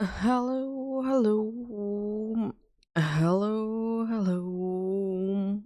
Hello, hello, hello, hello.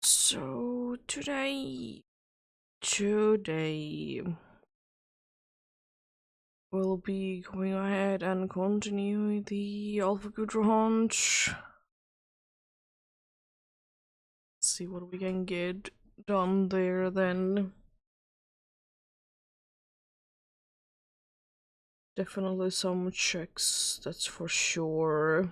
So today we'll be going ahead and continue the Alpha Gudra hunt. See what we can get done there then. Definitely some checks, that's for sure.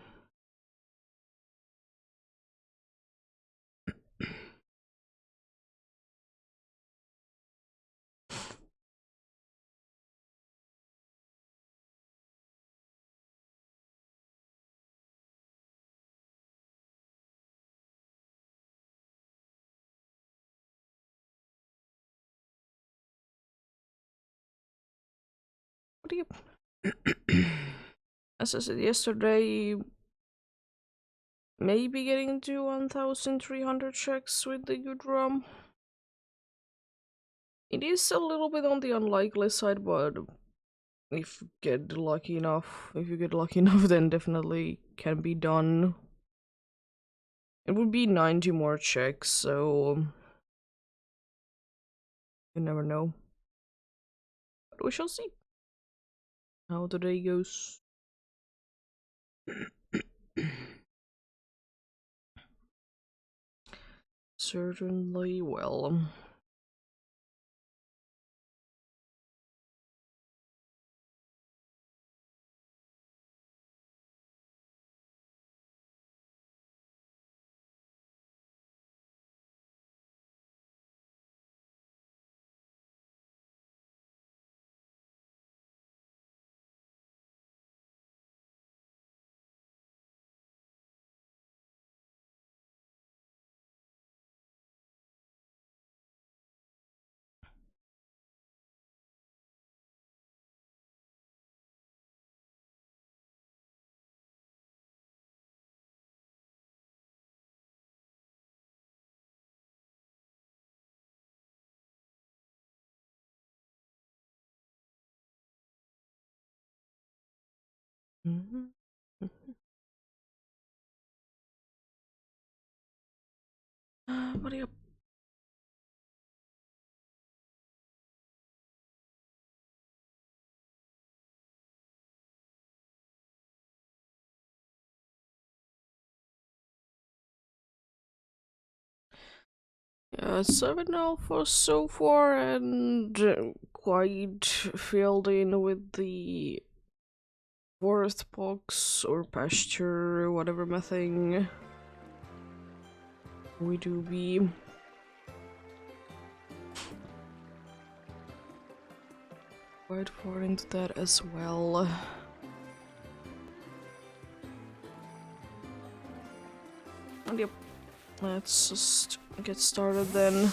What do you As I said yesterday, maybe getting to 1300 checks with the Gudra. It is a little bit on the unlikely side, but if you get lucky enough, then definitely can be done. It would be 90 more checks, so you never know. But we shall see how the day goes. Certainly will. Mhm. What are you? Yeah, 7 alpha so far, and quite filled in with the forest box or pasture, whatever thing we do be. Quite far into that as well. And yep, let's just get started then.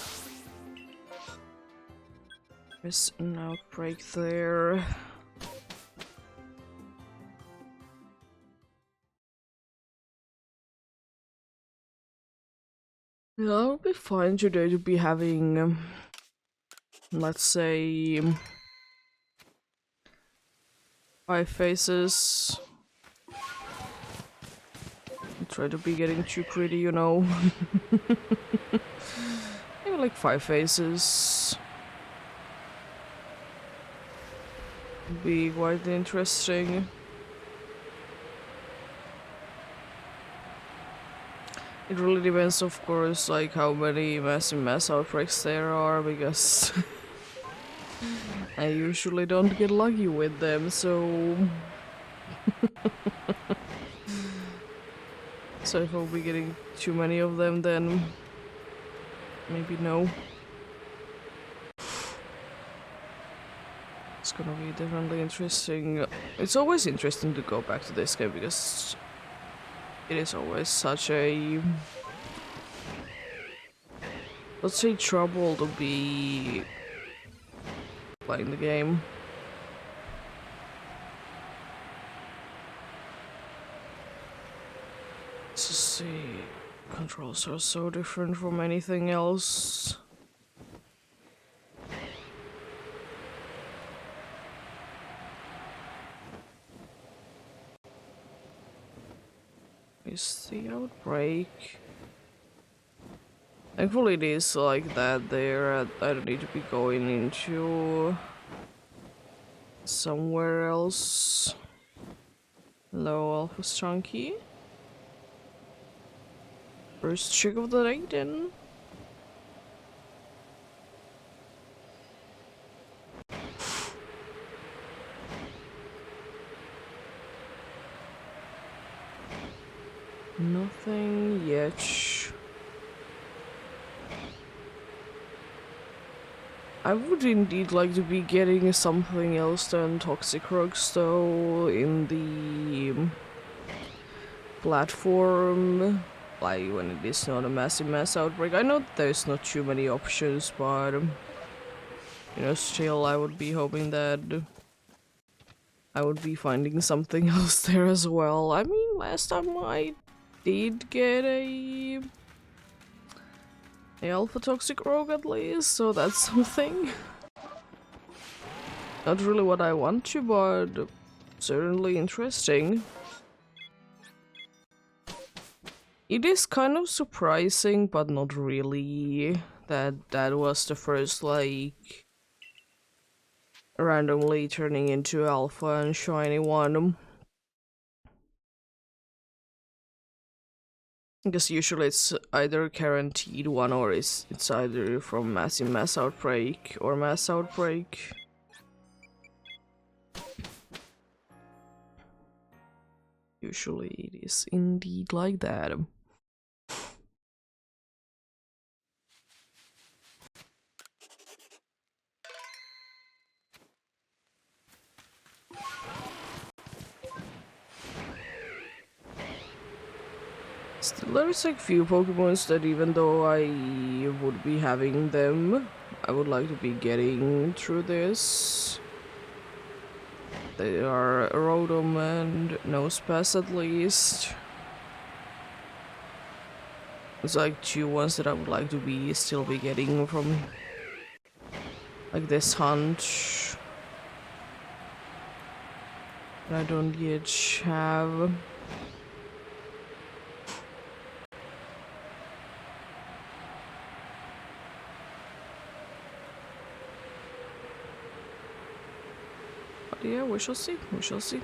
There's an outbreak there. Yeah, I'll be fine today to be having let's say 5 faces. Try to be getting too greedy, you know. Maybe like 5 faces. Be quite interesting. It really depends, of course, like how many mass outbreaks there are, because I usually don't get lucky with them, so... So if I'll be getting too many of them, then maybe no. It's gonna be definitely interesting. It's always interesting to go back to this game because it is always such a... let's say trouble to be playing the game. Let's just see. Controls are so different from anything else. Is the outbreak? Thankfully it is like that there. I don't need to be going into somewhere else. Hello, Alpha Chunky. First check of the day then. Nothing yet. I would indeed like to be getting something else than Toxic Rocks though in the platform, like when it is not a mass outbreak. I know there's not too many options, but you know, still I would be hoping that I would be finding something else there as well. I mean, last time I did get a Alpha Toxic Rogue at least, so that's something. Not really what I want to, but certainly interesting. It is kind of surprising, but not really, that that was the first, like, randomly turning into Alpha and shiny one. Because usually it's either guaranteed one or it's either from mass outbreak or mass outbreak. Usually it is indeed like that. Still, there's like few Pokemons that even though I would be having them, I would like to be getting through this. They are Rotom and Nosepass at least. It's like 2 ones that I would like to be still be getting from like this hunt. That I don't yet have. But yeah, we shall see. We shall see.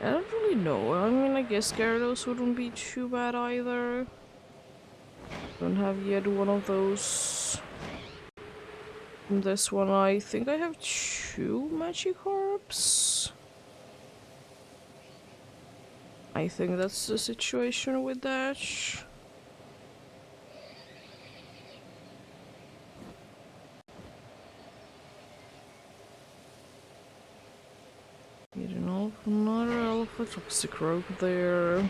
I don't really know. I mean, I guess Gyarados wouldn't be too bad either. Don't have yet one of those. From this one, I think I have 2 Magikarps. I think that's the situation with that. Need another Alpha a toxic rogue there.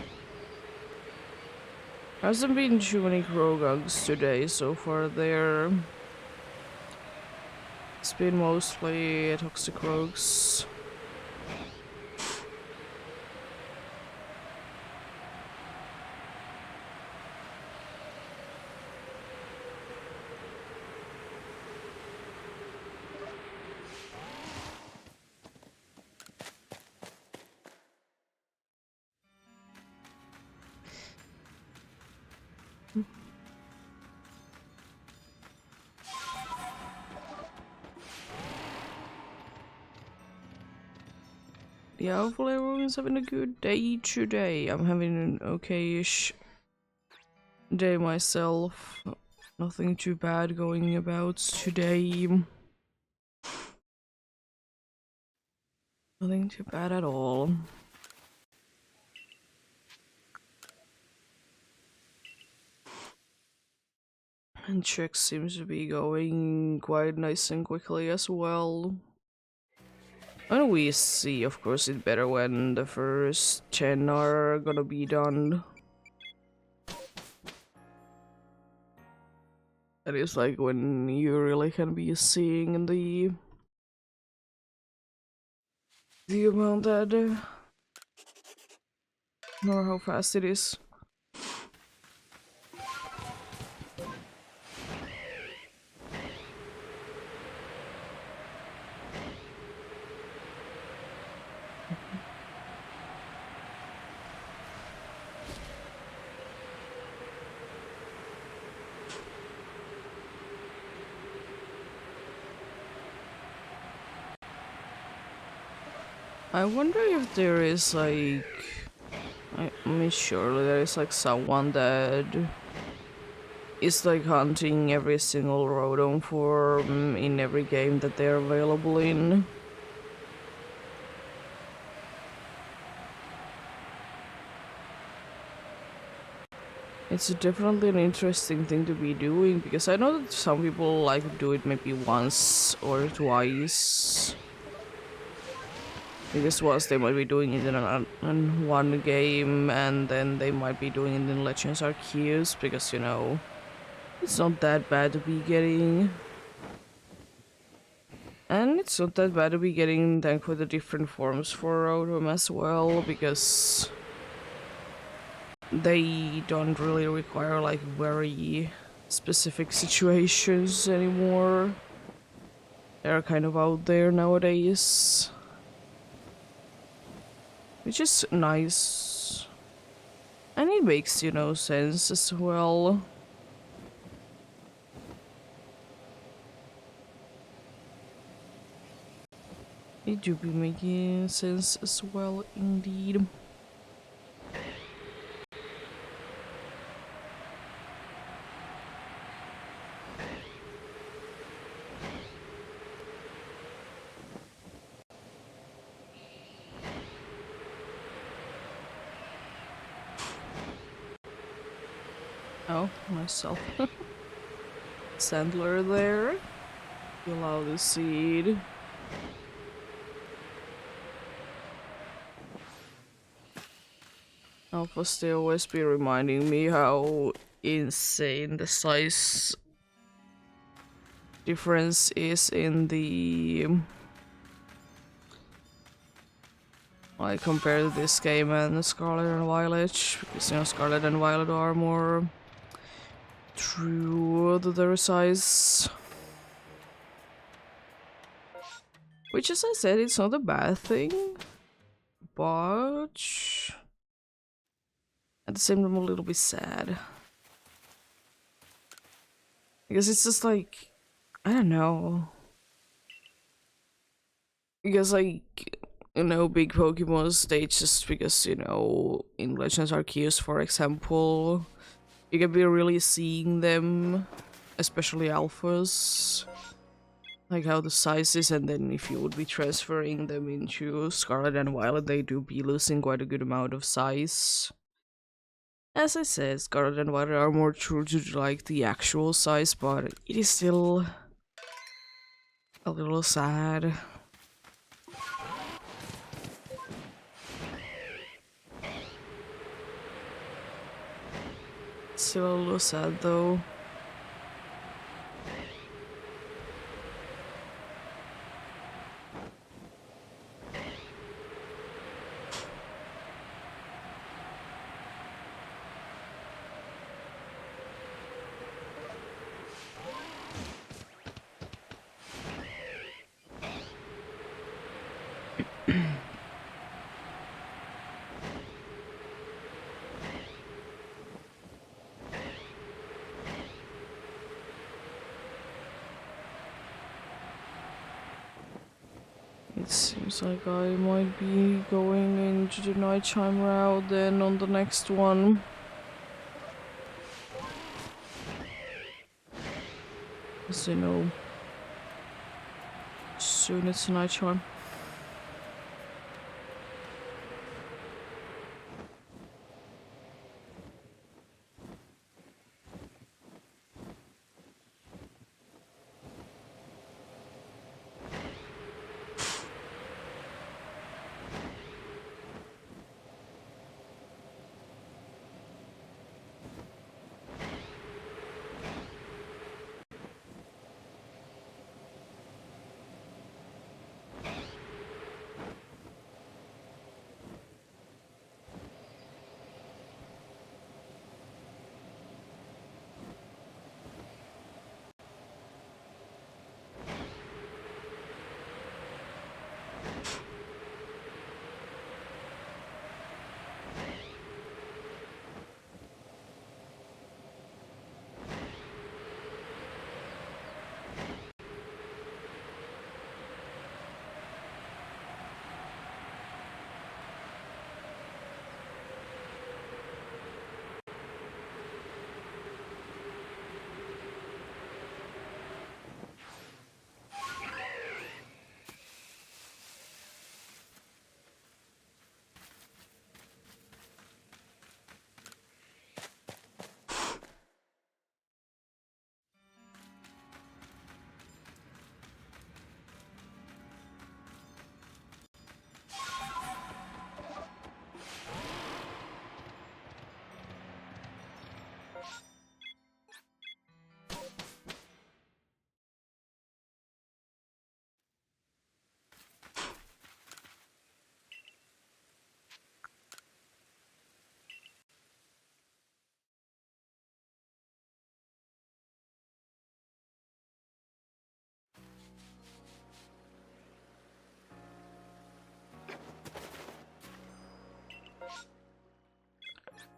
Hasn't been too many Krogunks today so far there. It's been mostly toxic rogues. Yeah, hopefully everyone's having a good day today. I'm having an okay-ish day myself. Nothing too bad going about today. Nothing too bad at all. And check seems to be going quite nice and quickly as well. And we see, of course, it's better when the first 10 are gonna be done. That is like when you really can be seeing the amount that or how fast it is. I wonder if there is like, I mean, surely there is like someone that is like hunting every single Rodon form in every game that they're available in. It's definitely an interesting thing to be doing, because I know that some people like do it maybe once or twice. Because once they might be doing it in one game, and then they might be doing it in Legends Arceus, because, you know, it's not that bad to be getting. And it's not that bad to be getting, thankfully, the different forms for Rotom as well, because they don't really require like very specific situations anymore. They're kind of out there nowadays, which is nice, and it makes, you know, sense as well. It do be making sense as well, indeed. Oh, myself. Sandler there. Allow the seed. Alphas, they always be reminding me how insane the size difference is in the... like, compared to this game and Scarlet and Violet, because, you know, Scarlet and Violet are more true to their size. Which, as I said, it's not a bad thing, but at the same time, I'm a little bit sad. Because it's just like, I don't know. Because, like, you know, big Pokemon, they just, because, you know, in Legends Arceus, for example, you can be really seeing them, especially alphas, like how the size is, and then if you would be transferring them into Scarlet and Violet, they do be losing quite a good amount of size. As I said, Scarlet and Violet are more true to like the actual size, but it is still a little sad. still a little sad though. It seems like I might be going into the nighttime route then on the next one. As you know, soon it's nighttime.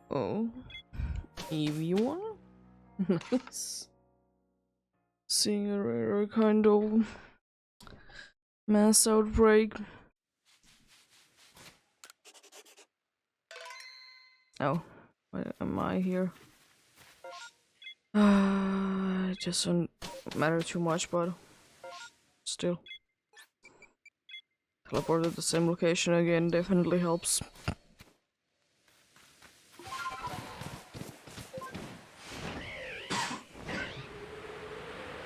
Oh, EV1? Nice. Seeing a rare kind of mass outbreak. Oh, why am I here? It doesn't matter too much, but still. Teleport to the same location again definitely helps.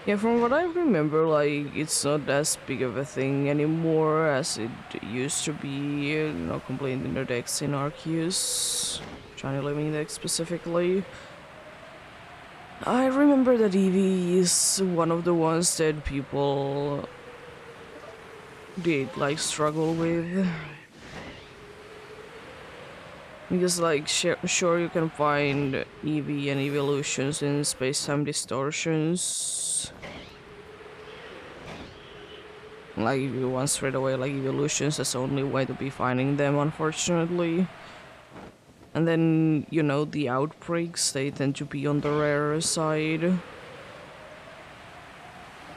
Yeah, from what I remember, like, it's not as big of a thing anymore as it used to be, you know, complete interdects in Arceus, Shiny Living Deck specifically. I remember that Eevee is one of the ones that people did, like, struggle with. Because, like, sure you can find Eevee and evolutions in space-time distortions. Like, if you want straight away, like, evolutions, that's the only way to be finding them, unfortunately. And then, you know, the outbreaks, they tend to be on the rarer side.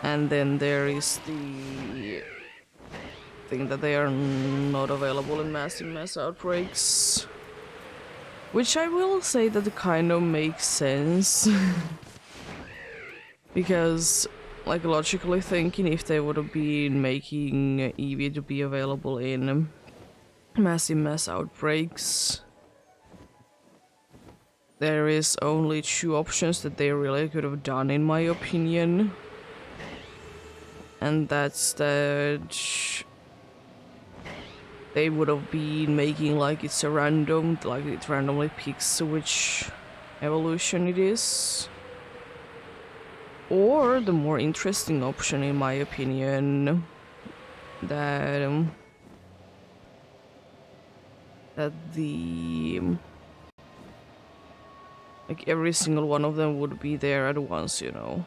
And then there is the thing that they are not available in mass outbreaks. Which I will say that it kind of makes sense. Because, like, logically thinking, if they would have been making Eevee to be available in mass outbreaks, there is only two options that they really could have done, in my opinion. And that's that they would have been making, like, it's a random, like, it randomly picks which evolution it is. Or the more interesting option, in my opinion, that the like every single one of them would be there at once, you know.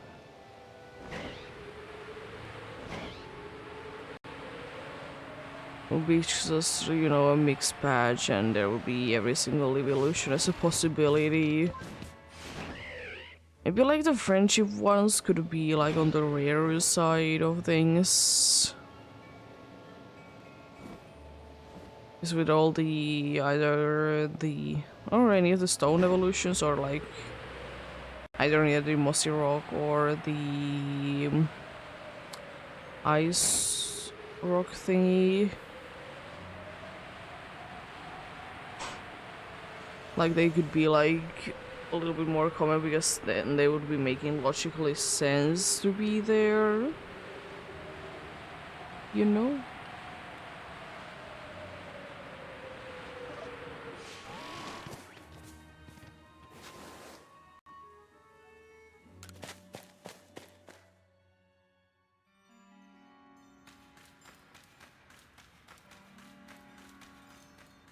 It would be just, you know, a mixed patch, and there would be every single evolution as a possibility. Maybe like the friendship ones could be like on the rare side of things. Because with all the either the or any of the stone evolutions, or like either near the mossy rock or the ice rock thingy, like they could be like a little bit more common, because then they would be making logically sense to be there, you know.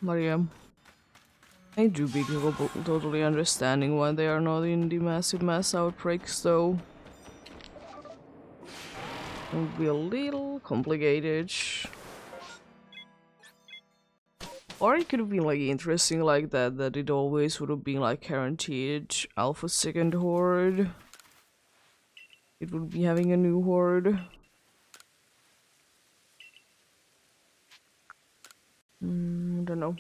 Mariam, I do be totally understanding why they are not in the massive mass outbreaks, though. It would be a little complicated. Or it could have been like interesting like that, that it always would have been like guaranteed Alpha second horde. It would be having a new horde. Don't know.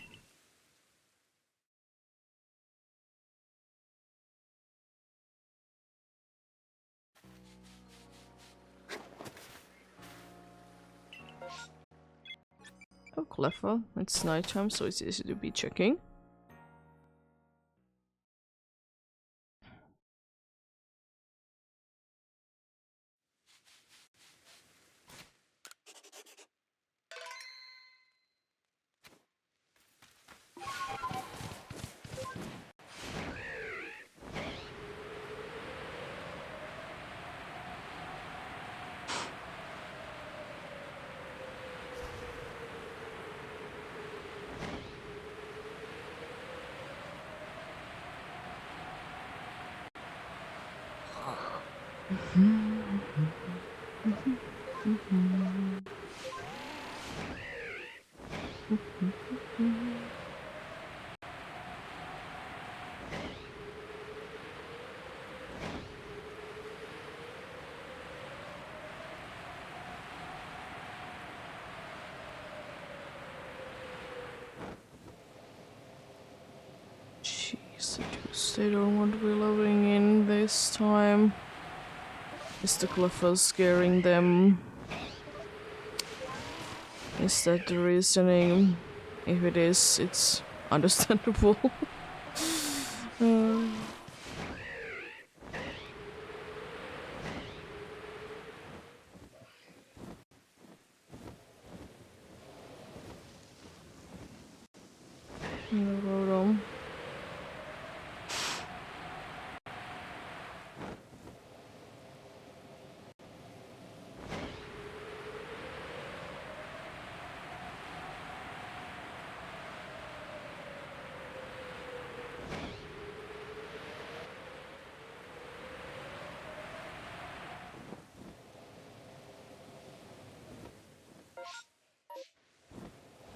Oh, clever. It's nighttime, so it's easy to be checking. Jeez, they don't want to be living in this time. Is the cliffers scaring them? Is that the reasoning? If it is, it's understandable. uh. Hold on.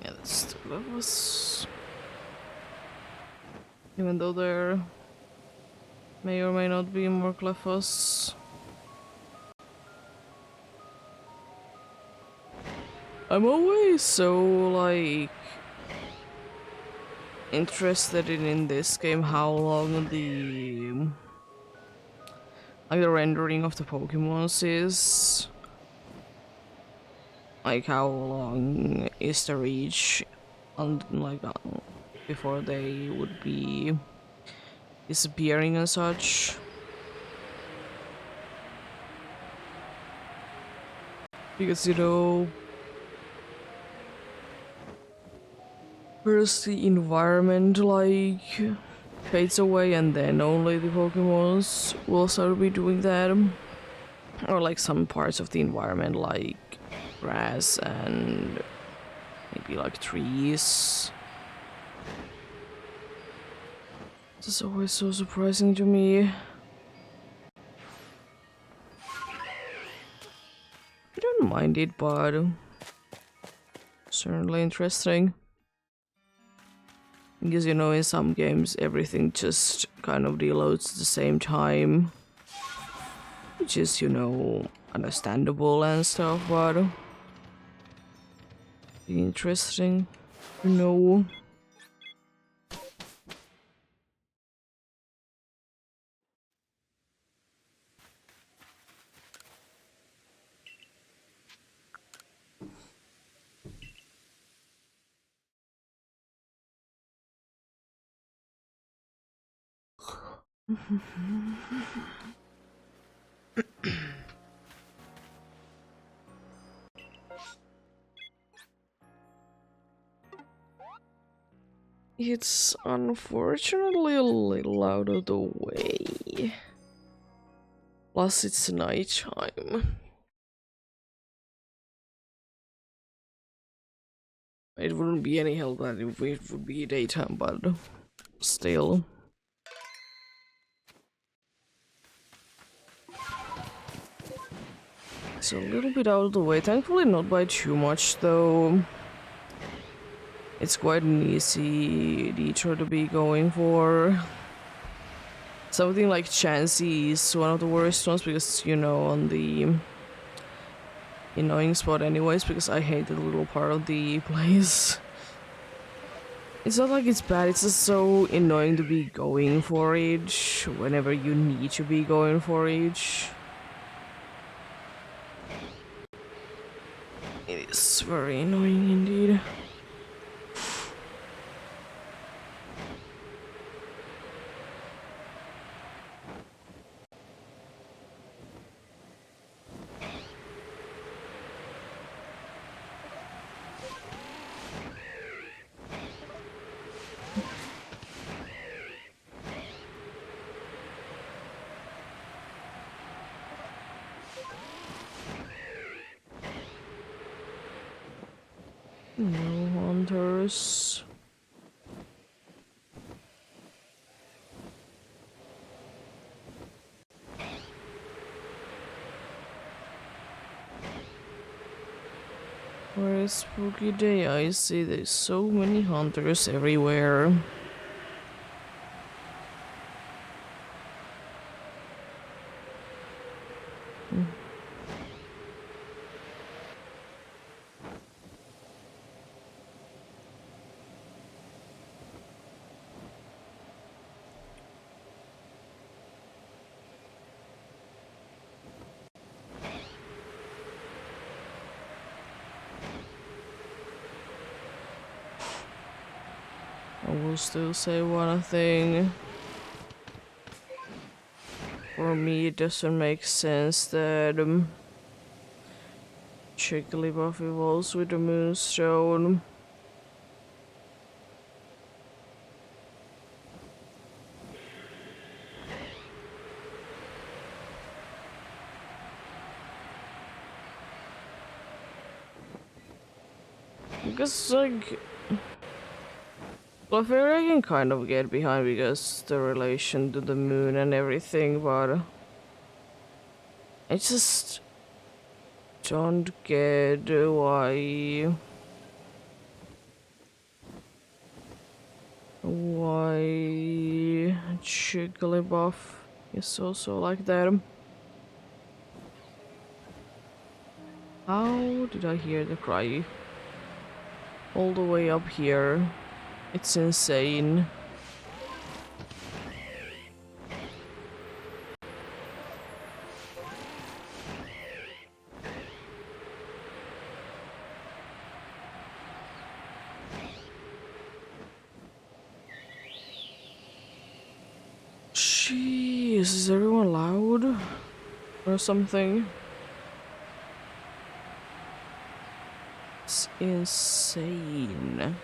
Yeah, that's the levels. Even though there may or may not be more Clefos. I'm always so, like, interested in this game how long the like the rendering of the Pokemons is. Like how long is the reach on before they would be disappearing and such. Because, you know, where's the environment like fades away and then only the Pokemons will start to be doing that. Or like some parts of the environment like grass and maybe like trees. This is always so surprising to me. I don't mind it, but certainly interesting. Because you know, in some games everything just kind of deloads at the same time. Which is, you know, understandable and stuff, but interesting to know. It's unfortunately a little out of the way. Plus it's nighttime. It wouldn't be any help that if it would be daytime, but still. It's a little bit out of the way. Thankfully not by too much though. It's quite an easy detour to be going for. Something like Chansey is one of the worst ones because, you know, on the annoying spot anyways, because I hate the little part of the place. It's not like it's bad, it's just so annoying to be going for it whenever you need to be going for it. It is very annoying indeed. No hunters. Where is Spooky Day? I see there's so many hunters everywhere. I will still say one thing. For me, it doesn't make sense that Jigglypuff evolves with the Moonstone. Because, like, Clefairy I can kind of get behind because the relation to the moon and everything, but I just don't get why Jigglypuff is also like that. How did I hear the cry? All the way up here. It's insane. Jeez, is everyone loud? Or something? It's insane.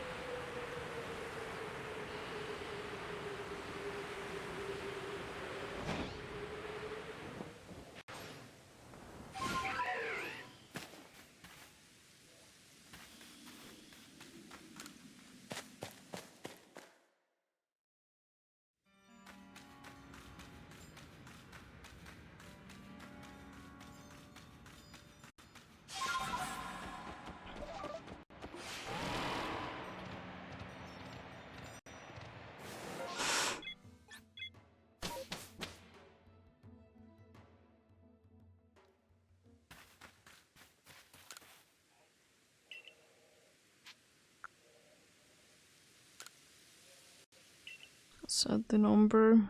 Set the number.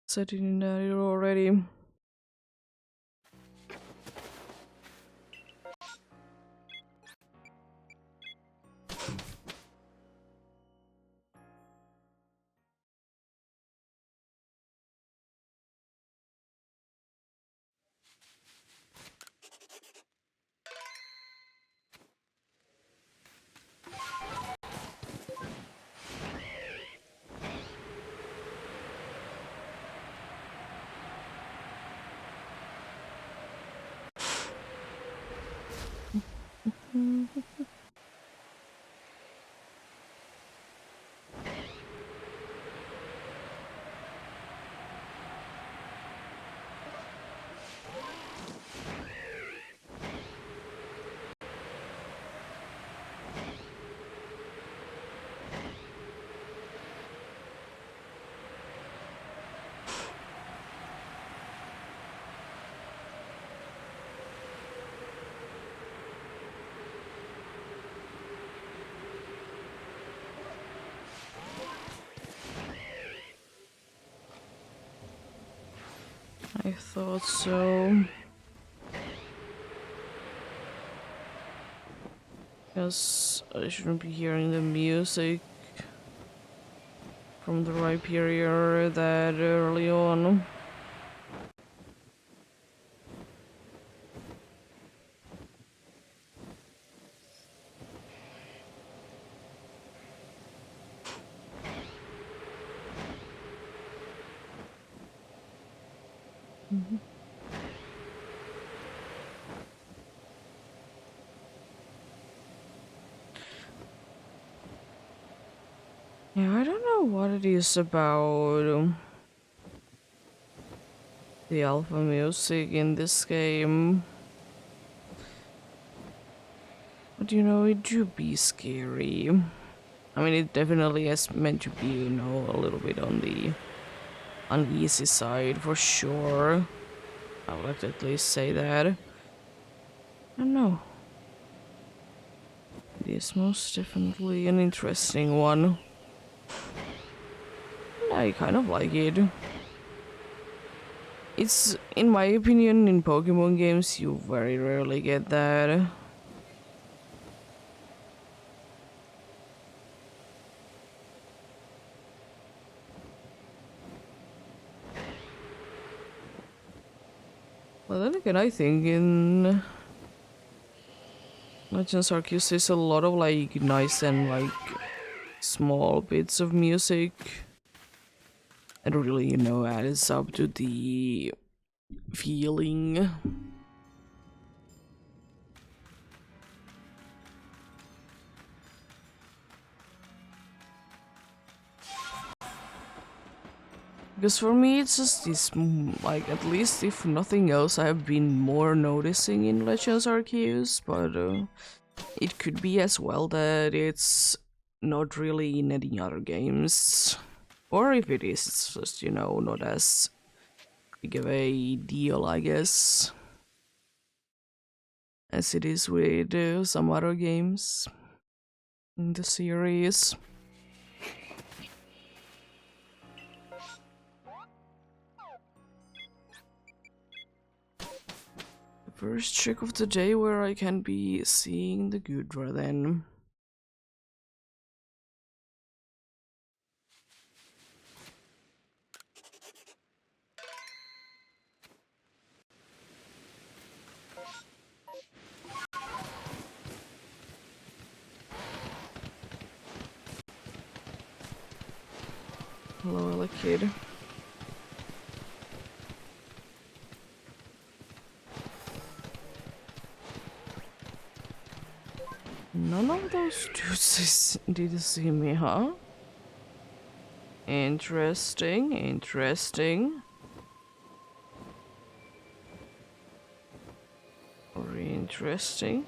Set it in there already. I thought so. Because I shouldn't be hearing the music from the Rhyperior that early on. Yeah, I don't know what it is about the alpha music in this game. But you know, it do be scary. I mean, it definitely is meant to be, you know, a little bit on the uneasy side for sure. I would at least say that. I don't know. It is most definitely an interesting one. And I kind of like it. It's, in my opinion, in Pokemon games, you very rarely get that. Well, then again, I think in Legends Arceus there's a lot of like nice and like small bits of music that really, you know, adds up to the feeling. Because for me, it's just this, like, at least if nothing else, I've been more noticing in Legends Arceus, but it could be as well that it's not really in any other games. Or if it is, it's just, you know, not as big of a deal, I guess, as it is with some other games in the series. First trick of the day where I can be seeing the Gudra then. Hello, Ella kid. None of those dudes did see me, huh? Interesting, interesting. Very interesting.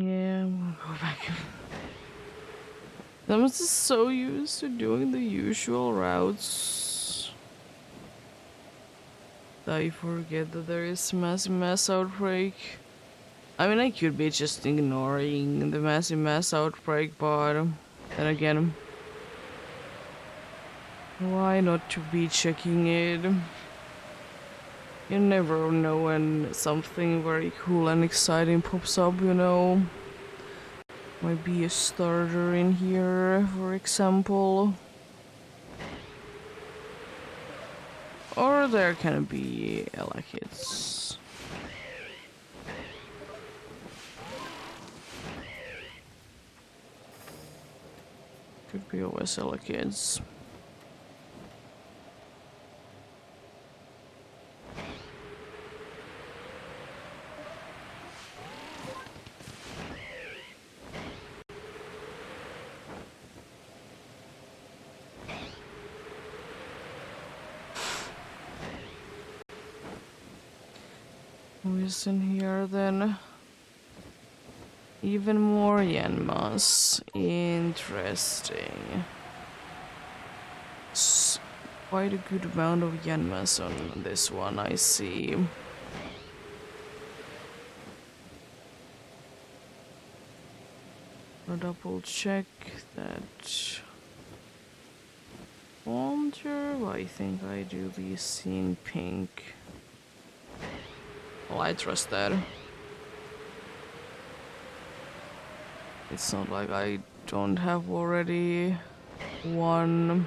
Yeah, we'll go back. I'm just so used to doing the usual routes that I forget that there is massive mass outbreak. I mean, I could be just ignoring the massive mass outbreak, but then again, why not to be checking it? You never know when something very cool and exciting pops up, you know? Might be a starter in here, for example. Or there can be Ella kids. Could be always Ella kids. Who is in here then? Even more Yanmas. Interesting. Quite a good amount of Yanmas on this one, I see. I'll double check that. Wonder, I think I do these in pink. Well, I trust that. It's not like I don't have already one.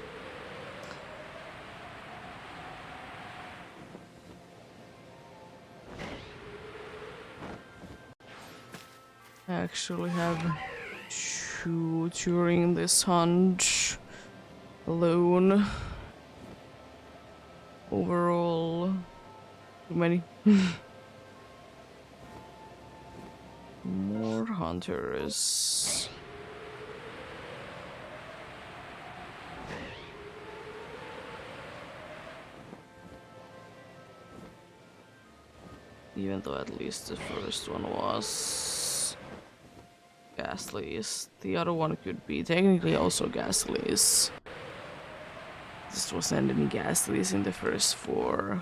I actually have two during this hunt alone. Overall, too many. More hunters. Even though at least the first one was Ghastlies. The other one could be technically also Ghastlies. This wasn't any Ghastlies in the first four.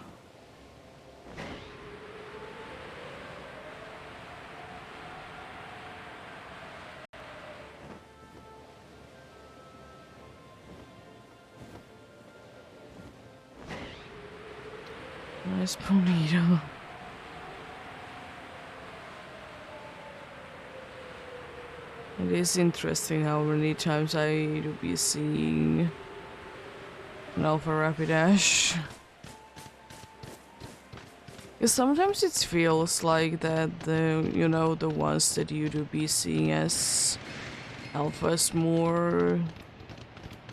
Nice bonito. It is interesting how many times I do be seeing an Alpha Rapidash. Because sometimes it feels like that the ones that you do be seeing as alphas more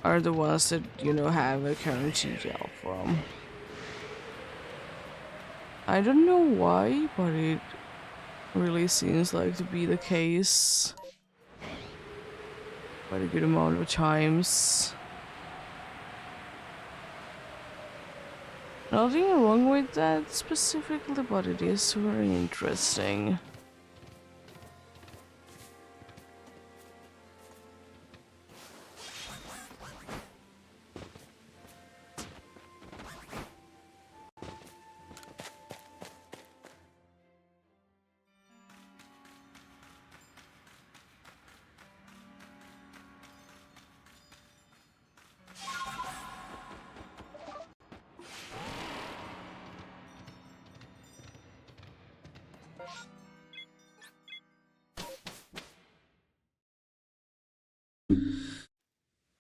are the ones that, have a current GGL from. I don't know why, but it really seems like to be the case. Quite a good amount of times. Nothing wrong with that specifically, but it is very interesting.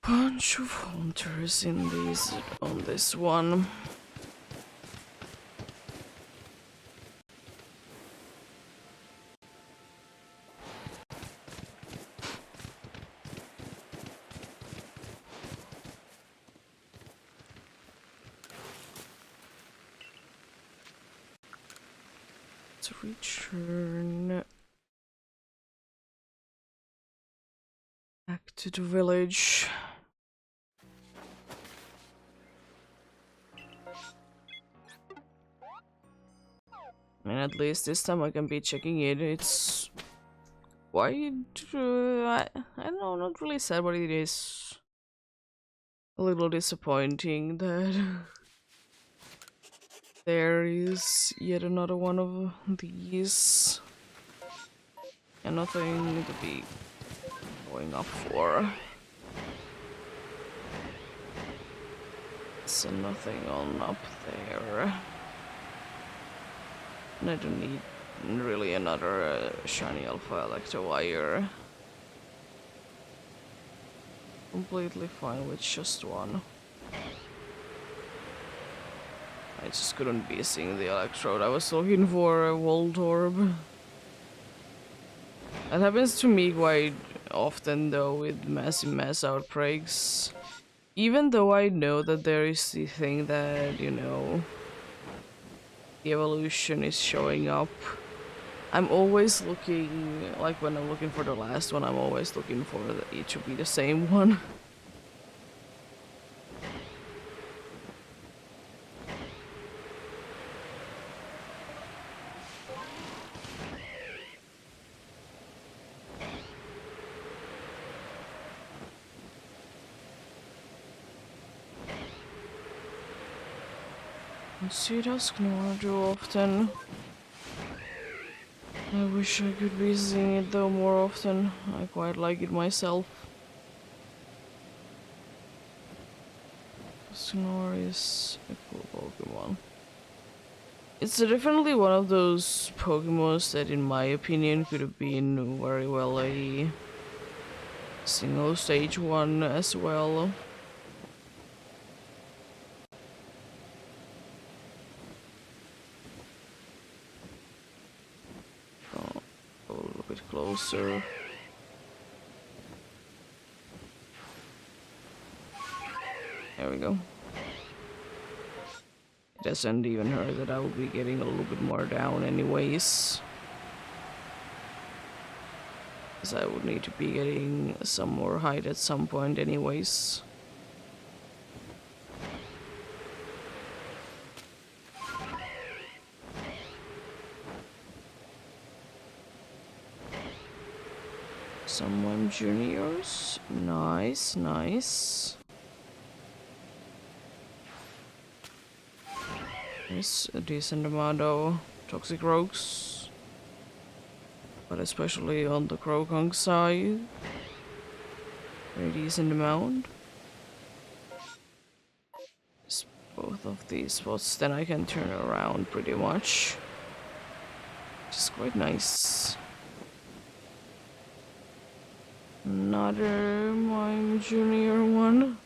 Bunch of hunters in on this one. Let's return back to the village. I mean, at least this time I can be checking it. It's quite, I don't know, not really sad, but it is a little disappointing that there is yet another one of these and nothing to be going up for. So nothing on up there. And I don't need really another shiny alpha electro wire. Completely fine with just one. I just couldn't be seeing the electrode. I was looking for a Voltorb. That happens to me quite often though with massive mass outbreaks. Even though I know that there is the thing that, you know, the evolution is showing up. I'm always looking, like when I'm looking for the last one, I'm always looking for it to be the same one. See, that's not too often. I wish I could be seeing it though more often. I quite like it myself. Snore is a cool Pokemon. It's definitely one of those Pokemons that in my opinion could have been very well a single stage one as well. Oh, a little bit closer. There we go. It doesn't even hurt that I will be getting a little bit more down anyways. Because I would need to be getting some more height at some point anyways. Someone juniors. Nice, nice. There's a decent amount of toxic rogues. But especially on the Krokong side. Very decent amount. Just both of these spots, then I can turn around pretty much. Which is quite nice. Another Mime Junior one.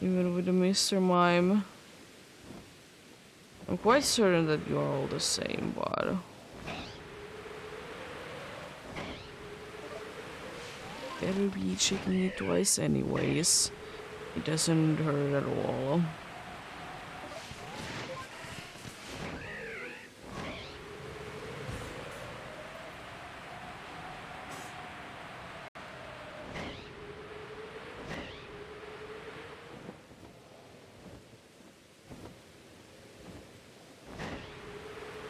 Even with the Mr. Mime. I'm quite certain that you are all the same, but... better be checking it twice anyways. It doesn't hurt at all.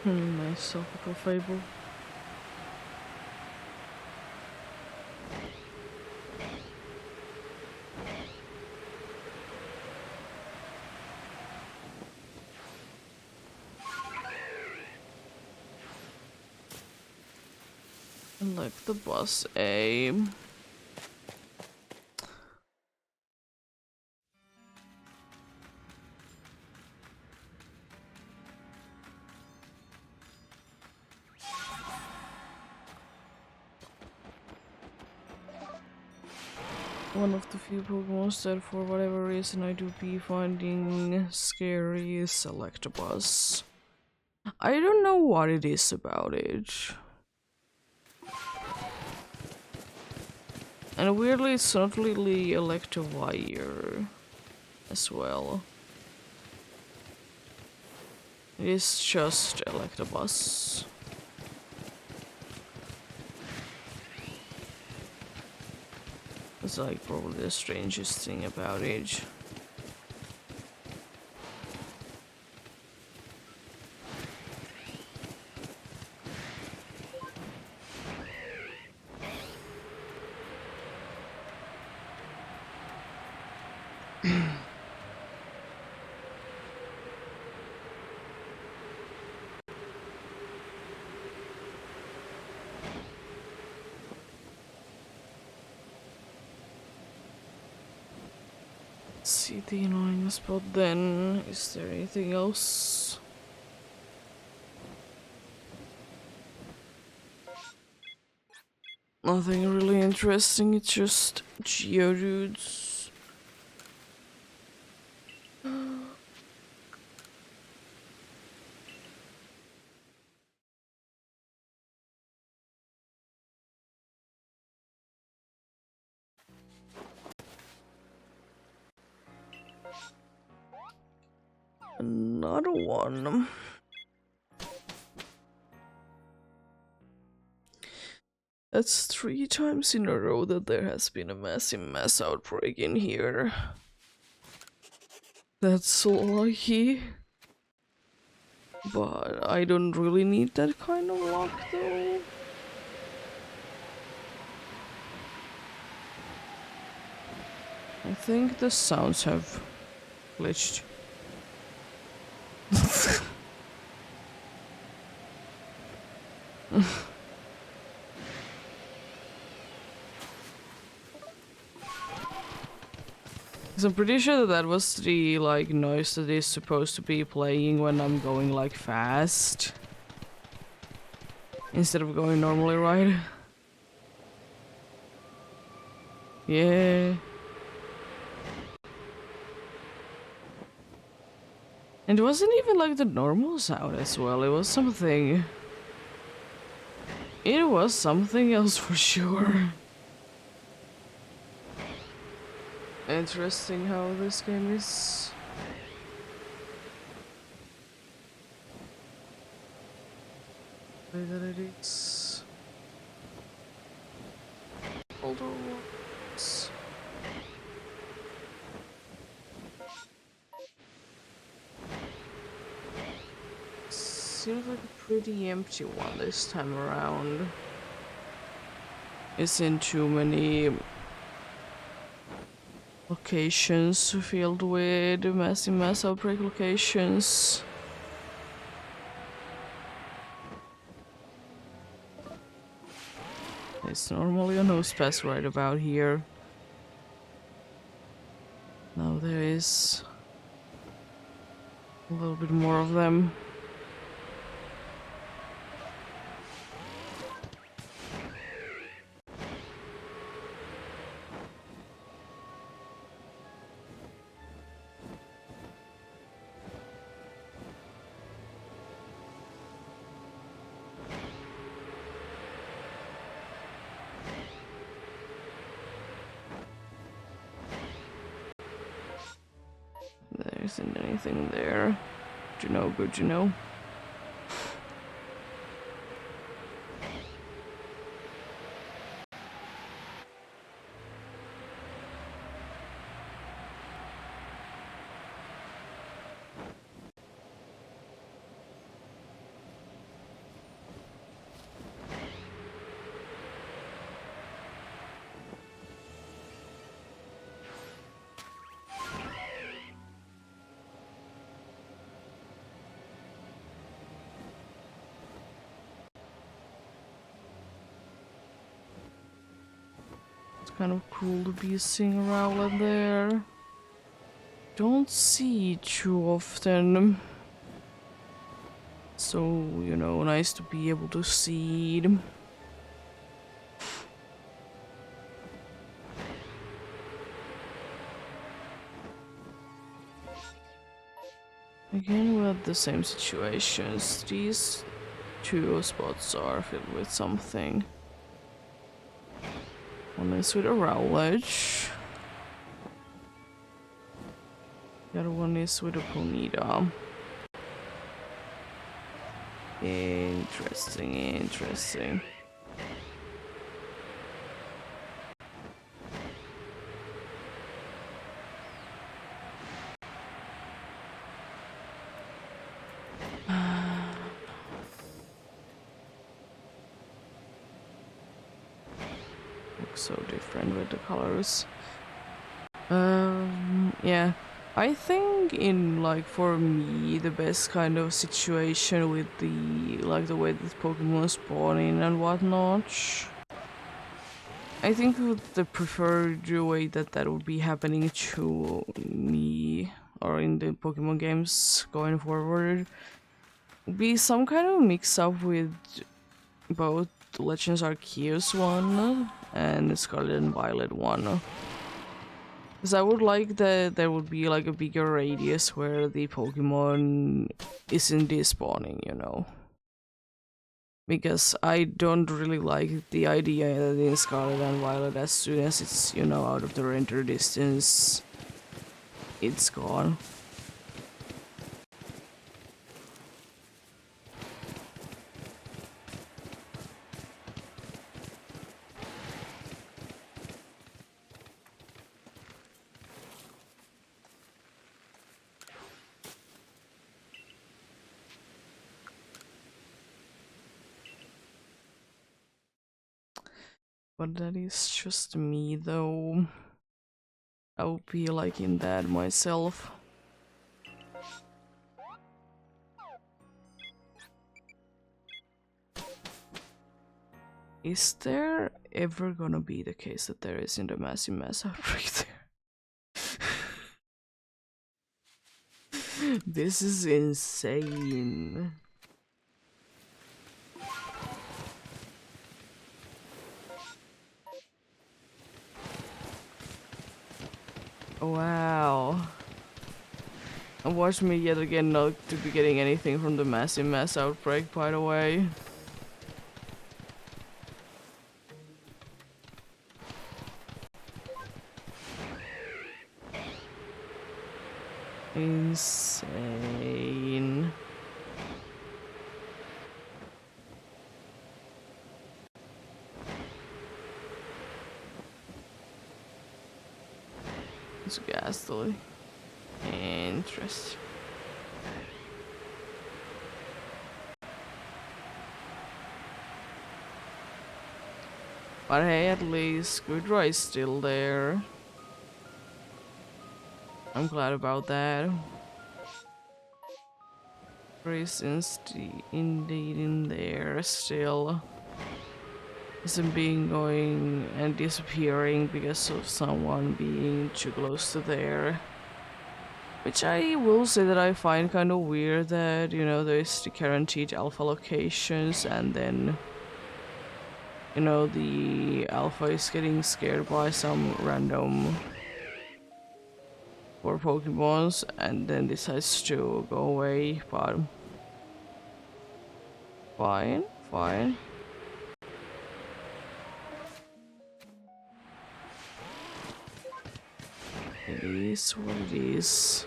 Nice Self-Control Fable. And like the boss aim. One of the few Pokemon that for whatever reason I do be finding scary is Electabuzz. I don't know what it is about it. And weirdly it's not really Electivire as well. It is just Electabuzz. It's like probably the strangest thing about it. see the annoying spot then. Is there anything else? Nothing really interesting, it's just geodudes. Another one. That's 3 times in a row that there has been a massive mass outbreak in here. That's so lucky. But I don't really need that kind of luck though. I think the sounds have glitched. So I'm pretty sure that was the like noise that is supposed to be playing when I'm going like fast instead of going normally, right? Yeah. And it wasn't even like the normal sound as well, it was something. It was something else for sure. Interesting how this game is. The way that it is. Although seems like a pretty empty one this time around. Isn't too many locations filled with massive mass outbreak locations. It's normally a nose pass right about here. Now there is a little bit more of them. There isn't anything there. Good to know, good to know. Kind of cool to be seeing a Rowlet there. Don't see too often. So, you know, nice to be able to see them. Again, we have the same situations. These 2 spots are filled with something. One is with a Rowlet. The other one is with a Ponyta. Interesting, interesting. So different with the colors. Yeah, I think in like for me the best kind of situation with the like the way that Pokemon spawn in and whatnot I think the preferred way that would be happening to me or in the Pokemon games going forward would be some kind of mix up with both Legends Arceus one and Scarlet and Violet one. Because I would like that there would be like a bigger radius where the Pokemon isn't despawning, you know. Because I don't really like the idea that in Scarlet and Violet, as soon as it's, you know, out of the render distance, it's gone. But that is just me, though. I would be liking that myself. Is there ever gonna be the case that there isn't a massive mass outbreak there? This is insane. Wow. And watch me yet again not to be getting anything from the massive mass outbreak, by the way. Insane. It's ghastly. Interesting. But hey, at least Goodra is still there. I'm glad about that. Reasons indeed in there still. Isn't being going and disappearing because of someone being too close to there. Which I will say that I find kind of weird that, you know, there's the guaranteed alpha locations and then, you know, the alpha is getting scared by some random four Pokemons and then decides to go away, but fine, fine. It is what it is.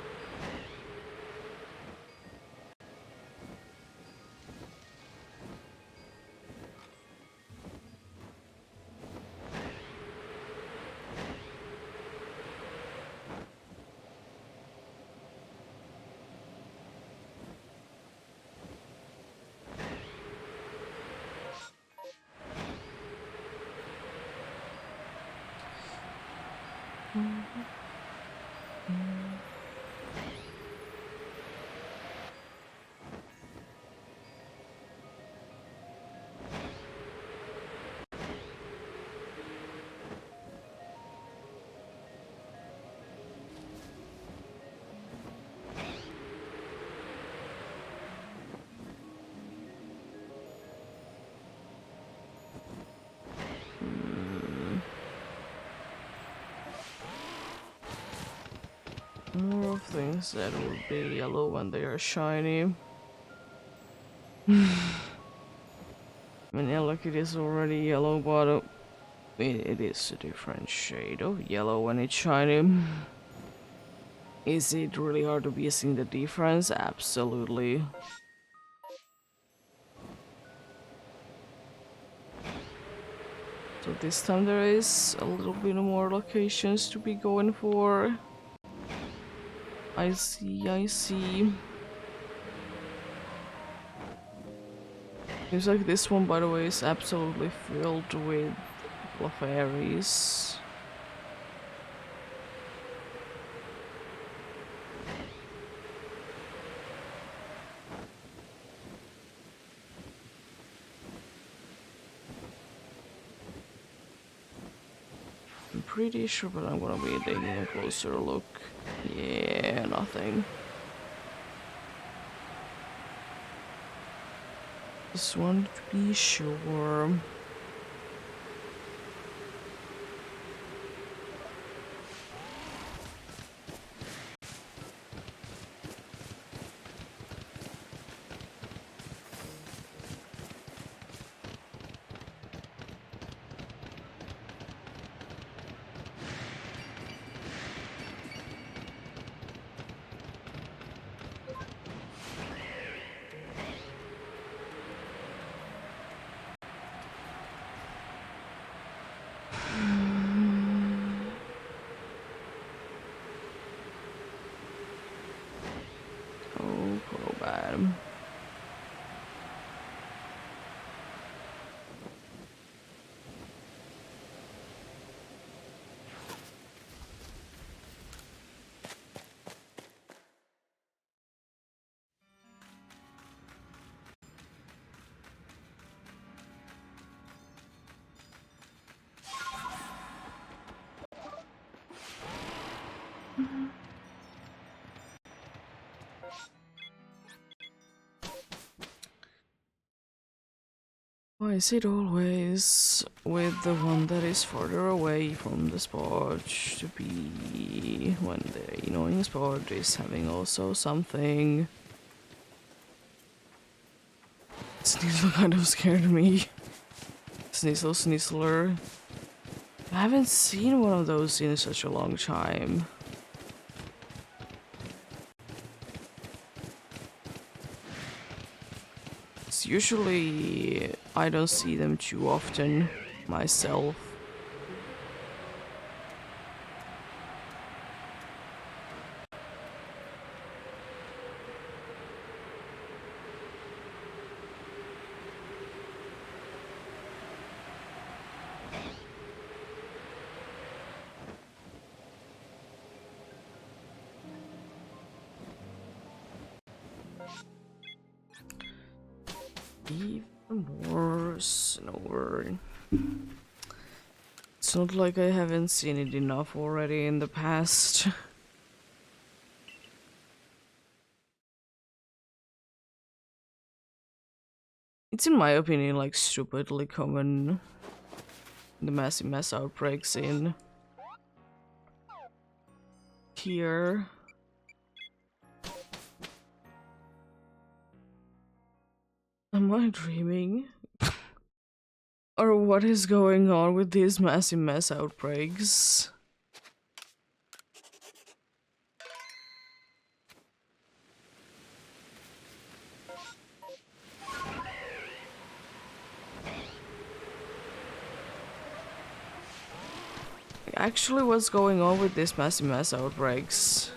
More of things that will be yellow when they are shiny. I mean, yeah, look, it is already yellow, but it is a different shade of yellow when it's shiny. Is it really hard to be seeing the difference? Absolutely. So this time there is a little bit more locations to be going for. I see, I see. Seems like this one, by the way, is absolutely filled with Clefairies. pretty sure, but I'm gonna be taking a closer look. Yeah, nothing. Just wanted to be sure. Oh, poor bad. Why is it always with the one that is farther away from the spot to be when the annoying spot is having also something? Sneasel kind of scared me. Sneasel Sneasler. I haven't seen one of those in such a long time. It's usually I don't see them too often myself. Even more snower. It's not like I haven't seen it enough already in the past. It's in my opinion like stupidly common. The massive mass outbreaks in here. Am I dreaming? Or what is going on with these massive mass outbreaks? Actually, what's going on with these massive mass outbreaks?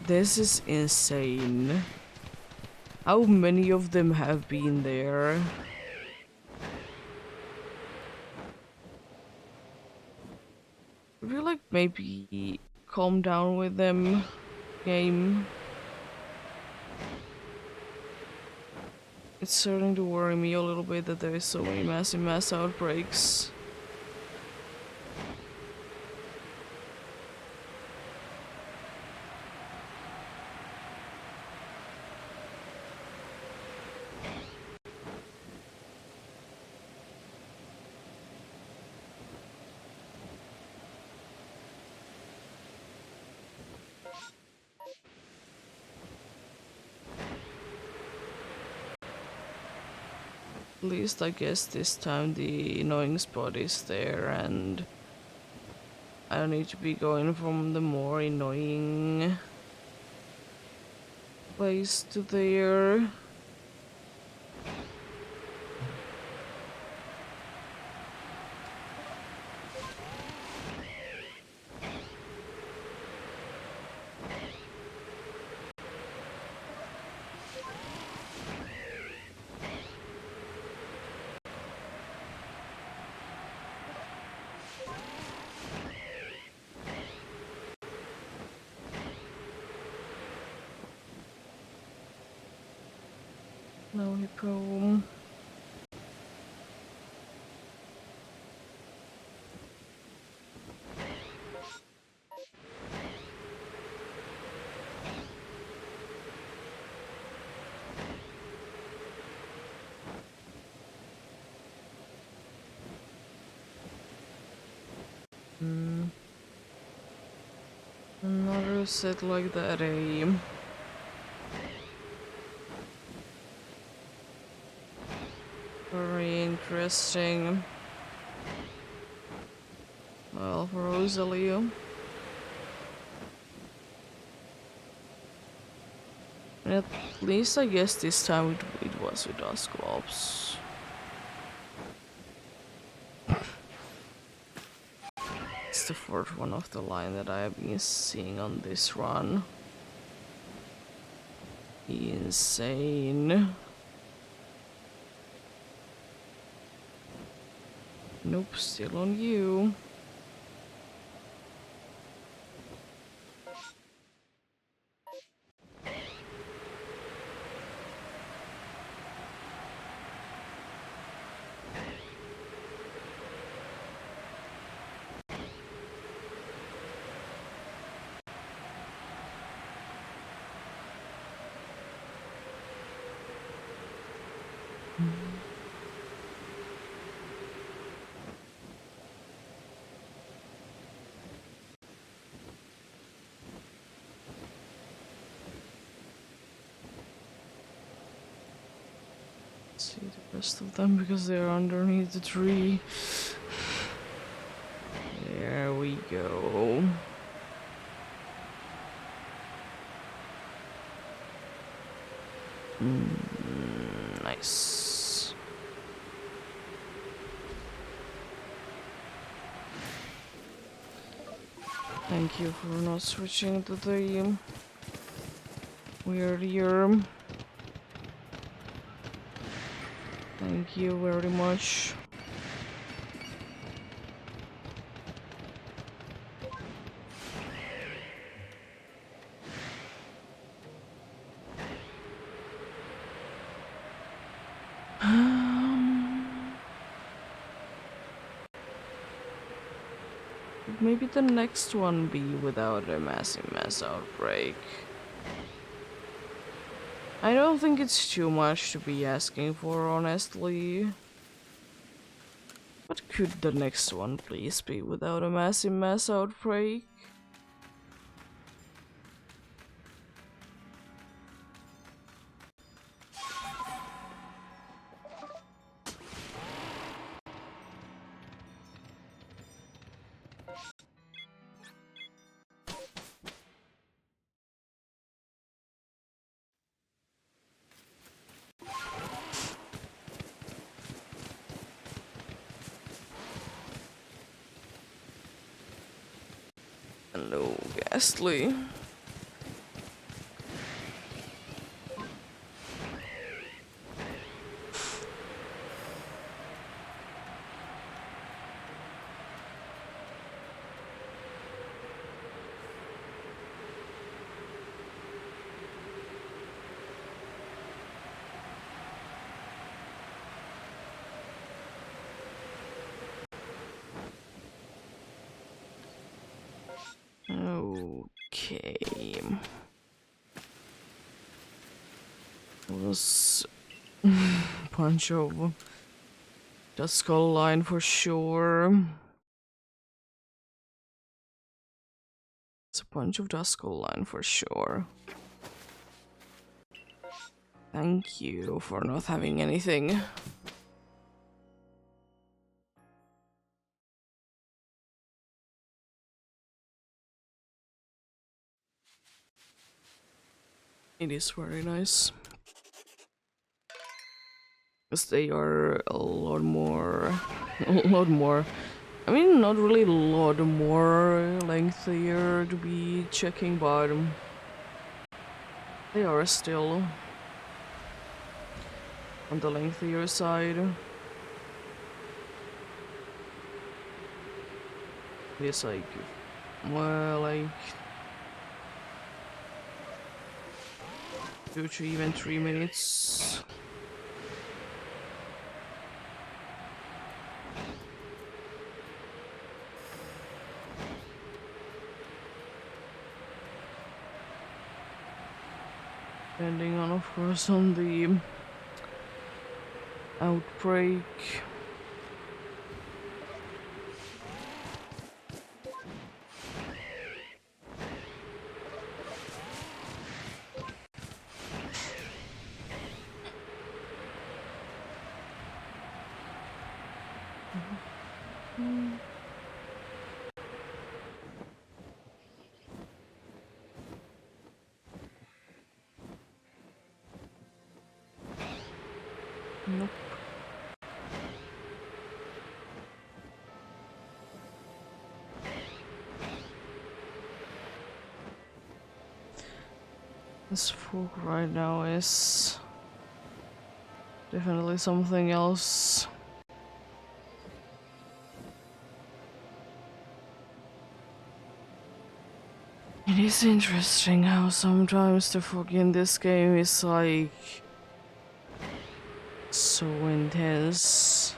This is insane. How many of them have been there? I feel like maybe calm down with them, game. It's starting to worry me a little bit that there is so many massive mass outbreaks. At least I guess this time the annoying spot is there and I don't need to be going from the more annoying place to there. Now we go. Another set like that, eh? Very interesting. Well, for Rosalie. At least I guess this time it was with us gloves. It's the fourth one of the line that I have been seeing on this run. Insane. Nope, still on you. See the rest of them because they're underneath the tree. There we go. Nice. Thank you for not switching to the weird year. Thank you very much. Maybe the next one be without a massive mass outbreak. I don't think it's too much to be asking for, honestly. But could the next one please be without a massive mass outbreak? Hello, Ghastly. Okay. Was bunch of the skull line for sure. It's a bunch of the skull line for sure. Thank you for not having anything. It is very nice. Because they are a lot more, I mean, not really a lot more lengthier to be checking, but they are still on the lengthier side. It's like, well, like 2 to even 3 minutes. depending on, of course, on the outbreak. Nope. This fog right now is definitely something else. It is interesting how sometimes the fog in this game is like so intense.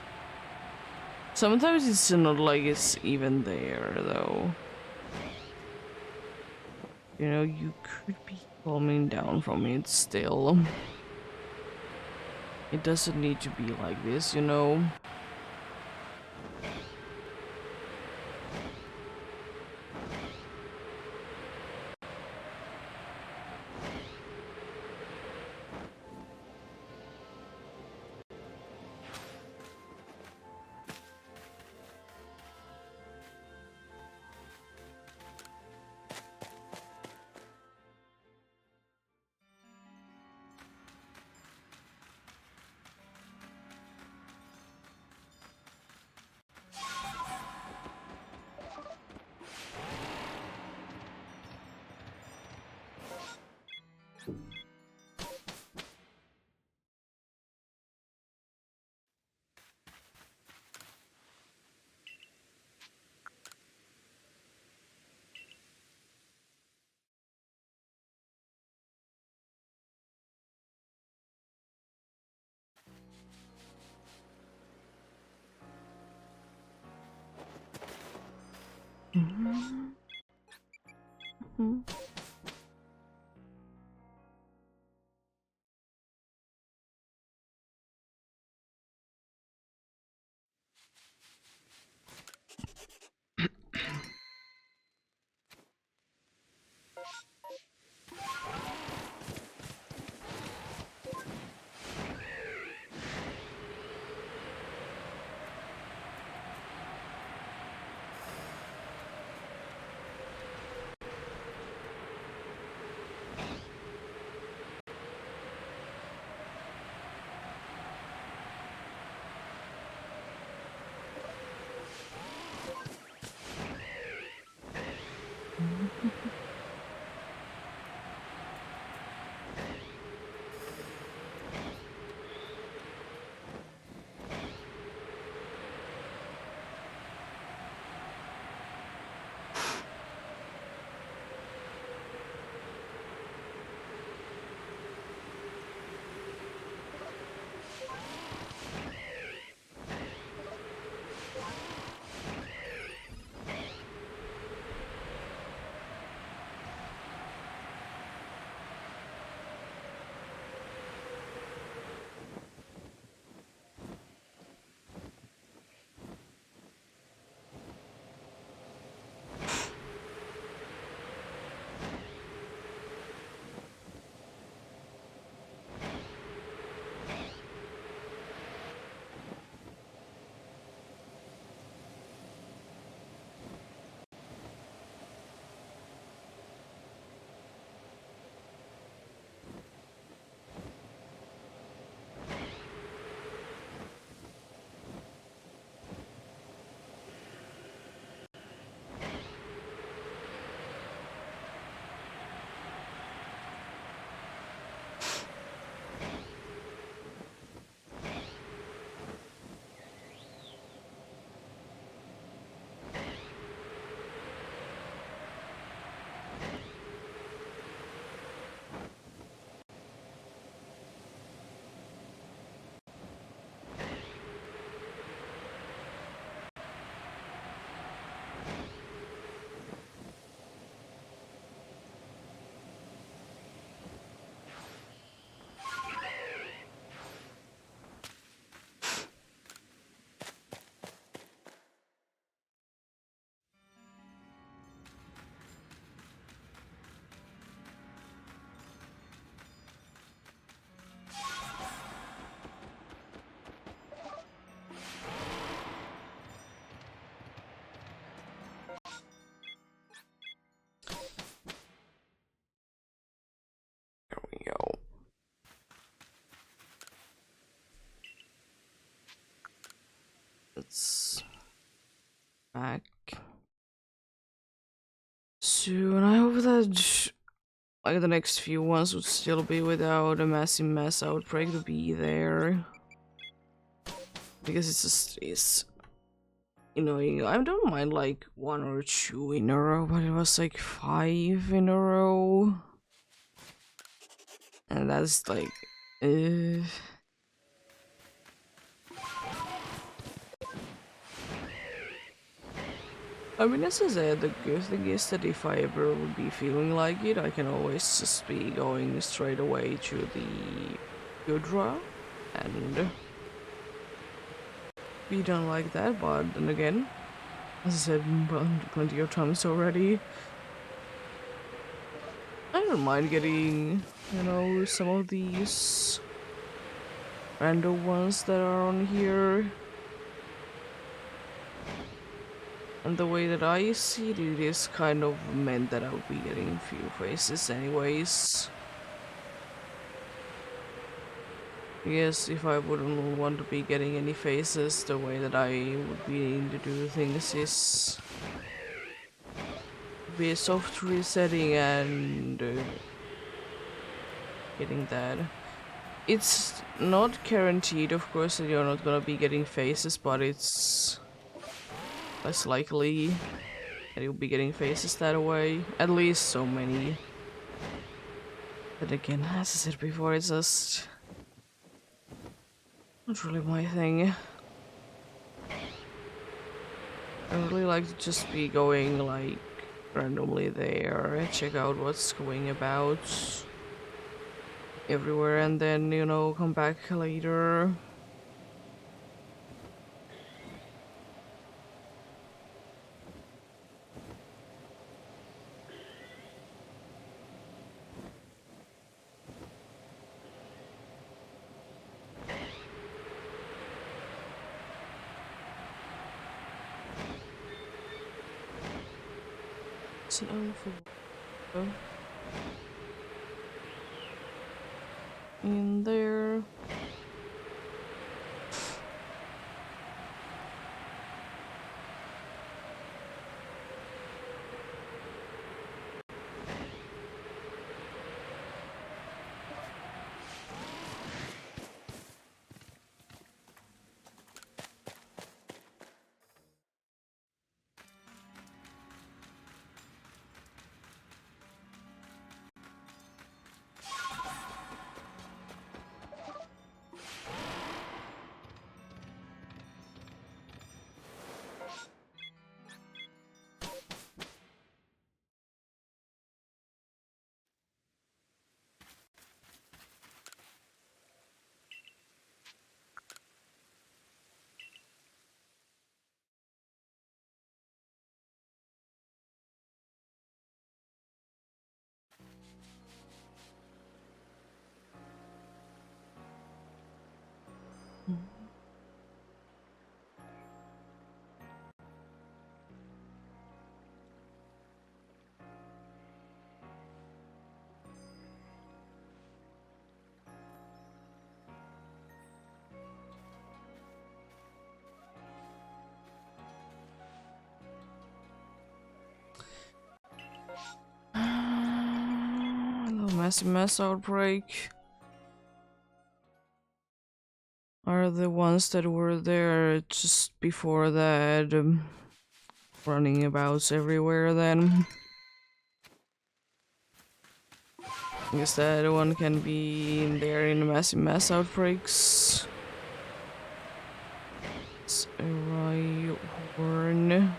Sometimes it's not like it's even there though. You know, you could be calming down from it still. It doesn't need to be like this, you know? Mm-hmm. Mm-hmm. back soon. I hope that like the next few ones would still be without a massive mass outbreak to be there. Because it's just it's annoying. I don't mind like 1 or 2 in a row, but it was like 5 in a row. And that's like I mean, as I said, the good thing is that if I ever would be feeling like it, I can always just be going straight away to the Udra and be done like that. But then again, as I said plenty of times already, I don't mind getting, you know, some of these random ones that are on here. And the way that I see it, it is kind of meant that I would be getting a few faces anyways. Yes, if I wouldn't want to be getting any faces, the way that I would be needing to do things is be a soft resetting and getting that. It's not guaranteed, of course, that you're not gonna be getting faces, but it's less likely that you'll be getting faces that way. At least so many. But again, as I said before, it's just not really my thing. I really like to just be going like randomly there, check out what's going about everywhere, and then, you know, come back later. It's an alpha in there. Hello, massive mass outbreak. Are the ones that were there just before that running about everywhere then? I guess that one can be in there in massive mass outbreaks. It's a Rhyhorn.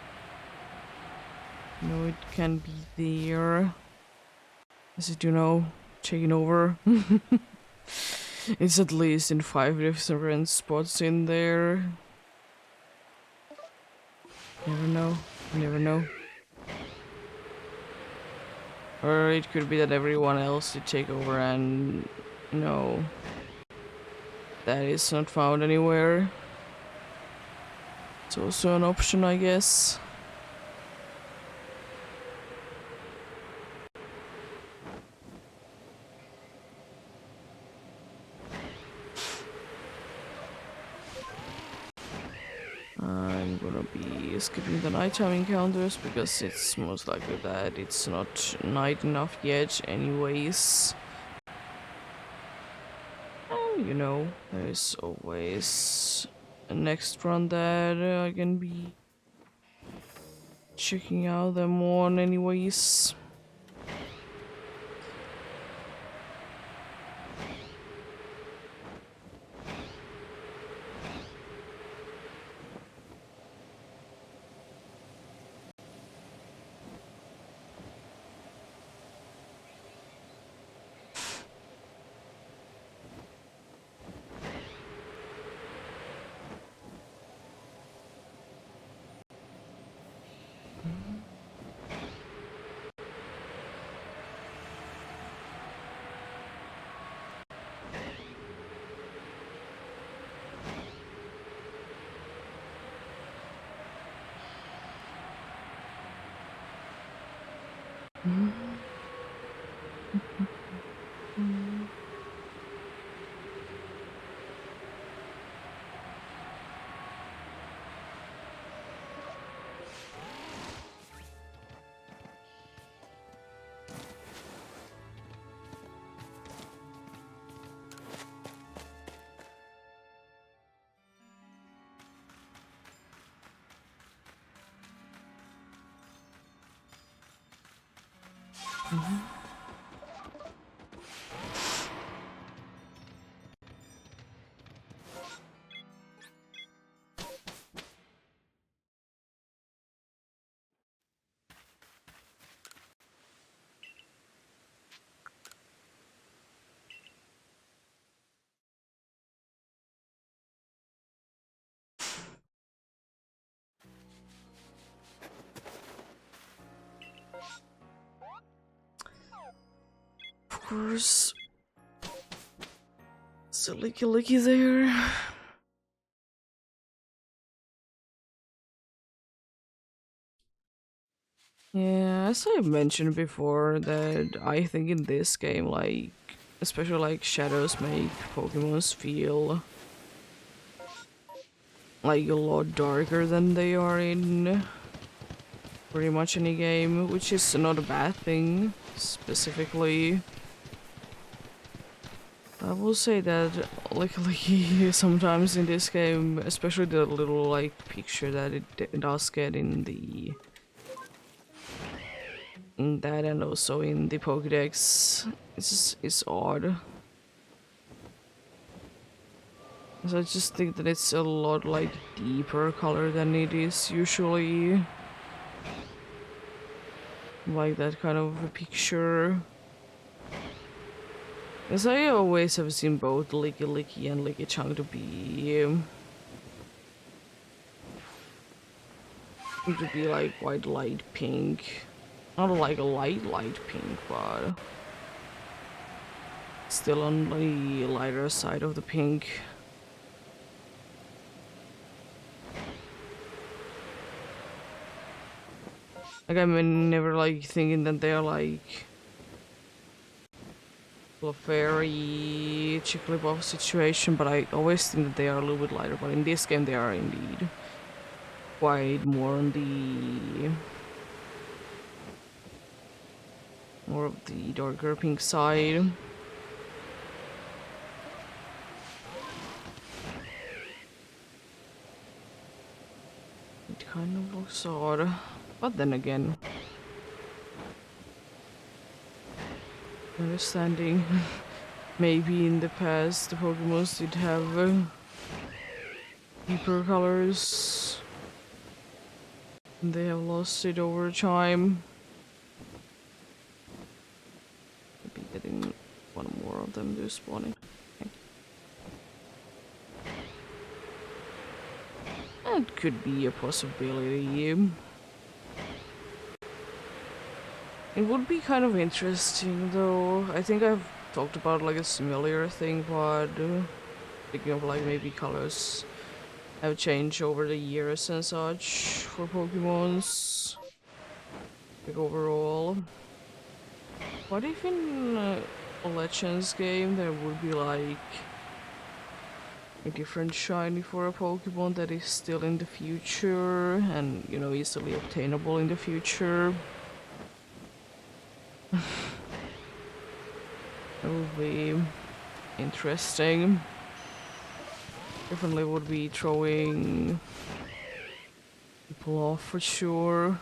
No, it can be there. Is it, you know, taking over? It's at least in 5 different spots in there. Never know. Never know. Or it could be that everyone else did take over and, you know, that is not found anywhere. It's also an option, I guess. I'm gonna be skipping the nighttime encounters because it's most likely that it's not night enough yet anyways. And you know, there's always a next run that I can be checking out them on anyways. Of course. So licky there. Yeah, as I mentioned before, that I think in this game, like, especially like shadows make Pokemons feel like a lot darker than they are in pretty much any game, which is not a bad thing, specifically. I will say that, luckily, sometimes in this game, especially the little, like, picture that it does get in the... in that and also in the Pokédex, it's odd. So I just think that it's a lot, like, deeper color than it is usually. Like that kind of a picture. As I always have seen both Licky and Lickitung to be like quite light pink. Not like a light pink, but still on the lighter side of the pink. Like I'm never like thinking that they're like a very Jigglypuff situation, but I always think that they are a little bit lighter. But in this game, they are indeed quite more on the more of the darker pink side. It kind of looks odd, but then again, understanding maybe in the past the Pokemons did have deeper colors and they have lost it over time. Maybe getting one more of them to spawning. Okay. That could be a possibility. It would be kind of interesting though. I think I've talked about like a similar thing, but thinking of like maybe colors have changed over the years and such for Pokemons. Like overall. What if in a Legends game there would be like a different shiny for a Pokemon that is still in the future and, you know, easily obtainable in the future. That would be interesting. Definitely would be throwing people off for sure.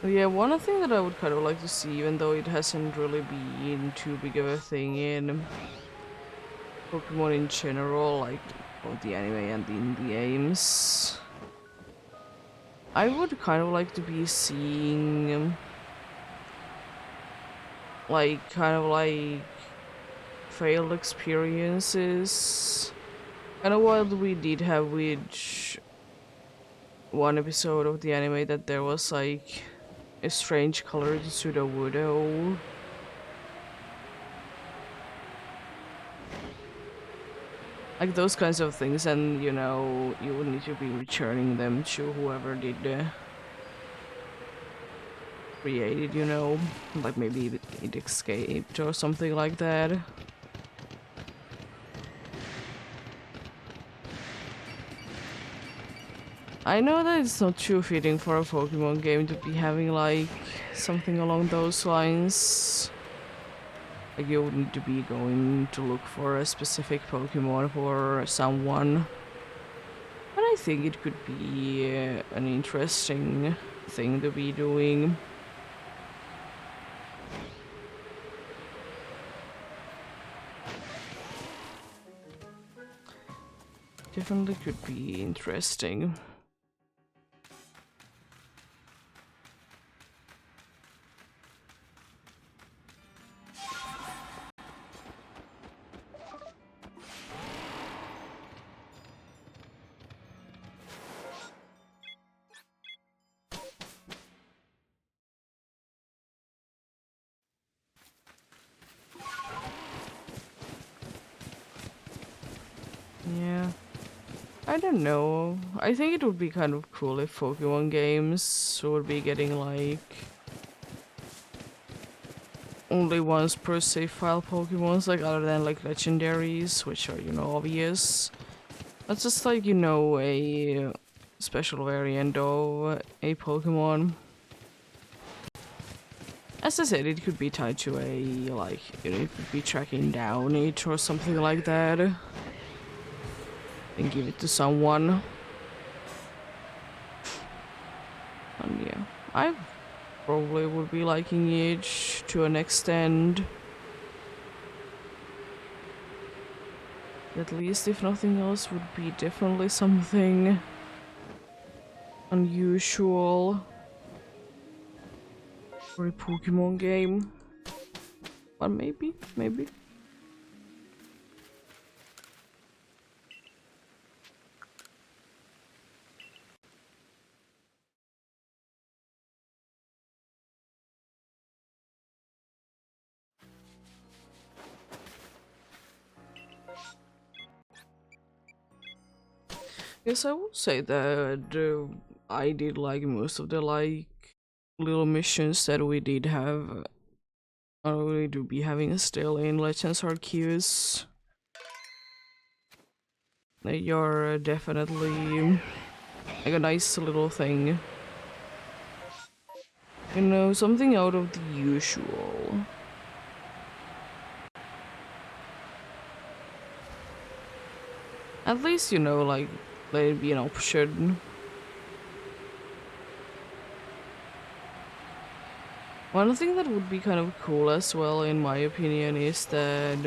Yeah, one thing that I would kind of like to see, even though it hasn't really been too big of a thing in Pokemon in general, like both the anime and in the games, I would kind of like to be seeing like kind of like failed experiences. Kind of what we did have with one episode of the anime that there was like a strange colored Sudowoodo. Like those kinds of things, and you know, you would need to be returning them to whoever did create it, you know? Like maybe it escaped or something like that. I know that it's not too fitting for a Pokemon game to be having like something along those lines. Like you would need to be going to look for a specific Pokemon for someone. But I think it could be an interesting thing to be doing. Definitely could be interesting. Yeah. I don't know. I think it would be kind of cool if Pokemon games would be getting like only once per save file Pokemons, like other than like legendaries, which are, you know, obvious. That's just like, you know, a special variant of a Pokemon. As I said, it could be tied to a, like, you know, it could be tracking down it or something like that. And give it to someone. And yeah, I probably would be liking it to an extent. At least, if nothing else, would be definitely something unusual for a Pokemon game. But maybe. Yes, I would say that I did like most of the like little missions that we did have. We do be having still in Legends Arceus. They are definitely like a nice little thing. You know, something out of the usual. At least, you know, like, let it be an option. One thing that would be kind of cool as well, in my opinion, is that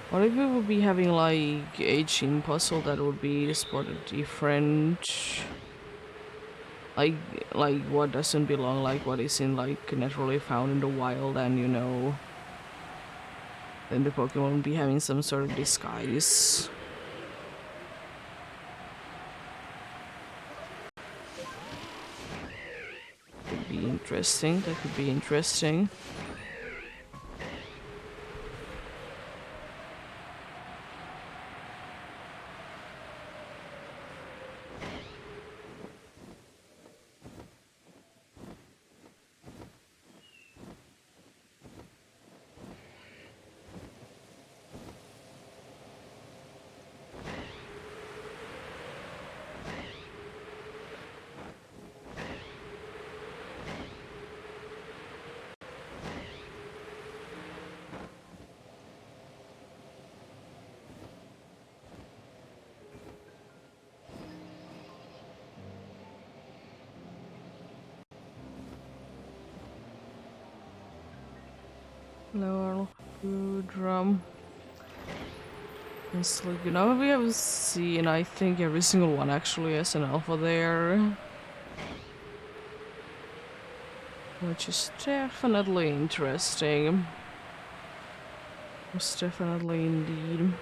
what if we would be having like a gym puzzle that would be spotted different? Like, like what doesn't belong, like what is in like naturally found in the wild, and you know, then the Pokemon would be having some sort of disguise. Could be interesting. That could be interesting. Lower good drum. It's like, you know, we have seen, I think, every single one actually as an alpha there. Which is definitely interesting. Most definitely indeed.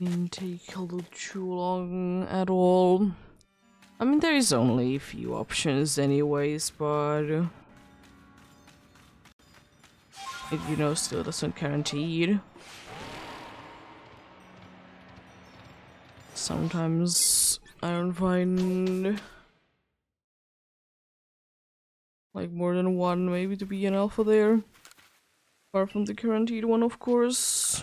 Didn't take a little too long at all. I mean, there is only a few options anyways, but it, you know, still doesn't guarantee it. Sometimes I don't find like more than one maybe to be an alpha there. Apart from the guaranteed one, of course.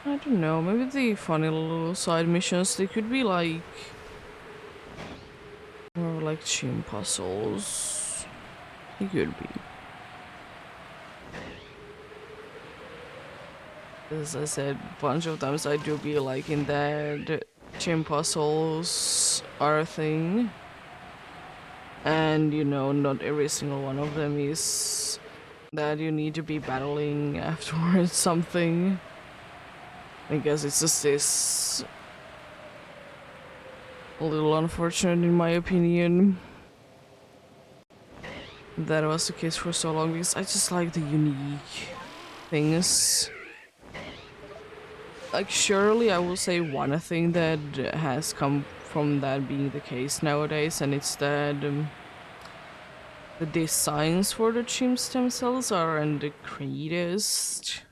I don't know, maybe the funny little side missions, they could be like more like gym puzzles. It could be. As I said a bunch of times, I do be like in that gym puzzles are a thing. And you know, not every single one of them is that you need to be battling afterwards something. I guess it's just this a little unfortunate in my opinion. That was the case for so long because I just like the unique things. Like surely I will say one thing that has come from that being the case nowadays, and it's that the designs for the chimps themselves aren't the greatest.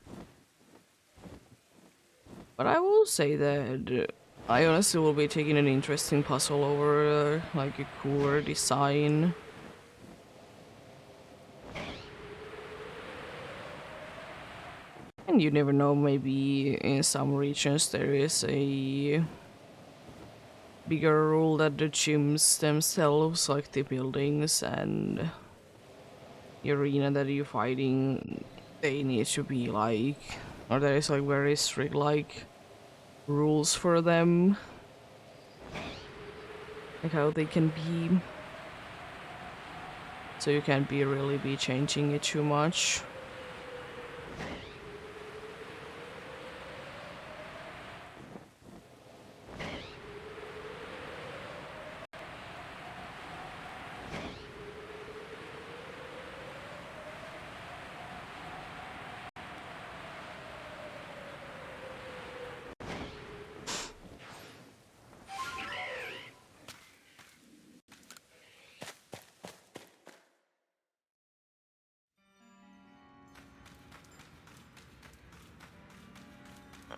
But I will say that I honestly will be taking an interesting puzzle over like a cooler design. And you never know, maybe in some regions there is a bigger rule that the gyms themselves, like the buildings and the arena that you're fighting, they need to be like, or there is like very strict like rules for them, like how they can be. So you can't be really be changing it too much.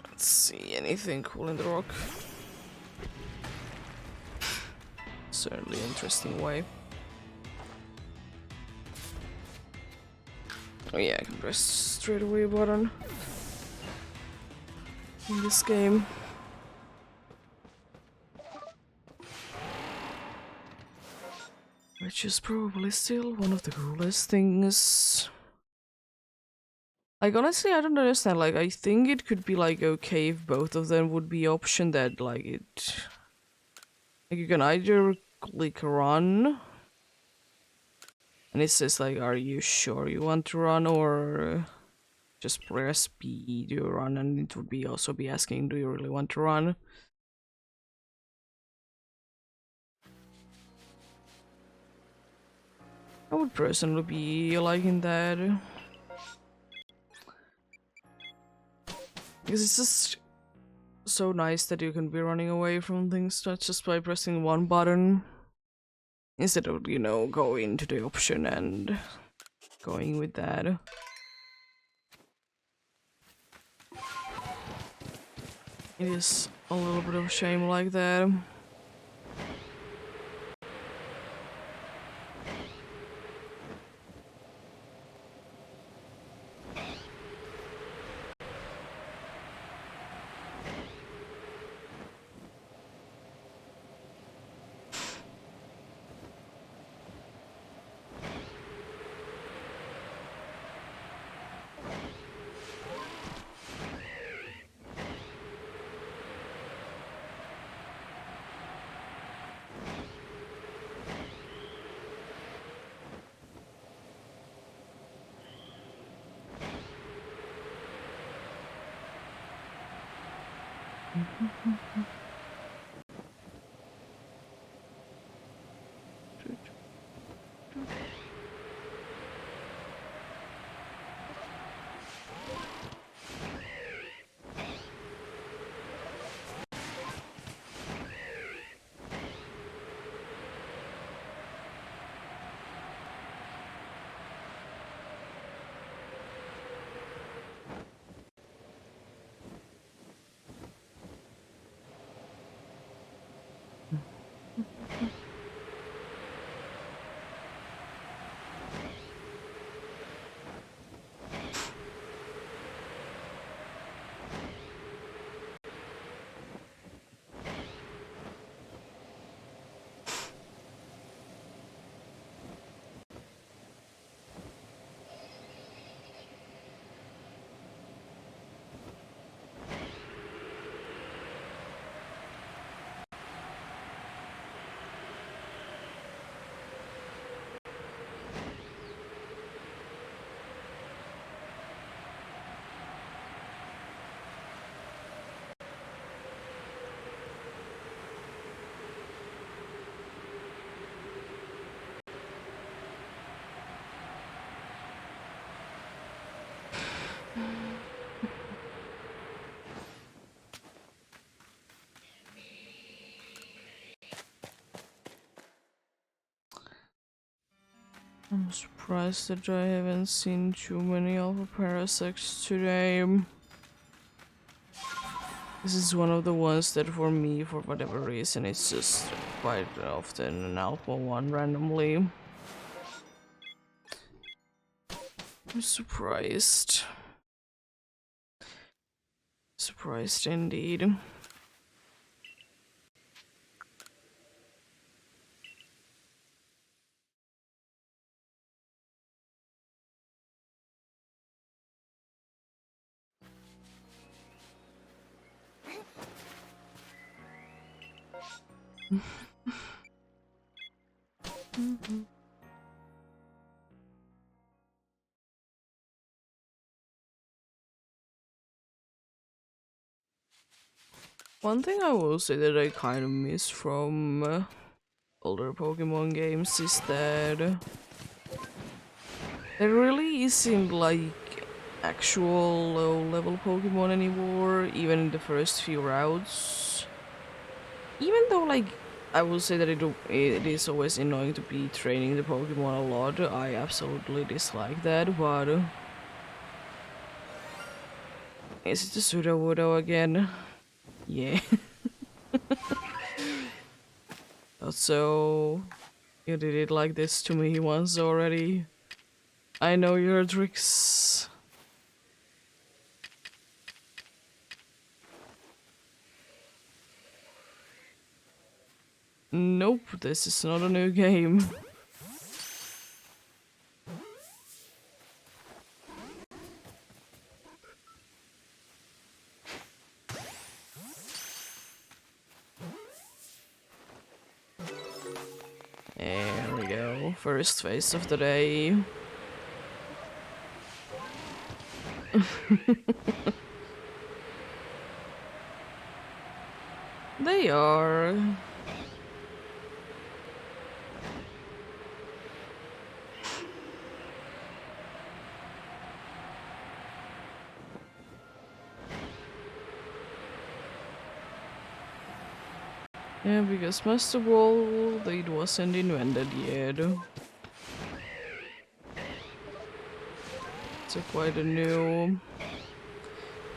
Let's see, anything cool in the rock? Certainly interesting way. Oh yeah, I can press straight away button in this game. Which is probably still one of the coolest things. Like honestly, I don't understand. Like I think it could be like okay if both of them would be option that like it, like you can either click run, and it says like, are you sure you want to run, or just press B to run, and it would be also be asking, do you really want to run? I would personally be liking that. Because it's just so nice that you can be running away from things not just by pressing one button instead of, you know, going to the option and going with that. It is a little bit of a shame like that. I'm surprised that I haven't seen too many alpha parasects today. This is one of the ones that for me, for whatever reason, it's just quite often an alpha one randomly. I'm surprised. Surprised indeed. One thing I will say that I kind of miss from older Pokemon games is that there really isn't like actual low level Pokemon anymore, even in the first few routes. Even though, like, I will say that it is always annoying to be training the Pokemon a lot, I absolutely dislike that, but is it the Sudowoodo again? Yeah. So, you did it like this to me once already. I know your tricks. Nope, this is not a new game. There we go, first face of the day. They are. Yeah, because Master Ball, it wasn't invented yet. It's quite a new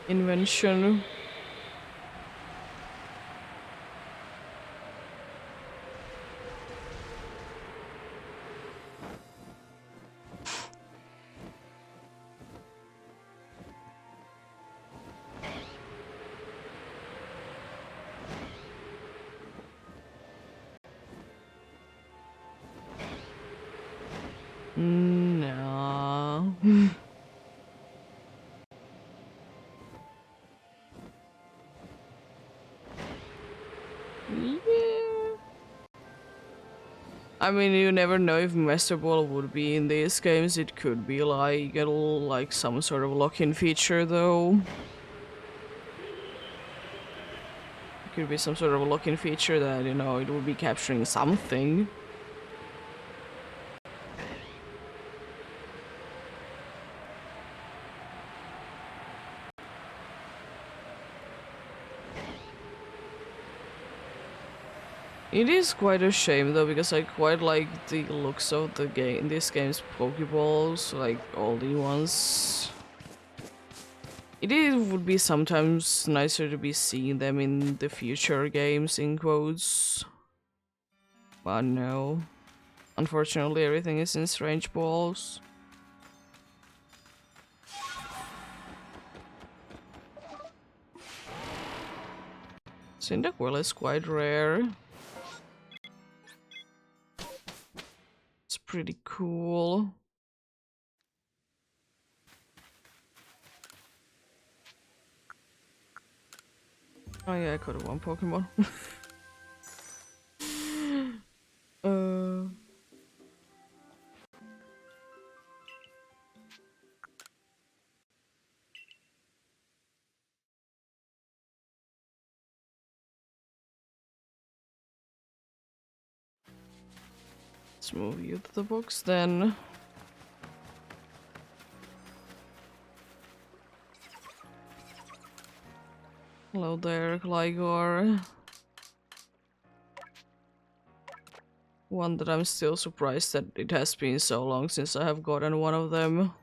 invention. No. Yeah. I mean, you never know if Master Ball would be in these games. It could be like like some sort of lock-in feature, though. It could be some sort of lock-in feature that, you know, it would be capturing something. It is quite a shame though, because I quite like the looks of the game. This game's Pokeballs, like all the ones. Would be sometimes nicer to be seeing them in the future games, in quotes. But no. Unfortunately, everything is in Strange Balls. Cyndaquil is quite rare. It's pretty cool. Oh yeah, I could have one Pokemon. uh... Let's move you to the box then. Hello there, Gligar. One that I'm still surprised that it has been so long since I have gotten one of them.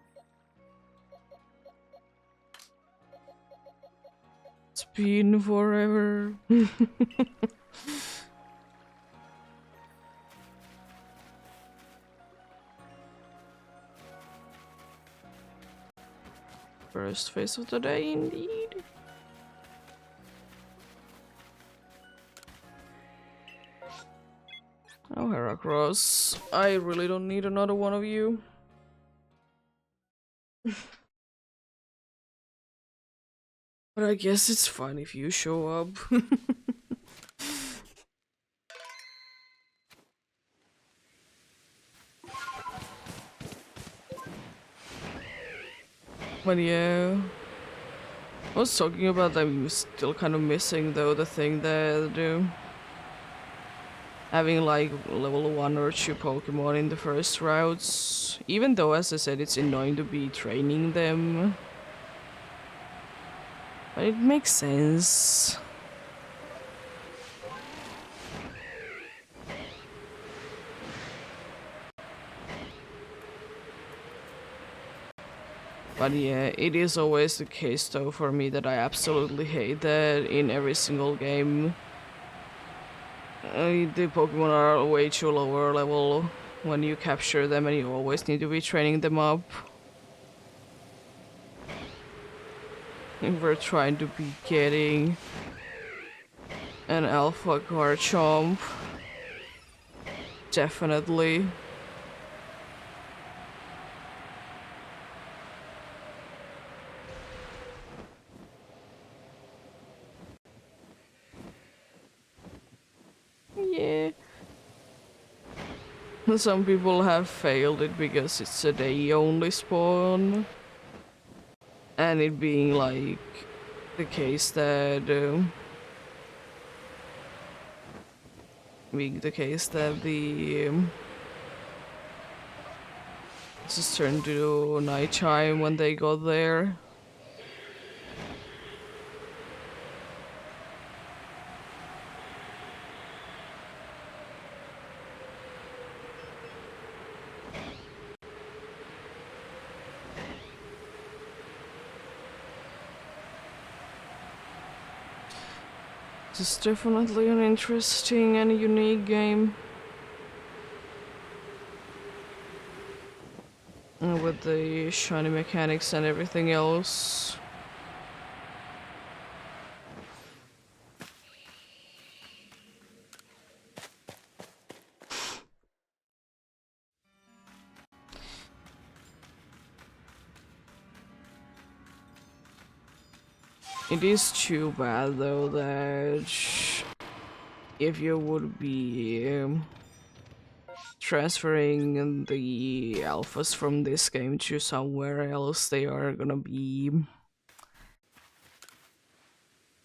It's been forever. First face of the day, indeed. Oh, Heracross. I really don't need another one of you. But I guess it's fine if you show up. But yeah. I was talking about I'm still kind of missing though the thing that having like level 1 or 2 Pokemon in the first routes. Even though, as I said, it's annoying to be training them. But it makes sense. But yeah, it is always the case though for me that I absolutely hate that in every single game. The Pokemon are way too lower level when you capture them and you always need to be training them up. If we're trying to be getting an Alpha Garchomp. Definitely. Yeah. Some people have failed it because it's a day only spawn. And it being like the case that this is turned to nighttime when they got there. It's definitely an interesting and unique game. With the shiny mechanics and everything else. It is too bad though that if you would be transferring the alphas from this game to somewhere else, they are gonna be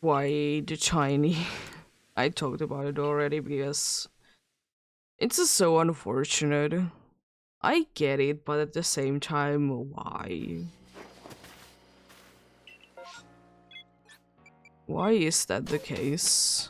quite tiny. I talked about it already because it's just so unfortunate. I get it, but at the same time, why? Why is that the case?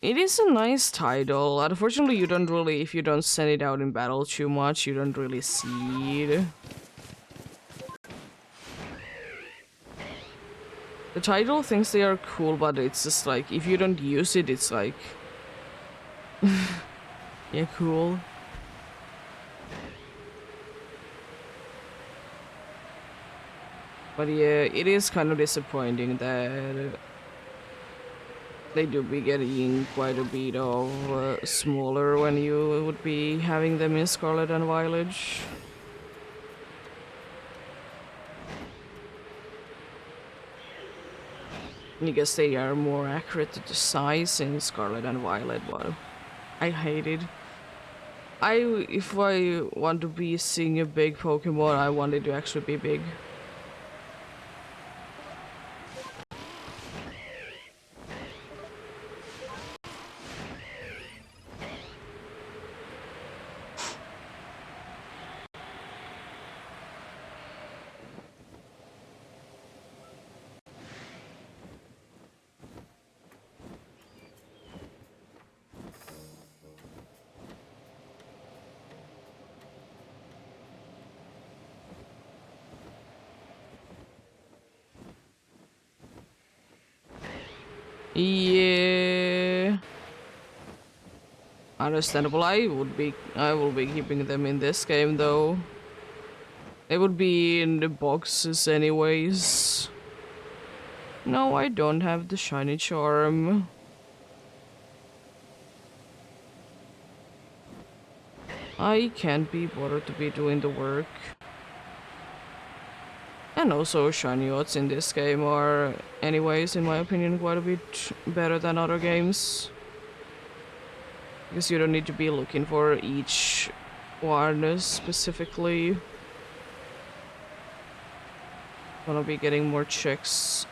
It is a nice title. Unfortunately, you don't really, if you don't send it out in battle too much, you don't really see it. The title thinks they are cool, but it's just like, if you don't use it, it's like... yeah, cool. But yeah, it is kind of disappointing that they do be getting quite a bit of smaller when you would be having them in Scarlet and Violet. I guess they are more accurate to the size in Scarlet and Violet, but I hate it. If I want to be seeing a big Pokemon, I want it to actually be big. Yeah. Understandable. I will be keeping them in this game though. They would be in the boxes anyways. No, I don't have the shiny charm. I can't be bothered to be doing the work. And also shiny odds in this game are anyways, in my opinion, quite a bit better than other games. Because you don't need to be looking for each one specifically. Gonna be getting more checks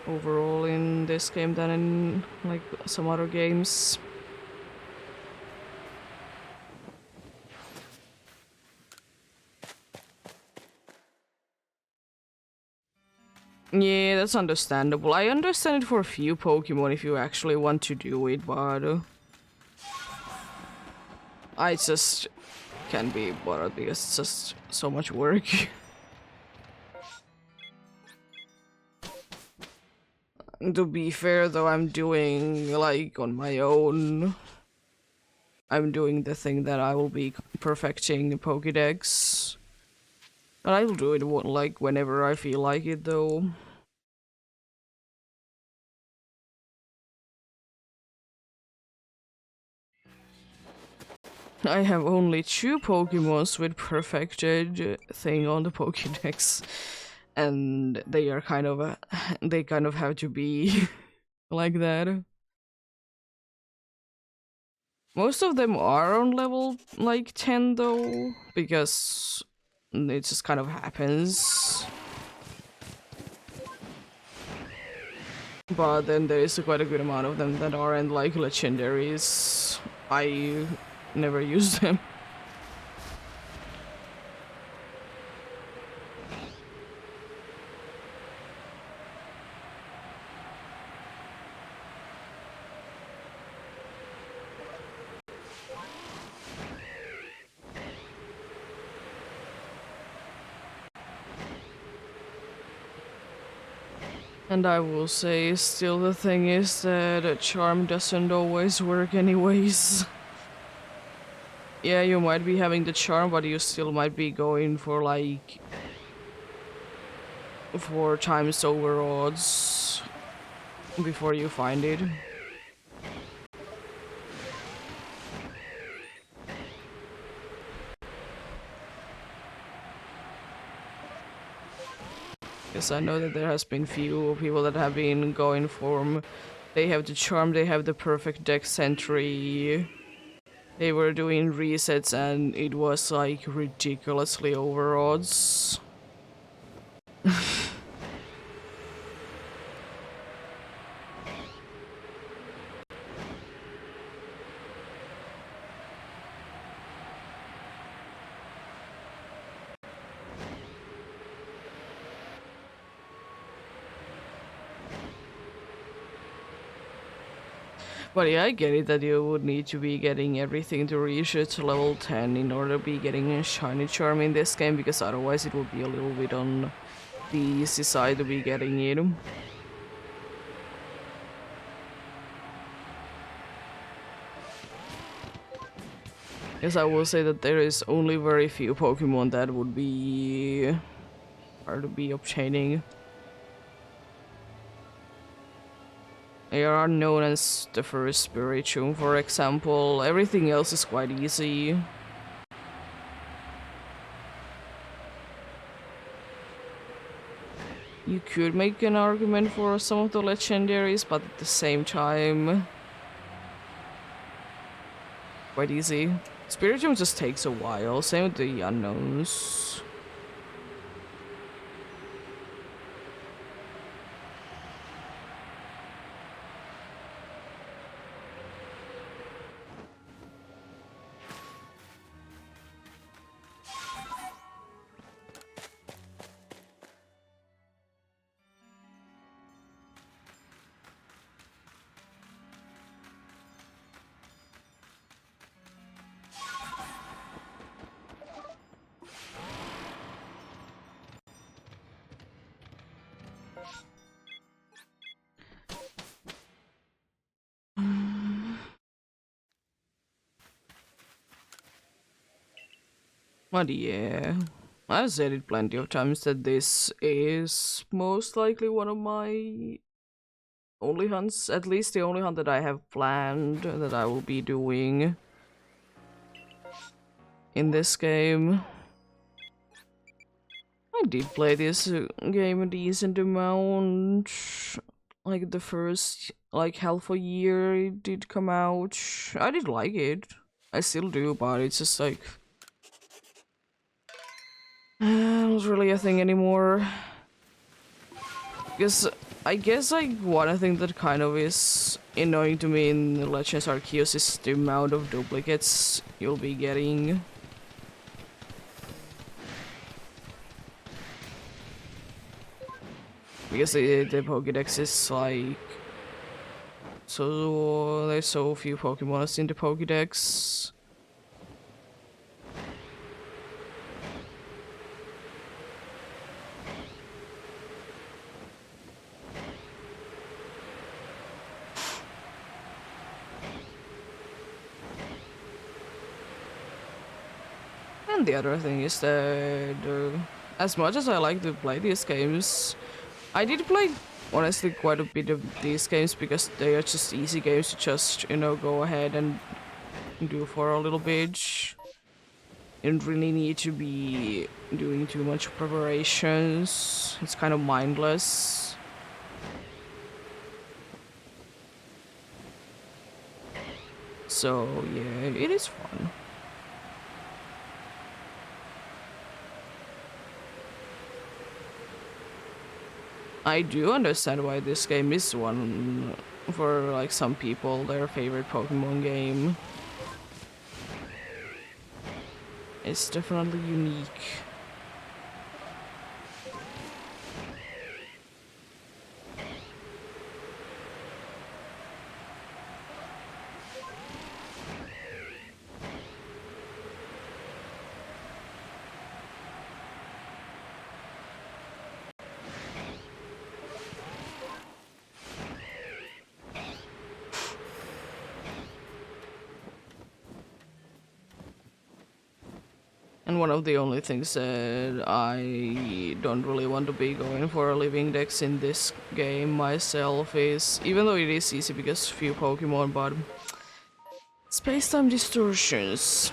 overall in this game than in like some other games. Yeah, that's understandable. I understand it for a few Pokemon if you actually want to do it, but I just can't be bothered because it's just so much work. To be fair though, I'm doing like on my own. I'm doing the thing that I will be perfecting Pokédex. And I will do it like whenever I feel like it though. I have only 2 Pokemons with perfected thing on the Pokédex. And they are kind of they kind of have to be like that. Most of them are on level like 10 though, because it just kind of happens. But then there is quite a good amount of them that aren't like legendaries. I never use them. And I will say, still the thing is that a charm doesn't always work anyways. Yeah, you might be having the charm, but you still might be going for like 4 times over odds before you find it. Because I know that there has been few people that have been going for, they have the charm, they have the perfect dex entry. They were doing resets and it was like ridiculously over odds. But yeah, I get it that you would need to be getting everything to reach it to level 10 in order to be getting a shiny charm in this game, because otherwise it would be a little bit on the easy side to be getting it. Yes, I will say that there is only very few Pokemon that would be hard to be obtaining. They are known as the first Spiritomb, for example. Everything else is quite easy. You could make an argument for some of the legendaries, but at the same time, quite easy. Spiritomb just takes a while, same with the unknowns. But yeah, I've said it plenty of times that this is most likely one of my only hunts, at least the only hunt that I have planned that I will be doing in this game. I did play this game a decent amount, like the first like half a year it did come out. I did like it. I still do, but it's just like not really a thing anymore. Because I guess like one thing that kind of is annoying to me in Legends Arceus is the amount of duplicates you'll be getting. Because the Pokédex is like so there's so few Pokemon in the Pokédex. And the other thing is that as much as I like to play these games, I did play honestly quite a bit of these games because they are just easy games to just, you know, go ahead and do for a little bit. You don't really need to be doing too much preparations. It's kind of mindless. So yeah, it is fun. I do understand why this game is one for like some people their favorite Pokemon game. It's definitely unique. And one of the only things that I don't really want to be going for living decks in this game myself is, even though it is easy because few Pokemon, but space-time distortions.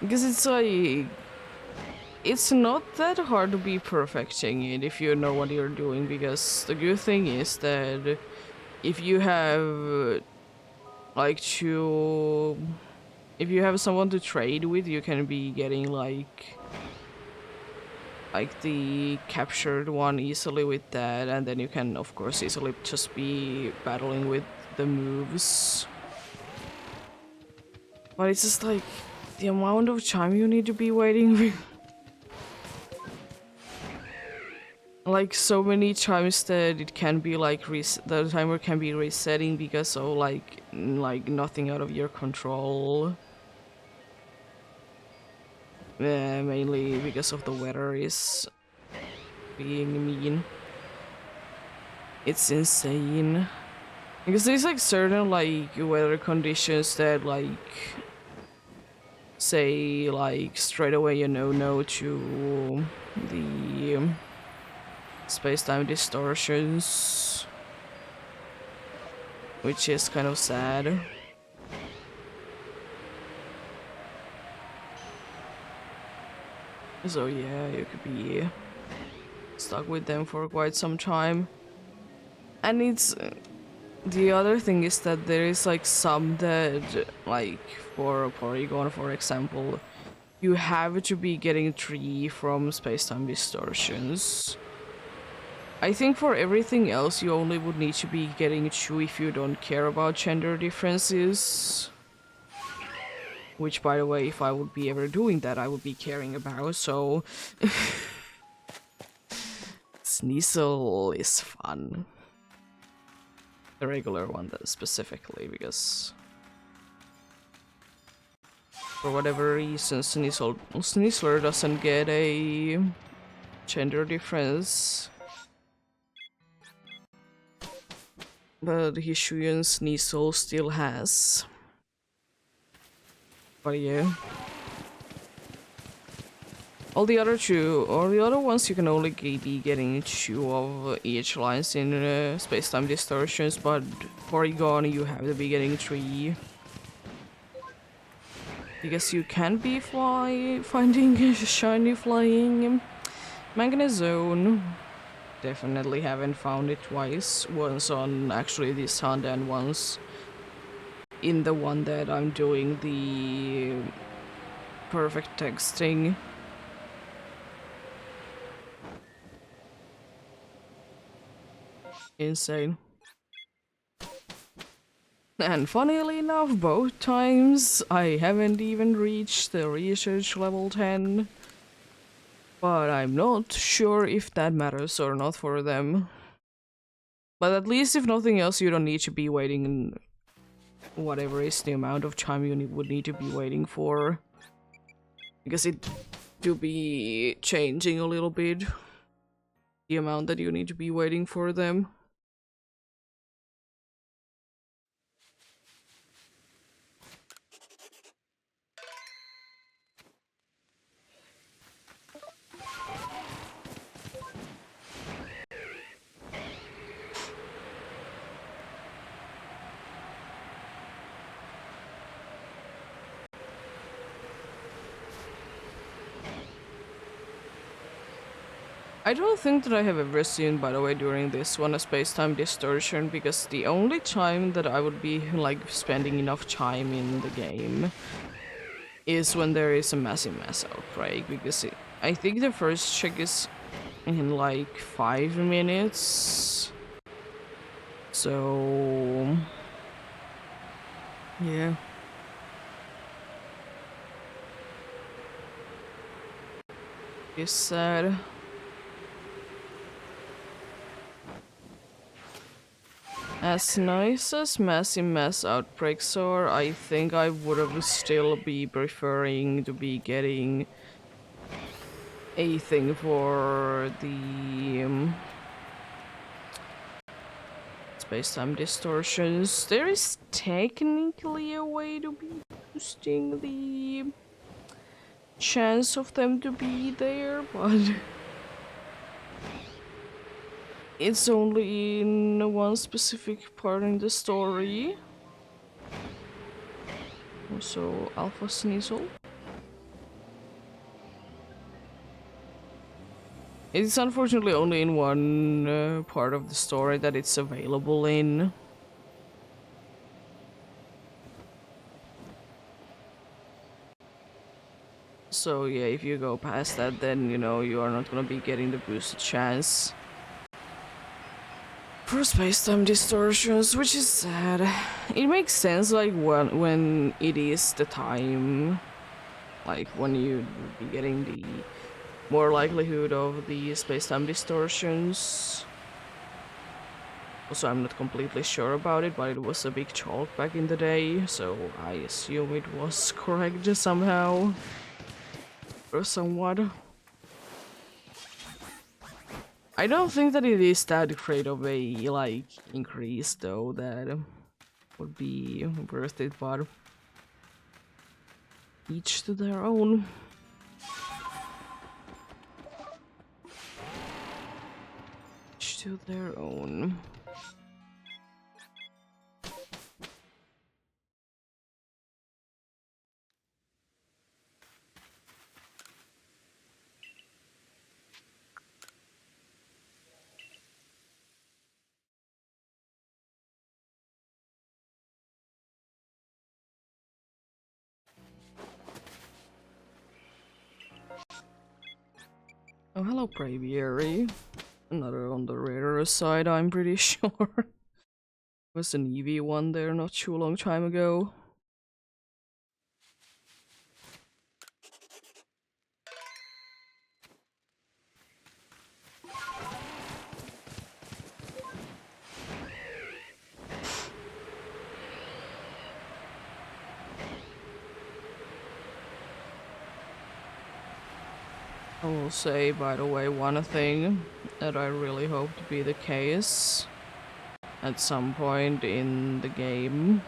Because it's like, it's not that hard to be perfecting it if you know what you're doing, because the good thing is that if you have like if you have someone to trade with, you can be getting like the captured one easily with that, and then you can of course easily just be battling with the moves. But it's just like the amount of time you need to be waiting like so many times that it can be like the timer can be resetting because of like nothing out of your control. Mainly because of the weather is being mean. It's insane. Because there's like certain like weather conditions that like say like straight away you know no to the space-time distortions, which is kind of sad. So yeah, you could be stuck with them for quite some time. And it's the other thing is that there is like some that like for Porygon for example, you have to be getting 3 from space-time distortions. I think for everything else you only would need to be getting 2 if you don't care about gender differences. Which, by the way, if I would be ever doing that, I would be caring about, so... Sneasel is fun. The regular one, specifically, because... for whatever reason, Sneasler doesn't get a... gender difference. But Hisuian Sneasel still has. But yeah. All the other ones you can only be getting 2 of each lines in space-time distortions, but Porygon you have to be getting 3. Because you can be finding shiny flying. Magnezone. Definitely haven't found it twice. Once on actually this hunt and once in the one that I'm doing the perfect texting. Insane. And funnily enough, both times I haven't even reached the research level 10. But I'm not sure if that matters or not for them. But at least if nothing else, you don't need to be waiting whatever is the amount of time you would need to be waiting for. Because it do be changing a little bit. The amount that you need to be waiting for them. I don't think that I have ever seen, by the way, during this one, a space-time distortion, because the only time that I would be, like, spending enough time in the game is when there is a massive mass outbreak, because I think the first check is in, like, 5 minutes. So... yeah. It's sad. As nice as massive mass outbreaks are, I think I would have still be preferring to be getting a thing for the space-time distortions. There is technically a way to be boosting the chance of them to be there, but it's only in one specific part in the story. Also, Alpha Sneasel. It's unfortunately only in one part of the story that it's available in. So yeah, if you go past that, then you know you are not gonna be getting the boosted chance for space-time distortions, which is sad. It makes sense, like when it is the time, like when you would be getting the more likelihood of the space-time distortions. Also, I'm not completely sure about it, but it was a big chalk back in the day, so I assume it was correct somehow. Or somewhat. I don't think that it is that great of a, like, increase, though, that would be worth it, but each to their own. Each to their own. Oh, hello, Braviary. Another on the rarer side, I'm pretty sure. Was an EV one there not too long time ago. I will say, by the way, one thing that I really hope to be the case at some point in the game.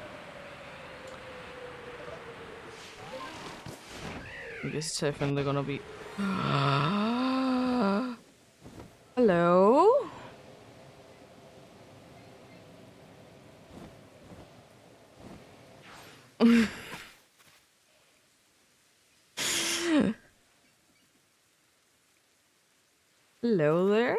I guess it's definitely gonna be... Hello? Hello there?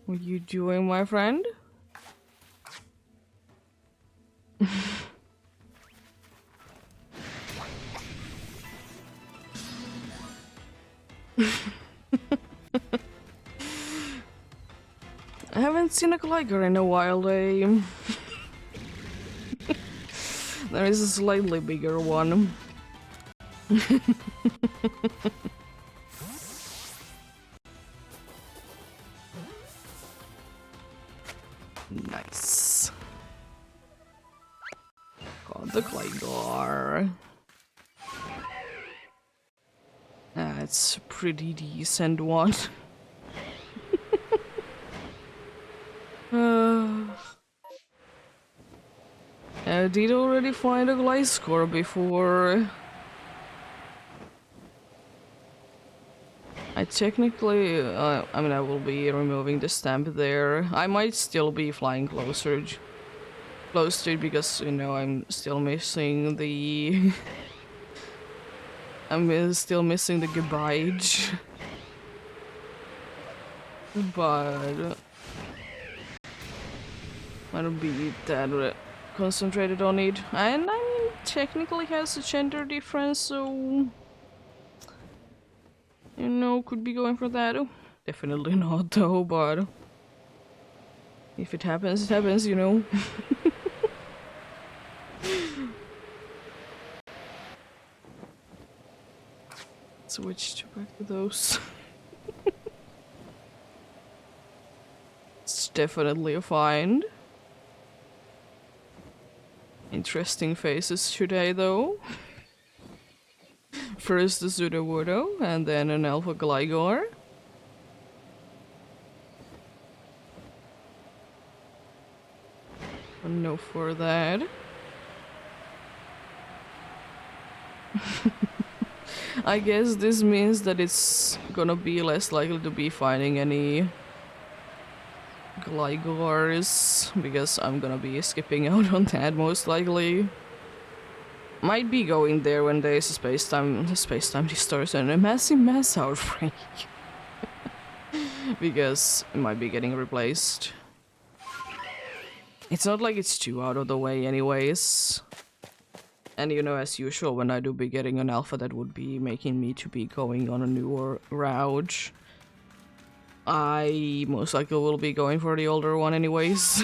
What are you doing, my friend? I haven't seen a Gligar in a while, There is a slightly bigger one. Nice. Got the Gligar. It's a pretty decent one. I did already find a Gliscor before. I technically, I mean, I will be removing the stamp there. I might still be flying close to it because, you know, I'm still missing the... I'm still missing the garbage. But... I don't be that concentrated on it. And, I mean, technically has a gender difference, so... You know, could be going for that. Definitely not, though, but... If it happens, you know. Switch to back to those. It's definitely a find. Interesting faces today, though. First the Sudowoodo, and then an Alpha Gligar. No for that. I guess this means that it's gonna be less likely to be finding any Gligors, because I'm gonna be skipping out on that most likely. Might be going there when there's a space-time distortion, a massive mass outbreak. Because it might be getting replaced. It's not like it's too out of the way anyways. And you know, as usual, when I do be getting an alpha that would be making me to be going on a newer route, I most likely will be going for the older one anyways.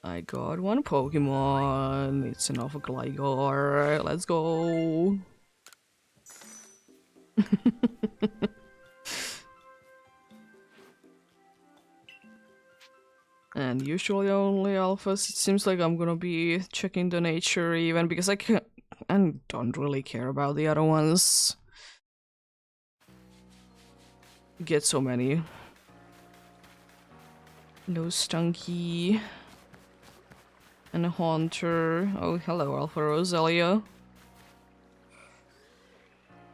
I got one Pokemon. It's an Alpha Gligar. Let's go. And usually only alphas. It seems like I'm gonna be checking the nature even because I can't and don't really care about the other ones. Get so many. No Stunky. And a Haunter. Oh, hello, Alpha Roselia.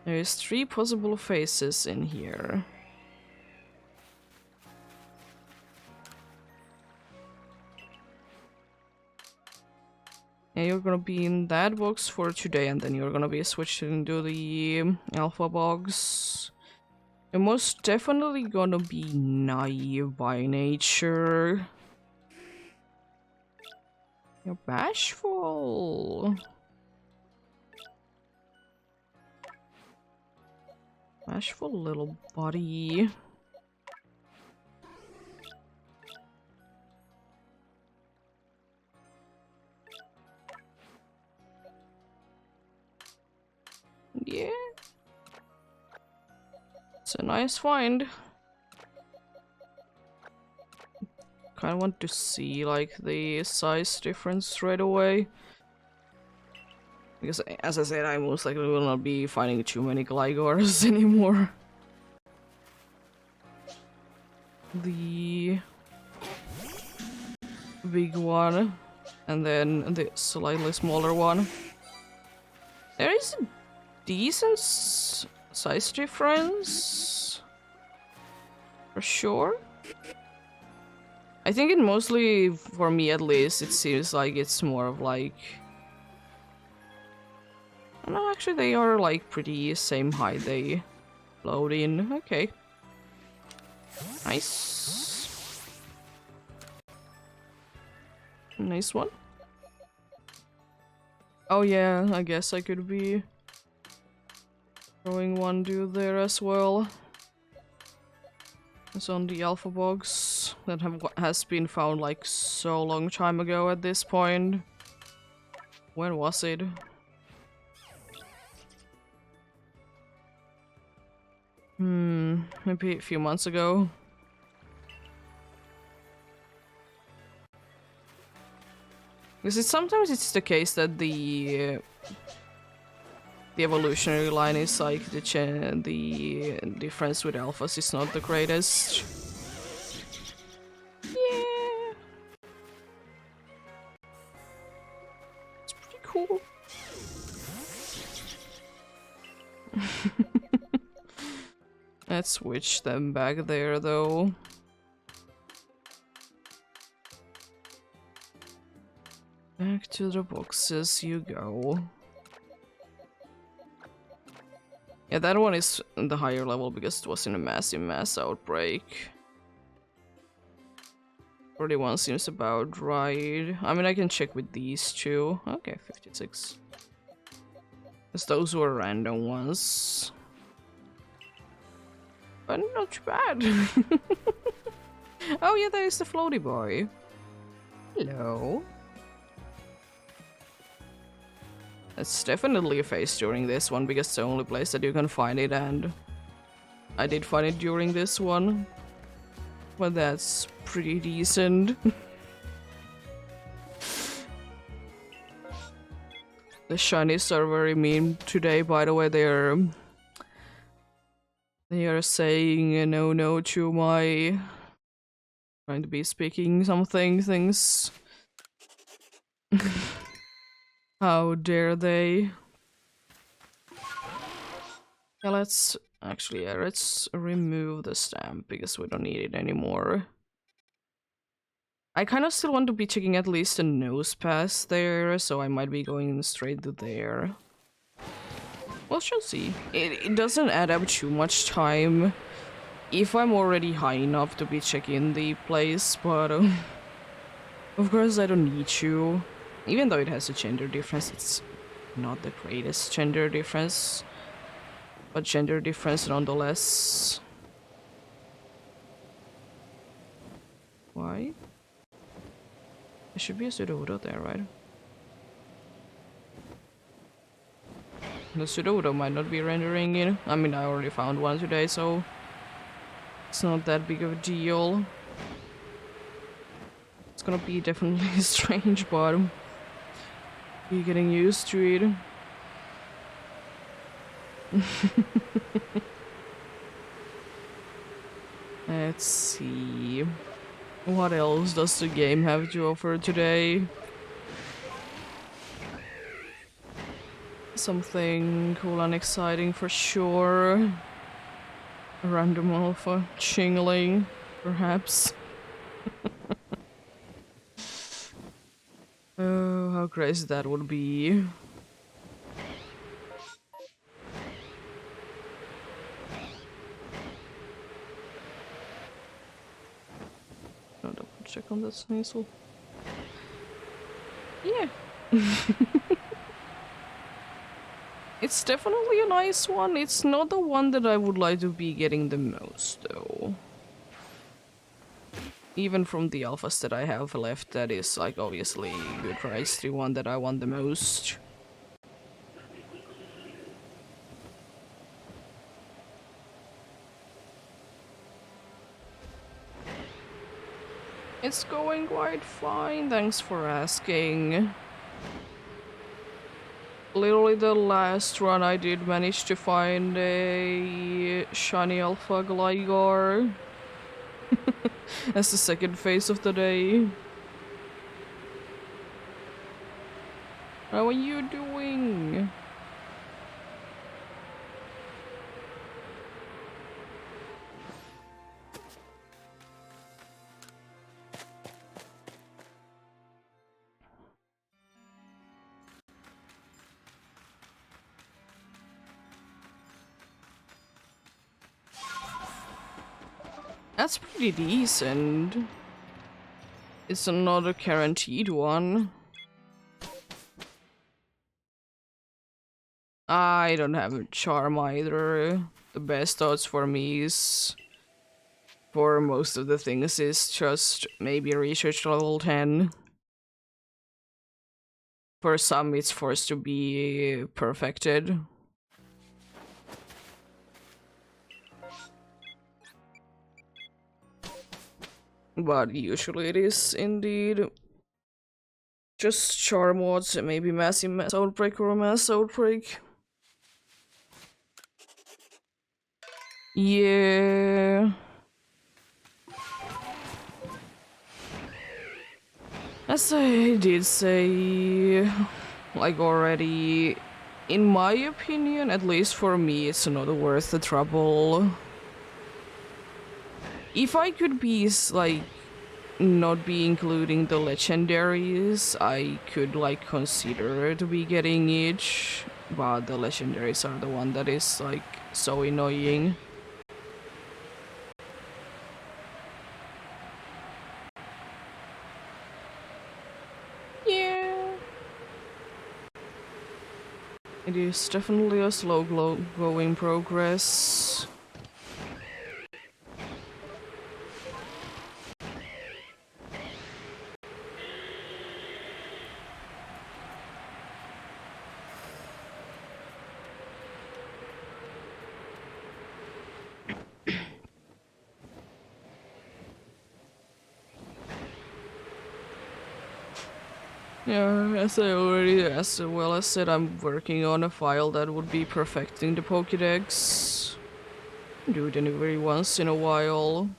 There's 3 possible faces in here. Yeah, you're gonna be in that box for today, and then you're gonna be switched into the Alpha box. You're most definitely gonna be naive by nature. You're bashful. Bashful little buddy. Yeah. It's a nice find. Kinda want to see like the size difference right away. Because as I said, I most likely will not be finding too many Gligors anymore. The big one, and then the slightly smaller one. There is a decent size difference, for sure. I think it mostly, for me at least, it seems like it's more of like... No, actually they are like pretty same height, they load in. Okay. Nice. Nice one. Oh yeah, I guess I could be throwing one dude there as well. It's on the alpha box that has been found like so long time ago at this point. When was it? Maybe a few months ago. Because sometimes it's the case that the evolutionary line is like the difference with alphas is not the greatest. Yeah, it's pretty cool. Let's switch them back there though. Back to the boxes you go. Yeah, that one is the higher level because it was in a massive mass outbreak. 41 seems about right. I mean, I can check with these two. Okay, 56. Because those were random ones. But not too bad. Oh yeah, there's the floaty boy. Hello. It's definitely a phase during this one because it's the only place that you can find it, and I did find it during this one. But that's pretty decent. The shinies are very mean today, by the way. They are saying no to my trying to be speaking something things. How dare they? Yeah, let's remove the stamp because we don't need it anymore. I kind of still want to be checking at least a nose pass there, so I might be going straight to there. Well, shall see. It doesn't add up too much time if I'm already high enough to be checking the place, but of course I don't need to. Even though it has a gender difference, it's not the greatest gender difference, but gender difference nonetheless. Why? There should be a Sudowoodo there, right? The Sudowoodo might not be rendering in. I mean, I already found one today, so it's not that big of a deal. It's gonna be definitely strange, but you're getting used to it. Let's see. What else does the game have to offer today? Something cool and exciting for sure. A random alpha chingling, perhaps. Oh, how crazy that would be. No double check on that Sneasel. Yeah. It's definitely a nice one. It's not the one that I would like to be getting the most, though. Even from the alphas that I have left, that is, like, obviously good price, the one that I want the most. It's going quite fine, thanks for asking. Literally the last run I did manage to find a shiny alpha Gligar. That's the second phase of the day. How are you doing? That's pretty decent. It's not a guaranteed one. I don't have a charm either. The best odds for me is, for most of the things, is just maybe research level 10. For some, it's forced to be perfected. But usually it is indeed just charm odds and maybe massive mass outbreak or a mass outbreak. Yeah. As I did say, like already, in my opinion, at least for me, it's not worth the trouble. If I could be, like, not be including the legendaries, I could, like, consider to be getting each, but the legendaries are the one that is, like, so annoying. Yeah. It is definitely a slow going progress. Yeah, as well as said, I'm working on a file that would be perfecting the Pokédex. Do it every once in a while.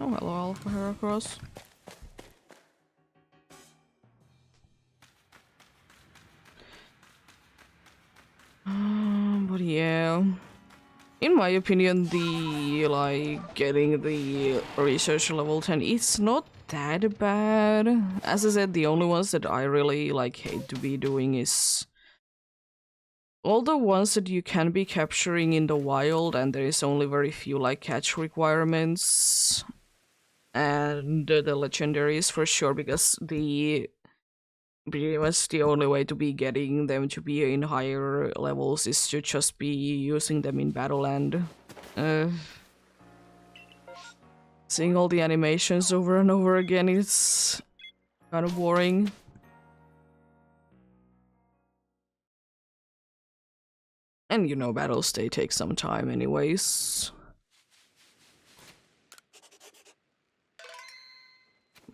Oh, hello, Alpha Heracross. But yeah, in my opinion, the getting the research level 10, it's not that bad. As I said, the only ones that I really hate to be doing is all the ones that you can be capturing in the wild, and there is only very few catch requirements, and the legendaries for sure, because the pretty much the only way to be getting them to be in higher levels is to just be using them in battle, and uh, seeing all the animations over and over again is kind of boring. And you know, battles, they take some time anyways.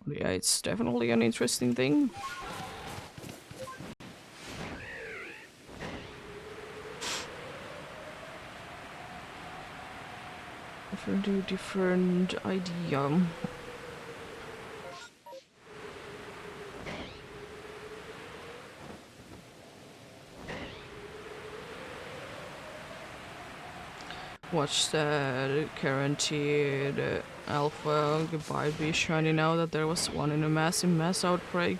But yeah, it's definitely an interesting thing. Different idea. Watch that guaranteed alpha goodbye be shiny now that there was one in a massive mass outbreak.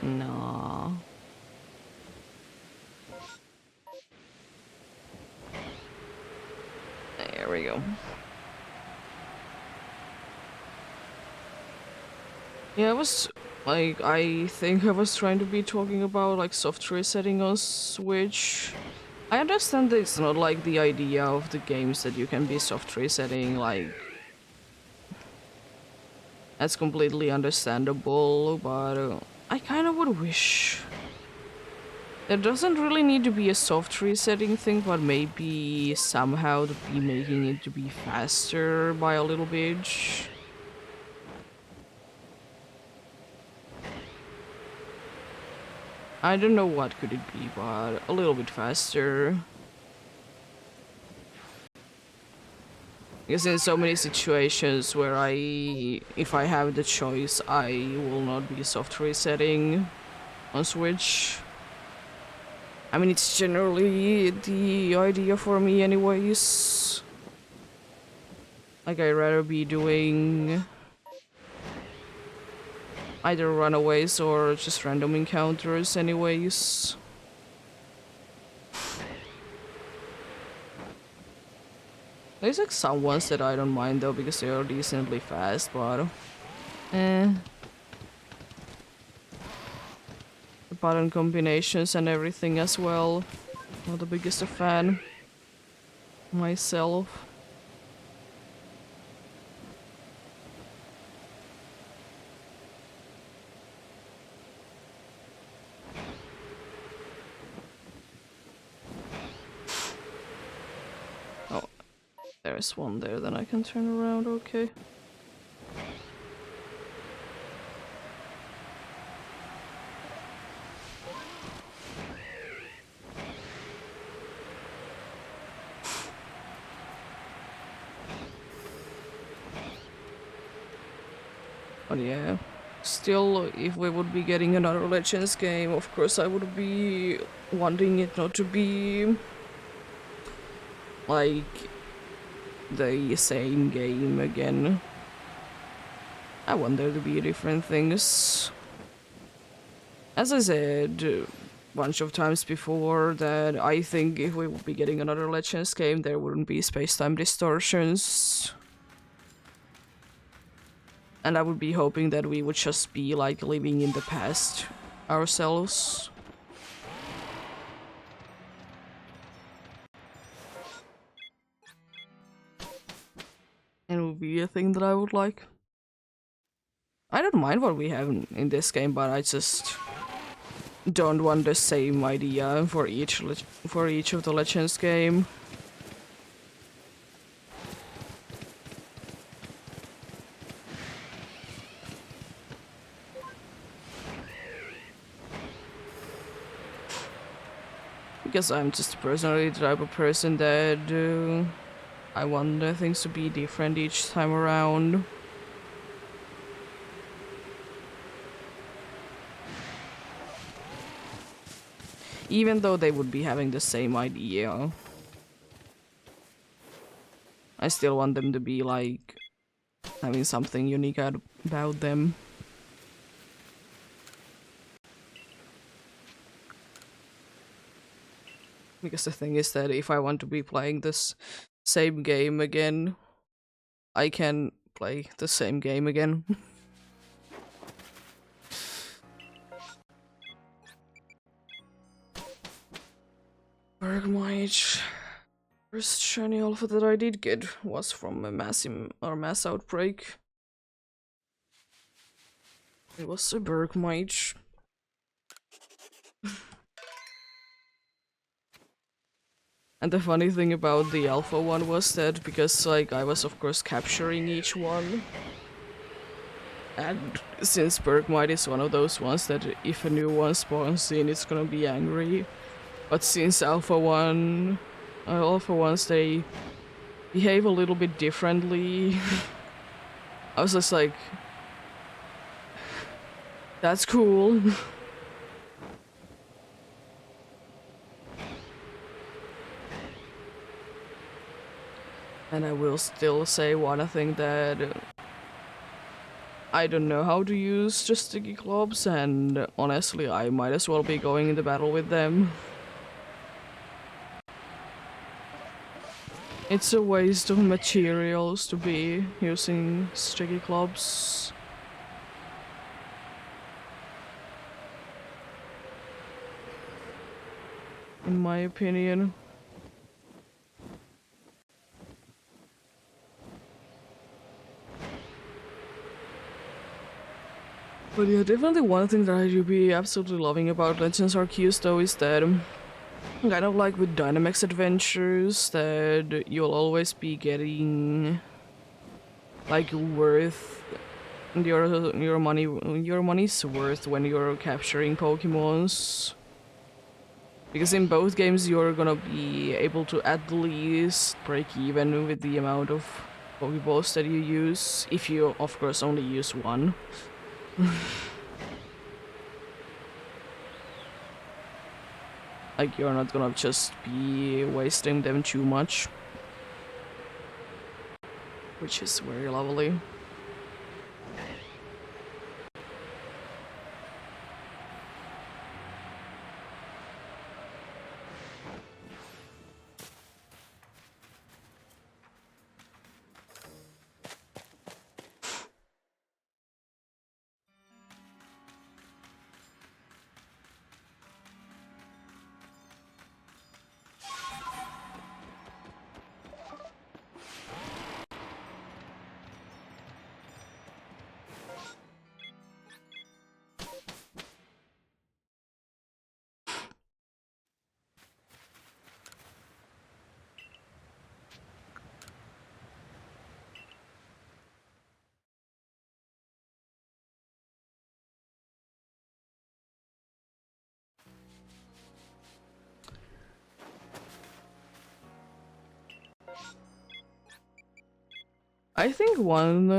Nah. There we go. Yeah, I think I was trying to be talking about soft resetting on Switch. I understand that it's not the idea of the games that you can be soft resetting, that's completely understandable, but I kind of would wish there doesn't really need to be a soft resetting thing, but maybe somehow to be making it to be faster by a little bit. I don't know what could it be, but a little bit faster. Because in so many situations where if I have the choice, I will not be soft resetting on Switch. I mean, it's generally the idea for me anyways. I'd rather be doing either runaways or just random encounters anyways. There's some ones that I don't mind though, because they are decently fast, but the button combinations and everything as well. Not the biggest of fan myself. Oh, there's one there, then I can turn around, okay. But yeah, still, if we would be getting another Legends game, of course I would be wanting it not to be the same game again. I want there to be different things. As I said a bunch of times before, that I think if we would be getting another Legends game, there wouldn't be space-time distortions. And I would be hoping that we would just be like living in the past ourselves. And it would be a thing that I would like. I don't mind what we have in this game, but I just don't want the same idea for each of the Legends game. Because I'm just personally the type of person that I want things to be different each time around. Even though they would be having the same idea, I still want them to be like having something unique about them. Because the thing is that if I want to be playing this same game again, I can play the same game again. Bergmage. First shiny alpha that I did get was from a mass outbreak. It was a Bergmage. And the funny thing about the alpha one was that because like I was of course capturing each one. And since Bergmite is one of those ones that if a new one spawns in, it's gonna be angry. But since alpha ones they behave a little bit differently. I was just like, that's cool. And I will still say one thing that I don't know how to use just sticky clubs, and honestly I might as well be going into battle with them. It's a waste of materials to be using sticky clubs. In my opinion. But yeah, definitely one thing that I do be absolutely loving about Legends Arceus though is that kind of like with Dynamax adventures that you'll always be getting like worth your money's worth when you're capturing Pokemons. Because in both games you're gonna be able to at least break even with the amount of Pokeballs that you use, if you of course only use one. Like you're not gonna just be wasting them too much. Which is very lovely. I think one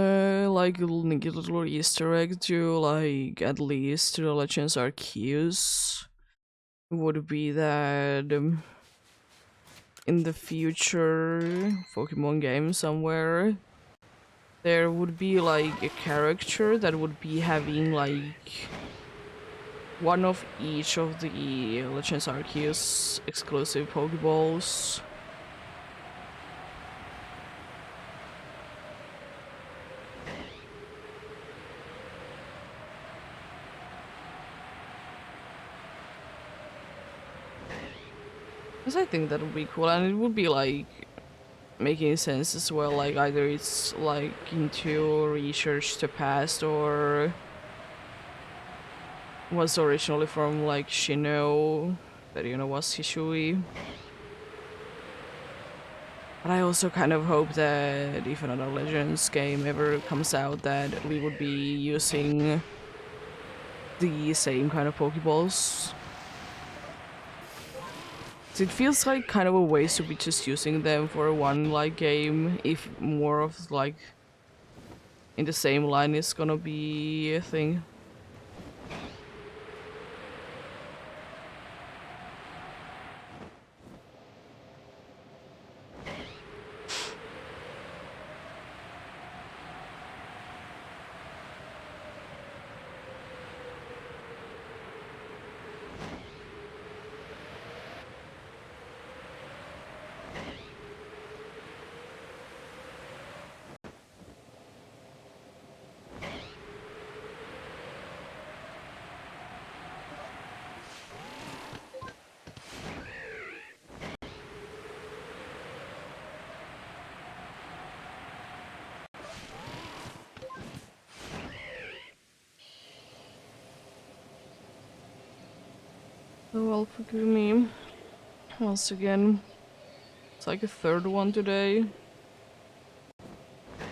like little Easter egg to like at least to the Legends Arceus would be that in the future Pokemon game somewhere, there would be like a character that would be having like one of each of the Legends Arceus exclusive Pokeballs. Because I think that would be cool, and it would be like making sense as well, like either it's like into research to past or was originally from like Shino, that you know was Hishui. But I also kind of hope that if another Legends game ever comes out that we would be using the same kind of Pokeballs. It feels like kind of a waste to be just using them for one like game if more of like in the same line is gonna be a thing. So well, forgive me once again. It's like a third one today.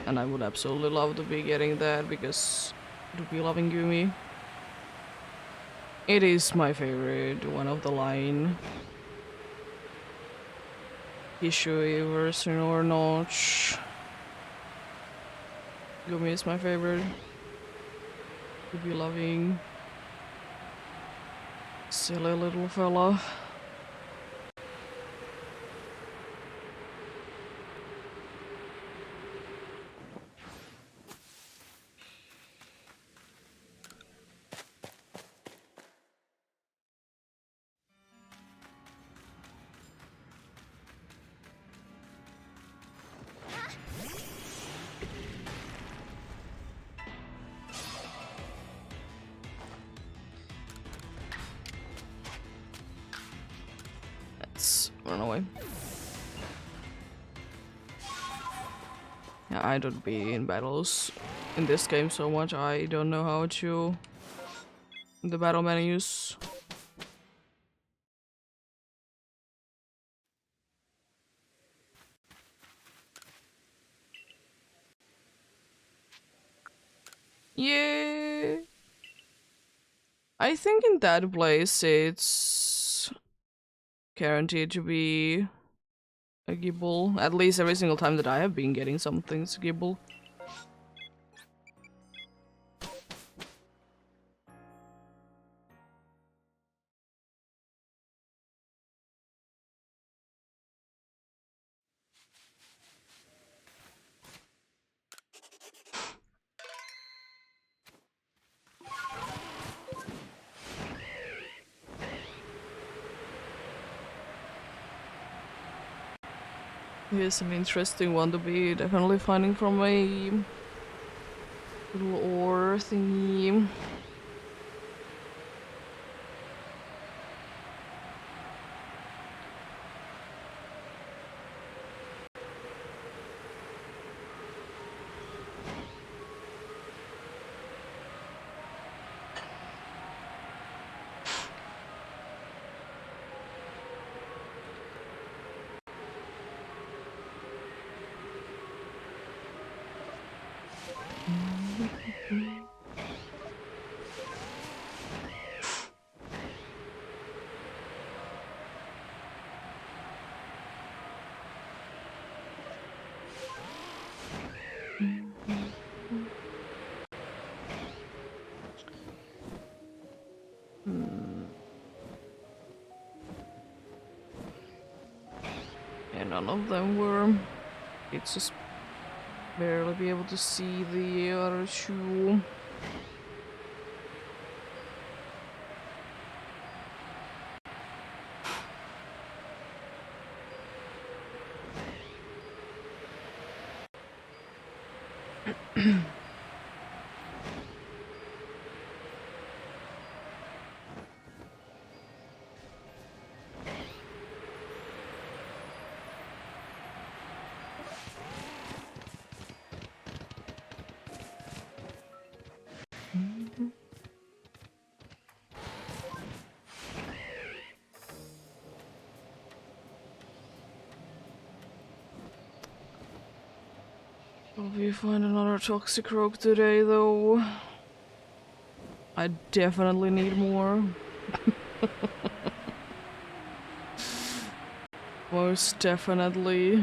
And I would absolutely love to be getting that because to be loving Gumi. It is my favorite one of the line. Hishui version or notch. Gumi is my favorite. To be loving. Silly little fella. Let's run away. Yeah, I don't be in battles in this game so much. I don't know how to the battle menus. Yeah. I think in that place it's guaranteed to be a Gibble. At least every single time that I have been getting something's Gibble. Here's an interesting one to be definitely finding from a little ore thingy. And none of them were. It's just barely be able to see the other two. Will we find another toxic rogue today, though? I definitely need more. Most definitely.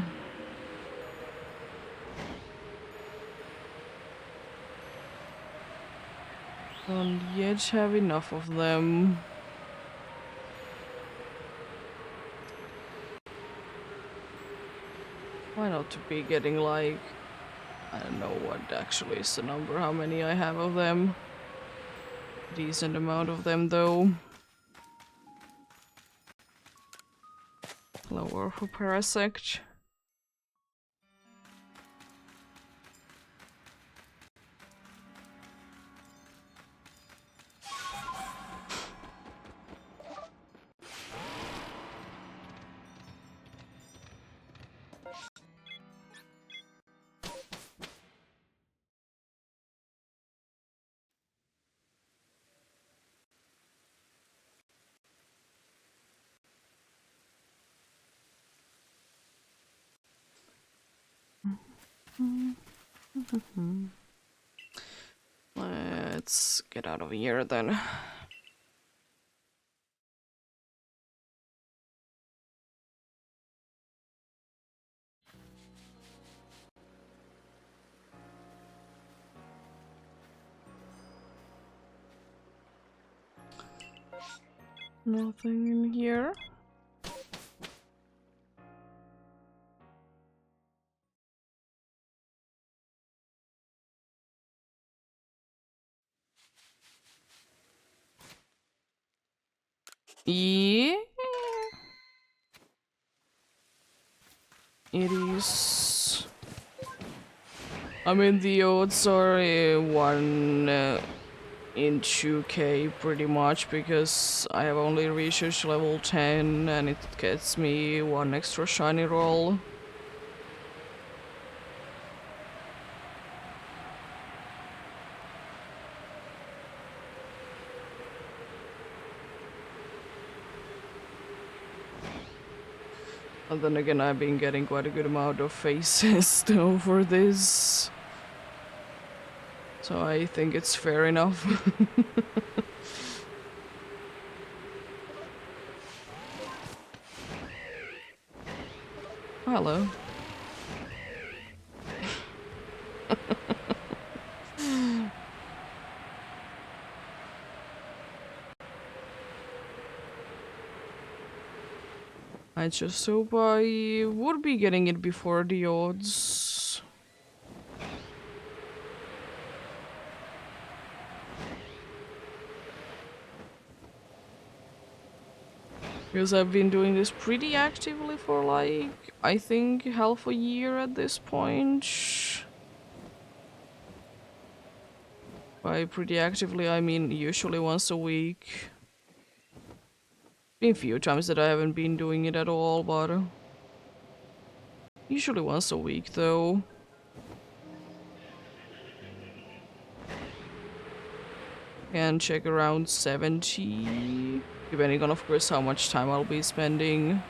Don't yet have enough of them. Why not to be getting like... I don't know what actually is the number, how many I have of them. Decent amount of them though. Lower for Parasect. Let's get out of here then. Nothing in here. Yeah. It is. I mean, the odds are 1 in 2k pretty much because I have only research level 10 and it gets me 1 extra shiny roll. And then again, I've been getting quite a good amount of faces though for this. So I think it's fair enough. Hello. I just hope I would be getting it before the odds. Because I've been doing this pretty actively for like, I think half a year at this point. By pretty actively, I mean usually once a week. Been a few times that I haven't been doing it at all, but usually once a week though. And check around 70, depending on of course how much time I'll be spending.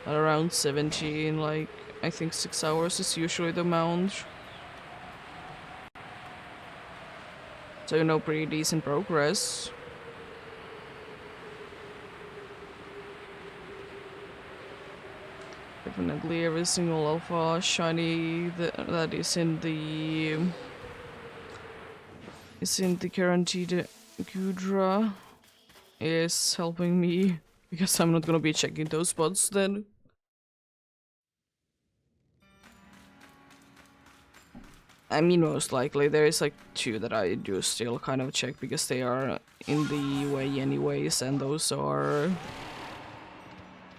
At around 70 in like, I think 6 hours is usually the amount. So you know, pretty decent progress. Definitely every single alpha shiny that is in the guaranteed Gudra is helping me Because I'm not gonna be checking those spots then. I mean, most likely there is like 2 that I do still kind of check because they are in the way anyways, and those are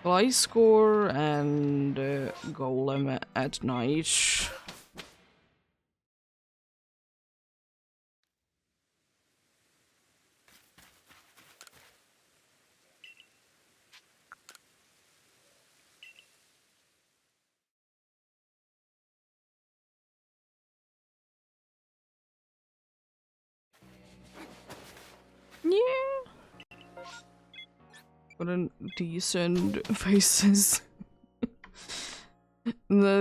Fly Score and Golem at Night. Yeah. What a decent faces.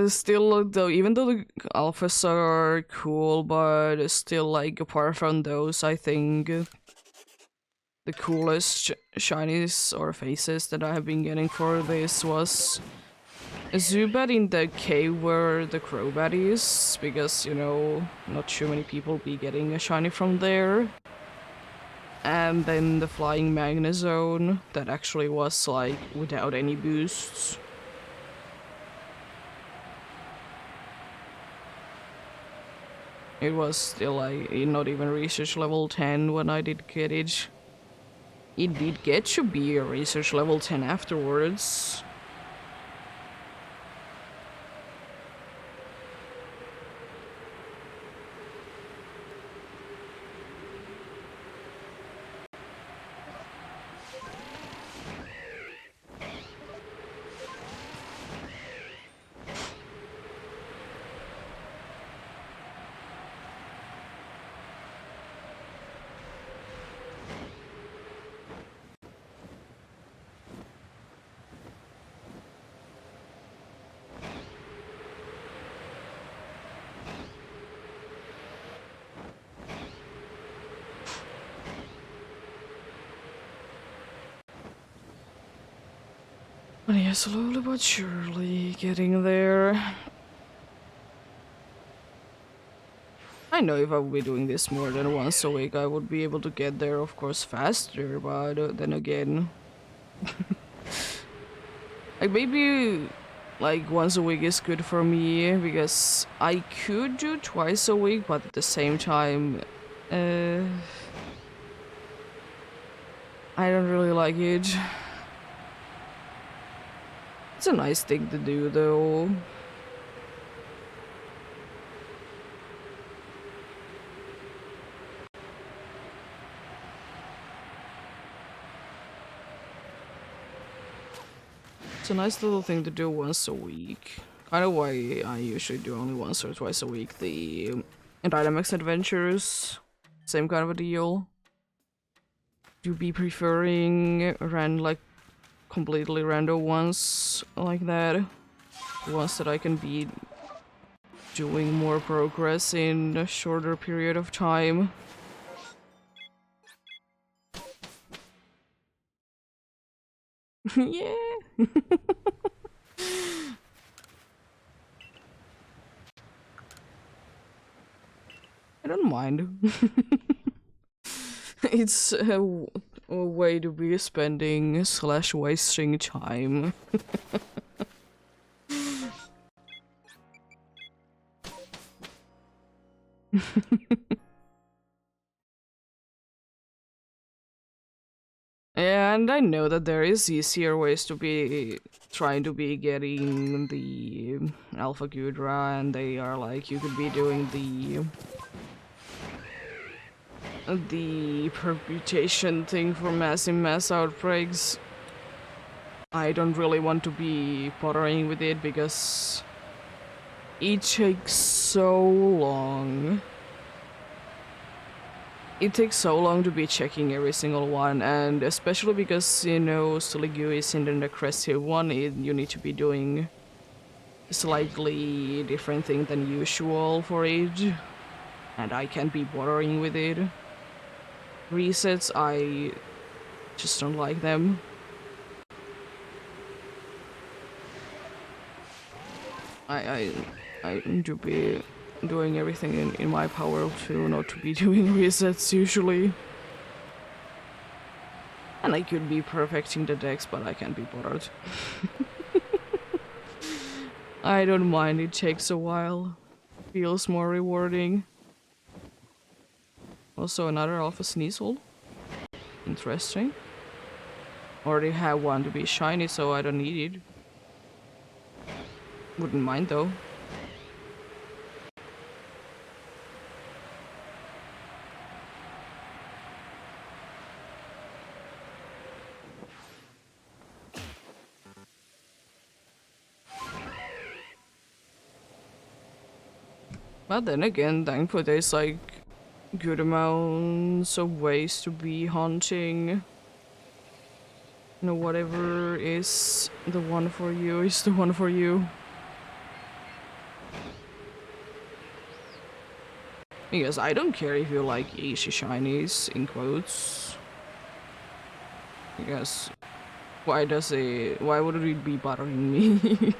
Still, though, even though the alphas are cool, but still, like, apart from those, I think the coolest shinies or faces that I have been getting for this was Zubat in the cave where the Crobat is, because, you know, not too many people be getting a shiny from there. And then the Flying Magnezone that actually was, like, without any boosts. It was still like not even research level 10 when I did get it. It did get to be a research level 10 afterwards. But yeah, slowly but surely getting there. I know if I would be doing this more than once a week, I would be able to get there, of course, faster, but then again... like, maybe, like, once a week is good for me, because I could do twice a week, but at the same time, I don't really like it. It's a nice thing to do, though. It's a nice little thing to do once a week. Kind of why I usually do only once or twice a week the Dynamax Adventures. Same kind of a deal. Do be preferring like completely random ones like that. Ones that I can be doing more progress in a shorter period of time. Yeah. I don't mind. It's a way to be spending / wasting time. And I know that there is easier ways to be trying to be getting the Alpha Gudra, and they are like you could be doing the permutation thing for mass outbreaks. I don't really want to be bothering with it because it takes so long. It takes so long to be checking every single one, and especially because, you know, Suligu is in the aggressive one, you need to be doing a slightly different thing than usual for it, and I can't be bothering with it. Resets, I just don't like them. I do be doing everything in my power to not to be doing resets usually. And I could be perfecting the decks, but I can't be bothered. I don't mind, it takes a while. Feels more rewarding. Also another Alpha Sneasel. Interesting. Already have one to be shiny, so I don't need it. Wouldn't mind though. But then again, thankfully there's like good amounts of ways to be hunting. You know, whatever is the one for you is the one for you. Because I don't care if you like easy shinies, in quotes. Because why would it be bothering me?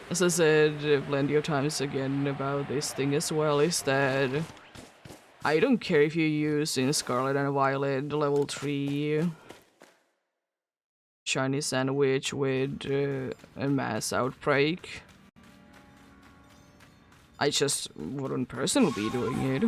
As I said plenty of times again about this thing as well, is that I don't care if you use in Scarlet and Violet level 3 shiny sandwich with a mass outbreak. I just wouldn't personally be doing it.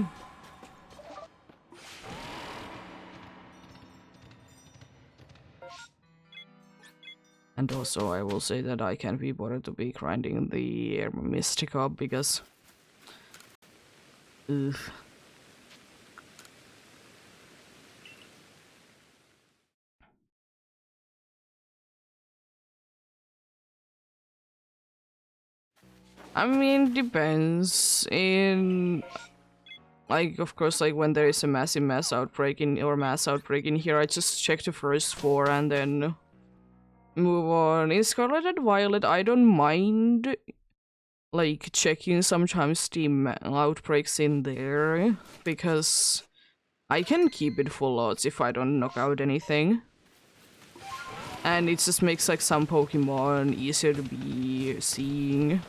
And also I will say that I can't be bothered to be grinding the Air Mystic up because... Ugh. I mean, depends. Like, of course, like when there is a massive mass outbreak in here, I just check the first 4 and then move on. In Scarlet and Violet, I don't mind like checking sometimes the outbreaks in there because I can keep it full odds if I don't knock out anything. And it just makes like some Pokemon easier to be seeing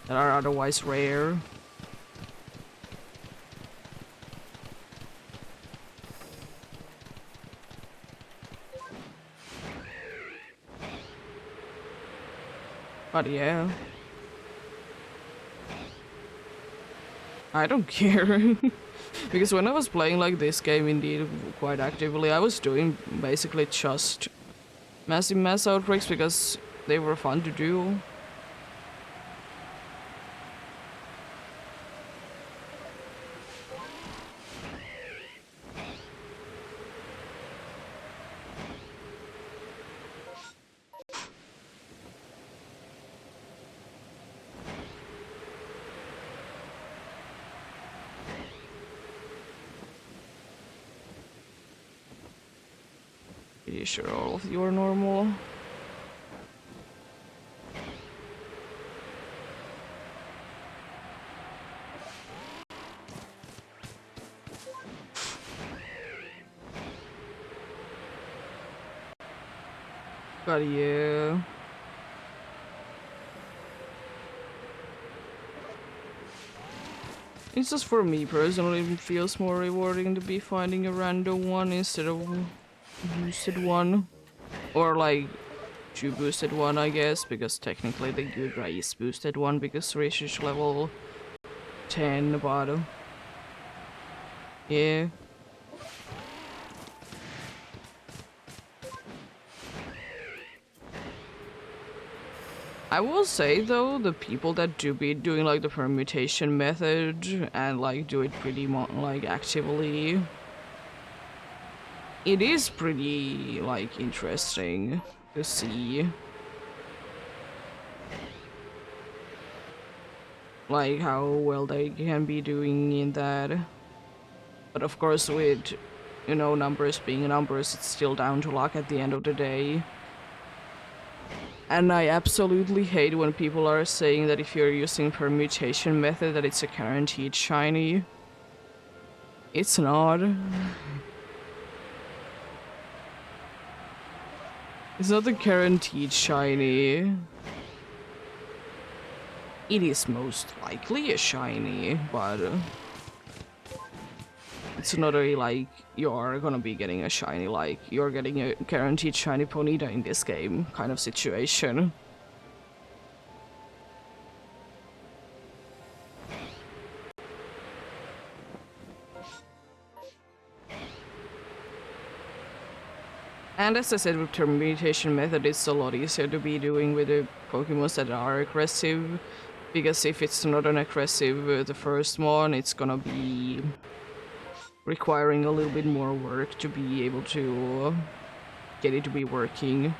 that are otherwise rare. But yeah. I don't care. Because when I was playing like this game indeed quite actively, I was doing basically just massive mass outbreaks because they were fun to do. Pretty sure all of you are normal. But yeah. It's just for me personally, it feels more rewarding to be finding a random one instead of boosted one. Or like, 2 boosted one, I guess, because technically the Gudra is boosted one because Rish is level 10, but yeah. I will say though, the people that do be doing like the permutation method and like do it pretty like actively, it is pretty like interesting to see. Like how well they can be doing in that. But of course with, you know, numbers being numbers, it's still down to luck at the end of the day. And I absolutely hate when people are saying that if you're using permutation method that it's a guaranteed shiny. It's not. It's not a guaranteed shiny. It is most likely a shiny, but It's not really like you're gonna be getting a shiny, like you're getting a guaranteed shiny Ponyta in this game kind of situation. And as I said, with permutation method, it's a lot easier to be doing with the Pokemon that are aggressive, because if it's not an aggressive, the first one, it's gonna be requiring a little bit more work to be able to get it to be working.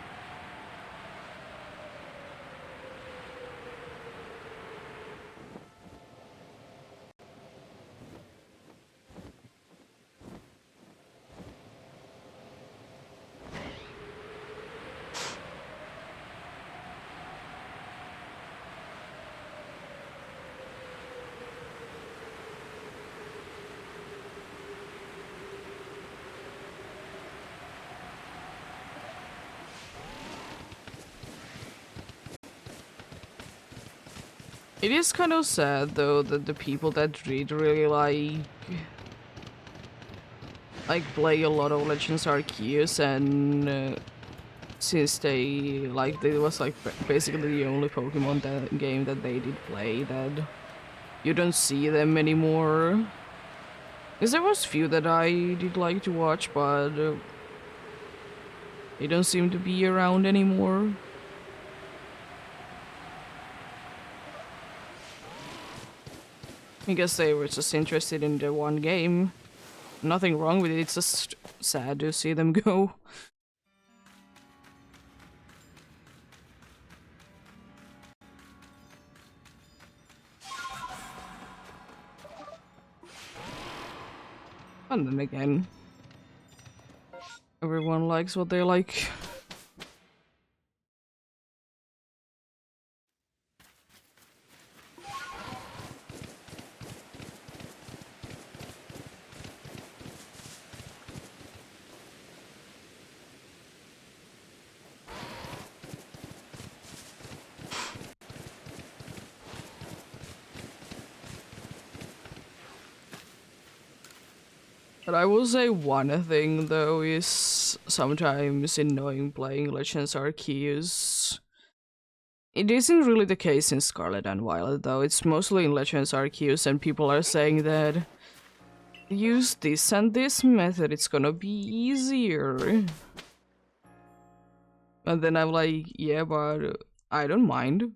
It is kind of sad though that the people that really like play a lot of Legends Arceus, and since they was like basically the only Pokemon that game that they did play, that you don't see them anymore. Because there was few that I did like to watch, but they don't seem to be around anymore. Because they were just interested in the one game. Nothing wrong with it, it's just sad to see them go. And then again, everyone likes what they like. But I will say one thing though is sometimes annoying playing Legends Arceus. It isn't really the case in Scarlet and Violet though, it's mostly in Legends Arceus, and people are saying that use this and this method, it's gonna be easier. And then I'm like, yeah, but I don't mind.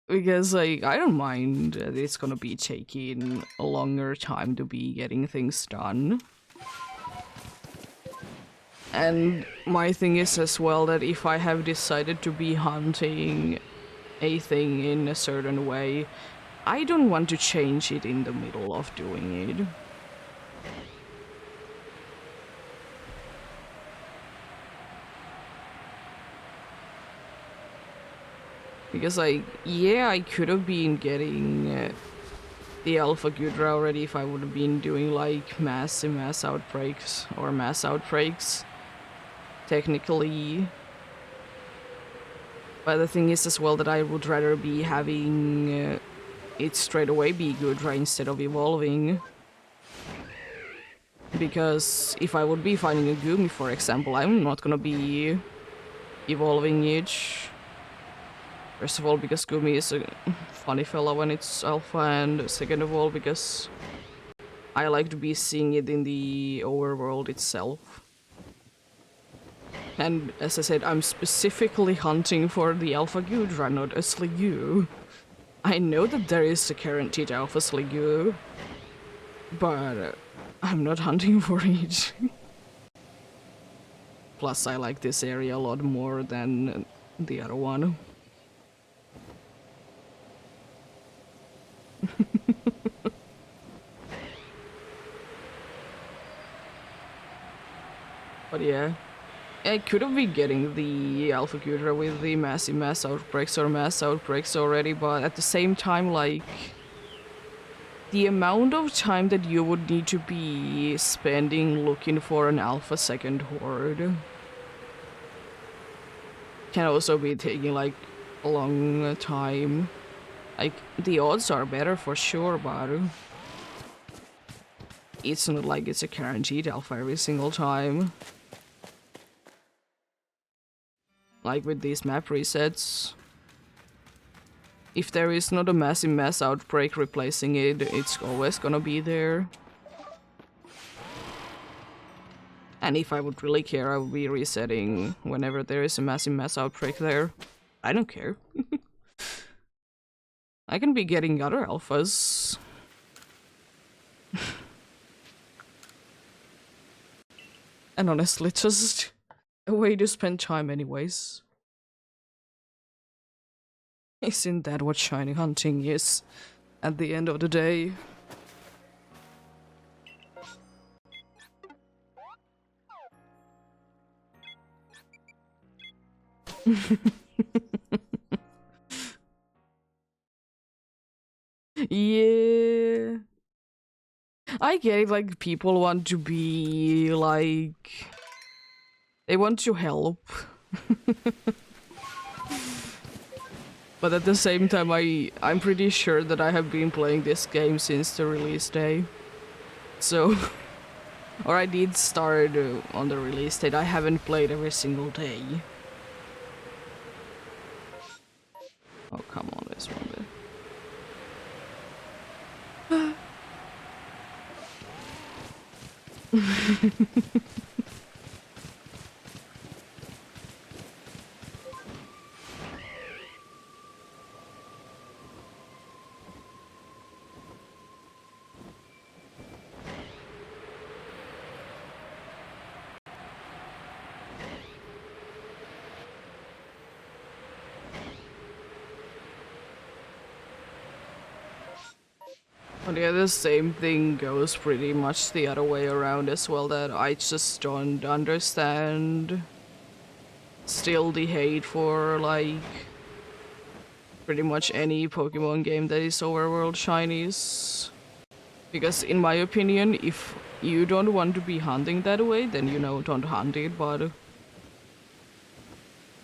Because, like, I don't mind that it's gonna be taking a longer time to be getting things done. And my thing is as well that if I have decided to be hunting a thing in a certain way, I don't want to change it in the middle of doing it. Because, like, yeah, I could have been getting the Alpha Gudra already if I would have been doing, like, mass outbreaks, or mass outbreaks, technically. But the thing is as well that I would rather be having it straight away be Gudra instead of evolving. Because if I would be finding a Gumi, for example, I'm not gonna be evolving each. First of all, because Gumi is a funny fella when it's alpha, and second of all, because I like to be seeing it in the overworld itself. And as I said, I'm specifically hunting for the Alpha Gudra, not a Sliggoo. I know that there is a guaranteed Alpha Sliggoo, but I'm not hunting for it. Plus, I like this area a lot more than the other one. But yeah, I could have been getting the Alpha Gudra with the mass outbreaks or mass outbreaks already, but at the same time, like, the amount of time that you would need to be spending looking for an Alpha second horde can also be taking, like, a long time. Like, the odds are better for sure, but it's not like it's a guaranteed alpha every single time. Like with these map resets. If there is not a massive mass outbreak replacing it, it's always gonna be there. And if I would really care, I would be resetting whenever there is a massive mass outbreak there. I don't care. I can be getting other alphas. And honestly, just a way to spend time anyways. Isn't that what shiny hunting is at the end of the day? Yeah. I get it, like, people want to be, like... They want to help. But at the same time, I'm pretty sure that I have been playing this game since the release day. So... Or I did start on the release date. I haven't played every single day. Oh, come on, there's one there. But yeah, the same thing goes pretty much the other way around as well, that I just don't understand still the hate for, like, pretty much any Pokemon game that is overworld shinies. Because in my opinion, if you don't want to be hunting that way, then, you know, don't hunt it, but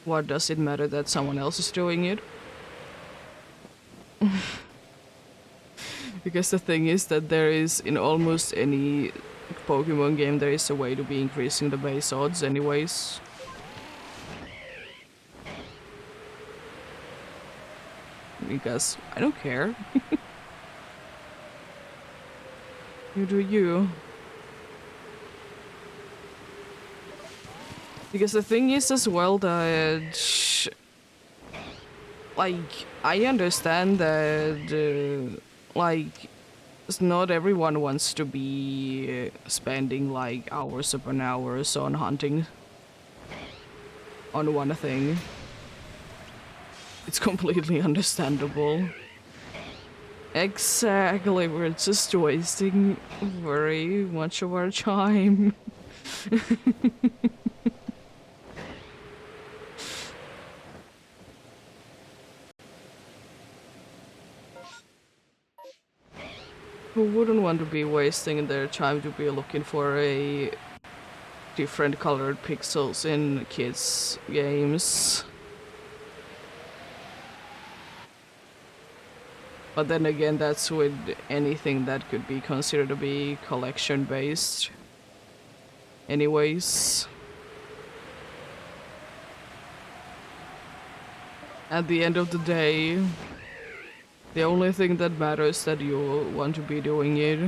what does it matter that someone else is doing it? Because the thing is that there is, in almost any Pokemon game, there is a way to be increasing the base odds anyways. Because I don't care. You do you. Because the thing is as well that... Like, I understand that... like, not everyone wants to be spending like hours upon hours on hunting on one thing. It's completely understandable. Exactly, we're just wasting very much of our time. Who wouldn't want to be wasting their time to be looking for a different colored pixels in kids' games? But then again, that's with anything that could be considered to be collection-based. Anyways. At the end of the day, the only thing that matters is that you want to be doing it.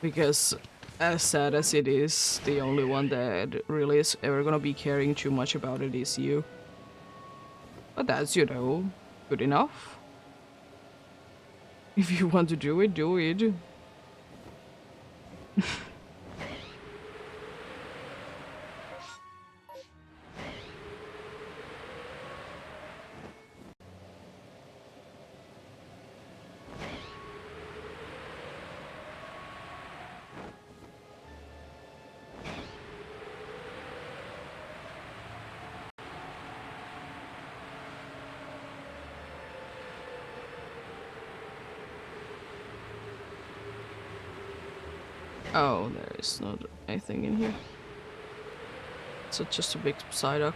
Because, as sad as it is, the only one that really is ever gonna be caring too much about it is you. But that's, you know, good enough. If you want to do it, do it. Oh, there is not anything in here. It's just a big Psyduck.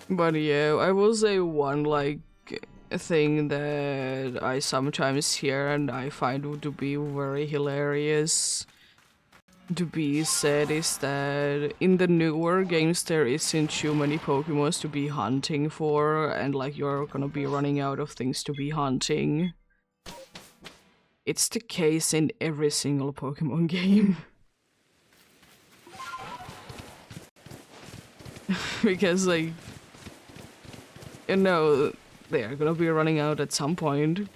But yeah, I will say one like thing that I sometimes hear and I find to be very hilarious to be said is that in the newer games there isn't too many Pokemons to be hunting for, and like you're gonna be running out of things to be hunting. It's the case in every single Pokemon game. Because like, you know, they're gonna be running out at some point.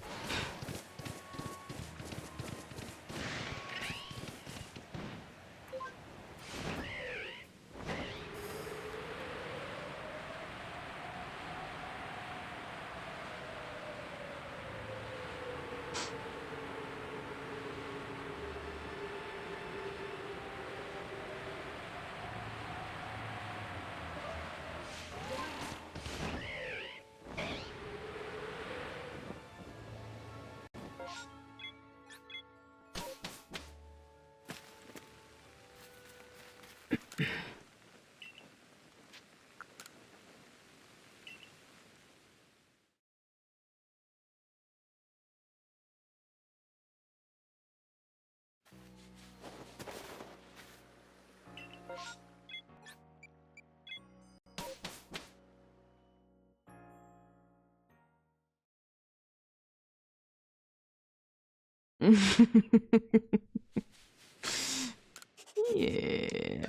Yeah.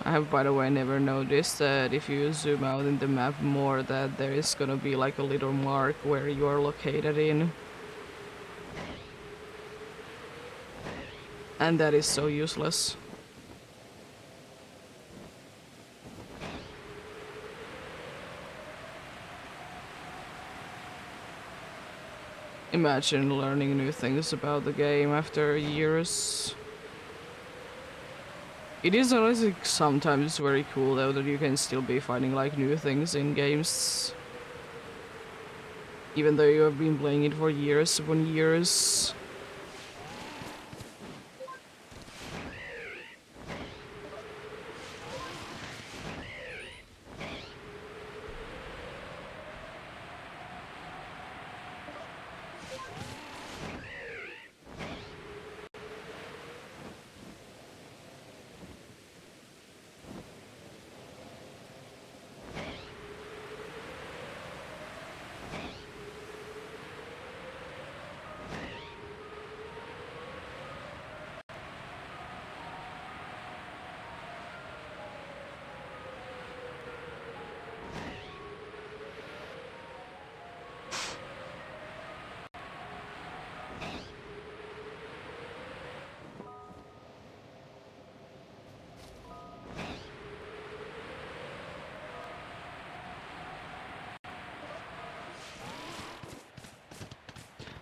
I have, by the way, never noticed that if you zoom out in the map more, that there is gonna be like a little mark where you are located in. And that is so useless. Imagine learning new things about the game after years. It is honestly sometimes very cool though that you can still be finding like new things in games. Even though you have been playing it for years upon years.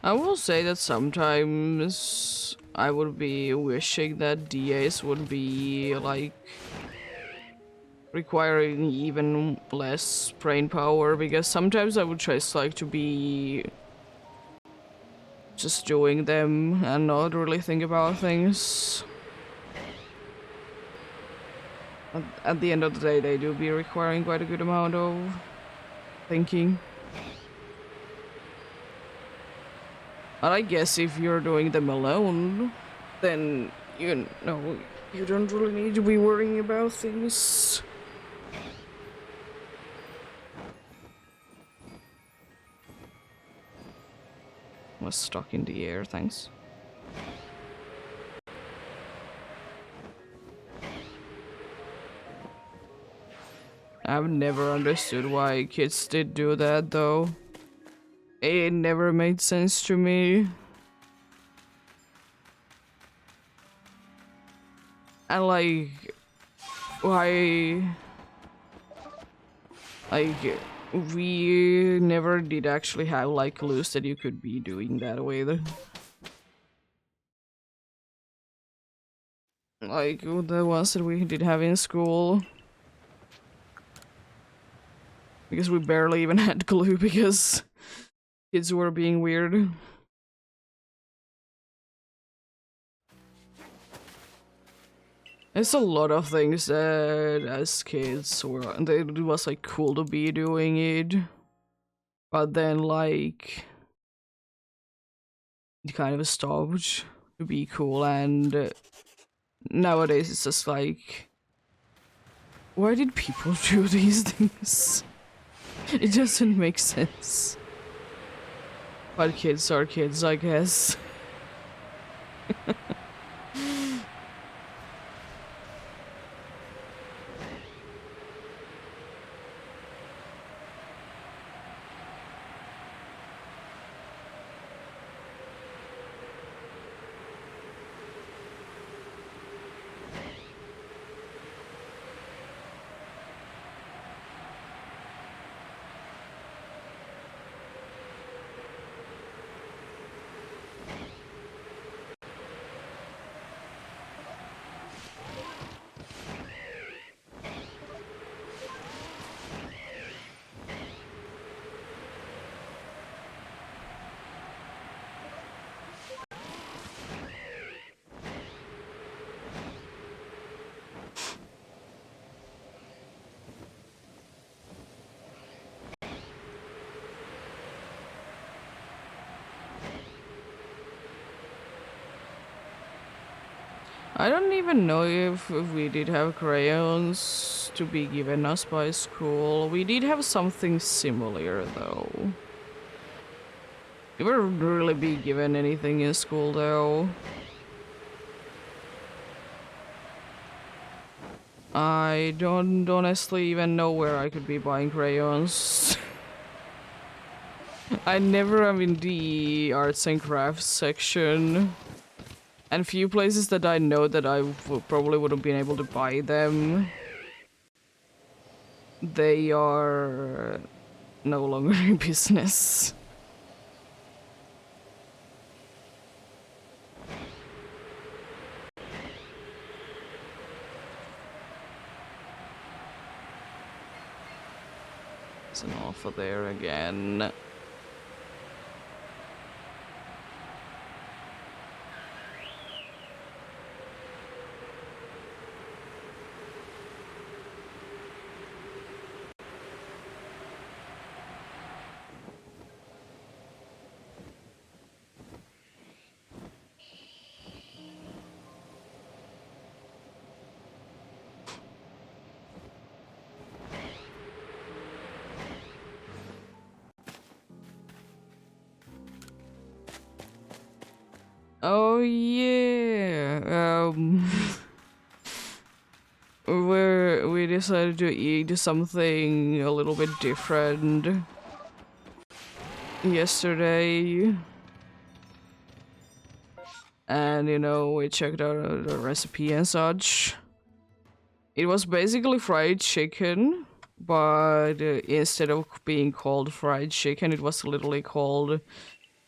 I will say that sometimes I would be wishing that DAs would be like requiring even less brain power, because sometimes I would just like to be just doing them and not really think about things. At the end of the day, they do be requiring quite a good amount of thinking. But I guess if you're doing them alone, then, you know, you don't really need to be worrying about things. Was stuck in the air, thanks. I've never understood why kids did do that though. It never made sense to me. And like, why? Like, we never did actually have like clues that you could be doing that with. Like the ones that we did have in school. Because we barely even had clue because kids were being weird. There's a lot of things that as kids were it was like cool to be doing it, but then like it kind of stopped to be cool, and nowadays it's just like, why did people do these things? It doesn't make sense. But kids are kids, I guess. I don't even know if we did have crayons to be given us by school. We did have something similar though. We never really be given anything in school though. I don't honestly even know where I could be buying crayons. I never am in the arts and crafts section. And few places that I know that I probably would have been able to buy them. They are no longer in business. There's an offer there again. Oh yeah, we decided to eat something a little bit different yesterday, and you know we checked out the recipe and such. It was basically fried chicken, but instead of being called fried chicken, it was literally called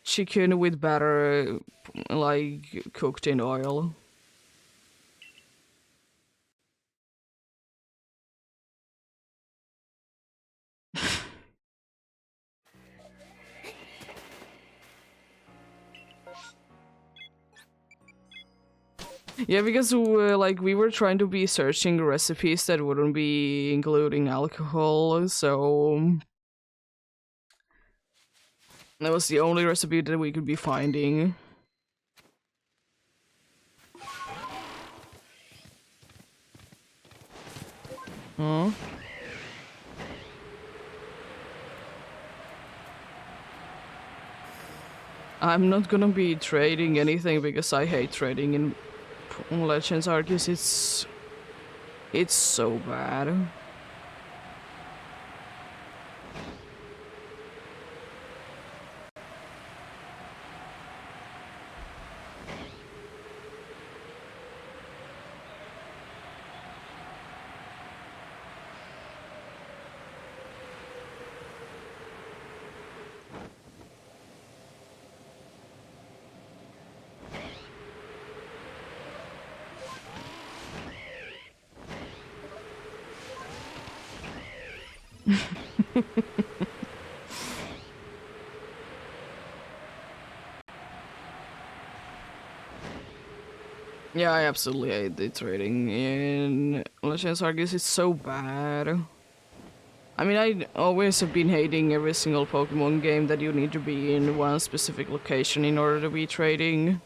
chicken with batter, like cooked in oil. Yeah, because like we were trying to be searching recipes that wouldn't be including alcohol, so that was the only recipe that we could be finding. Huh? I'm not gonna be trading anything because I hate trading in Legends Arceus. It's so bad. Yeah, I absolutely hate the trading in Legends Arceus. It's so bad. I mean, I always have been hating every single Pokemon game that you need to be in one specific location in order to be trading.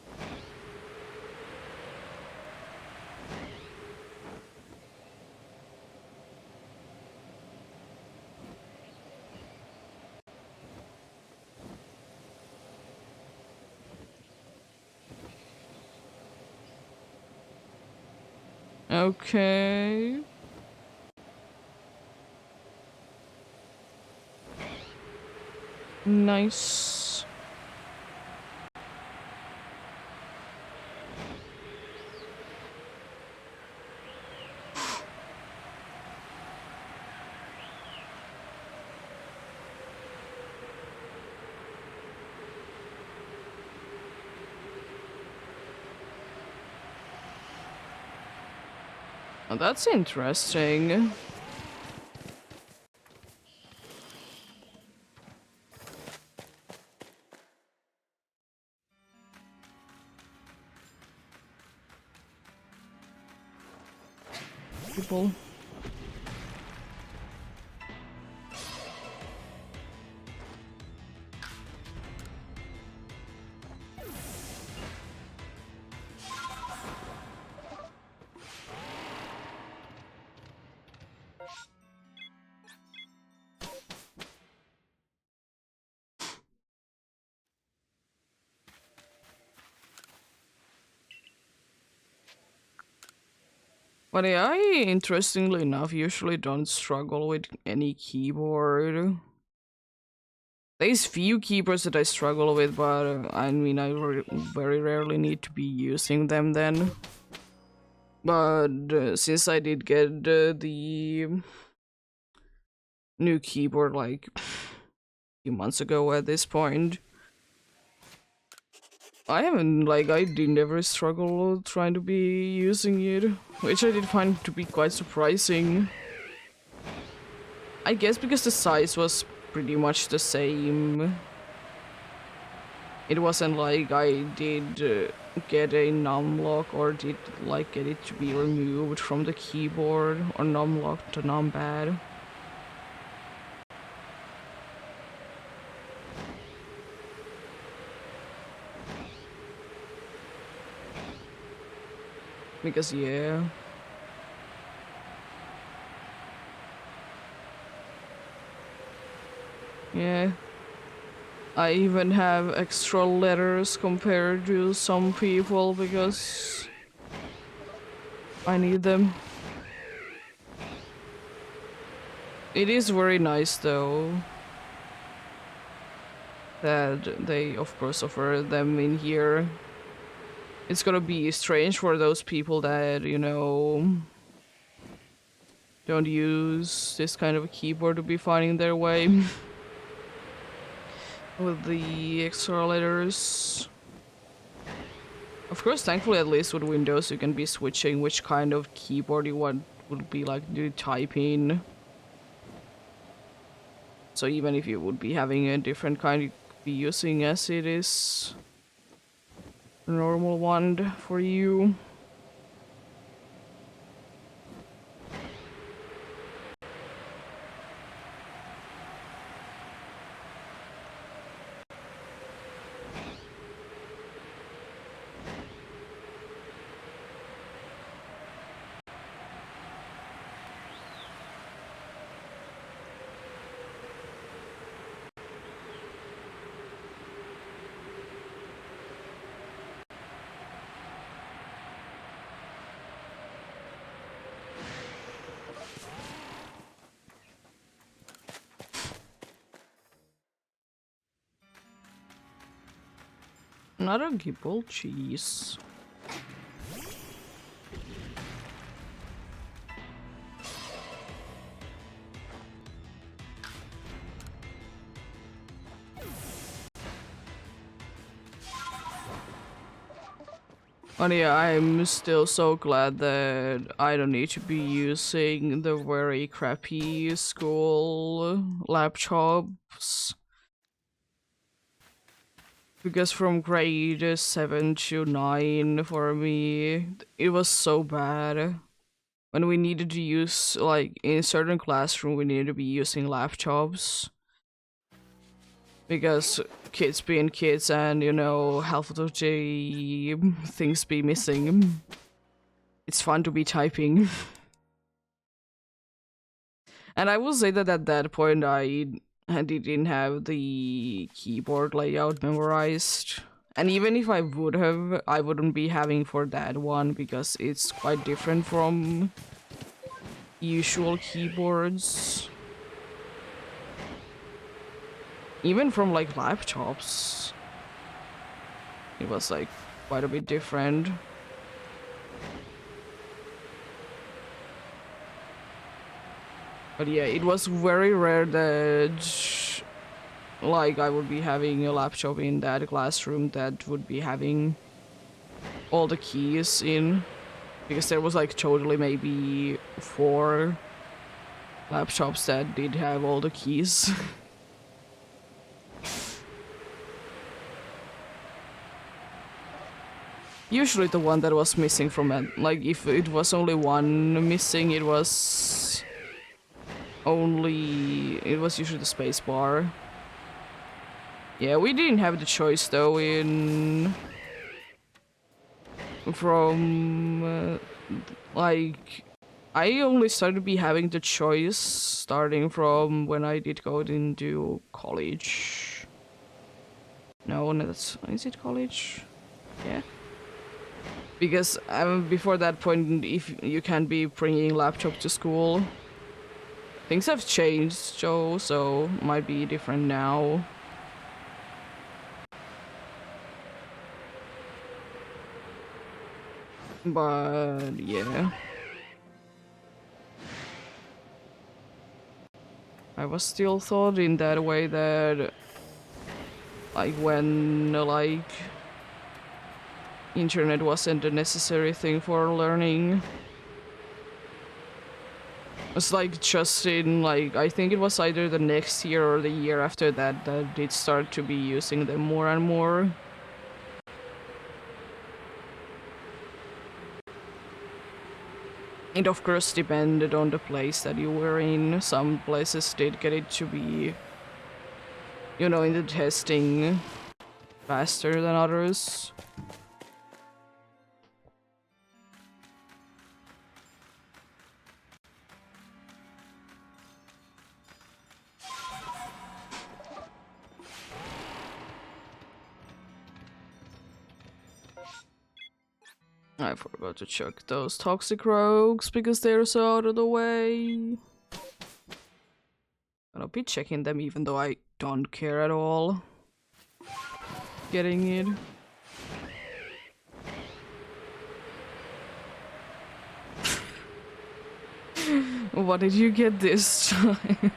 Okay. Nice. Oh, that's interesting. People. But I, interestingly enough, usually don't struggle with any keyboard. There's few keyboards that I struggle with, but I mean, very rarely need to be using them then. But since I did get the new keyboard like a few months ago at this point, I didn't ever struggle trying to be using it, which I did find to be quite surprising. I guess because the size was pretty much the same. It wasn't like I did get a numlock or did like get it to be removed from the keyboard or numlock to numpad. Because yeah. Yeah. I even have extra letters compared to some people because I need them. It is very nice though that they of course offer them in here. It's gonna be strange for those people that, you know, don't use this kind of a keyboard to be finding their way with the extra letters. Of course, thankfully, at least with Windows, you can be switching which kind of keyboard you want would be like to type in. So even if you would be having a different kind, you could be using as it is a normal one for you. Another gibble cheese. But yeah, I'm still so glad that I don't need to be using the very crappy school laptops. Because from grade 7 to 9 for me, it was so bad. When we needed to use, like, in certain classroom, we needed to be using laptops. Because kids being kids and, you know, half of the things be missing. It's fun to be typing. And I will say that at that point I didn't have the keyboard layout memorized. And even if I would have, I wouldn't be having for that one because it's quite different from usual keyboards. Even from like laptops. It was like quite a bit different. But yeah, it was very rare that like I would be having a laptop in that classroom that would be having all the keys in, because there was like totally maybe 4 laptops that did have all the keys. Usually the one that was missing from it, like if it was only one missing, it was usually the space bar. Yeah, we didn't have the choice though like, I only started to be having the choice starting from when I did go into college. No, is it college? Yeah. Because before that point, if you can't be bringing laptop to school. Things have changed, Joe, so might be different now. But yeah. I was still thought in that way that like when like internet wasn't a necessary thing for learning. It's like just in like, I think it was either the next year or the year after that that did start to be using them more and more. It of course depended on the place that you were in. Some places did get it to be, you know, in the testing faster than others. I forgot to check those toxic rogues because they're so out of the way. I'll be checking them even though I don't care at all. Getting it. What did you get this time?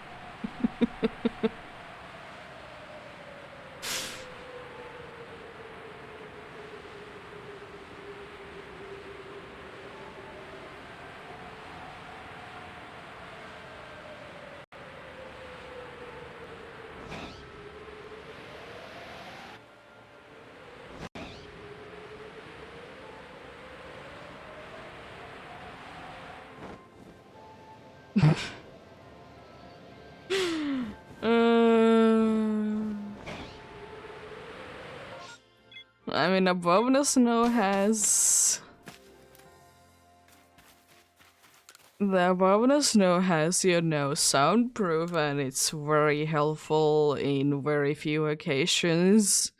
I mean, Above the Snow has... The Above the Snow has, you know, soundproof, and it's very helpful in very few occasions.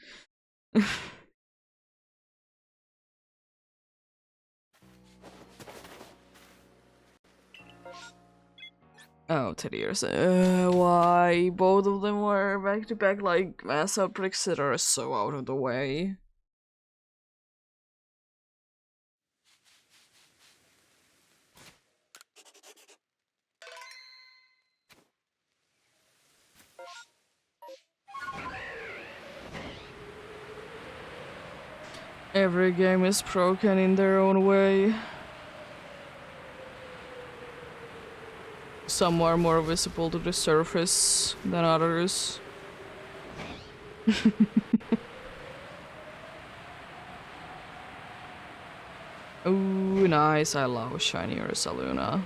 Oh, 10 years. Why? Both of them were back to back, like, mass outbreaks that are so out of the way. Every game is broken in their own way. Some are more visible to the surface than others. Ooh, nice. I love shiny Ursaluna.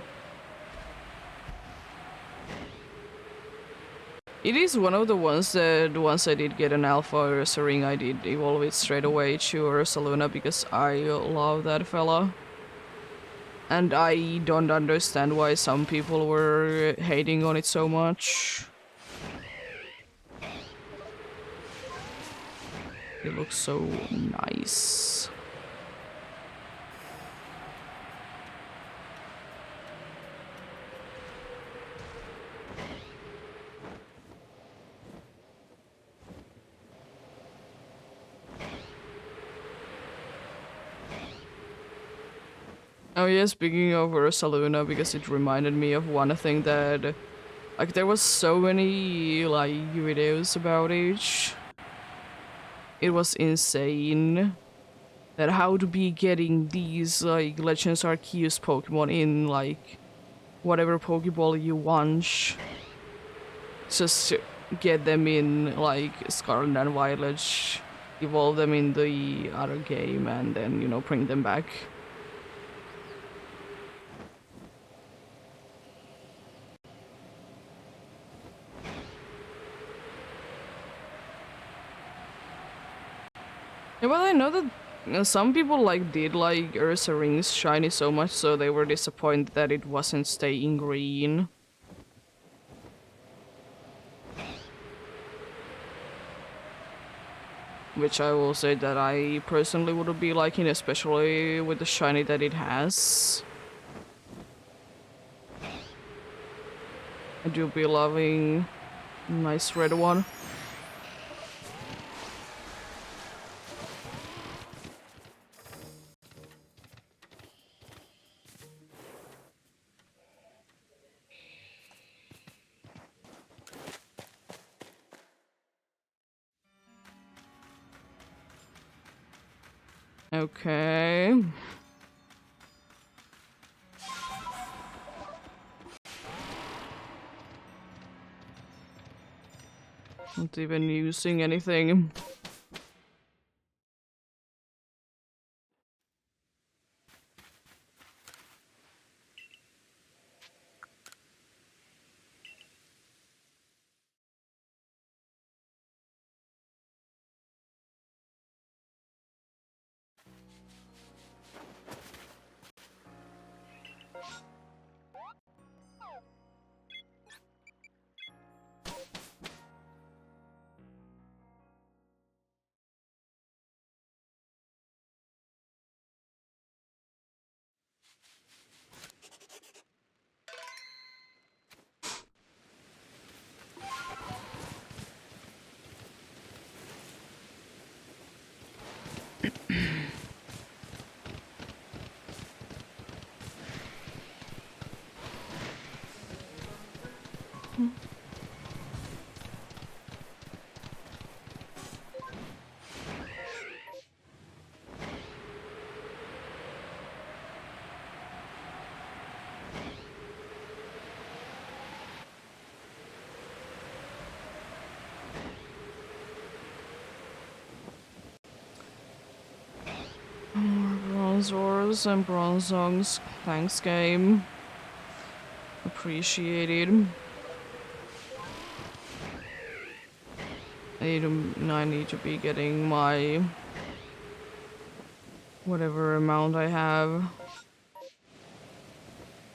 It is one of the ones that once I did get an Alpha Ursa ring, I did evolve it straight away to Ursaluna because I love that fella. And I don't understand why some people were hating on it so much. It looks so nice. Oh yeah, speaking of Ursaluna, because it reminded me of one thing that, like, there was so many, like, videos about it. It was insane. That how to be getting these, like, Legends Arceus Pokemon in, like, whatever Pokeball you want. Just get them in, like, Scarlet and Violet, evolve them in the other game, and then, you know, bring them back. Yeah, well, I know that some people like did like Ursa Rings shiny so much, so they were disappointed that it wasn't staying green. Which I will say that I personally wouldn't be liking, especially with the shiny that it has. I do be loving a nice red one. Okay. Not even using anything. Bronzors and Bronzongs. Thanks, game. Appreciated. I need to be getting my whatever amount I have.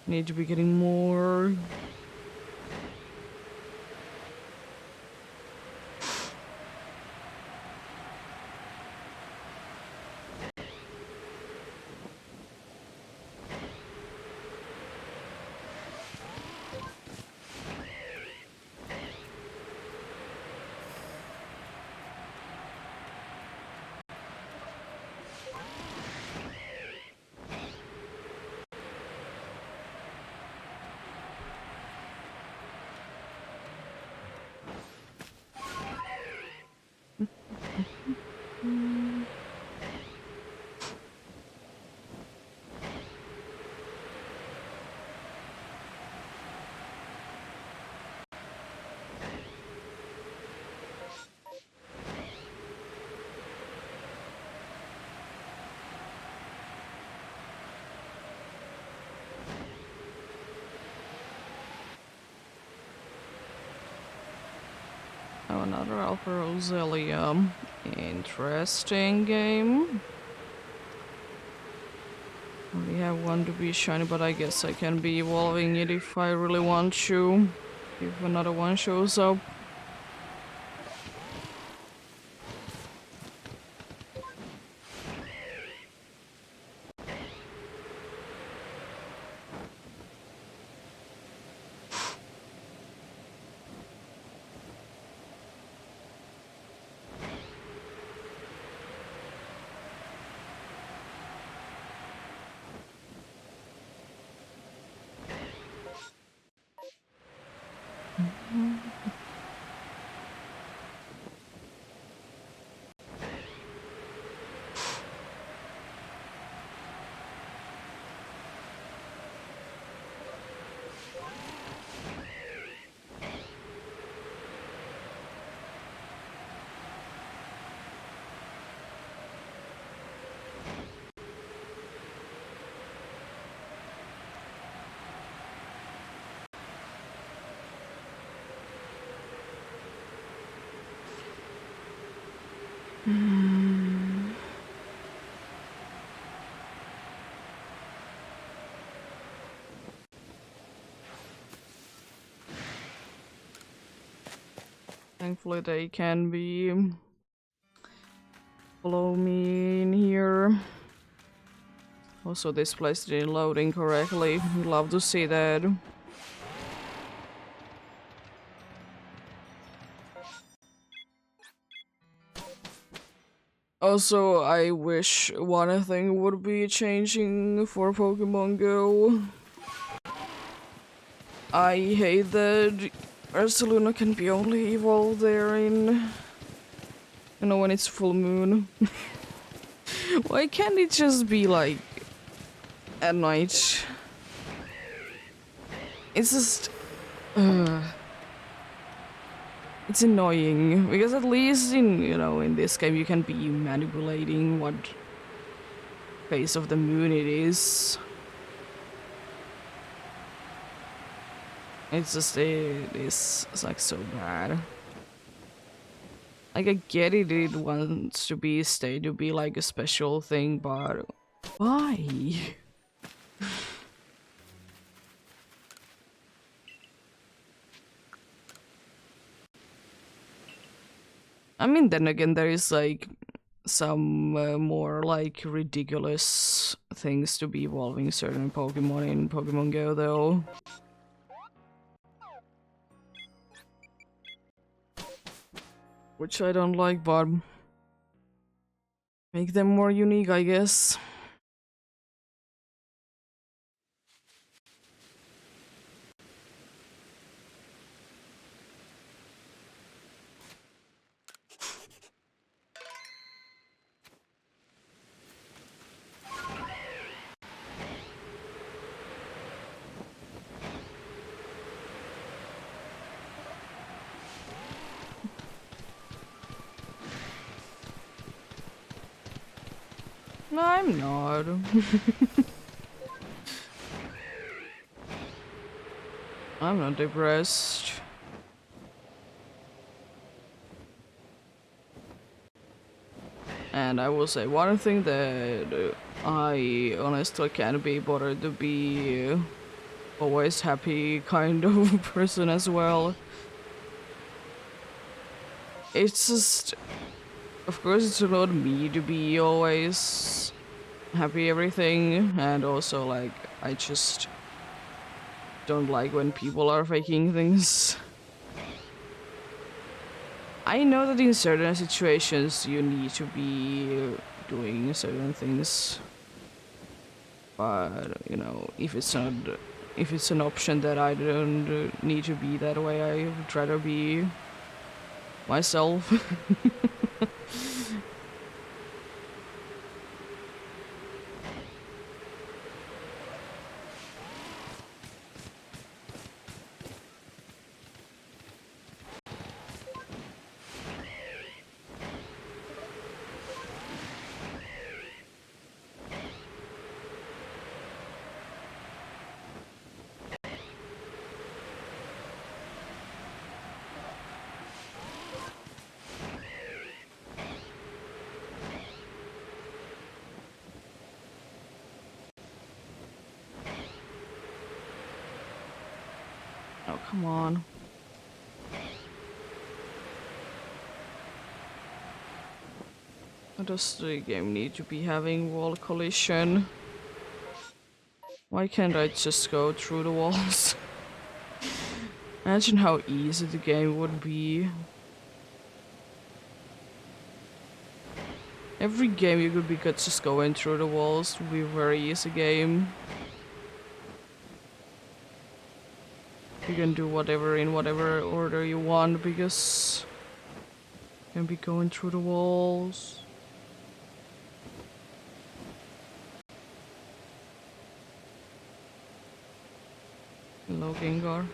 Need to be getting more. another Alpha Roselia. Interesting game. We have one to be shiny, but I guess I can be evolving it if I really want to. If another one shows up. Thankfully they can be follow me in here. Also this place didn't load incorrectly. Love to see that. Also, I wish one thing would be changing for Pokemon Go. I hate that Ursaluna can be only evolved there in... You know, when it's full moon. Why can't it just be like... at night? It's just... It's annoying, because at least in, you know, in this game you can be manipulating what phase of the moon it is. It's just, it's like so bad. Like I get it, it wants to be stay to be like a special thing, but why? I mean, then again, there is like some more like ridiculous things to be evolving certain Pokemon in Pokemon Go, though. Which I don't like, but make them more unique, I guess. No, I'm not. I'm not depressed. And I will say one thing that I honestly can't be bothered to be always happy kind of person as well. It's just, of course it's not me to be always happy everything, and also like I just don't like when people are faking things. I know that in certain situations you need to be doing certain things, but you know, if it's an option that I don't need to be that way, I would rather be myself. Oh, come on. Why does the game need to be having wall collision? Why can't I just go through the walls? Imagine how easy the game would be. Every game you could be just going through the walls would be a very easy game. You can do whatever in whatever order you want because you can be going through the walls. Hello, Gengar.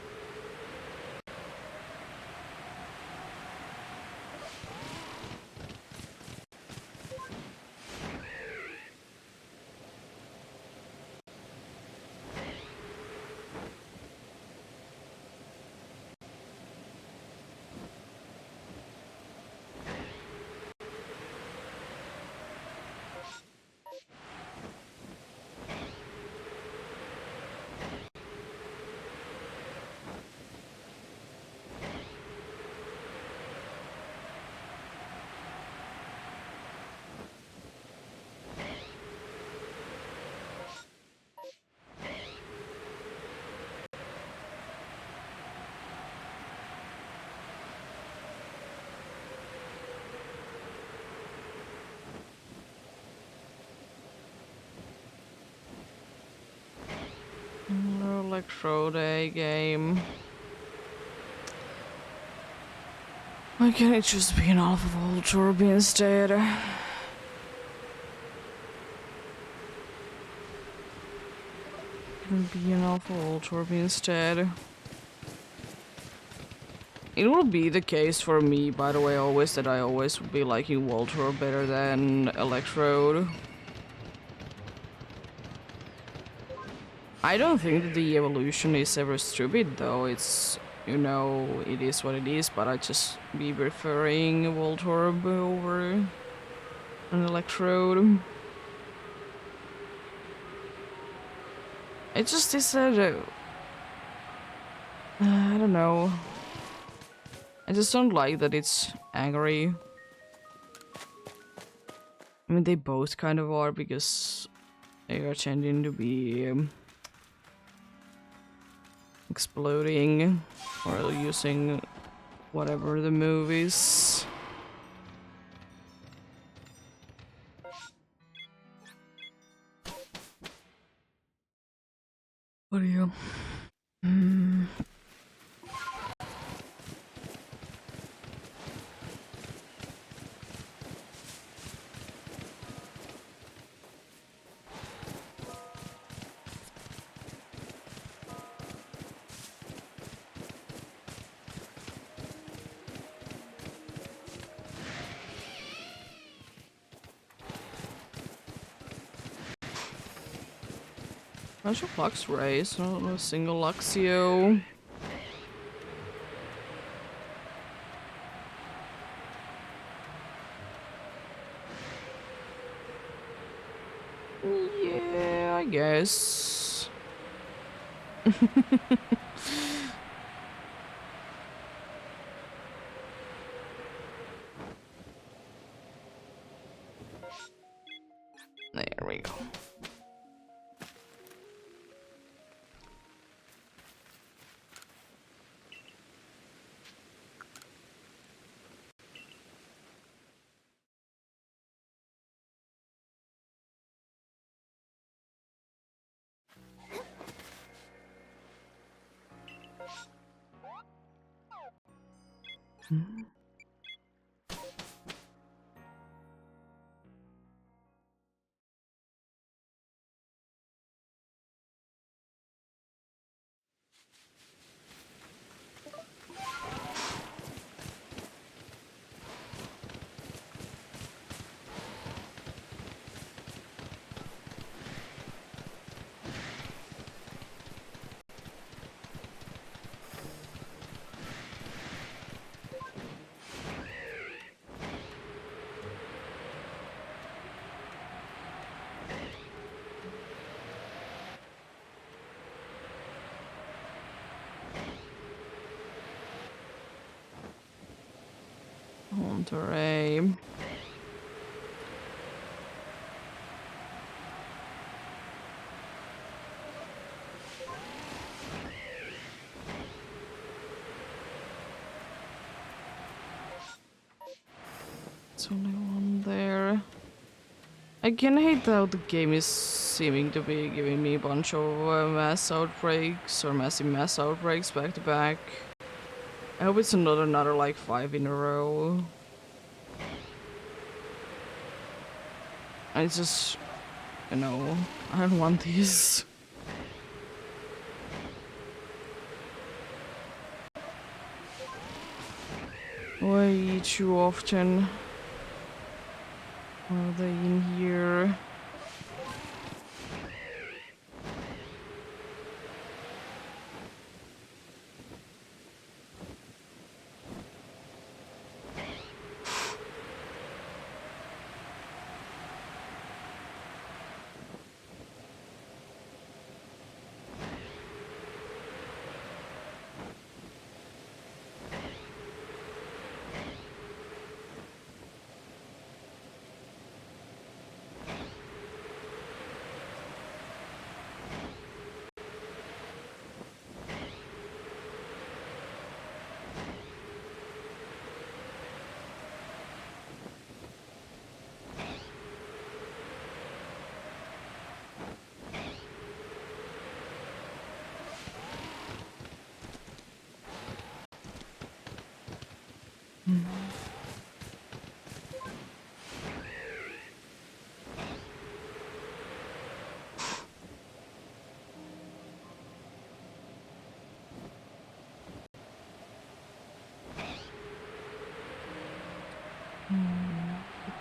Electrode game. Why can't it just be an Alpha Voltorb instead? Can be an Alpha Voltorb instead. It will be the case for me, by the way, always that I always will be liking Voltorb better than Electrode. I don't think that the evolution is ever stupid, though. It's, you know, it is what it is, but I just be preferring Voltorb over an Electrode. It just is a... I don't know. I just don't like that it's angry. I mean, they both kind of are, because they are tending to be... exploding or using whatever the move is. What are you? Bunch of Lux Rays, not a single Luxio. Yeah, I guess. There we go. Monterey. It's only one there. I can hate how the game is seeming to be giving me a bunch of mass outbreaks or massive mass outbreaks back to back. I hope it's not another like 5 in a row. I just, you know, I don't want these. Way too often. Are they in here?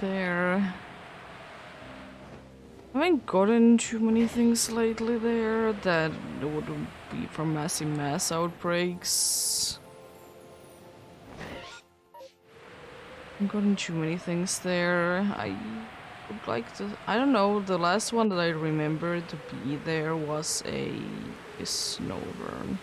There. I haven't gotten too many things lately there that would be from massive mass outbreaks. I haven't gotten too many things there. I would like to. I don't know, the last one that I remember to be there was a snowburn.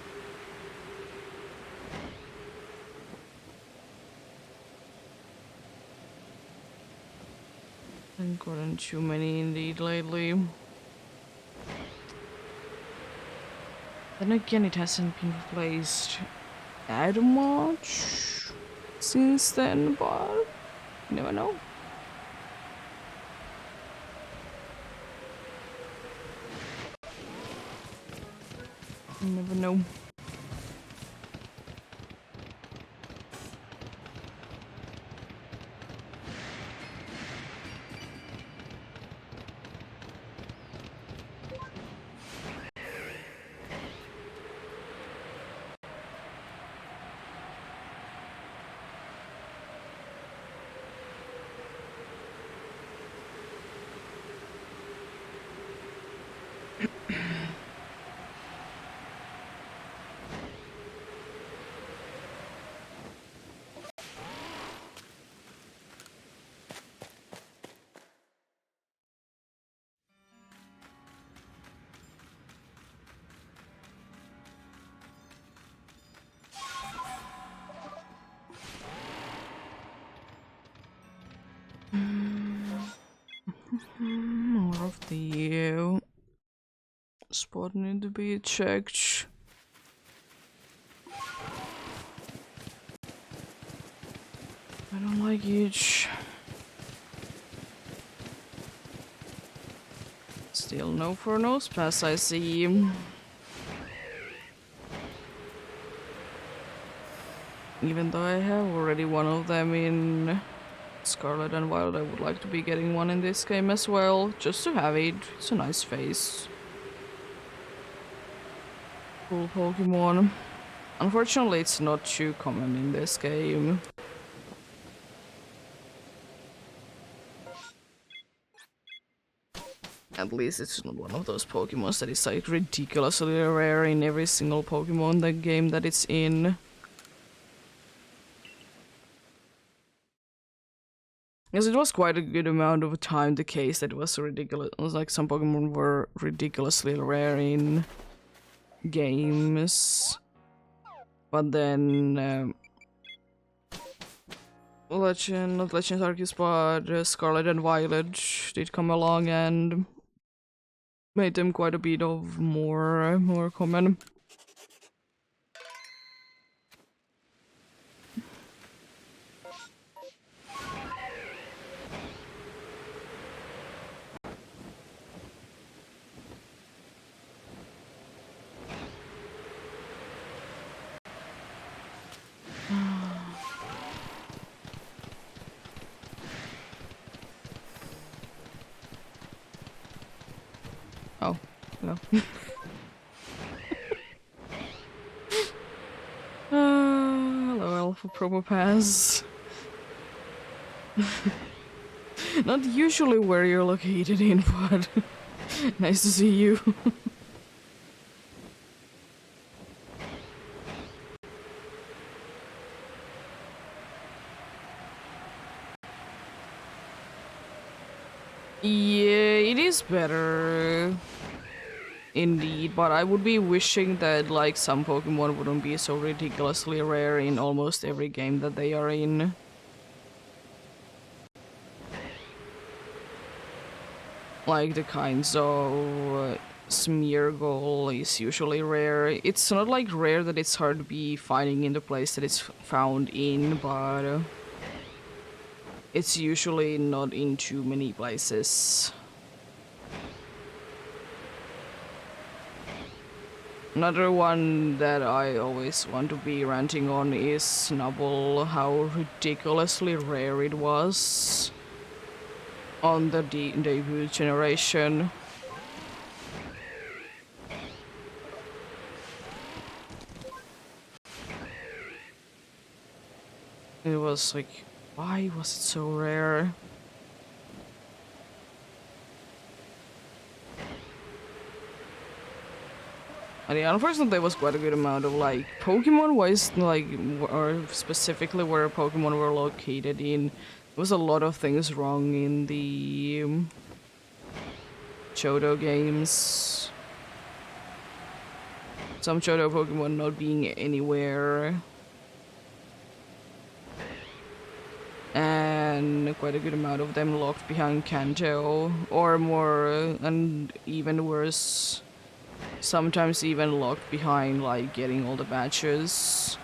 I haven't gotten too many indeed lately. Then again, it hasn't been replaced that much since then, but you never know. You never know. More of the spot need to be checked. I don't like it. Still no for nose pass, I see. Even though I have already one of them in Scarlet and Violet, I would like to be getting one in this game as well, just to have it. It's a nice face. Cool Pokemon. Unfortunately, it's not too common in this game. At least it's not one of those Pokemon that is like ridiculously rare in every single Pokemon the game that it's in. Because it was quite a good amount of time the case that it was ridiculous. It was like some Pokemon were ridiculously rare in games. But then Not Legends Arceus, but Scarlet and Violet did come along and made them quite a bit of more common. Oh, no. Hello, Alpha Promo Pass. Not usually where you're located in, but nice to see you. Yeah, it is better. Indeed, but I would be wishing that like some Pokemon wouldn't be so ridiculously rare in almost every game that they are in. Like the kinds of Smeargle is usually rare. It's not like rare that it's hard to be finding in the place that it's found in, but it's usually not in too many places. Another one that I always want to be ranting on is Snubble, how ridiculously rare it was on the debut generation. It was like, why was it so rare? And yeah, unfortunately, there was quite a good amount of like Pokemon-wise, like, or specifically where Pokemon were located in. There was a lot of things wrong in the Johto games. Some Johto Pokemon not being anywhere. And quite a good amount of them locked behind Kanto, or more, and even worse, sometimes even locked behind like getting all the badges.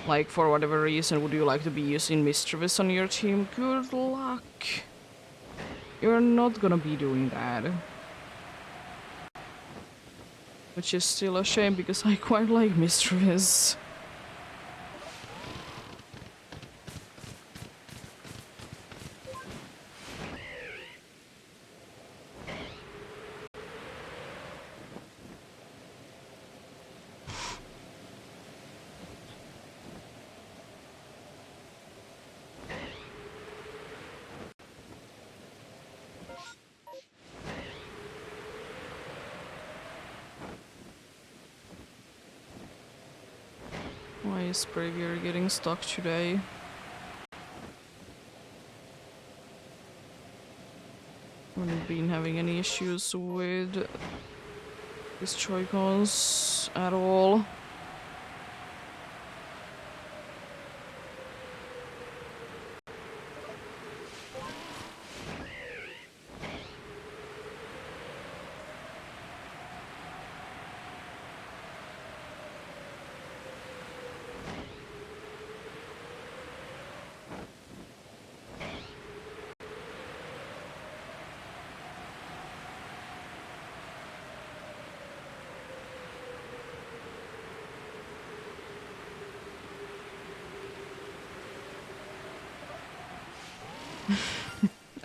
Like, for whatever reason, would you like to be using Mischievous on your team? Good luck. You're not gonna be doing that. Which is still a shame because I quite like Mischievous. Why is Bravier getting stuck today? Haven't been having any issues with his Joy-Cons at all.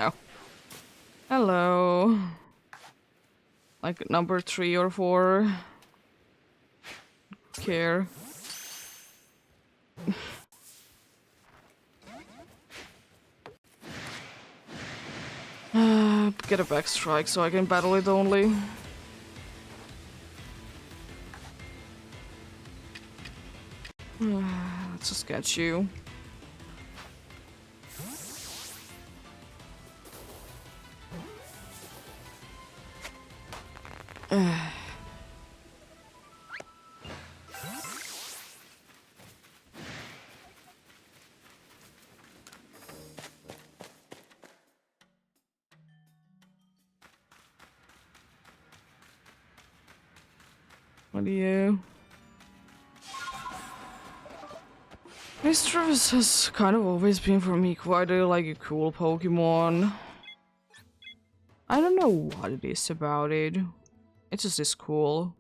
Oh. Hello. Like number 3 or 4. Care. Get a back strike so I can battle it only. Let's just get you. But yeah. Mistress has kind of always been for me quite a cool Pokemon. I don't know what it is about it. It's just this cool.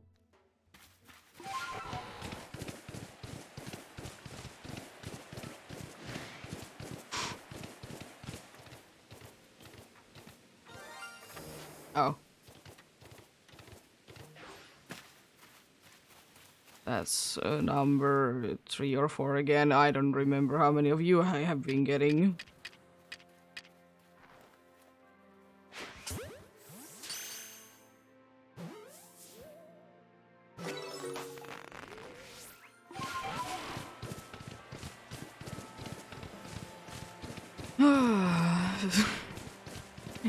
Oh. That's number 3 or 4 again. I don't remember how many of you I have been getting.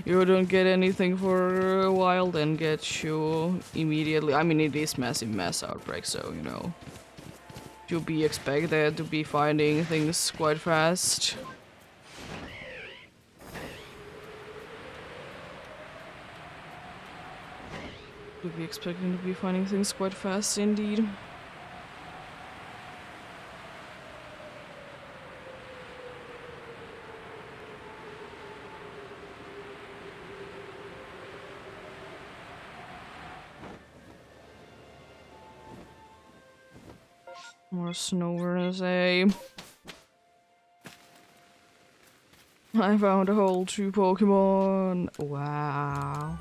You don't get anything for a while, then get you immediately. I mean, it is massive mass outbreak, so you know. To be expected to be finding things quite fast. To be expecting to be finding things quite fast indeed. More snow, we're gonna say. I found a whole 2 Pokemon. Wow.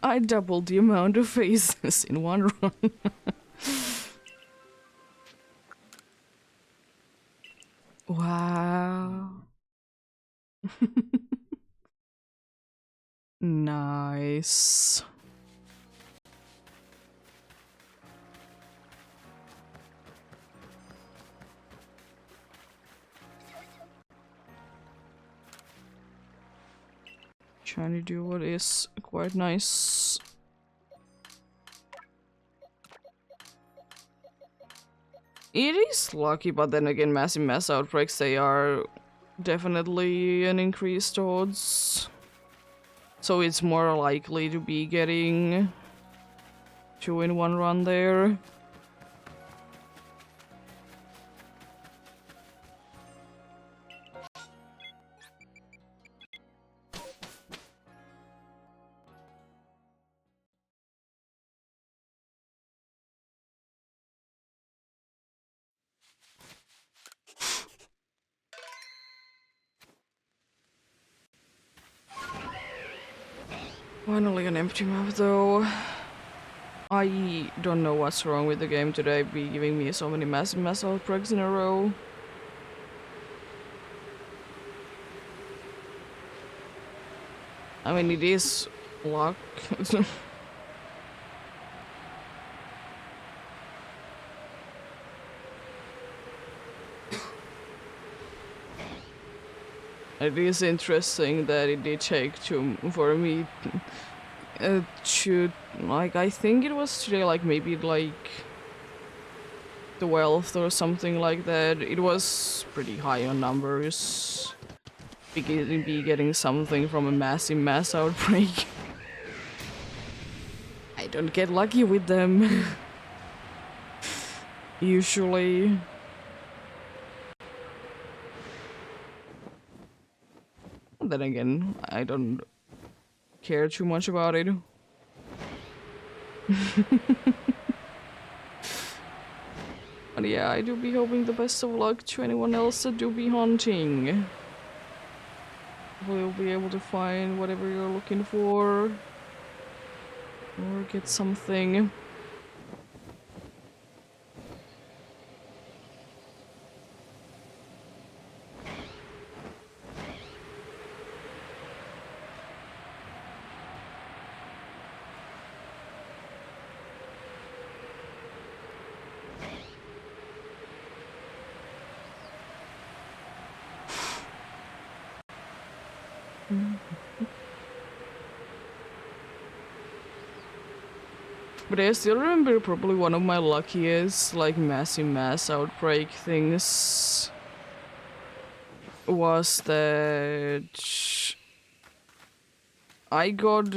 I doubled the amount of phases in one run. Wow. Nice. Trying to do what is quite nice. It is lucky, but then again, massive mass outbreaks, they are definitely an increased odds. So it's more likely to be getting 2 in one run there. Finally an empty map though. I don't know what's wrong with the game today, be giving me so many massive mass outbreaks in a row. I mean, it is luck. It is interesting that it did take for me to, like, I think it was today, like, maybe, like, 12th or something like that. It was pretty high on numbers. Be getting something from a massive mass outbreak. I don't get lucky with them. Usually. Then again, I don't care too much about it. But yeah, I do be hoping the best of luck to anyone else that do be hunting. We'll be able to find whatever you're looking for. Or get something. But I still remember probably one of my luckiest, like, massive mass outbreak things was that I got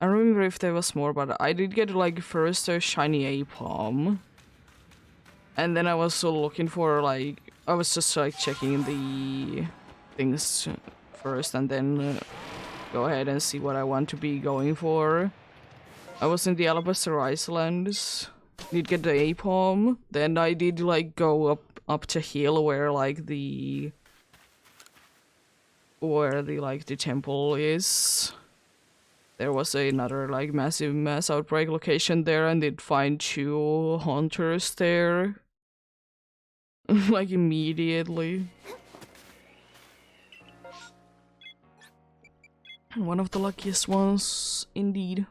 I don't remember if there was more, but I did get like first a shiny Apom. And then I was also looking for like, I was just like checking the things first and then go ahead and see what I want to be going for. I was in the Alabaster Islands, did get the Apom, then I did like go up to hill where like the temple is. There was another like massive mass outbreak location there and did find 2 hunters there. Like immediately. One of the luckiest ones, indeed.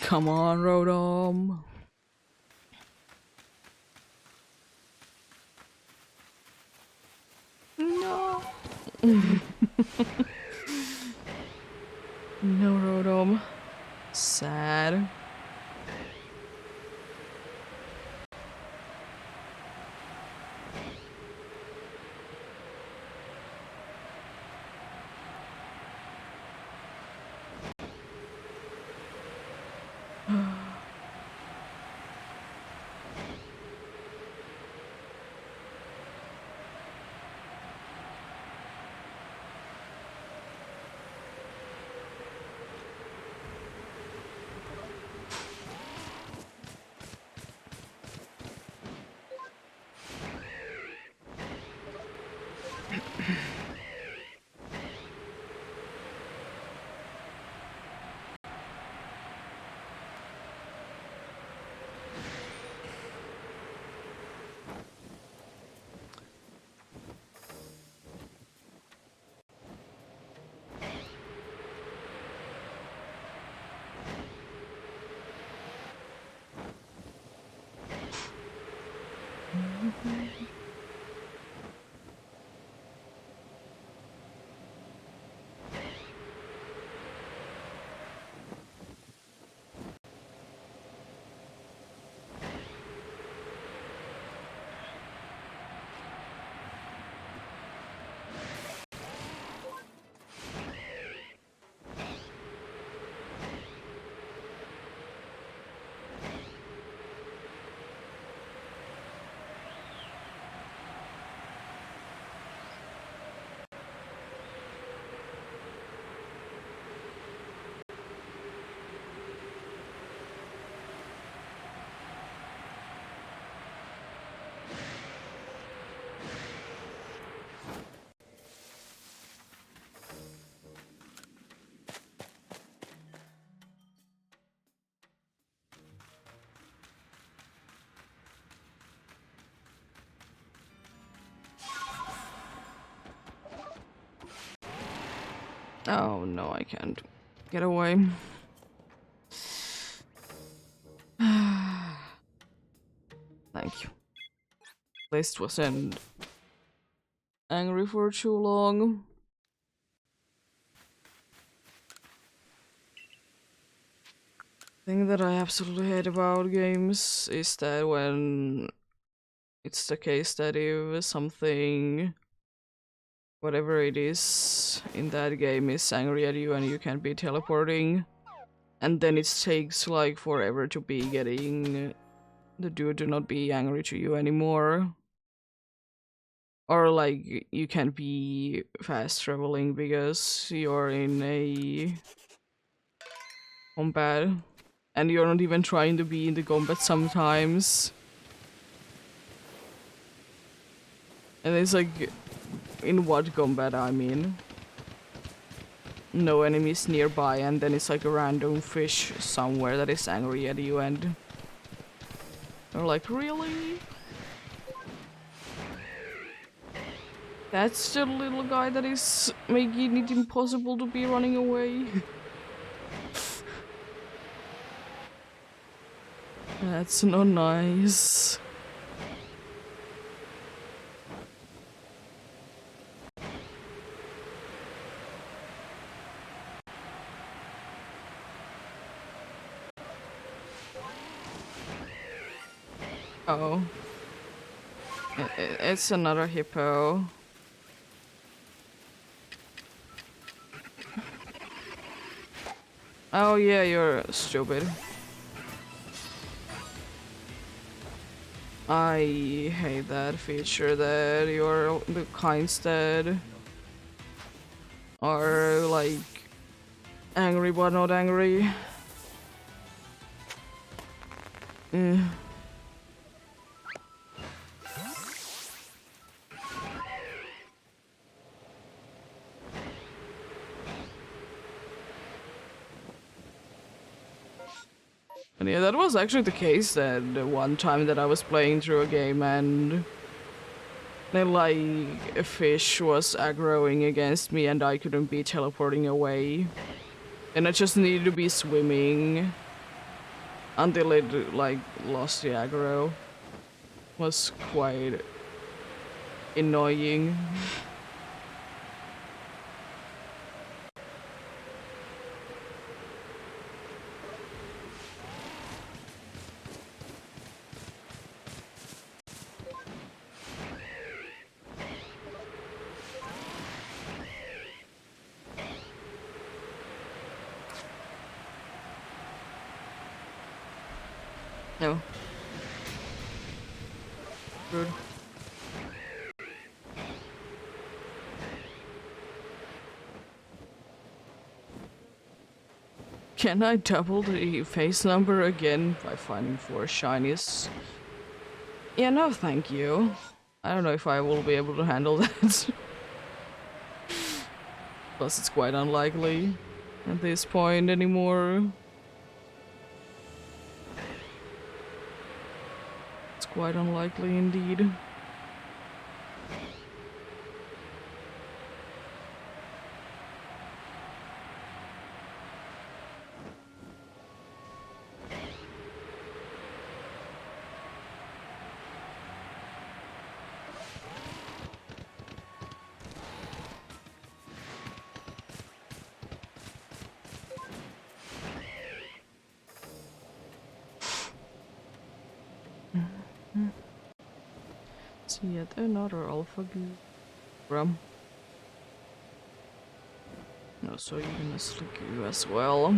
Come on, Rodom. No. No, Rodom. Sad. Oh no, I can't get away. Thank you. At least wasn't angry for too long. Thing that I absolutely hate about games is that when it's the case that if something, whatever it is in that game, is angry at you and you can't be teleporting, and then it takes like forever to be getting the dude to not be angry to you anymore. Or like you can't be fast traveling because you're in a combat and you're not even trying to be in the combat sometimes. And it's like, in what combat I mean? No enemies nearby and then it's like a random fish somewhere that is angry at you and you're like, really? That's the little guy that is making it impossible to be running away. That's not nice. Oh. It's another hippo. Oh yeah, you're stupid. I hate that feature that you're the kinds that are like angry but not angry. Eh. And yeah, that was actually the case that the one time that I was playing through a game and then like a fish was aggroing against me and I couldn't be teleporting away. And I just needed to be swimming until it like lost the aggro. Was quite annoying. No. Rude. Can I double the face number again by finding 4 shinies? Yeah, no thank you. I don't know if I will be able to handle that. Plus it's quite unlikely at this point anymore. It's quite unlikely indeed. See yet another alpha gram. No, so you're gonna slick you as well.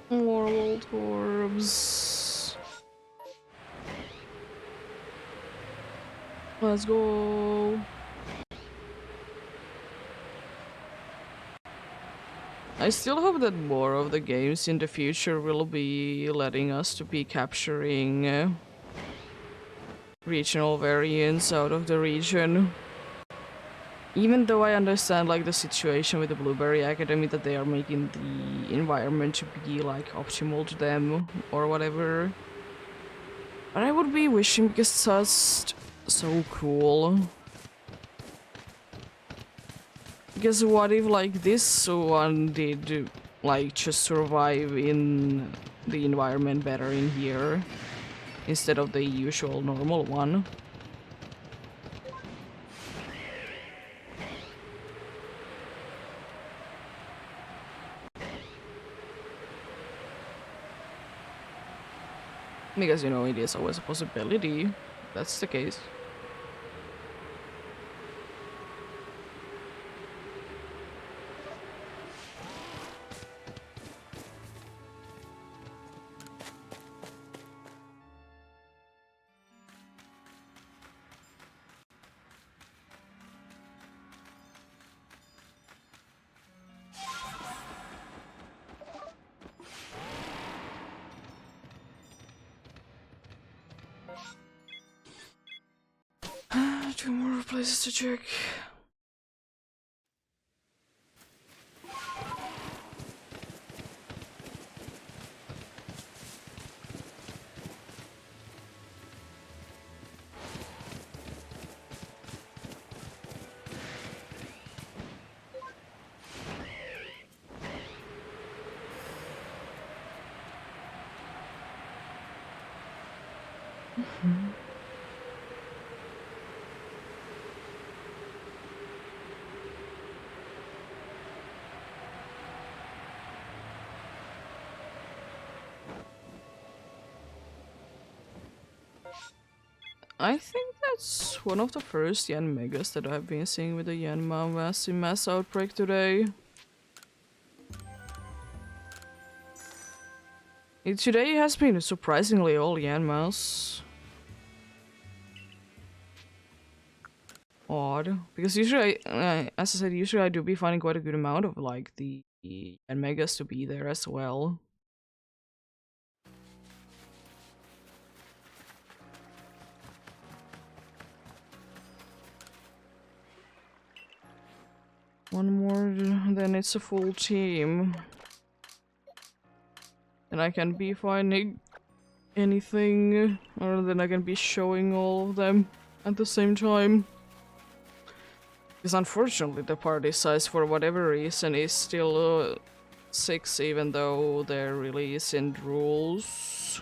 More old orbs. Let's go. I still hope that more of the games in the future will be letting us to be capturing regional variants out of the region. Even though I understand like the situation with the Blueberry Academy that they are making the environment to be like optimal to them or whatever. But I would be wishing because it's just so cool. Because what if like this one did like just survive in the environment better in here instead of the usual normal one? Because you know it is always a possibility. That's the case. Two more places to check. I think that's one of the first Yen Megas that I've been seeing with the Yanma massive mass outbreak today. Today has been surprisingly all Yanmas. Odd. Because usually, as I said, usually I do be finding quite a good amount of like the Yen Megas to be there as well. One more, then it's a full team. And I can be finding anything, or then I can be showing all of them at the same time. Because unfortunately the party size for whatever reason is still 6, even though there really isn't rules.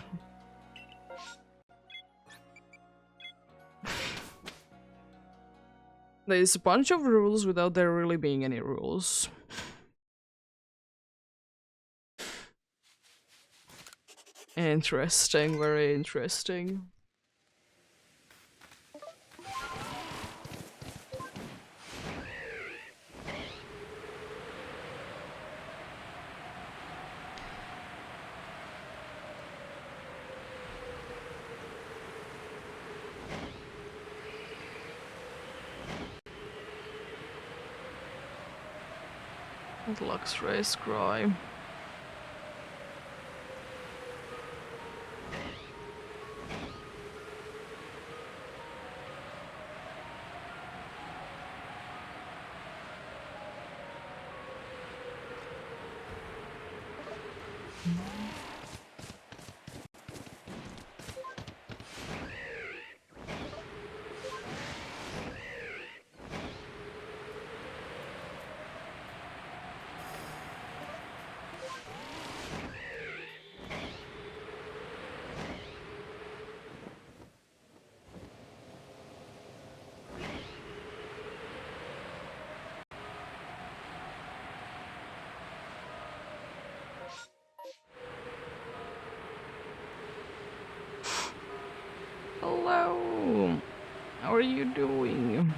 There's a bunch of rules without there really being any rules. Interesting, very interesting. Lux Race Cry. Hello! How are you doing?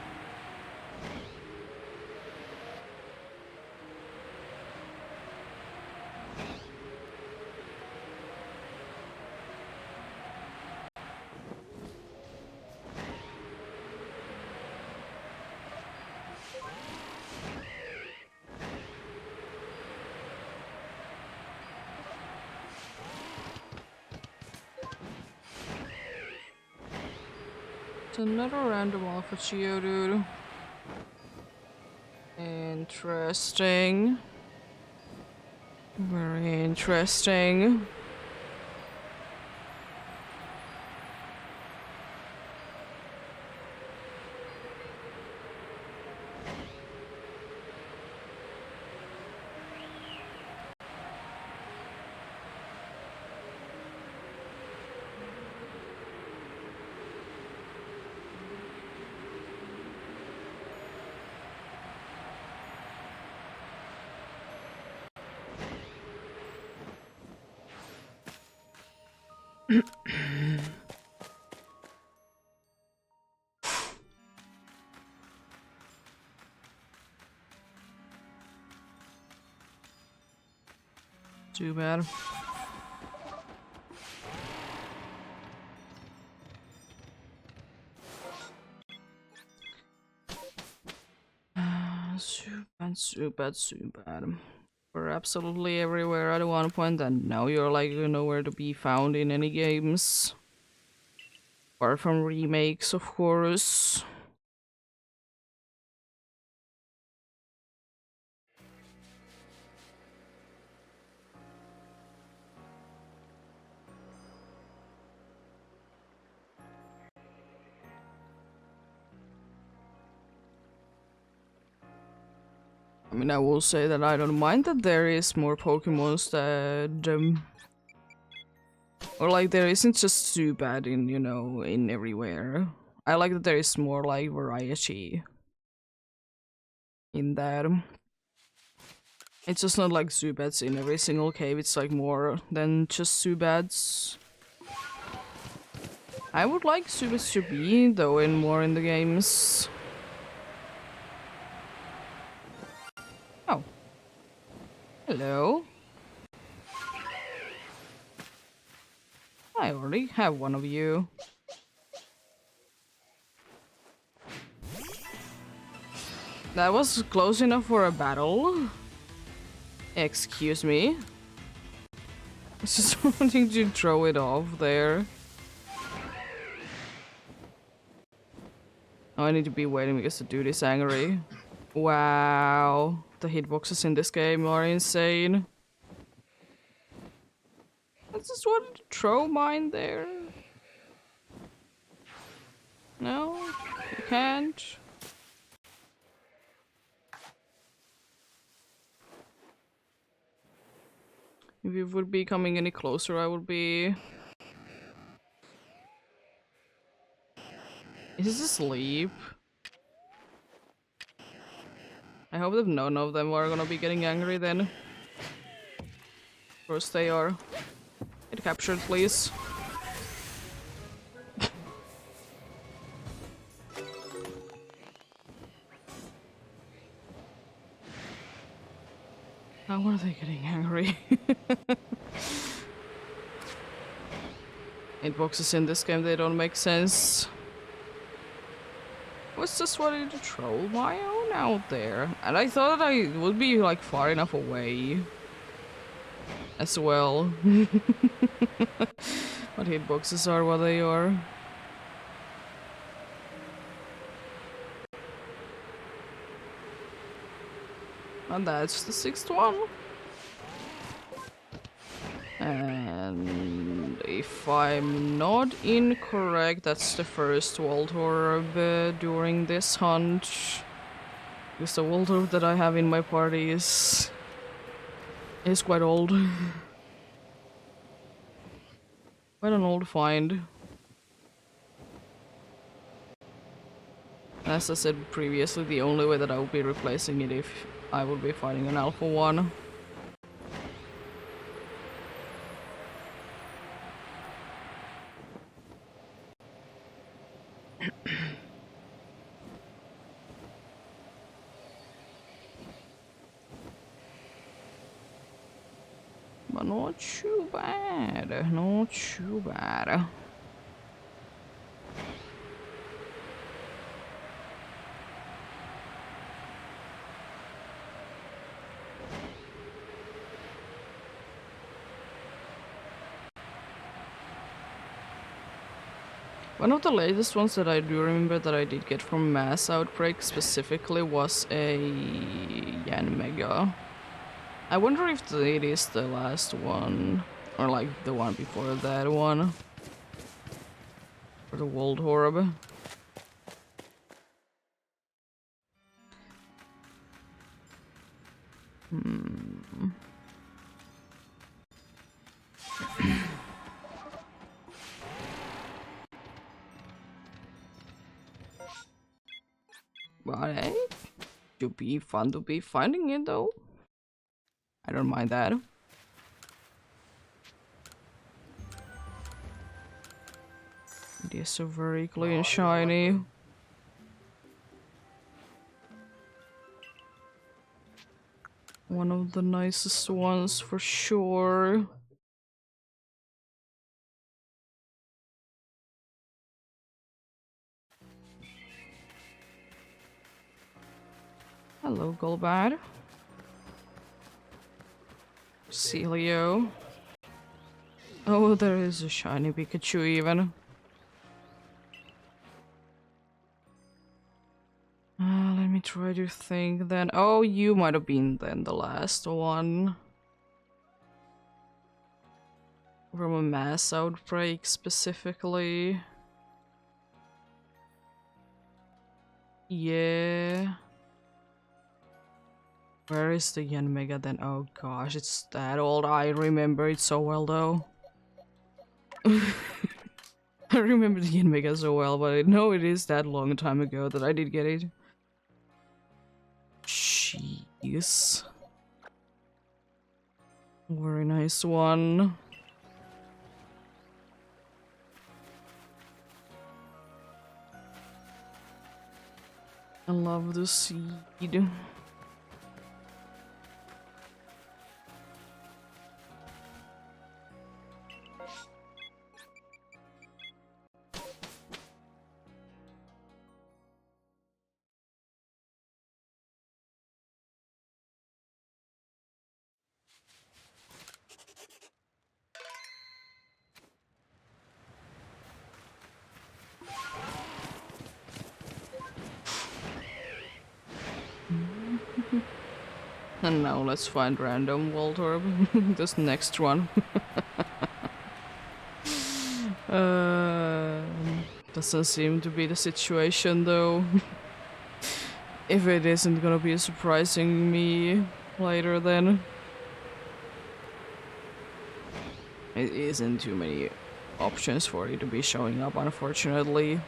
It's another random Alpha Geodude. Interesting. Very interesting. Too bad. So bad. We're absolutely everywhere at one point, and now you're like nowhere to be found in any games. Apart from remakes, of course. I mean, I will say that I don't mind that there is more Pokemons that, or like there isn't just too bad in, you know, in everywhere. I like that there is more like variety in that. It's just not like Zubats in every single cave, it's like more than just Zubats. I would like Subis to be, though, in more in the games. Oh. Hello. I already have one of you. That was close enough for a battle. Excuse me. I was just wanting to throw it off there. Oh, I need to be waiting because the dude is angry. Wow. The hitboxes in this game are insane. I just wanted to throw mine there. No, you can't. If you would be coming any closer, I would be... Is this asleep? I hope that none of them are gonna be getting angry then. Of course they are. Get captured, please. How are they getting angry? Hitboxes in this game, they don't make sense. I was just wanting to troll my own out there. And I thought I would be like far enough away as well. But hitboxes are what they are. And that's the 6th one. And if I'm not incorrect, that's the first World Orb during this hunt. Because the World Orb that I have in my party is quite old. Quite an old find. As I said previously, the only way that I would be replacing it if I would be fighting an Alpha 1. But not too bad, not too bad. One of the latest ones that I do remember that I did get from Mass Outbreak specifically was a Yan Mega. I wonder if it is the last one, or like the one before that one. For the World Orb. But hey, should be fun to be finding it though. I don't mind that. It is so very clean and shiny. One of the nicest ones for sure. Hello, Golbad. Celio. Oh, there is a shiny Pikachu even. Let me try to think then. Oh, you might have been then the last one. From a Mass Outbreak specifically. Yeah. Where is the Yan Mega then? Oh gosh, it's that old. I remember it so well though. I remember the Yan Mega so well, but I know it is that long time ago that I did get it. Jeez. Very nice one. I love the seed. And now let's find random Waldorp. This next one. uh, doesn't seem to be the situation though. If it isn't gonna be surprising me later then. It isn't too many options for it to be showing up, unfortunately.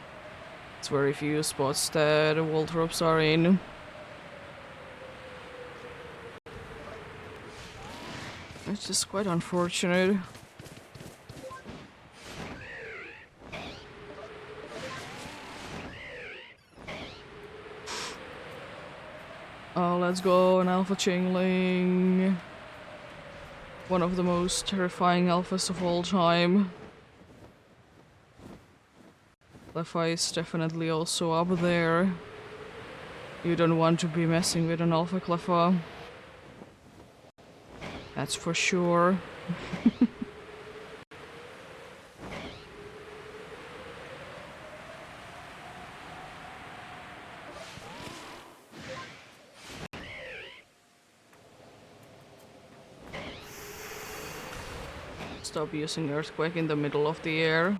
It's very few spots that Waldorps are in. It's just quite unfortunate. Oh, let's go, an Alpha Chainling. One of the most terrifying alphas of all time. Cleffa is definitely also up there. You don't want to be messing with an Alpha Cleffa. That's for sure. Stop using Earthquake in the middle of the air.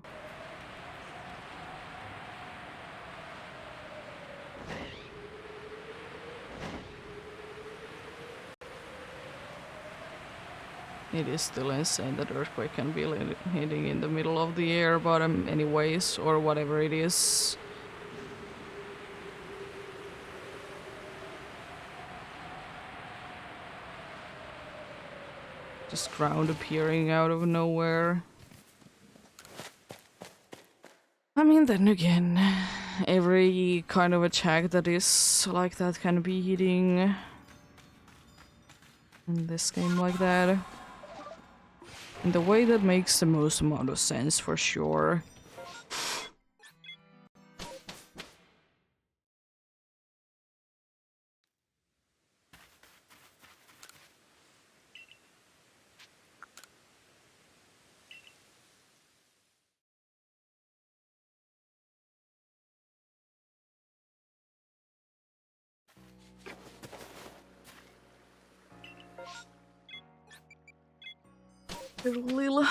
It is still insane that Earthquake can be hitting in the middle of the air, but anyways, or whatever it is. Just ground appearing out of nowhere. I mean, then again, every kind of attack that is like that can be hitting in this game like that. In the way that makes the most amount of sense, for sure. Little.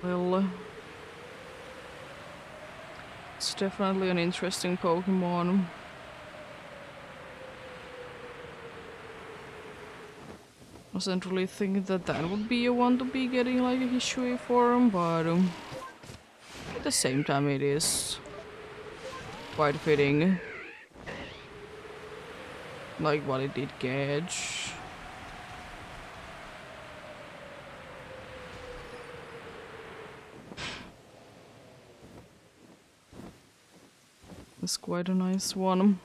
Well, it's definitely an interesting Pokemon. Wasn't really thinking that that would be a one to be getting like a Hishui form, but at the same time it is quite fitting. Like what it did catch. It's quite a nice one.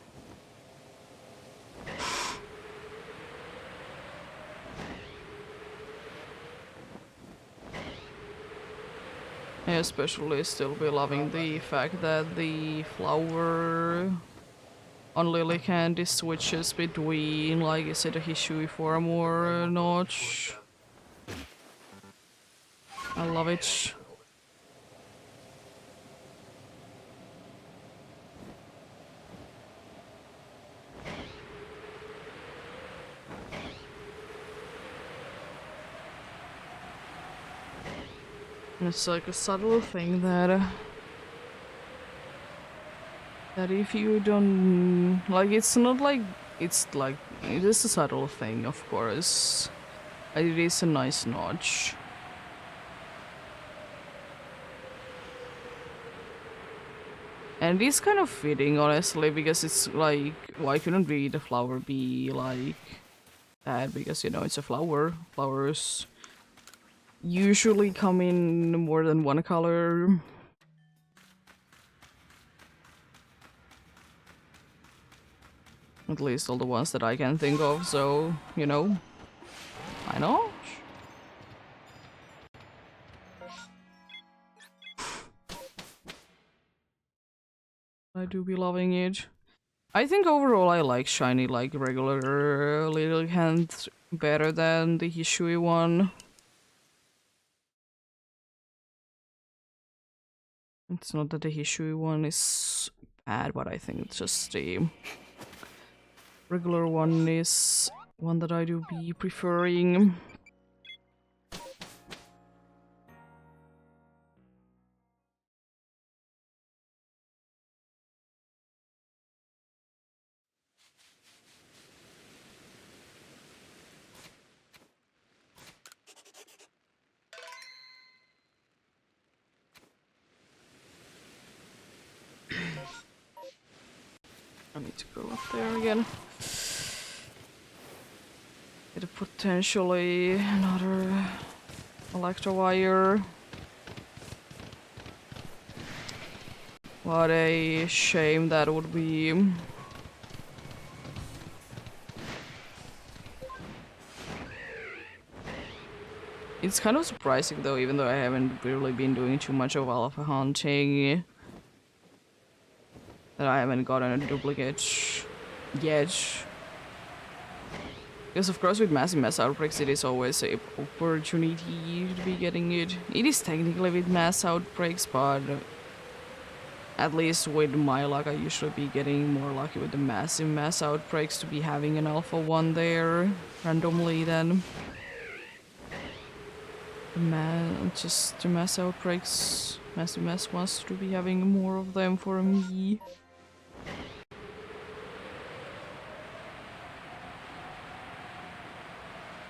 I especially still be loving the fact that the flower on Lily Candy switches between, like, is it a Hishui form or not? I love it. It's like a subtle thing that if you don't like, it's not like it's like it is a subtle thing, of course. But it is a nice notch. And it's kind of fitting, honestly, because it's like, why couldn't really the flower be like that? Because, you know, it's a flower. Flowers usually come in more than one color. At least all the ones that I can think of, so, you know, why not? I do be loving it. I think overall I like shiny, like regular little hands better than the Hishui one. It's not that the Hishui one is bad, but I think it's just the regular one is one that I do be preferring. I need to go up there again. Get potentially another Electro-wire. What a shame that would be. It's kind of surprising though, even though I haven't really been doing too much of alpha hunting, that I haven't gotten a duplicate yet. Because of course with massive mass outbreaks it is always a opportunity to be getting it. It is technically with mass outbreaks, but at least with my luck I usually be getting more lucky with the massive mass outbreaks to be having an alpha one there randomly then. Just the mass outbreaks, massive mass wants to be having more of them for me.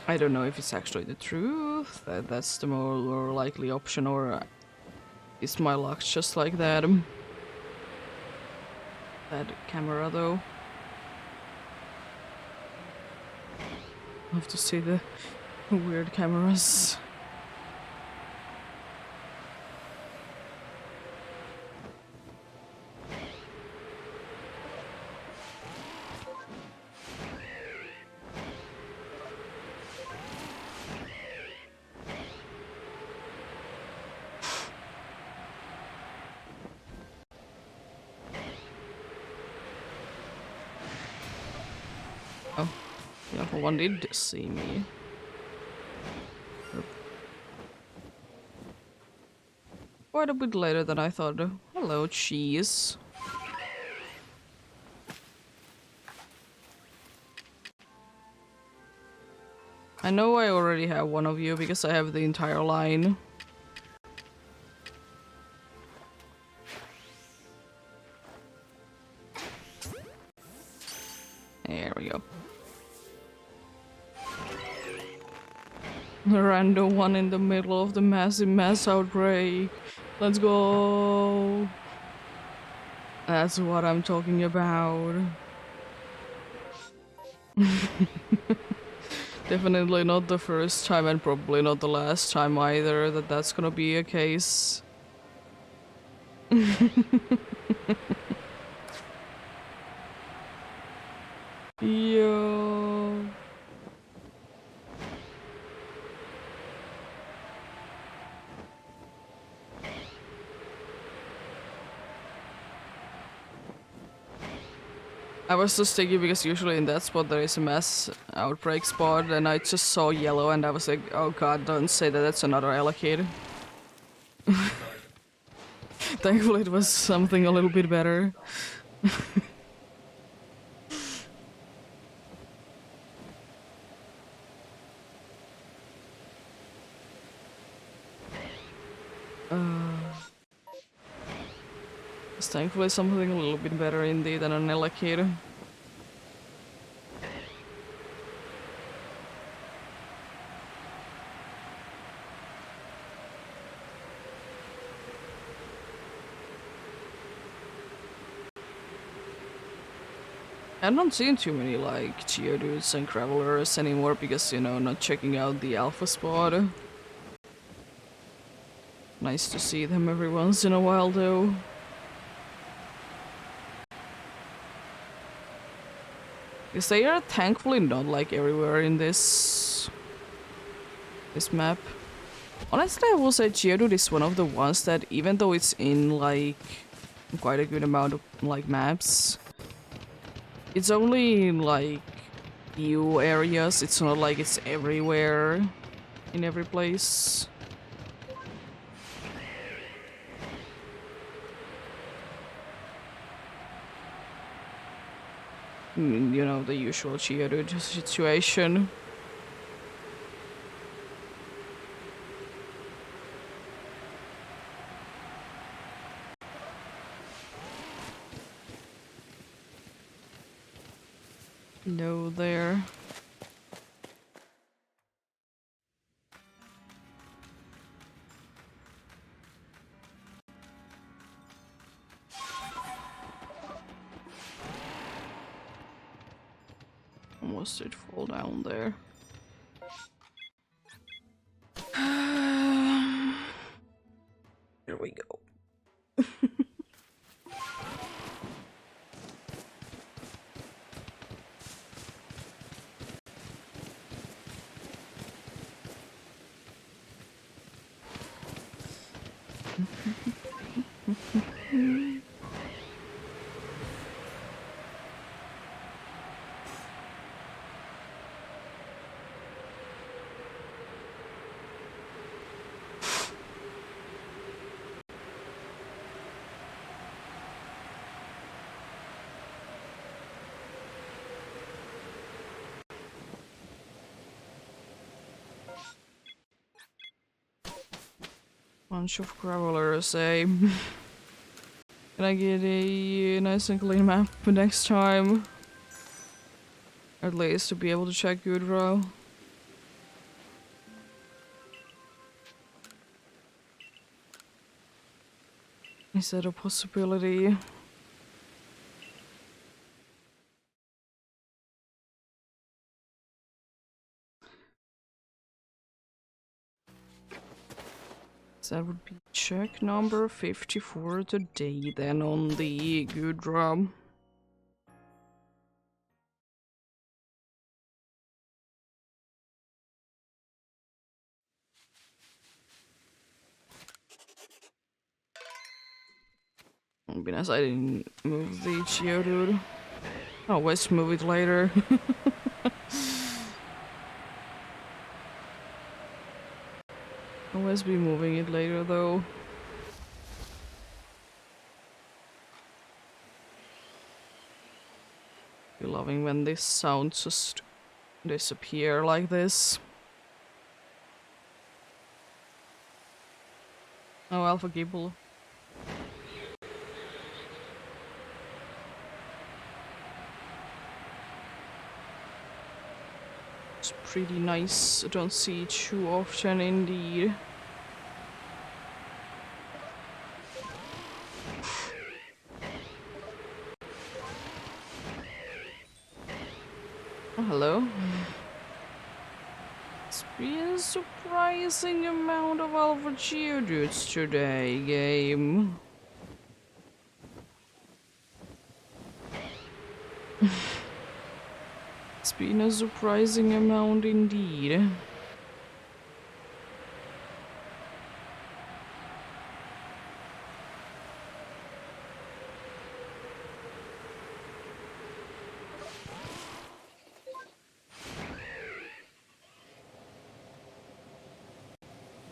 I don't know if it's actually the truth, that's the more likely option, or is my luck just like that? That camera though. I have to see the weird cameras. Oh, the other one did see me. Quite a bit later than I thought. Hello, cheese. I know I already have one of you because I have the entire line. There we go. A random one in the middle of the massive mass outbreak. Let's go. That's what I'm talking about. Definitely not the first time and probably not the last time either that that's gonna be a case. Yo. I was just thinking because usually in that spot there is a mass outbreak spot and I just saw yellow and I was like, oh god, don't say that, that's another allocator. Thankfully it was something a little bit better. thankfully something a little bit better indeed than an alligator. I'm not seeing too many like Geodudes and Gravelers anymore because, you know, not checking out the alpha spot. Nice to see them every once in a while though. Because they are thankfully not like everywhere in this map. Honestly, I will say Geodude is one of the ones that, even though it's in like quite a good amount of like maps, it's only in like few areas. It's not like it's everywhere in every place. You know, the usual Geodude situation. No there. Almost did fall down there. Here we go. Bunch of Gravelers, eh? Can I get a nice and clean map next time? At least to be able to check good row. Is that a possibility? That would be check number 54 today then on the good drum. It'd be nice I didn't move the Geodude. I'll always move it later. Always be moving it later though. Be loving when these sounds just disappear like this. Oh, Alpha Gibble. It's pretty nice. I don't see it too often indeed. Oh, hello. It's been a surprising amount of Alpha Geodudes today, game. It's been a surprising amount indeed.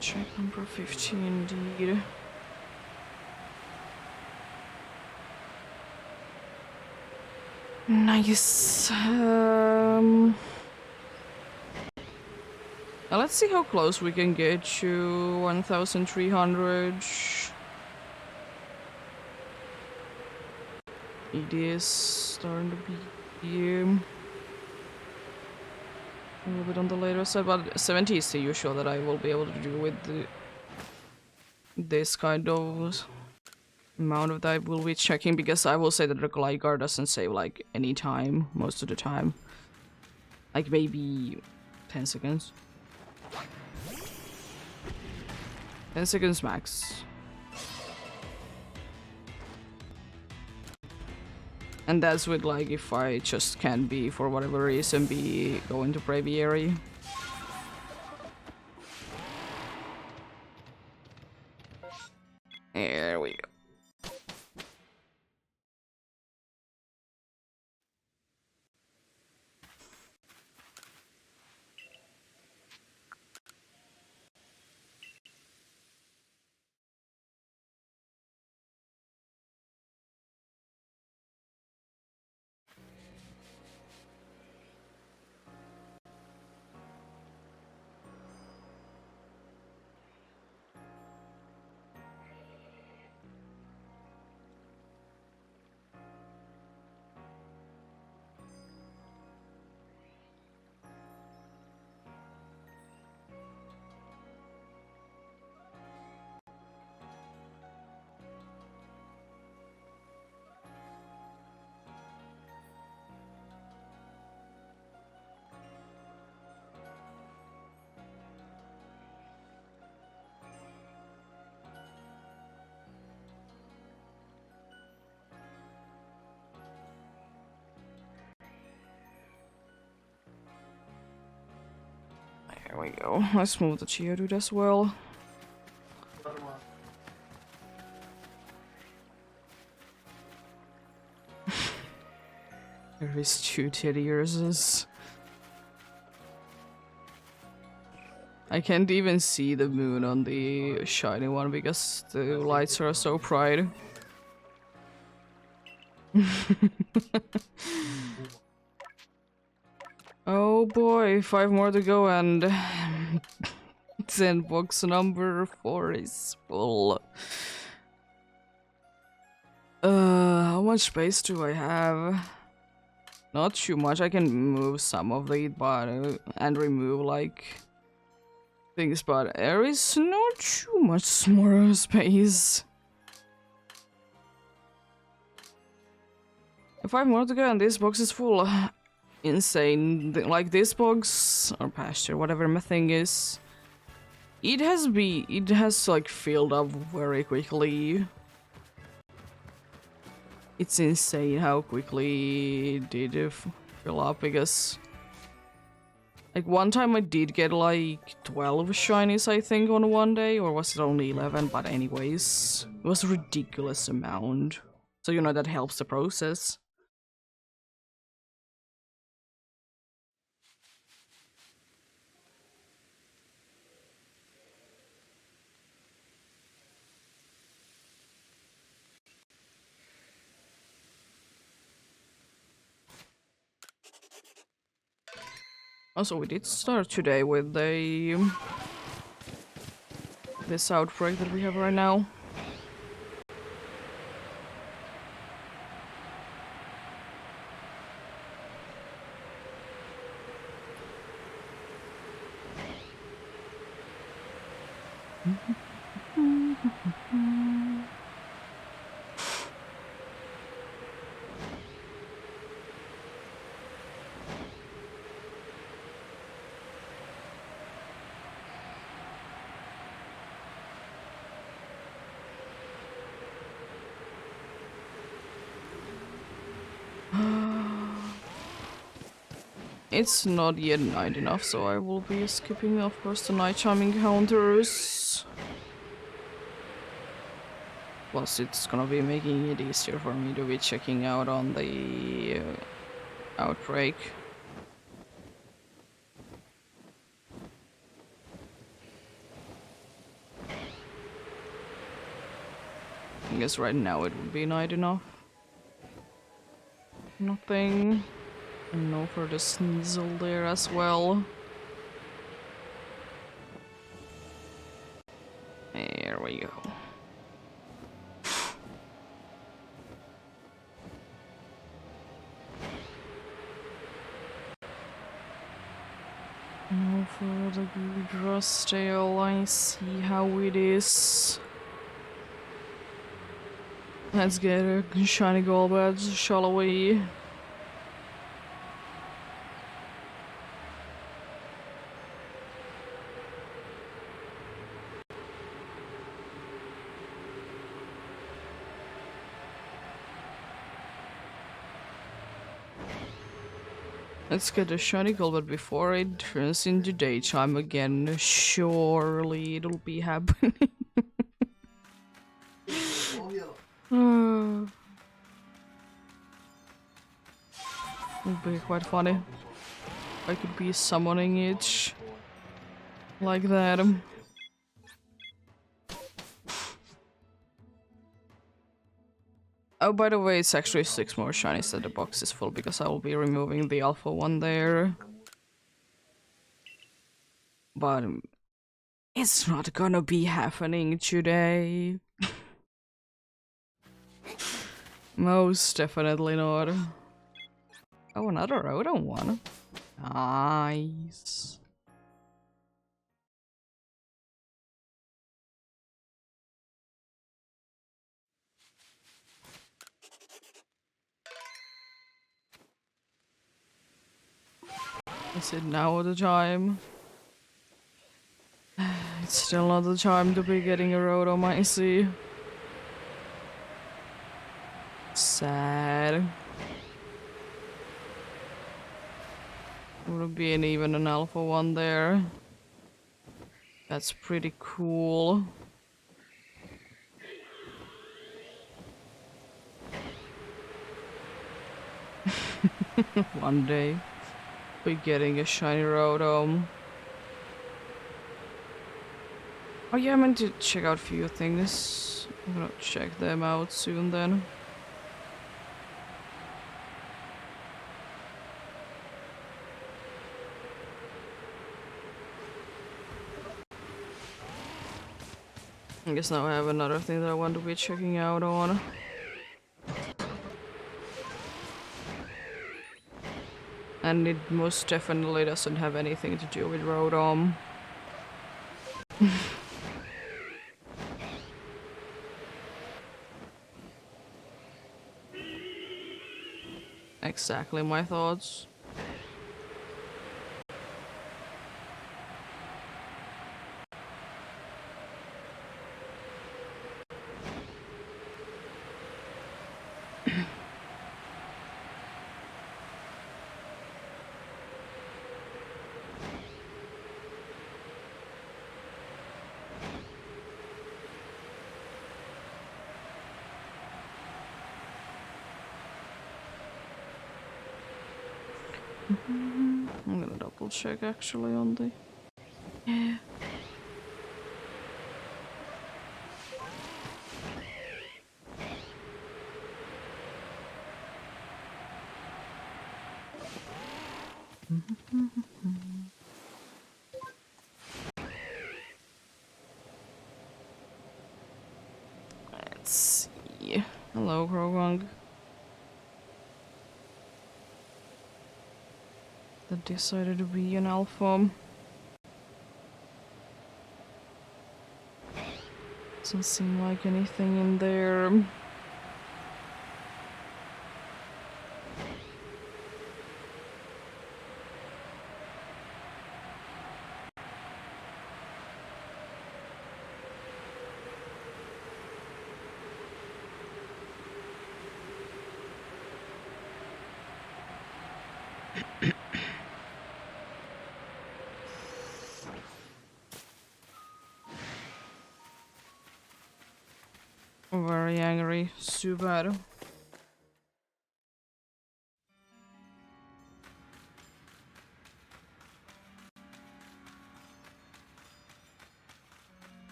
Check number 15 indeed. Nice. Now let's see how close we can get to 1300. It is starting to be a little bit on the later side, but 70 is the usual that I will be able to do with this kind of amount of that I will be checking, because I will say that the glide guard doesn't save like any time most of the time. Like maybe 10 seconds. 10 seconds max. And that's with like if I just can't be, for whatever reason, be going to Braviary. There we go. There we go. Let's move the Geodude as well. There is 2 Teddiurses. I can't even see the moon on the shiny one because the lights are so bright. Oh boy, 5 more to go and sandbox number 4 is full. How much space do I have? Not too much. I can move some of it, but and remove like things, but there is not too much more space. 5 more to go and this box is full. Insane. Like this box or pasture, whatever my thing is, it has like filled up very quickly. It's insane how quickly it did fill up, because like one time I did get like 12 shinies I think on one day, or was it only 11? But anyways, it was a ridiculous amount, so you know that helps the process. Also, we did start today with this outbreak that we have right now. It's not yet night enough, so I will be skipping, of course, the nighttime encounters. Plus, it's gonna be making it easier for me to be checking out on the outbreak. I guess right now it would be night enough. Nothing. And no further Sneasel there as well. There we go. Now for the grass tail, I see how it is. Let's get a shiny gold badge, shall we? Let's get a shiny gold badge before it turns into daytime again. Surely it'll be happening. Would be quite funny. I could be summoning it like that. Oh, by the way, it's actually 6 more shinies that the box is full because I will be removing the alpha one there. But it's not gonna be happening today. Most definitely not. Oh, another Rotom one. Nice. Is it now the time? It's still not the time to be getting a Rotom, I see. Sad. Would be even an alpha one there. That's pretty cool. One day, be getting a shiny Rotom. Oh yeah, I meant to check out a few things. I'm gonna check them out soon then. I guess now I have another thing that I want to be checking out on. And it most definitely doesn't have anything to do with Rotom. Exactly my thoughts. I'm gonna double check actually on the... Yeah. Let's see. Hello, Krogong. That decided to be an alpha. Doesn't seem like anything in there. Very angry. Super.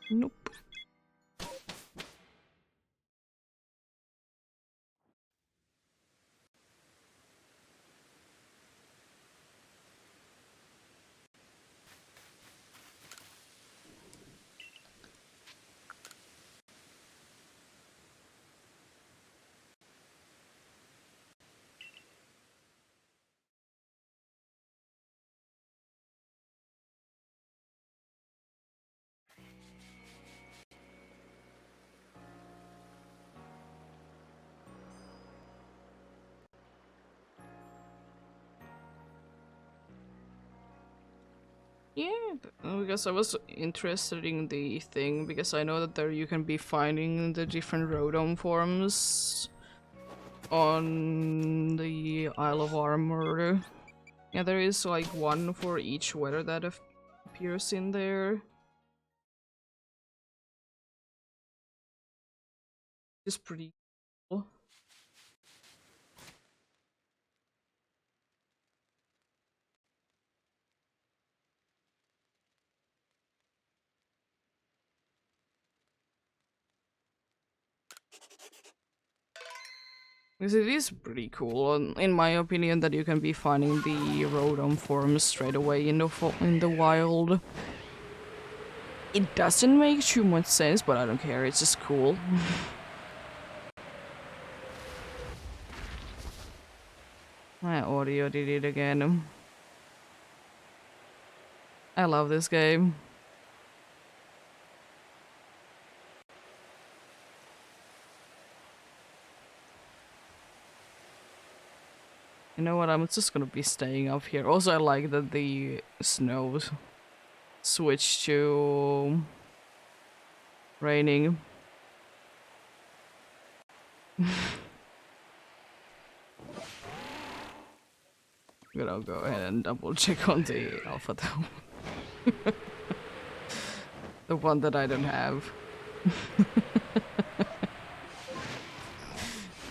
Nope. Yeah, because I was interested in the thing, because I know that there you can be finding the different Rodon forms on the Isle of Armor. Yeah, there is like one for each weather that appears in there. It's pretty cool. Because it is pretty cool, in my opinion, that you can be finding the Rodon forms straight away in the wild. It doesn't make too much sense, but I don't care, it's just cool. My audio did it again. I love this game. You know what, I'm just gonna be staying up here. Also, I like that the snow switched to raining. I'm gonna go ahead and double check on the alpha though. The one that I don't have.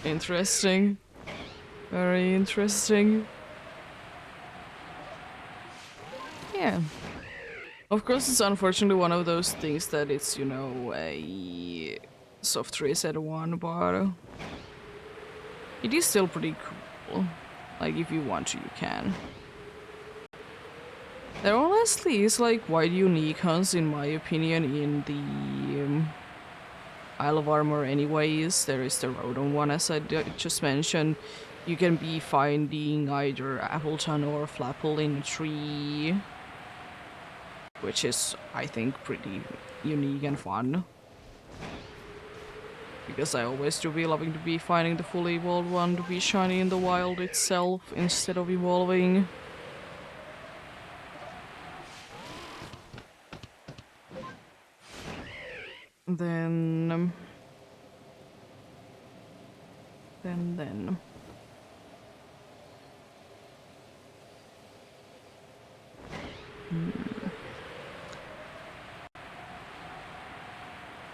Interesting. Very interesting. Yeah. Of course, it's unfortunately one of those things that it's, you know, a soft reset one, but it is still pretty cool. Like, if you want to, you can. There honestly is like quite unique hunts, in my opinion, in the Isle of Armor anyways. There is the Rodon one, as I just mentioned. You can be finding either Appleton or Flapple in a tree, which is, I think, pretty unique and fun. Because I always do be loving to be finding the fully evolved one to be shiny in the wild itself instead of evolving. Then...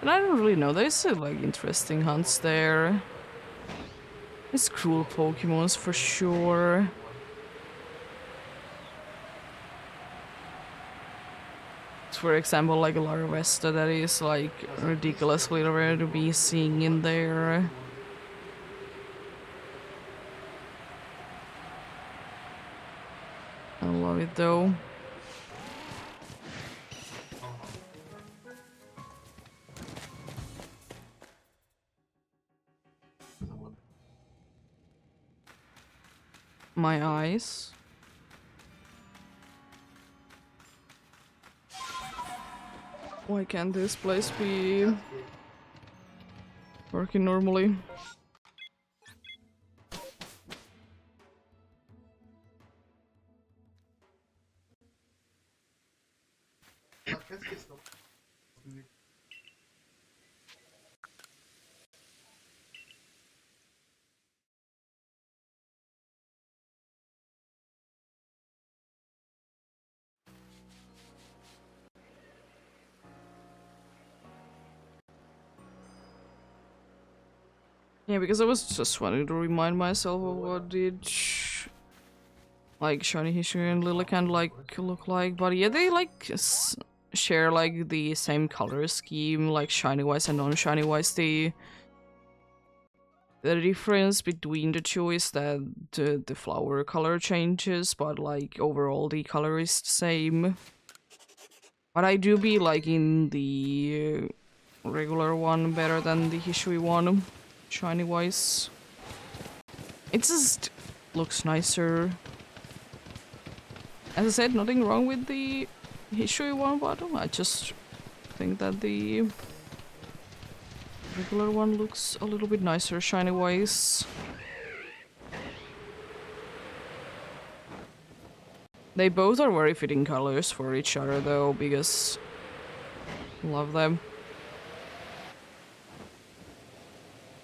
And I don't really know, there's still like interesting hunts there. It's cool Pokemons for sure. For example, like a Larvesta that is like ridiculously rare to be seeing in there. I love it though. My eyes. Why can't this place be working normally? Yeah, because I was just wanting to remind myself of what did like Shiny History and Lillicant like look like, but yeah, they like share like the same color scheme, like shiny wise and non-shiny wise. The difference between the two is that the flower color changes, but like overall the color is the same. But I do be liking the regular one better than the Hishui one, shiny wise. It just looks nicer. As I said, nothing wrong with the Hishui one, but I just think that the regular one looks a little bit nicer shiny wise. They both are very fitting colors for each other though, because love them.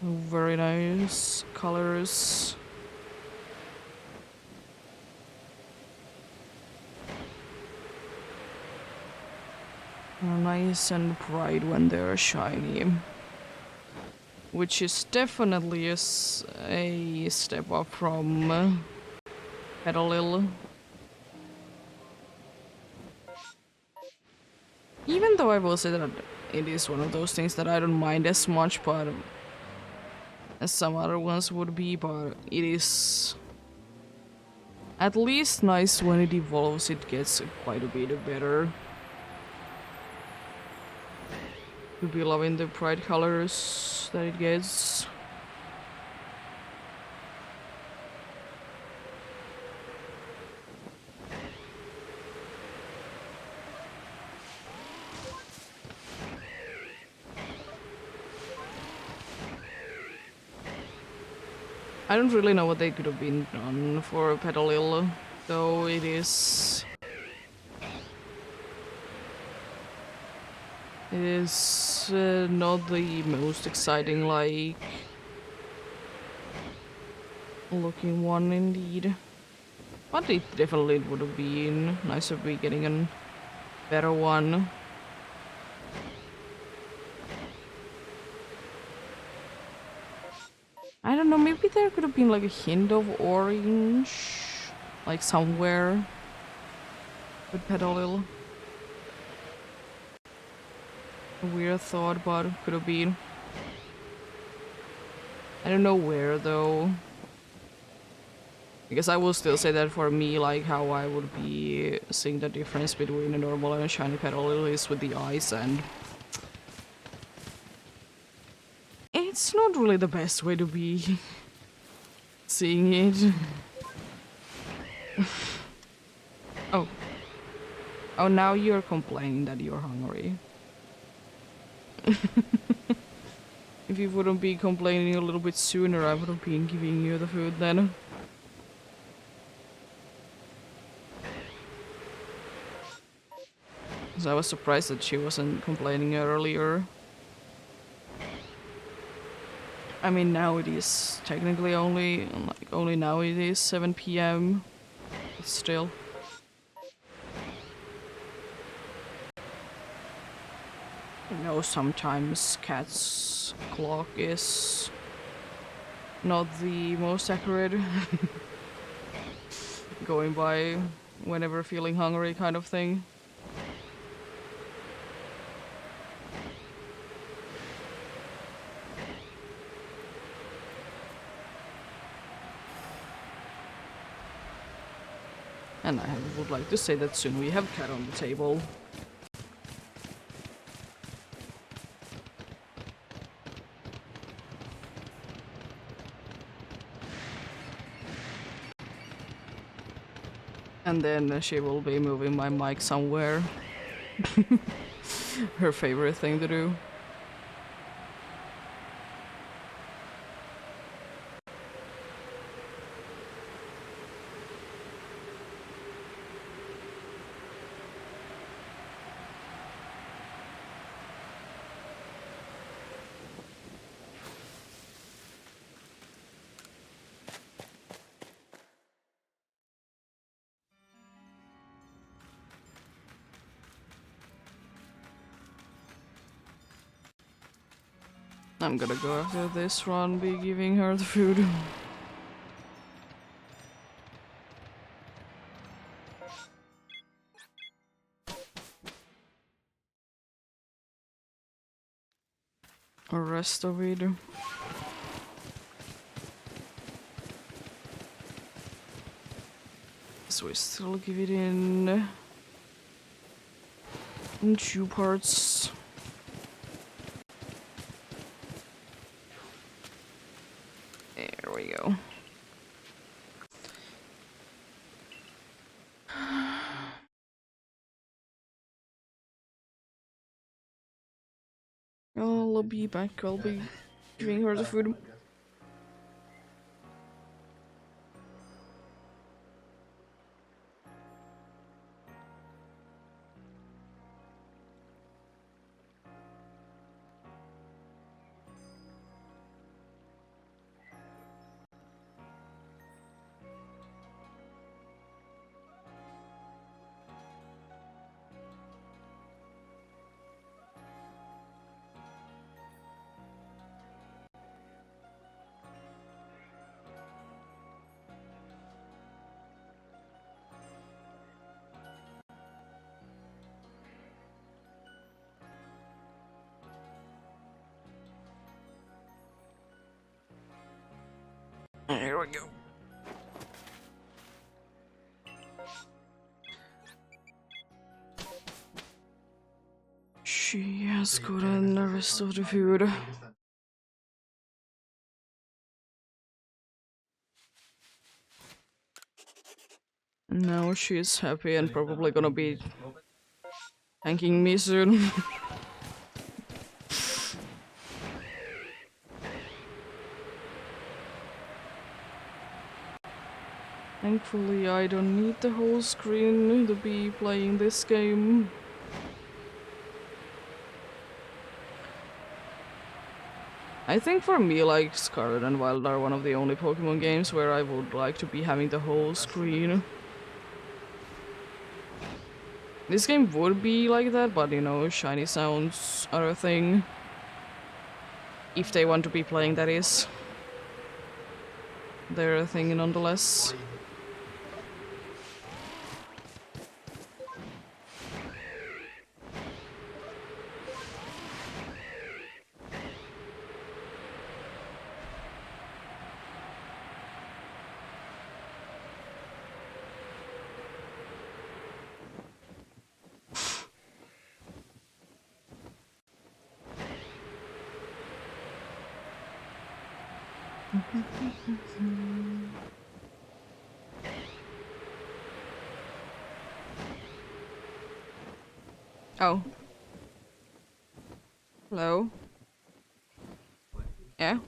Very nice colors. They're nice and bright when they're shiny. Which is definitely a step up from Petalil. Even though I will say that it is one of those things that I don't mind as much, but as some other ones would be, but it is at least nice when it evolves, it gets quite a bit better. To be loving the bright colors that it gets. I don't really know what they could have been done for Petalil, though it is... It is not the most exciting, like, looking one indeed. But it definitely would have been nice of me getting a better one. I don't know, maybe there could have been like a hint of orange, like somewhere with Petalil. A weird thought, but could have been. I don't know where though. Because I will still say that for me, like how I would be seeing the difference between a normal and a shiny Petalil is with the eyes, and it's not really the best way to be seeing it. Oh. Oh, now you're complaining that you're hungry. If you wouldn't be complaining a little bit sooner, I would have been giving you the food then. So I was surprised that she wasn't complaining earlier. I mean, now it is technically only now it is 7 PM. But still. You know, sometimes cats' clock is not the most accurate. Going by whenever feeling hungry kind of thing. And I would like to say that soon we have cat on the table. And then she will be moving my mic somewhere. Her favorite thing to do. I'm gonna go after this run, be giving her the food. The rest of it. So we still give it in 2 parts. There we go. I'll be back. I'll be giving her the food. we go. She has gotten the rest of the food. And now she's happy and probably gonna be thanking me soon. Thankfully, I don't need the whole screen to be playing this game. I think for me, like, Scarlet and Violet are one of the only Pokemon games where I would like to be having the whole screen. This game would be like that, but you know, shiny sounds are a thing. If they want to be playing, that is. They're a thing nonetheless. Oh. Hello? Yeah?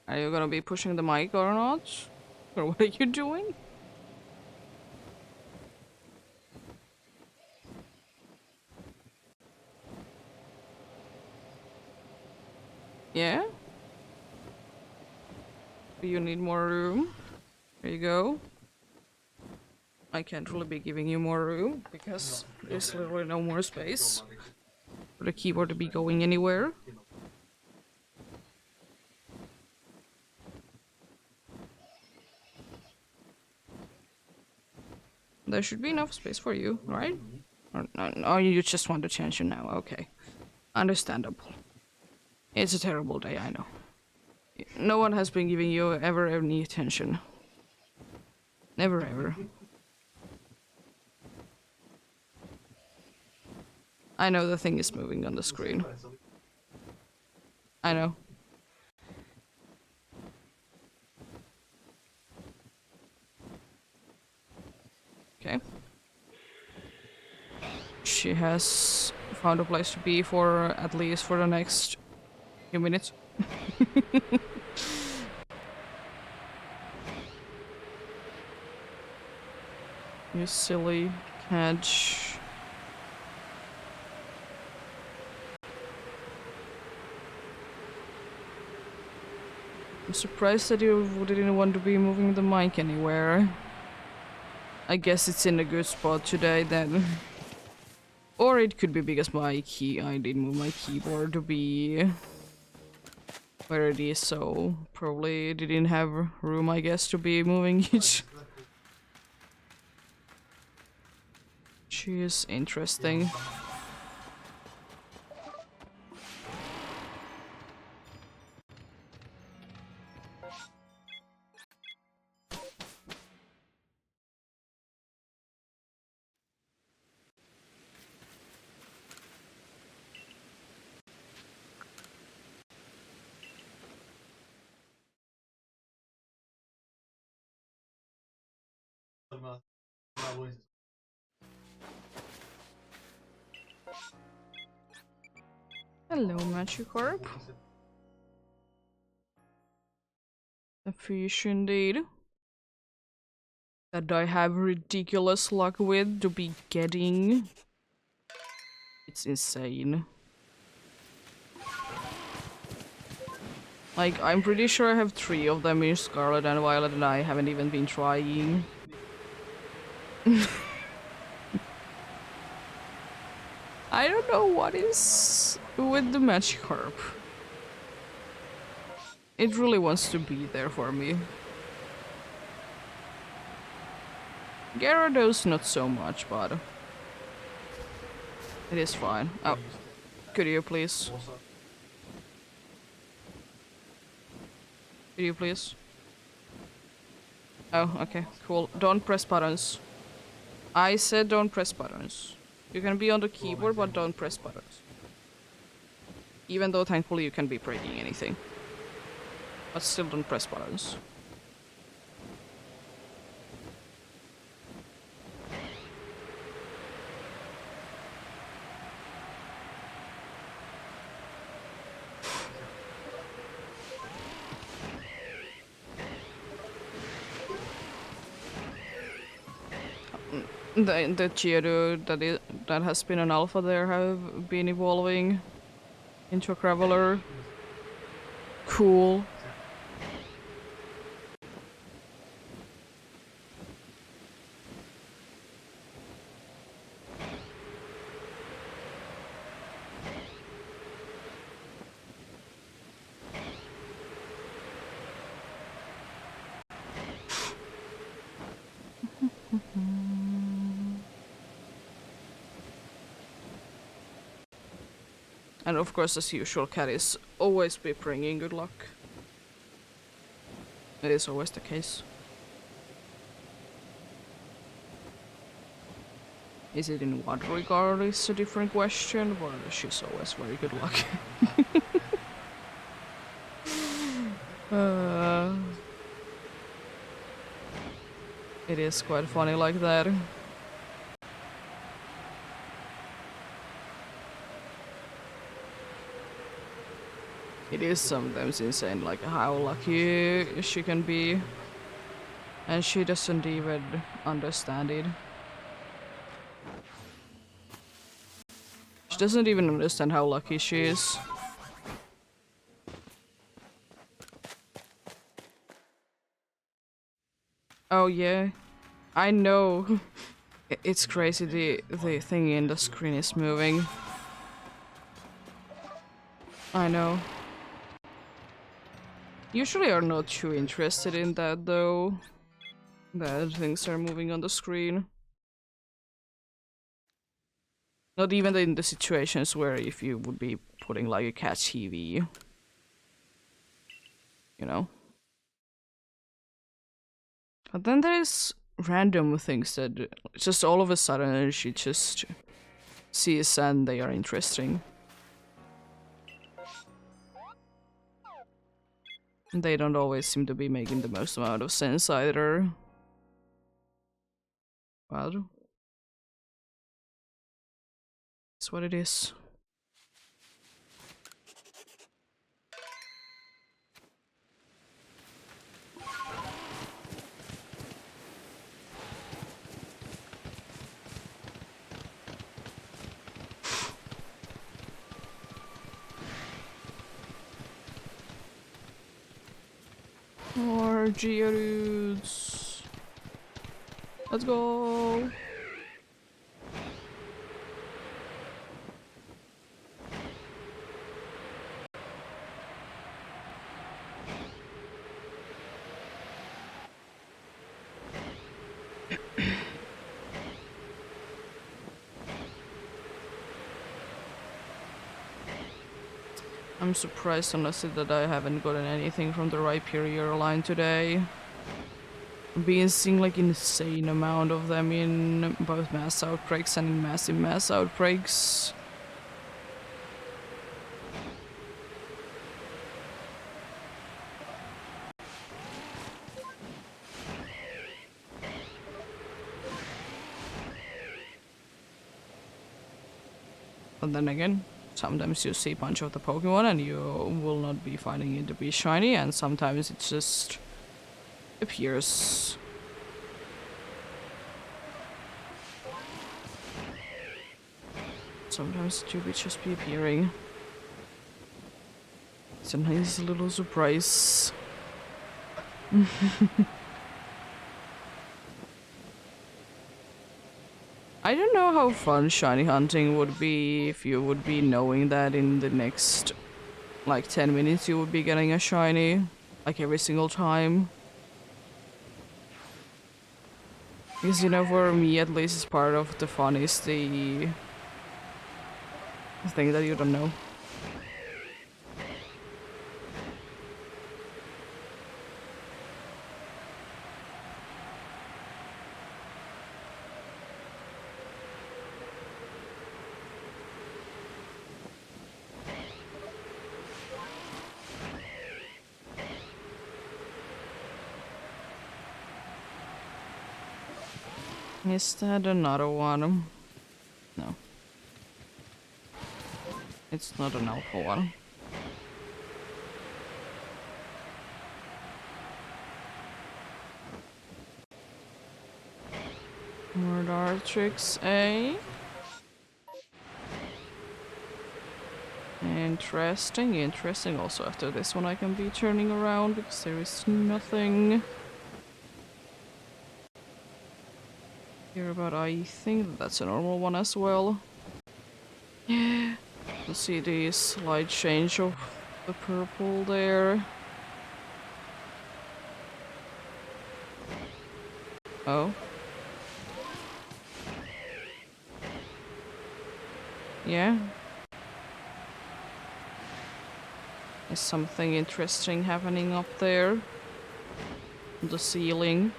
Are you gonna be pushing the mic or not? Or what are you doing? Yeah? Do you need more room? There you go. I can't really be giving you more room because there's literally no more space for the keyboard to be going anywhere. There should be enough space for you, right? Or you just want attention now, okay. Understandable. It's a terrible day, I know. No one has been giving you ever any attention. Never ever. I know the thing is moving on the screen. I know. Okay. She has found a place to be for at least for the next few minutes. You silly catch. I'm surprised that you didn't want to be moving the mic anywhere. I guess it's in a good spot today then. Or it could be because I did move my keyboard to be where it is, so probably didn't have room, I guess, to be moving it. She is interesting. Hello, Magikarp. A fish indeed. That I have ridiculous luck with to be getting. It's insane. Like, I'm pretty sure I have 3 of them in Scarlet and Violet and I haven't even been trying. I don't know what is with the Magikarp. It really wants to be there for me. Gyarados not so much, but it is fine. Oh, could you please? Could you please? Oh, okay, cool. Don't press buttons. I said don't press buttons. You can be on the keyboard, but don't press buttons. Even though thankfully you can be breaking anything. But still don't press buttons. The Geodude that has been an alpha there have been evolving into a Graveler. Cool. And of course, as usual, Cat is always be bringing good luck. It is always the case. Is it in what regard is a different question, but she's always very good luck. It is quite funny like that. It is sometimes insane, like how lucky she can be. And she doesn't even understand it. She doesn't even understand how lucky she is. Oh yeah, I know. It's crazy, the thing in the screen is moving. I know. Usually are not too interested in that though. That things are moving on the screen. Not even in the situations where if you would be putting like a cat TV. You know? But then there's random things that just all of a sudden she just sees and they are interesting. They don't always seem to be making the most amount of sense either. Well, it's what it is. More Geodudes. Let's go. I'm surprised honestly that I haven't gotten anything from the Rhyperior line today. I've been seeing like insane amount of them in both mass outbreaks and in massive mass outbreaks. But then again, sometimes you see a bunch of the Pokemon and you will not be finding it to be shiny, and sometimes it just appears. Sometimes it will just be appearing. It's a nice little surprise. I don't know how fun shiny hunting would be if you would be knowing that in the next like 10 minutes you would be getting a shiny, like every single time. Because you know, for me at least, it's part of the fun is the thing that you don't know. Is that another one? No. It's not an alpha one. More dart tricks, eh? Interesting, interesting. Also after this one I can be turning around because there is nothing here, but I think that's a normal one as well. Yeah. You see the slight change of the purple there. Oh. Yeah. Is something interesting happening up there? On the ceiling?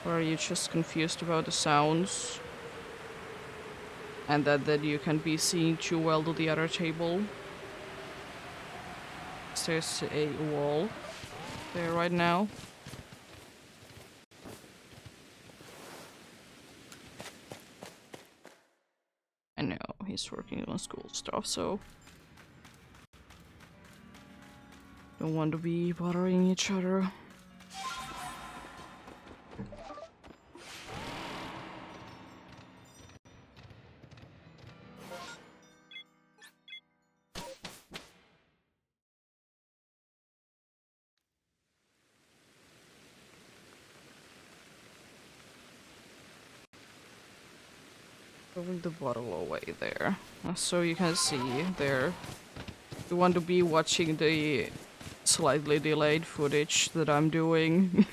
Or are you just confused about the sounds? And that you can be seeing too well to the other table? There's a wall there right now. I know, he's working on school stuff, so don't want to be bothering each other. Throwing the bottle away there, so you can see there. You want to be watching the slightly delayed footage that I'm doing.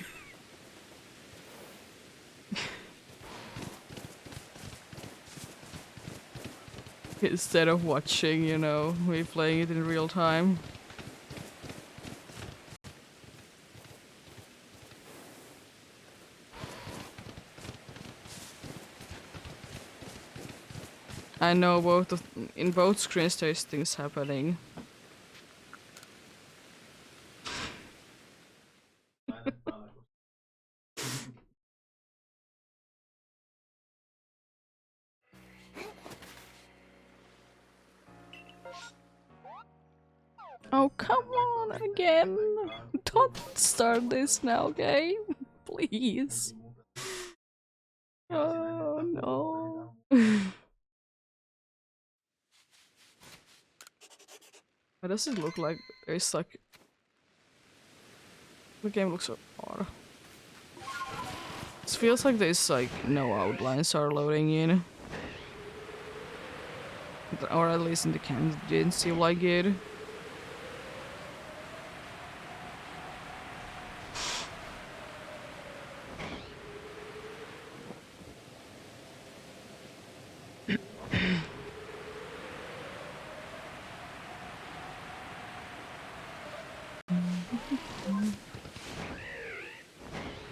Instead of watching, you know, me playing it in real time. I know in both screens there's things happening. Oh, come on again. Don't start this now, okay? Please. Oh, no. Why does it look like there's like... The game looks so odd. It feels like there's like no outlines are loading in. Or at least in the camera it didn't seem like it.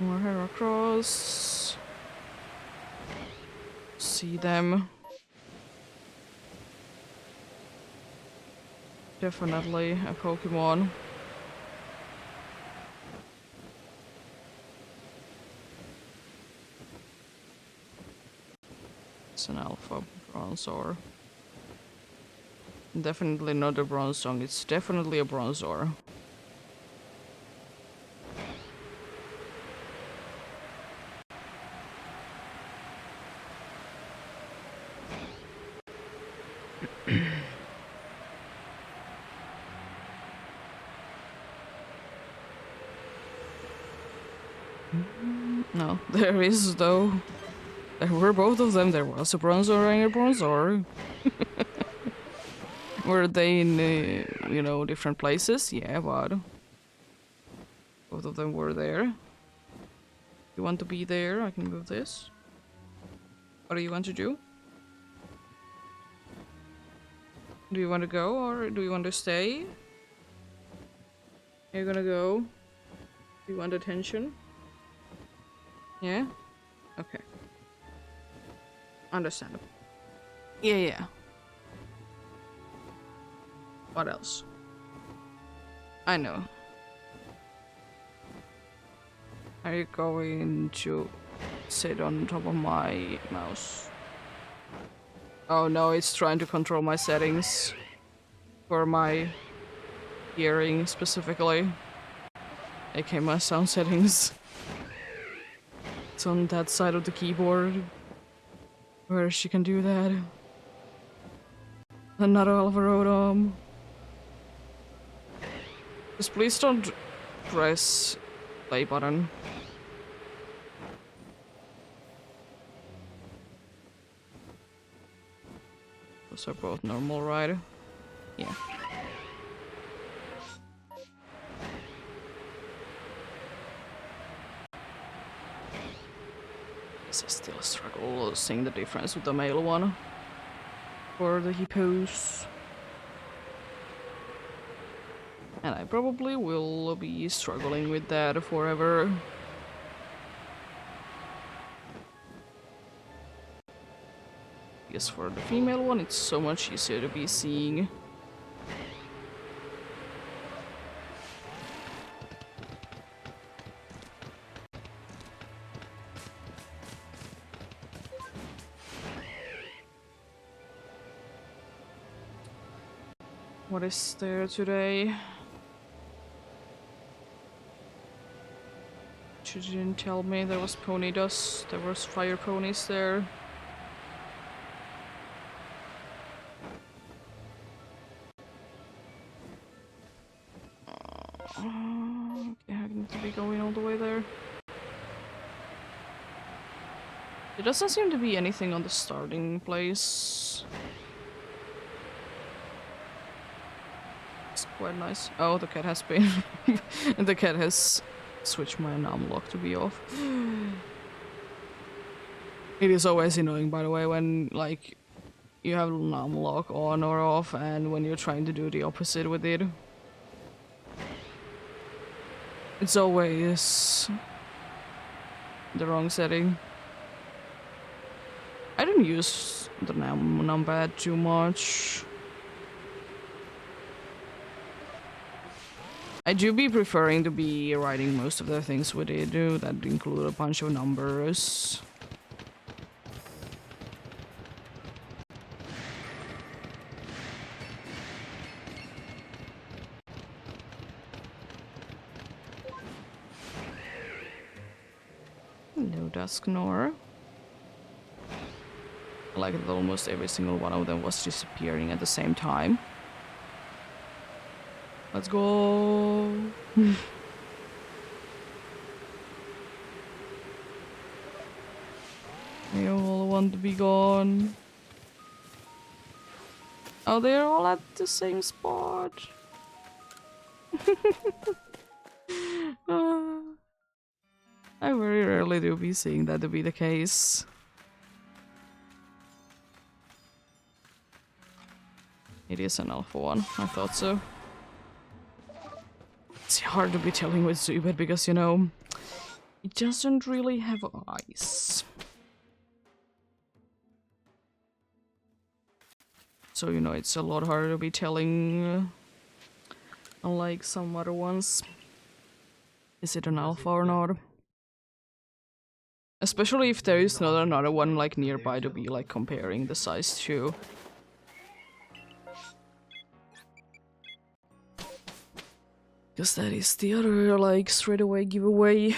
More hair across. See them. Definitely a Pokemon. It's an alpha Bronzor. Definitely not a Bronzong, it's definitely a Bronzor. No, there is though. There were both of them. There was a Bronzor and a Bronzor. Were they in, you know, different places? Yeah, but both of them were there. You want to be there? I can move this. What do you want to do? Do you want to go or do you want to stay? You're gonna go. Do you want attention? Yeah? Okay. Understandable. Yeah, yeah. What else? I know. Are you going to sit on top of my mouse? Oh no, it's trying to control my settings for my hearing specifically. aka my sound settings. It's on that side of the keyboard where she can do that. Another Alvarodom. Just please don't press play button. Those are both normal, right? Yeah. I still struggle seeing the difference with the male one for the hippos. And I probably will be struggling with that forever. Yes, for the female one, it's so much easier to be seeing. What is there today? She didn't tell me there was pony dust, there was fire ponies there. Okay, I need to be going all the way there. There doesn't seem to be anything on the starting place. It's quite nice. Oh, the cat has been... the cat has switched my numlock to be off. It is always annoying, by the way, when, like, you have numlock on or off, and when you're trying to do the opposite with it. It's always the wrong setting. I don't use the numpad too much. I do be preferring to be writing most of the things with it, that include a bunch of numbers. Hello, Dusknor. I like that almost every single one of them was disappearing at the same time. Let's go. They all want to be gone. Oh, they're all at the same spot. I very rarely do be seeing that to be the case. It is an alpha one, I thought so. It's hard to be telling with Zubat because, you know, it doesn't really have eyes. So, you know, it's a lot harder to be telling, unlike some other ones. Is it an alpha or not? Especially if there is not another one, like, nearby to be, like, comparing the size to. Because that is the other, like, straight away giveaway.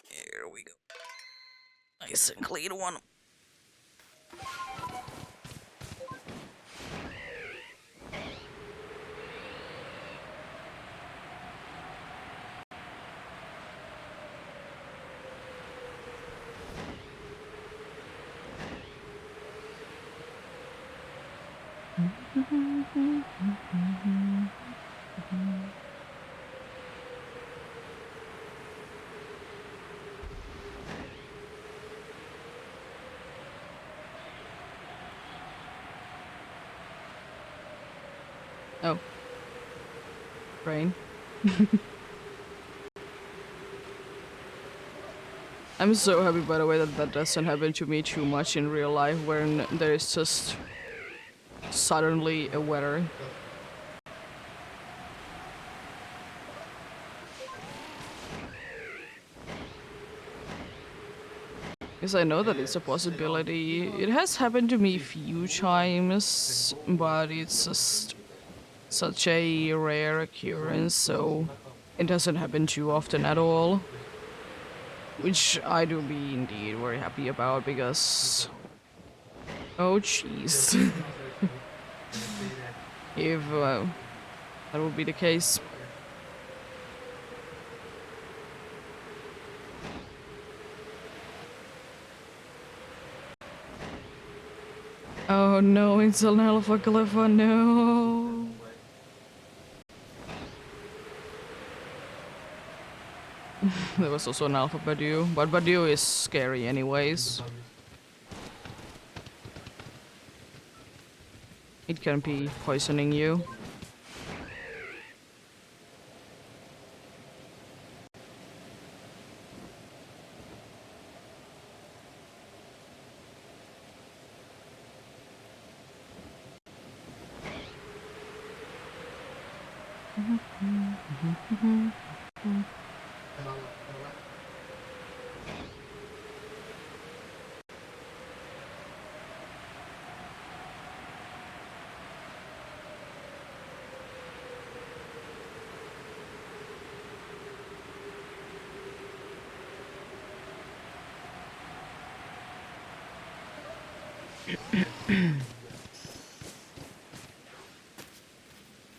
Here we go. Nice and clean one. Oh. Brain. I'm so happy, by the way, that that doesn't happen to me too much in real life, when there's just suddenly aware. Because I know that it's a possibility. It has happened to me a few times, but it's just such a rare occurrence, so it doesn't happen too often at all. Which I do be indeed very happy about because... Oh jeez. If that would be the case. Oh no, it's an alpha Glypha, no. There was also an alpha Badu, but Badu is scary anyways. It can be poisoning you.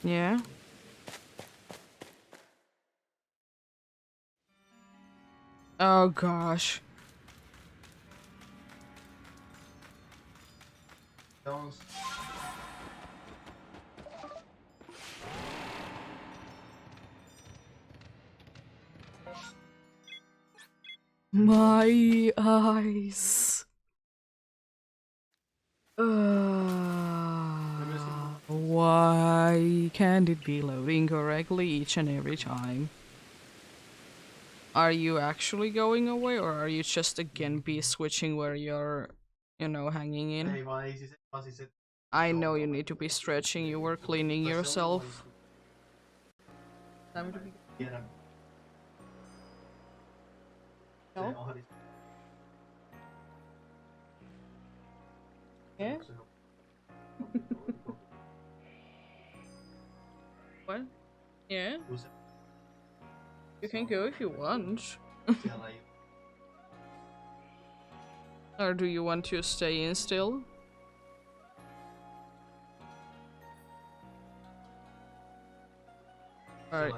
Yeah? Oh gosh. My eyes. Why can't it be loading correctly each and every time? Are you actually going away, or are you just again be switching where you're, hanging in? I know you need to be stretching, you were cleaning yourself. Time to be... No? Yeah? What? Yeah? You can go if you want. Or do you want to stay in still? Alright.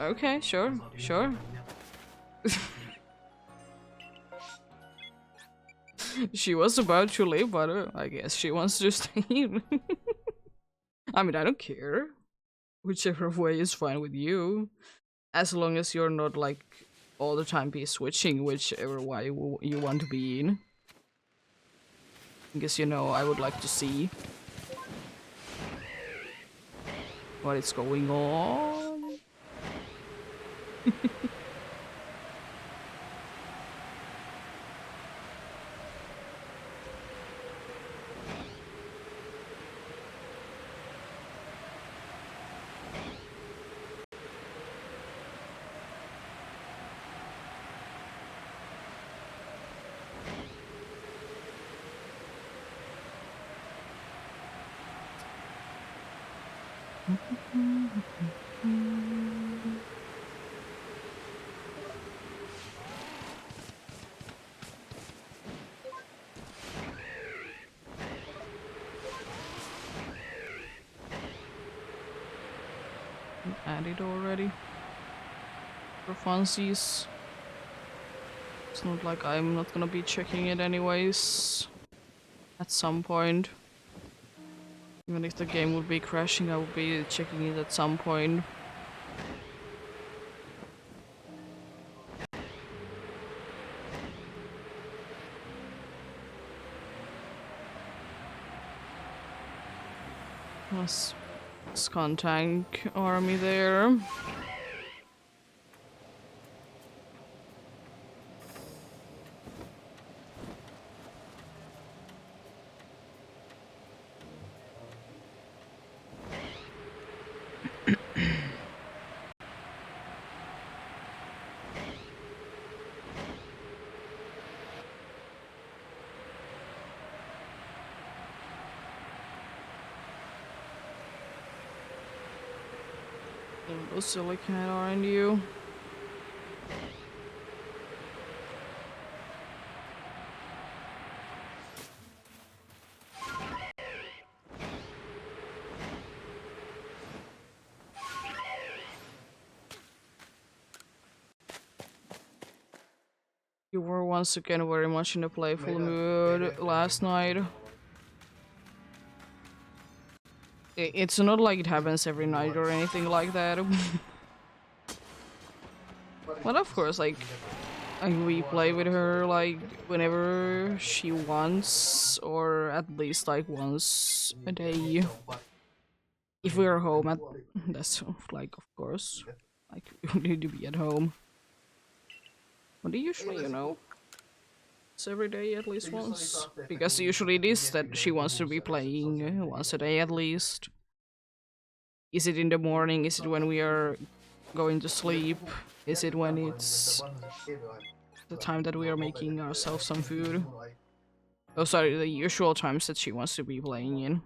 Okay, sure, sure. She was about to leave, but I guess she wants to stay in. I mean, I don't care. Whichever way is fine with you. As long as you're not, like, all the time be switching whichever way you want to be in. Because, I would like to see what is going on. Added already. For funsies. It's not like I'm not gonna be checking it anyways. At some point. Even if the game would be crashing, I would be checking it at some point. Plus, Scan tank army there. You little silly cat, aren't you? You were once again very much in a playful mood last night. It's not like it happens every night or anything like that. But of course, like we play with her like whenever she wants, or at least like once a day. If we are home at that's like of course, like we need to be at home. But usually, it's every day at least once. Because usually it is that she wants to be playing once a day at least. Is it in the morning? Is it when we are going to sleep? Is it when it's the time that we are making ourselves some food? Those are the usual times that she wants to be playing in.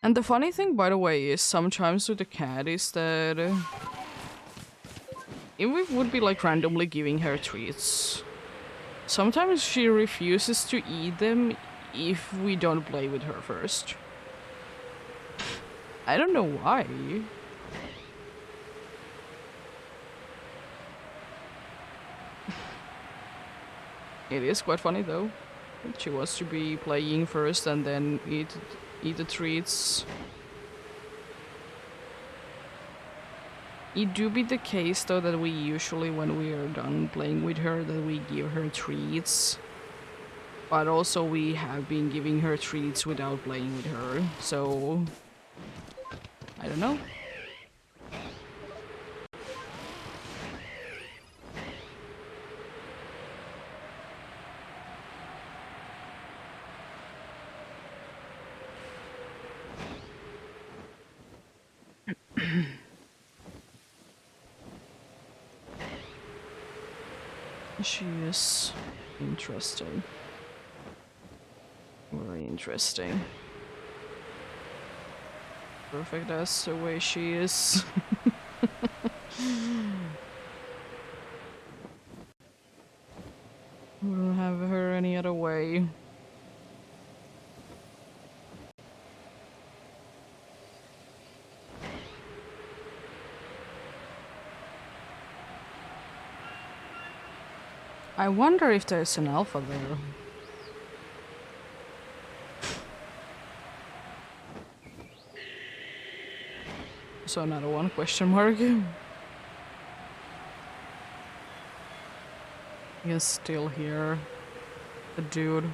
And the funny thing, by the way, is sometimes with the cat is that if we would be like randomly giving her treats, sometimes she refuses to eat them if we don't play with her first. I don't know why. It is quite funny though. She wants to be playing first and then eat the treats. It do be the case though that we usually, when we are done playing with her, that we give her treats. But also we have been giving her treats without playing with her, so I don't know. She is interesting. Very interesting. Perfect as the way she is. Wouldn't have her any other way. I wonder if there's an alpha there. So another one question mark. He's still here. The dude.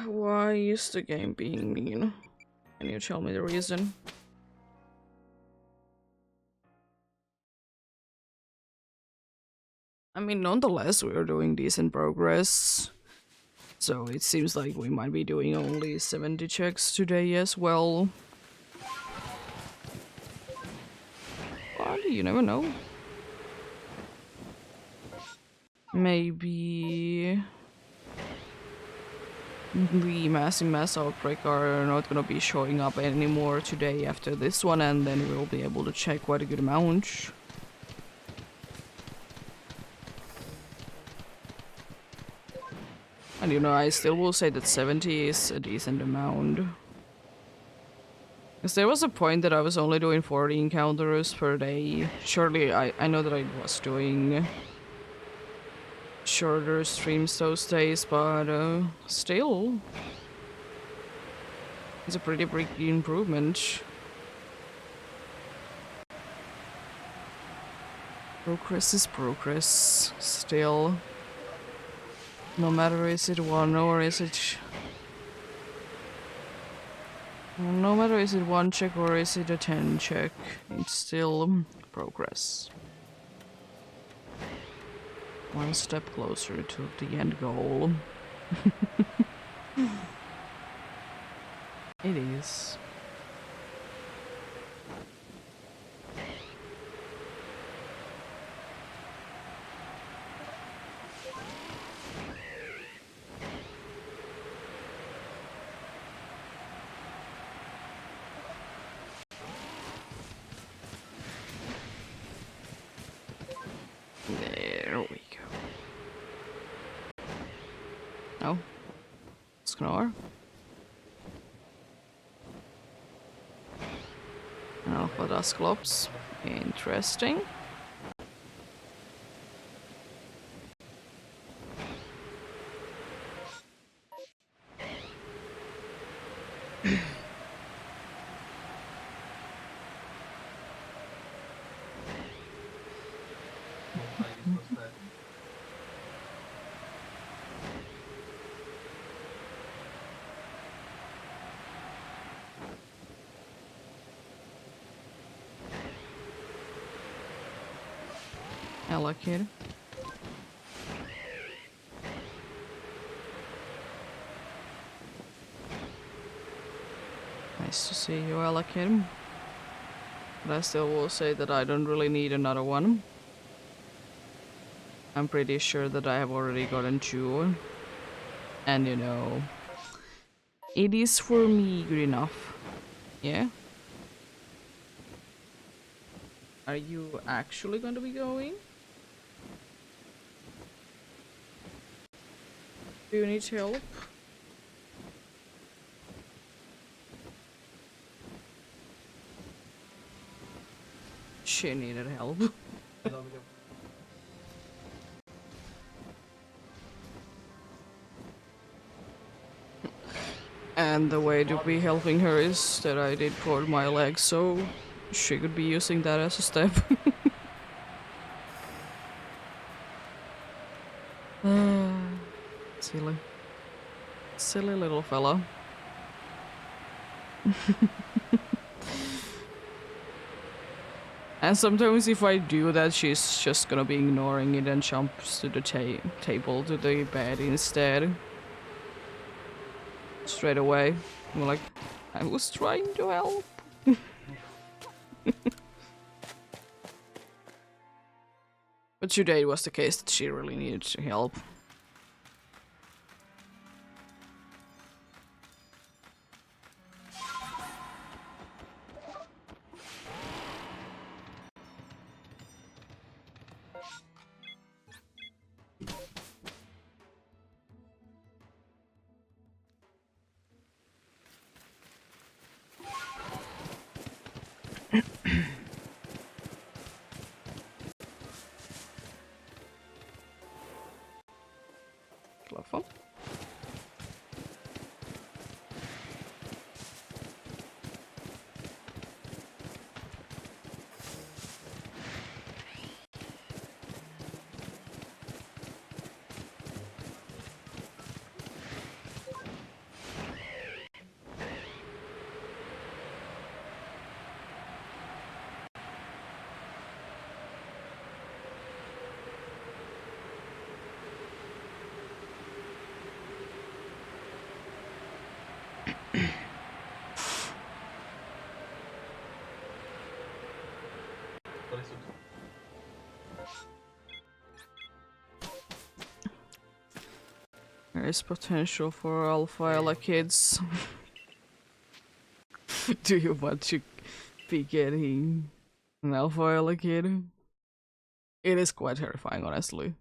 Why is the game being mean? Can you tell me the reason? I mean, nonetheless, we're doing decent progress. So it seems like we might be doing only 70 checks today as well. But you never know. Maybe the mass outbreak are not gonna be showing up anymore today after this one, and then we'll be able to check quite a good amount. And I still will say that 70 is a decent amount. Because there was a point that I was only doing 40 encounters per day. Surely I know that I was doing shorter streams those days, but still, it's a pretty big improvement. Progress is progress, still. No matter is it 1 or is it... No matter is it 1 check or is it a 10 check, it's still progress. One step closer to the end goal. It is. There we go. Oh. Snore. Alpha Dusclops. Interesting. Allocated. Nice to see you, Allocated. But I still will say that I don't really need another one. I'm pretty sure that I have already gotten 2. And you know, it is for me good enough. Yeah? Are you actually going to be going? Do you need help? She needed help. And the way to be helping her is that I did cord my leg, so she could be using that as a step. Silly. Silly little fella. And sometimes if I do that, she's just gonna be ignoring it and jumps to the table, to the bed instead. Straight away. I'm like, I was trying to help. But today it was the case that she really needed help. Clover. There is potential for alpha kids. Do you want to be getting an alpha kid? It is quite terrifying, honestly.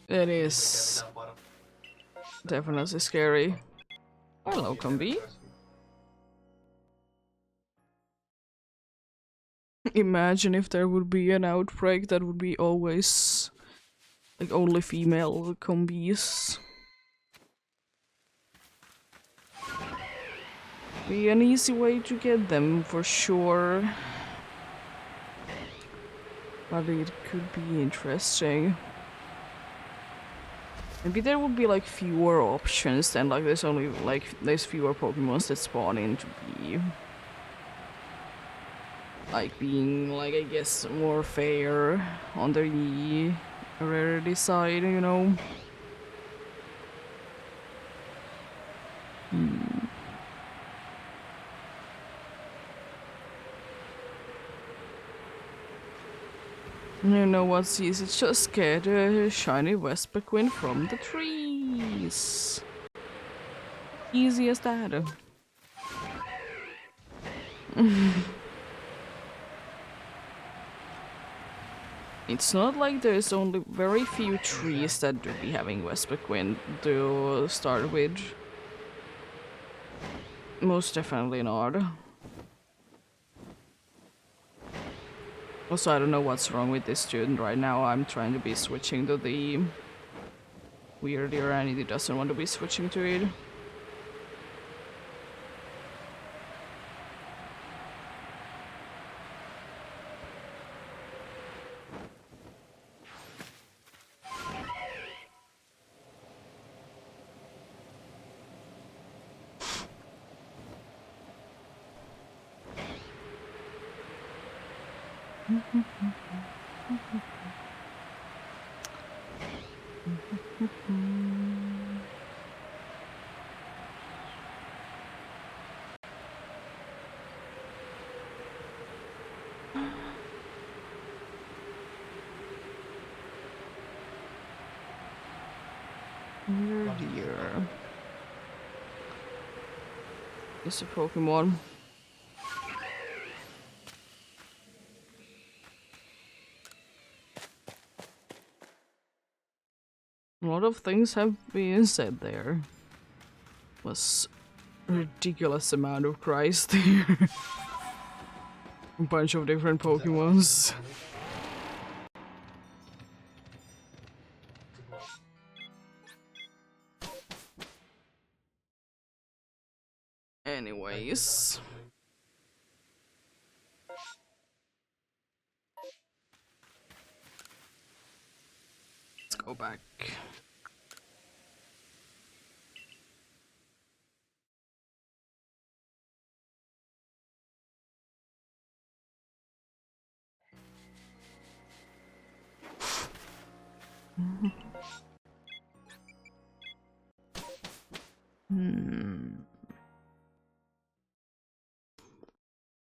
It is definitely scary. Hello, Combi. Imagine if there would be an outbreak that would be always like only female combies. Be an easy way to get them for sure. But it could be interesting. Maybe there would be like fewer options then, like there's fewer Pokemons that spawn in to be like being like I guess more fair on the rarity side, you know. You know what's easy? Just get a shiny Vesperquin from the trees. Easy as that. It's not like there's only very few trees that do be having Vesperquin to start with. Most definitely not. Also, I don't know what's wrong with this student right now. I'm trying to be switching to the weirder and he doesn't want to be switching to it. We're here. It's a Pokemon. A lot of things have been said there. Was ridiculous amount of Christ there. A bunch of different Pokemons. Anyways. Let's go back.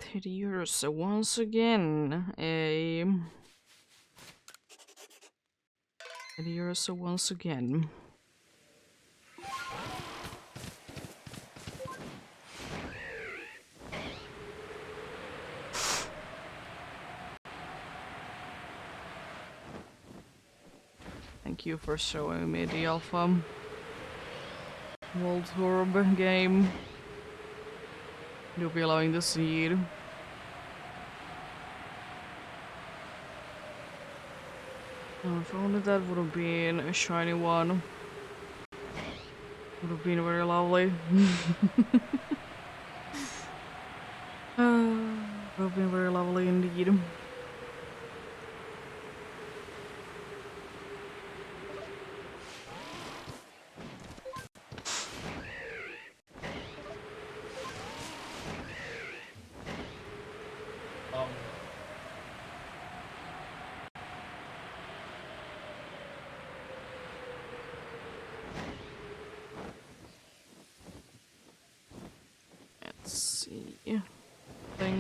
€30 once again. €30 once again. Thank you for showing me the Alpha Voltorb game. You'll be allowing the seed. Oh, if only that would have been a shiny one. Would have been very lovely. Would have been very lovely indeed.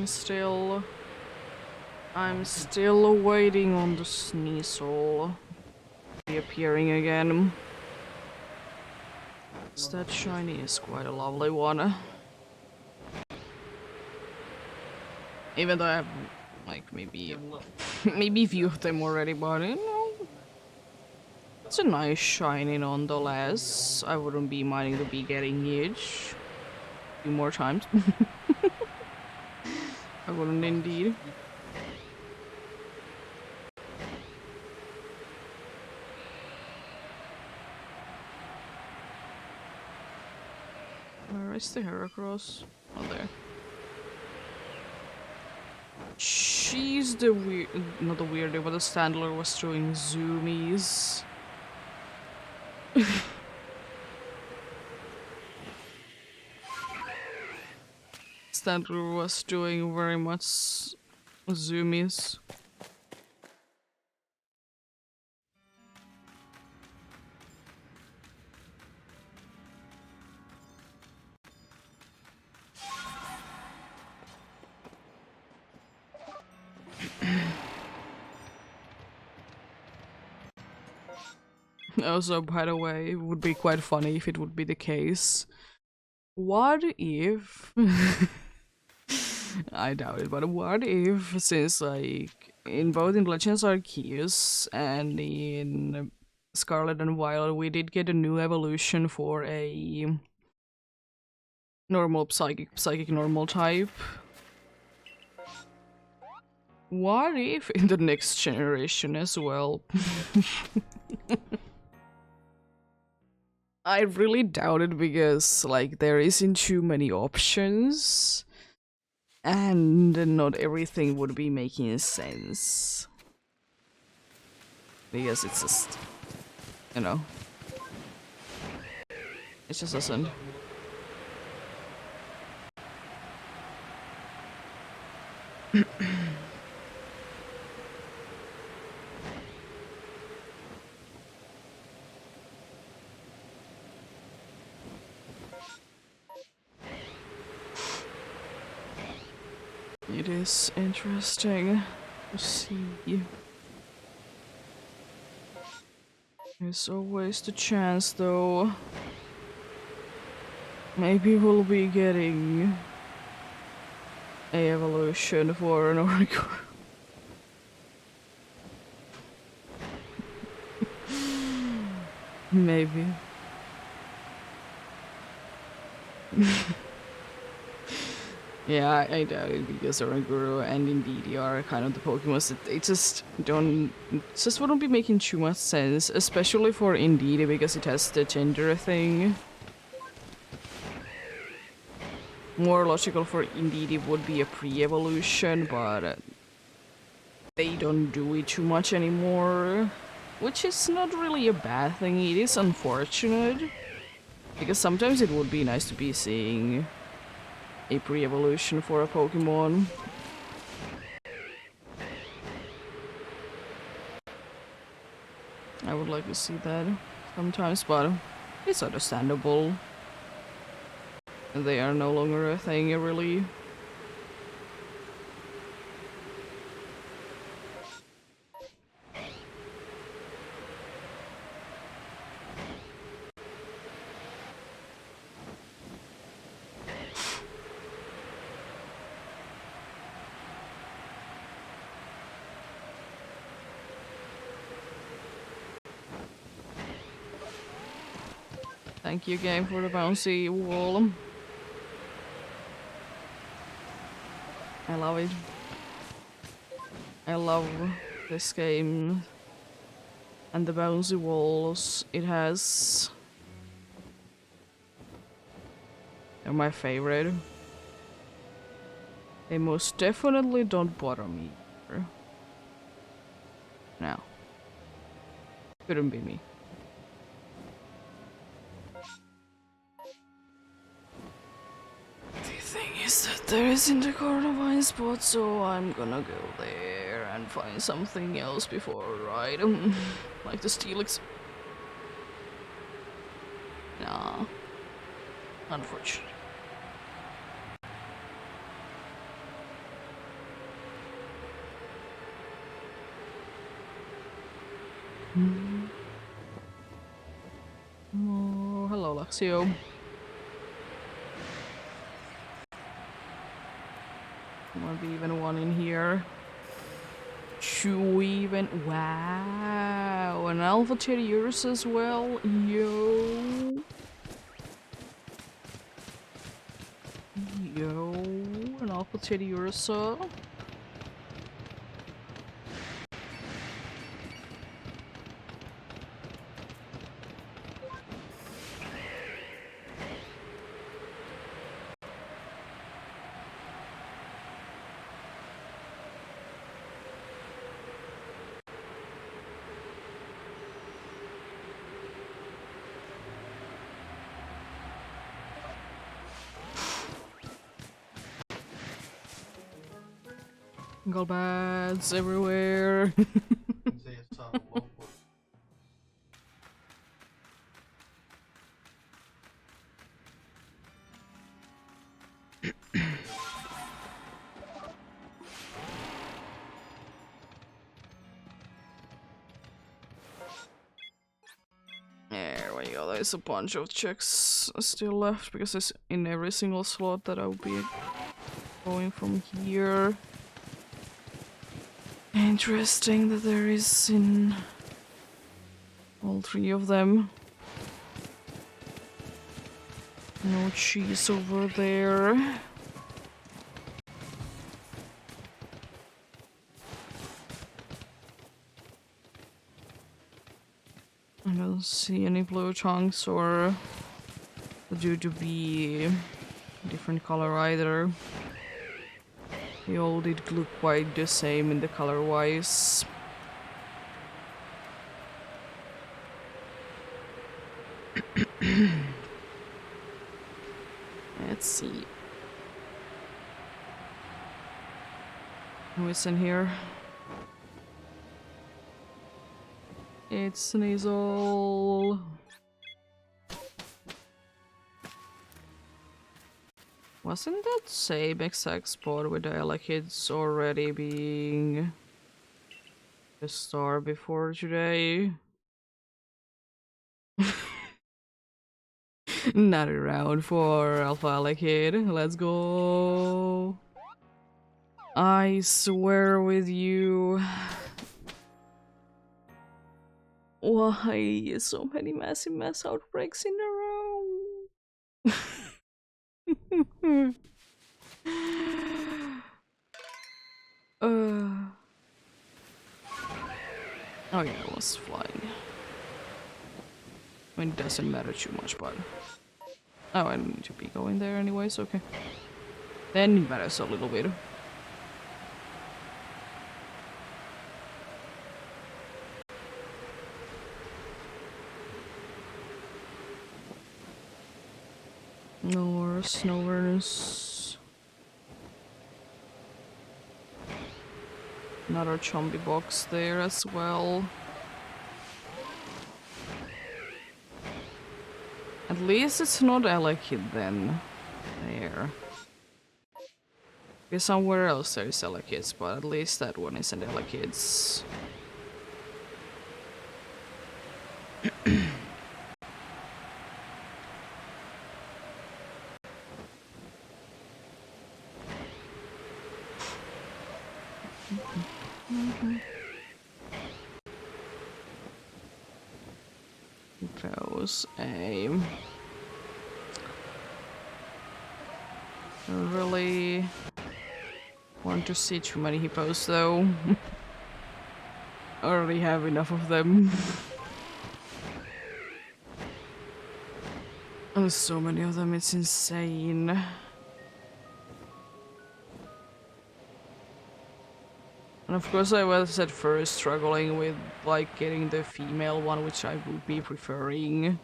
Still, I'm still waiting on the Sneasel reappearing again. That shiny is quite a lovely one. Even though I have like maybe few of them already, but you know, it's a nice shiny nonetheless. I wouldn't be minding to be getting each a few more times. I wouldn't indeed. is the Heracross? Oh, there. She's the weird, not the weirdo, but the Standler was doing zoomies. Standler was doing very much zoomies. Also, by the way, it would be quite funny if it would be the case. What if... I doubt it, but what if, since like, in both in Legends Arceus and in Scarlet and Violet, we did get a new evolution for a normal psychic normal type. What if in the next generation as well? I really doubt it because, like, there isn't too many options and not everything would be making sense. Because it's just, you know, it just doesn't. It is interesting to see. There's always the chance, though. Maybe we'll be getting a evolution for an Oracle. Maybe. Yeah, I doubt it because Oranguru and Indeedee are kind of the Pokemon that they just don't, just wouldn't be making too much sense, especially for Indeedee because it has the gender thing. More logical for Indeedee would be a pre-evolution, but they don't do it too much anymore, which is not really a bad thing. It is unfortunate because sometimes it would be nice to be seeing a pre-evolution for a Pokemon. I would like to see that sometimes, but it's understandable. They are no longer a thing, really. Thank you, game, for the bouncy wall. I love it. I love this game and the bouncy walls it has. They're my favorite. They most definitely don't bother me. No. Couldn't be me. The thing is that there isn't a Carnivine spot, so I'm gonna go there and find something else before I ride them. Like the Steelix. Nah. Unfortunate. Oh, hello, Luxio. Might be even one in here. Two even. Wow, an Alpha Teddiurus as well. Yo. Yo, an Alpha Teddiurus. Golbats everywhere. There we go, there's a bunch of checks still left because it's in every single slot that I'll be going from here. Interesting that there is in all three of them. No cheese over there. I don't see any blue chunks or due to be different color either. They all did look quite the same in the color wise. Let's see. Who is in here? It's Sneasel. Wasn't that same exact spot with the Ella-Kids already being the star before today? Another round for Alpha Ella-Kid. Let's go. I swear with you. Why so many massive mass outbreaks in a row? Oh yeah, I was flying. I mean, it doesn't matter too much, but... Oh, I don't need to be going there anyways, okay. Then it matters a little bit. No more snowers. Another zombie box there as well. At least it's not Ella-Kid then. There. Because somewhere else there is Ella-Kids, but at least that one isn't Ella-Kids. Those aim. I really want to see too many hippos though. I already have enough of them. There's so many of them, it's insane. And of course I was at first struggling with like getting the female one, which I would be preferring.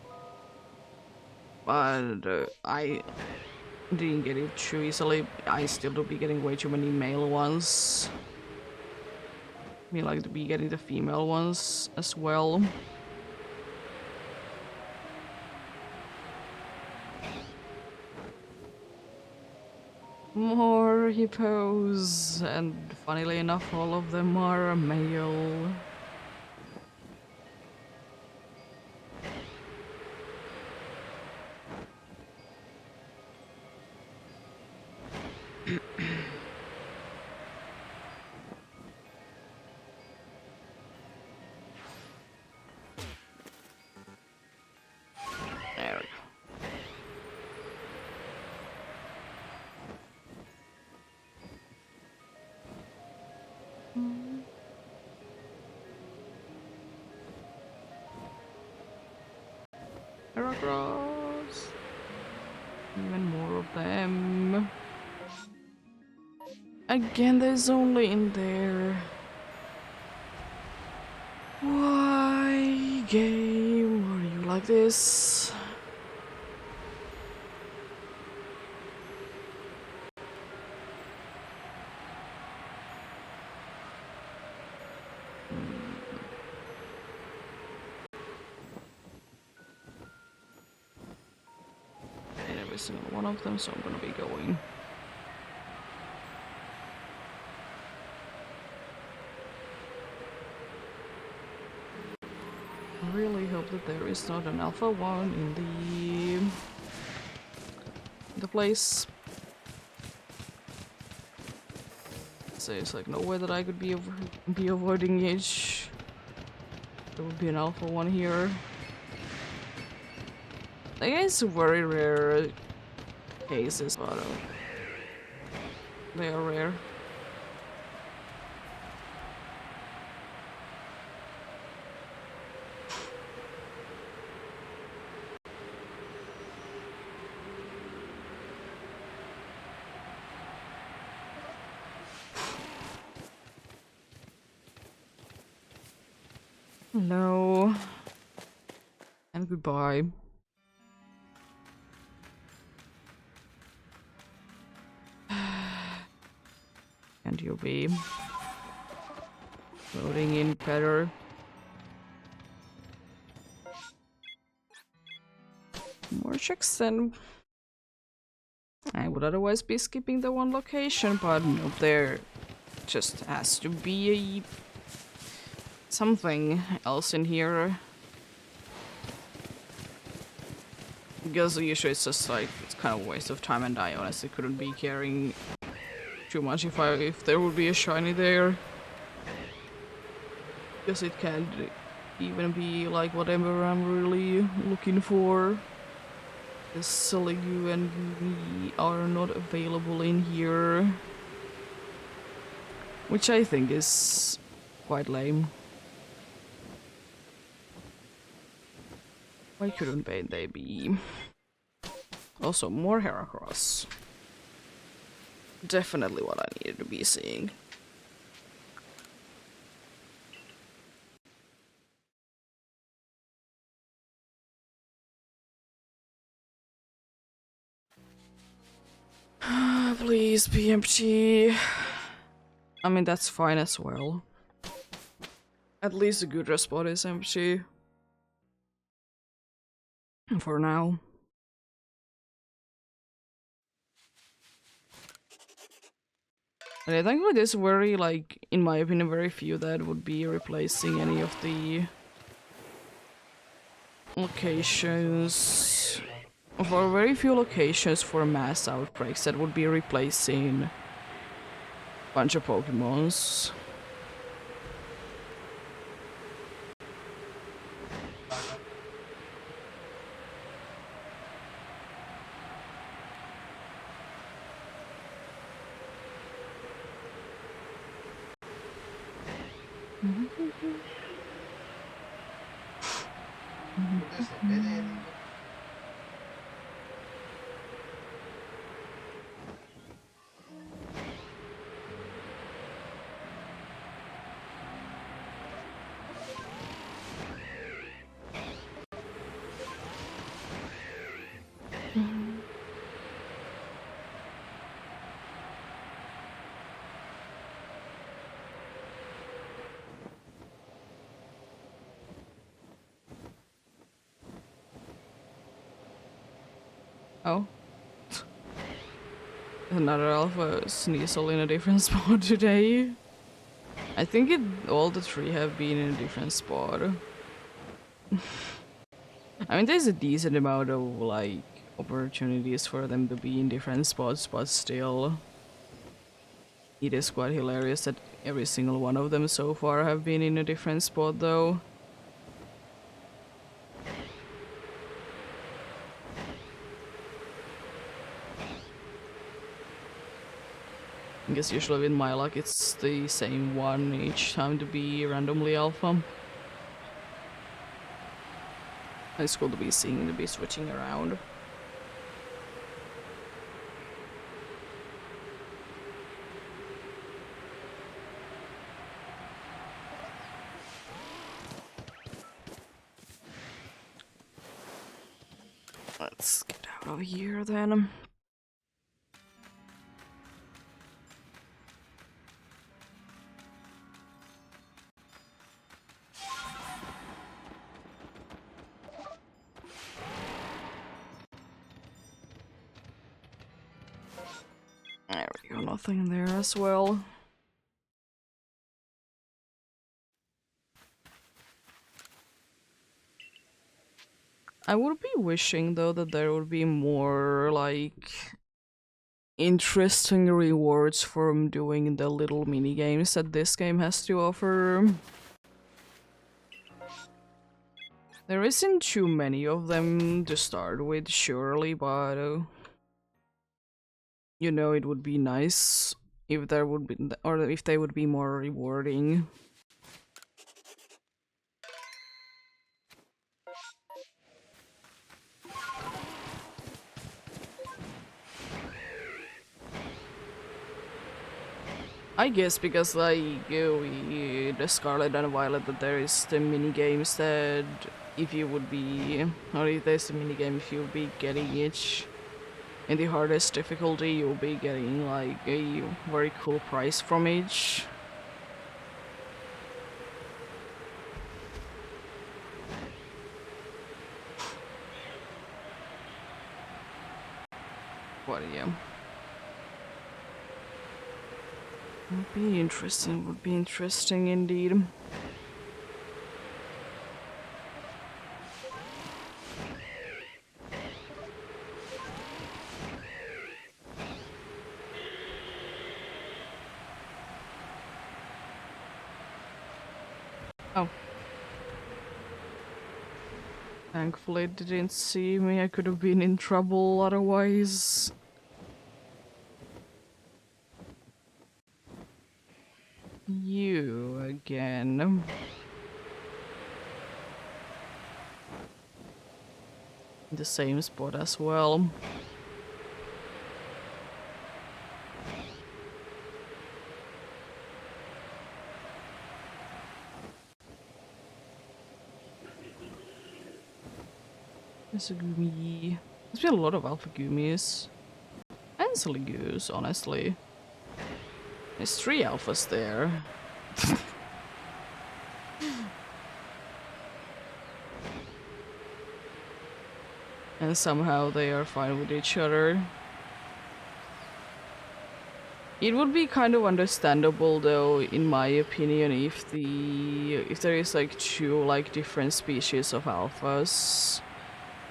But I didn't get it too easily. I still do be getting way too many male ones. I like to be getting the female ones as well. More hippos, and funnily enough all of them are male. There we go. Heracross. Even more of them. Again, there's only in there. Why, game? Are you like this? In every single one of them, so I'm gonna be going. I really hope that there is not an Alpha 1 in the place. So it's like no way that I could be avoiding it. There would be an Alpha 1 here. I guess very rare cases, but they are rare. Hello. And goodbye. And you'll be loading in better. More checks than I would otherwise be skipping the one location, but no, there just has to be something else in here. Because usually it's just like, it's kind of a waste of time, and I honestly couldn't be caring too much if there would be a shiny there. Because it can't even be like whatever I'm really looking for. The Seligu and me are not available in here. Which I think is quite lame. Why couldn't they be? Also, more Heracross. Definitely what I needed to be seeing. Please be empty. I mean, that's fine as well. At least the good spot is empty. For now. And I think with this very, like, in my opinion, very few that would be replacing any of the locations. For very few locations for mass outbreaks that would be replacing a bunch of Pokemons. Oh. Another Alpha Sneasel in a different spot today. I think all the three have been in a different spot. I mean, there's a decent amount of, like, opportunities for them to be in different spots, but still. It is quite hilarious that every single one of them so far have been in a different spot, though. I guess usually with my luck it's the same one each time to be randomly alpha. It's cool to be seeing to be switching around. Let's get out of here then. nothing there as well. I would be wishing though that there would be more like interesting rewards from doing the little mini games that this game has to offer. There isn't too many of them to start with, surely, but you know, it would be nice if there would be, or if they would be more rewarding. I guess because like the Scarlet and Violet, that there is the mini games that if you would be, or if there's a mini game, if you'll be getting each in the hardest difficulty, you'll be getting like a very cool prize from each. But yeah. Would be interesting indeed. Oh. Thankfully it didn't see me, I could have been in trouble otherwise. You again. The same spot as well. There's a Gumi. There's been a lot of Alpha Gumis. And Siligus, honestly. There's 3 alphas there. And somehow they are fine with each other. It would be kind of understandable though, in my opinion, if there is like 2 like different species of alphas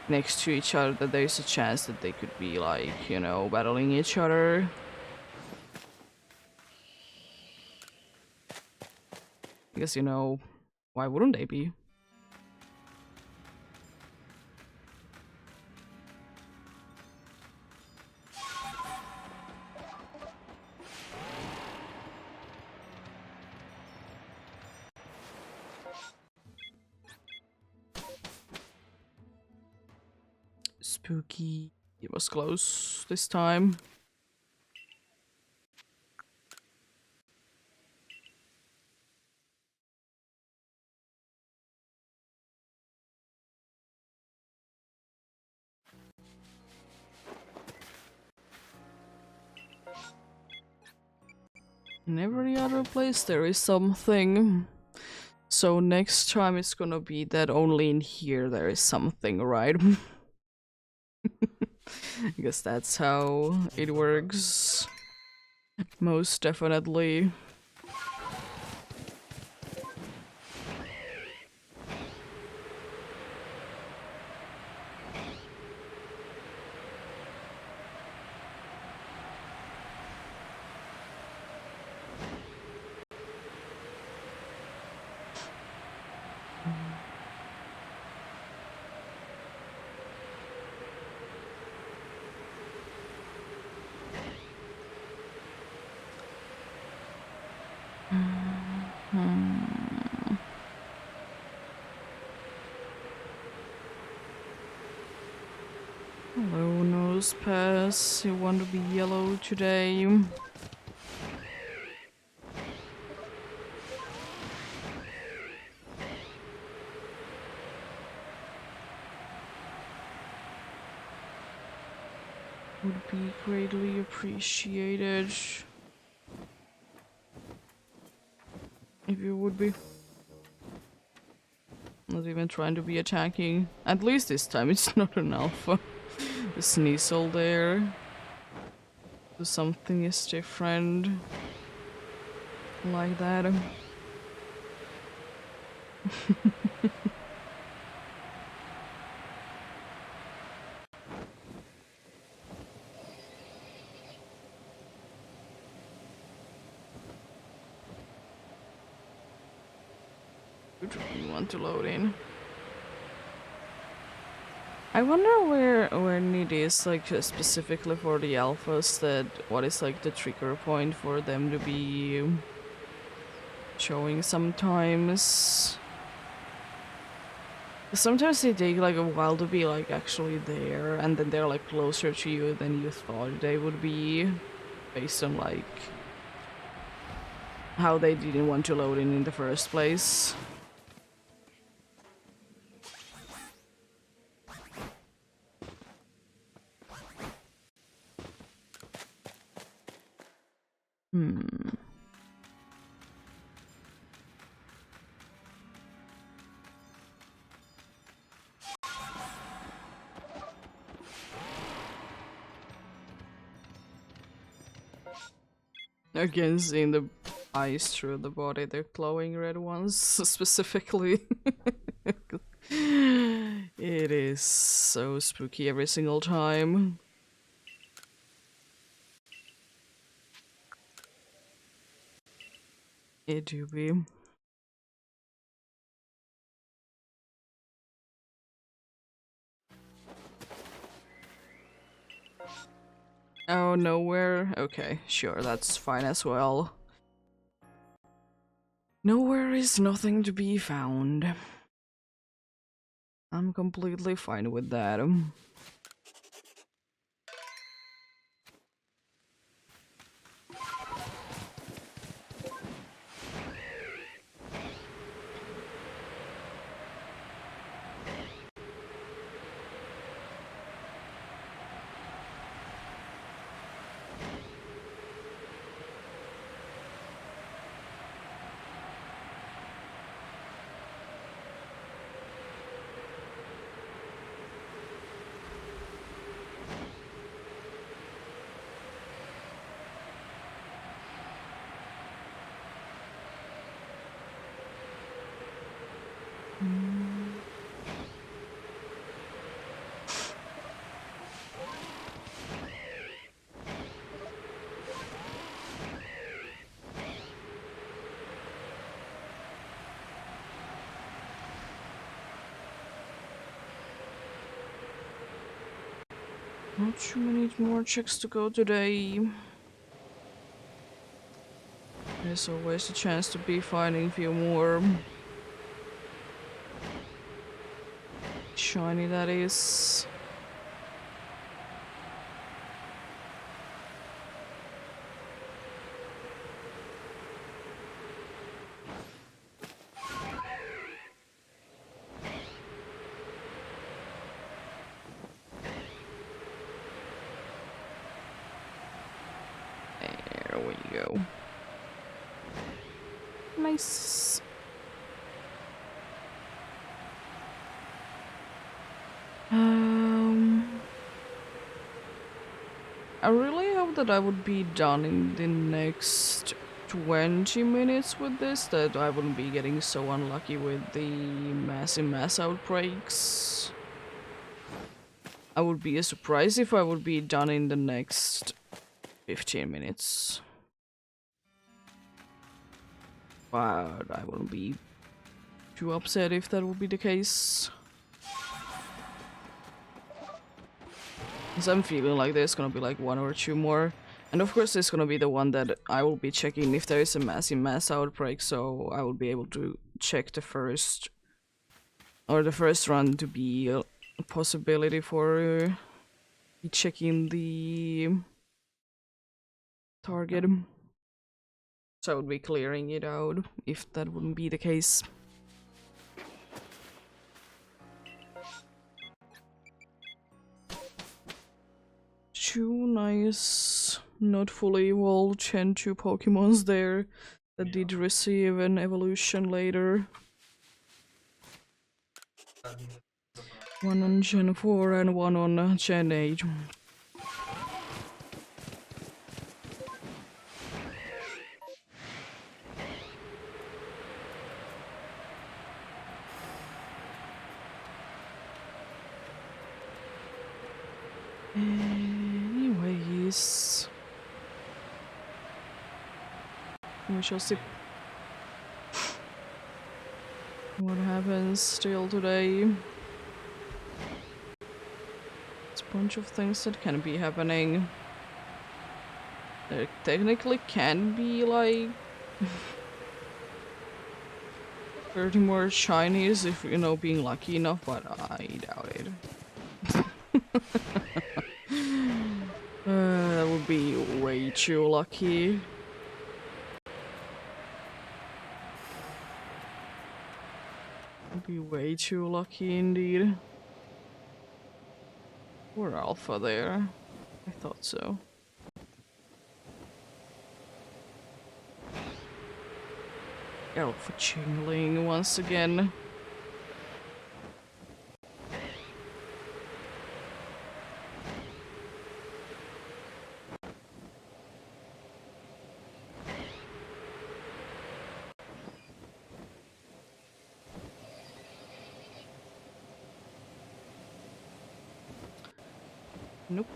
next to each other, that there's a chance that they could be like, you know, battling each other. Because, you know, why wouldn't they be? Spooky. It was close this time. In every other place there is something. So next time it's gonna be that only in here there is something, right? I guess that's how it works. Most definitely. Hello, nose pass. You want to be yellow today? Would be greatly appreciated if you would be. Not even trying to be attacking. At least this time it's not an alpha. The Sneasel there. something is different like that. Which one you want to load in? I wonder where it is, like, specifically for the alphas, that what is like the trigger point for them to be showing sometimes. Sometimes they take like a while to be like actually there, and then they're like closer to you than you thought they would be, based on like how they didn't want to load in the first place. Again, seeing the eyes through the body, the glowing red ones specifically. It is so spooky every single time. It do be. Oh, nowhere? Okay, sure, that's fine as well. Nowhere is nothing to be found. I'm completely fine with that. Not too many more checks to go today. There's always a chance to be finding a few more. Shiny, that is. There we go. Nice. I really hope that I would be done in the next 20 minutes with this, that I wouldn't be getting so unlucky with the massive mass outbreaks. I would be surprised if I would be done in the next 15 minutes. But I wouldn't be too upset if that would be the case. Because I'm feeling like there's gonna be like one or two more. And of course there's gonna be the one that I will be checking if there is a massive mass outbreak, so I will be able to check the first... or the first run to be a possibility for checking the target. So I would be clearing it out if that wouldn't be the case. Two nice, not fully evolved Gen 2 Pokemons there that did receive an evolution later. One on Gen 4 and one on Gen 8. Anyways, we shall see what happens still today. It's a bunch of things that can be happening. There technically can be like 30 more shinies if, you know, being lucky enough, but I doubt it. That would be way too lucky. Would be way too lucky indeed. Or alpha there. I thought so. Alpha Chingling once again. Nope.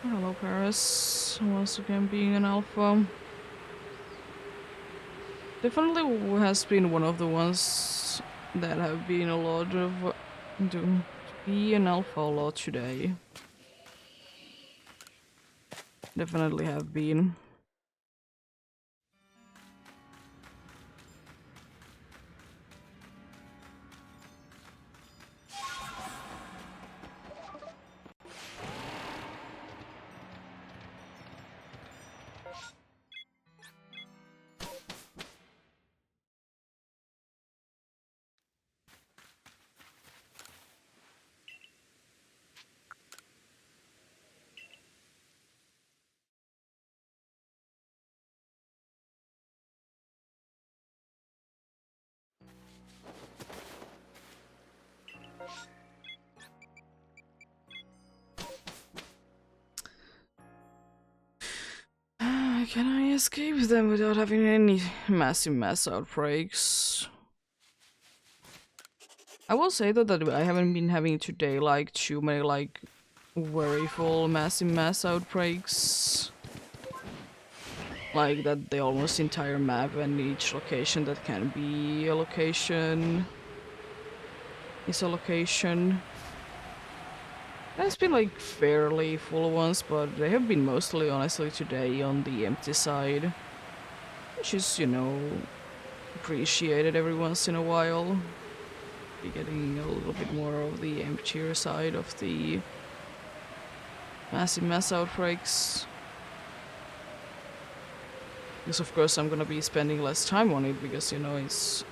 Hello, Paris. Once again, being an alpha. Definitely has been one of the ones that have been a lot of. To be an alpha a lot today. Definitely have been. Can I escape them without having any massive mass outbreaks? I will say though that I haven't been having today like too many like very full massive mass outbreaks. Like that the almost entire map and each location that can be a location is a location. There's been like fairly full ones, but they have been mostly honestly today on the empty side. Which is, you know, appreciated every once in a while. Be getting a little bit more of the emptier side of the massive mass outbreaks. Because of course I'm gonna be spending less time on it because, you know, it's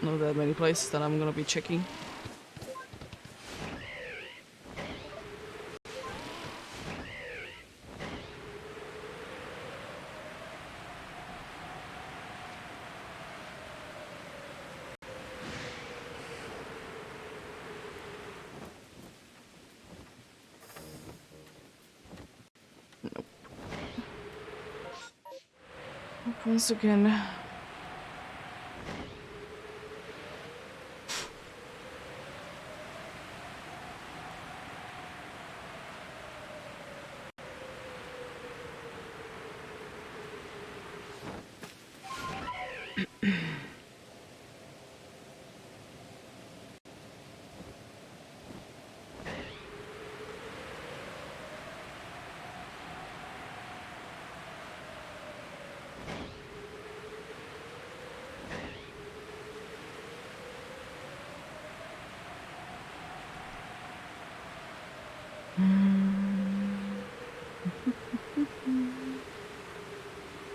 not that many places that I'm gonna be checking. Once again.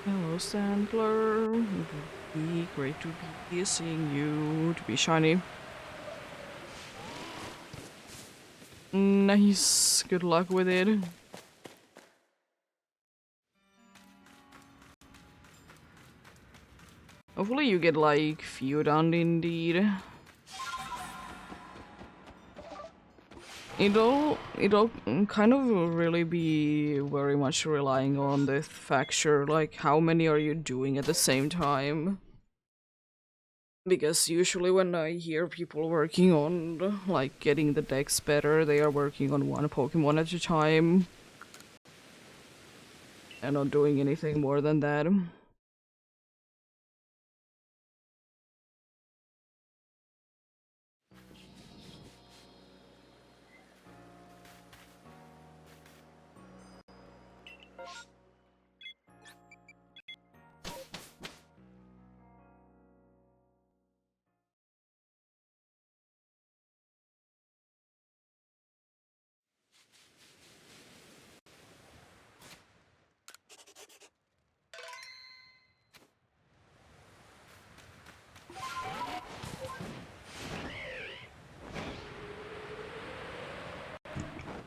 Hello, Sandler. It would be great to be seeing you, to be shiny. Nice. Good luck with it. Hopefully you get like few done indeed. it'll kind of really be very much relying on the factor, like how many are you doing at the same time? Because usually when I hear people working on like getting the decks better, they are working on one Pokemon at a time and not doing anything more than that.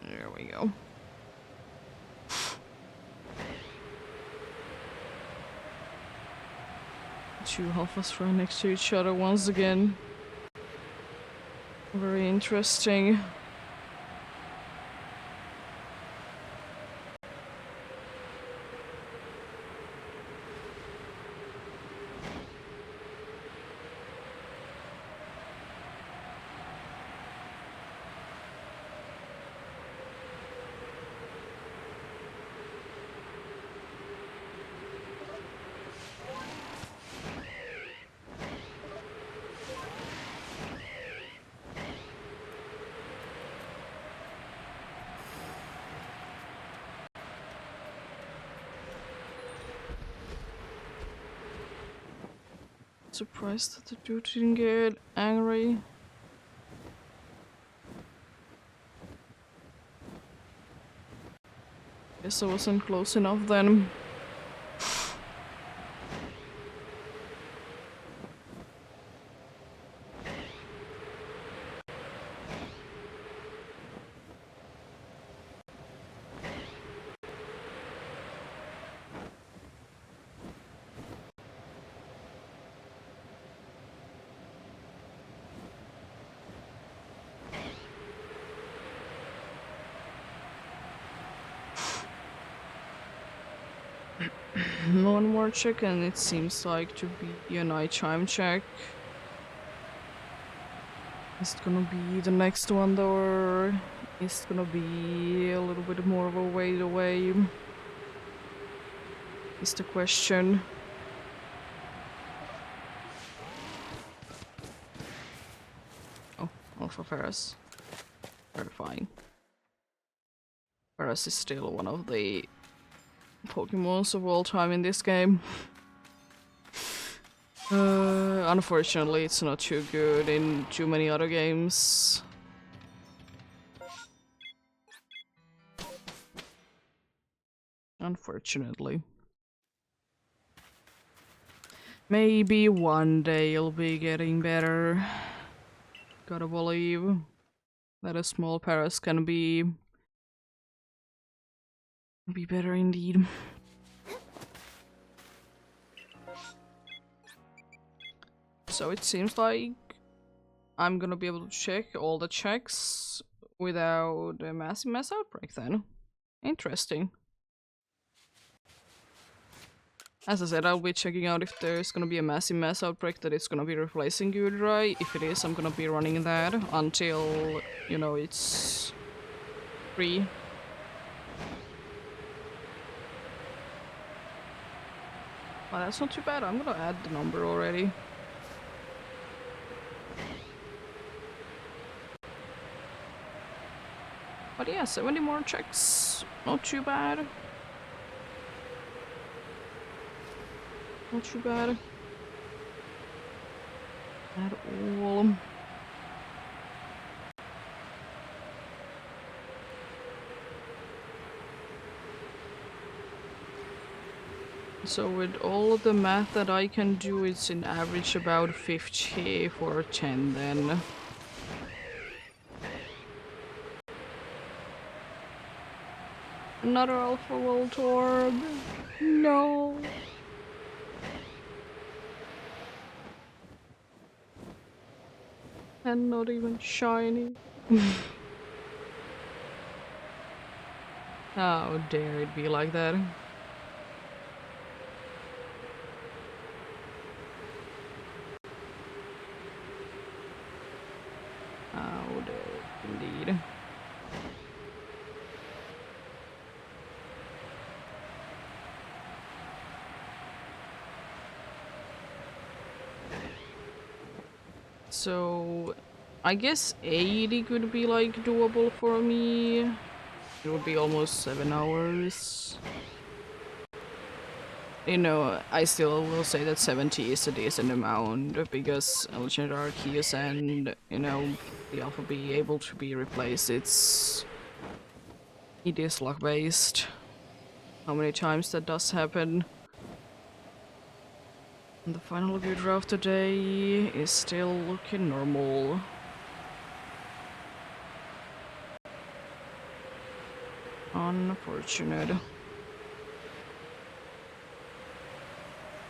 There we go. Two Alphas right next to each other once again. Very interesting. Surprised that the dude didn't get angry. Guess I wasn't close enough then. One more check and it seems like to be a night chime check. Is it gonna be the next one though, or is it gonna be a little bit more of a wait away? Is the question. Oh, Alpha Ferris. Terrifying. Ferris is still one of the Pokemons of all time in this game. Unfortunately, it's not too good in too many other games. Unfortunately. Maybe one day it'll be getting better. Gotta believe that a small Paras can be better indeed. So it seems like I'm gonna be able to check all the checks without a massive mass outbreak then. Interesting. As I said, I'll be checking out if there's gonna be a massive mass outbreak that it's gonna be replacing Goodray. If it is, I'm gonna be running that until, you know, it's free. Well, that's not too bad. I'm gonna add the number already. But yeah, 70 more checks. Not too bad. Not too bad. At all. So with all of the math that I can do, it's in average about 50 for 10 then. Another Alpha Voltorb. No. And not even shiny. How dare it be like that? How dare it indeed. So, I guess 80 could be like doable for me. It would be almost 7 hours. You know, I still will say that 70 is a decent amount because legendary keys and, you know, the alpha be able to be replaced. It is luck based. How many times that does happen? And the final good draw of the day is still looking normal. Unfortunate.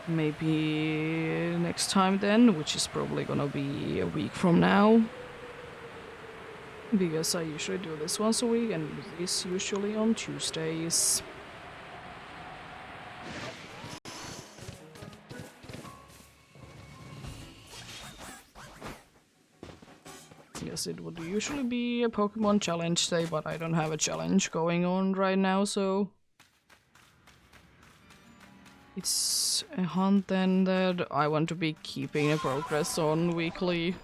Maybe next time then, which is probably gonna be a week from now. Because I usually do this once a week and it is usually on Tuesdays. Yes, it would usually be a Pokemon challenge day, but I don't have a challenge going on right now, so... It's a hunt then that I want to be keeping a progress on weekly.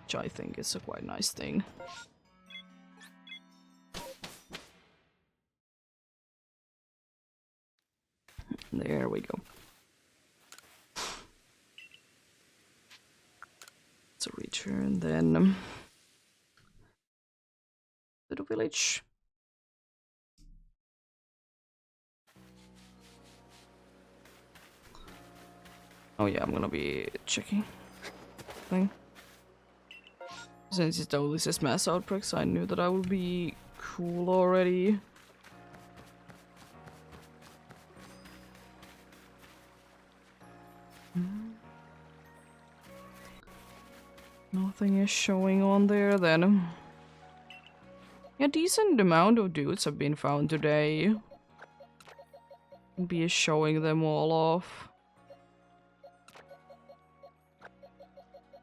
Which I think is a quite nice thing. There we go. So return then to the village. Oh yeah, I'm gonna be checking thing. Since it only says mass outbreaks, I knew that I would be cool already. Nothing is showing on there then. Yeah, decent amount of dudes have been found today. Be showing them all off.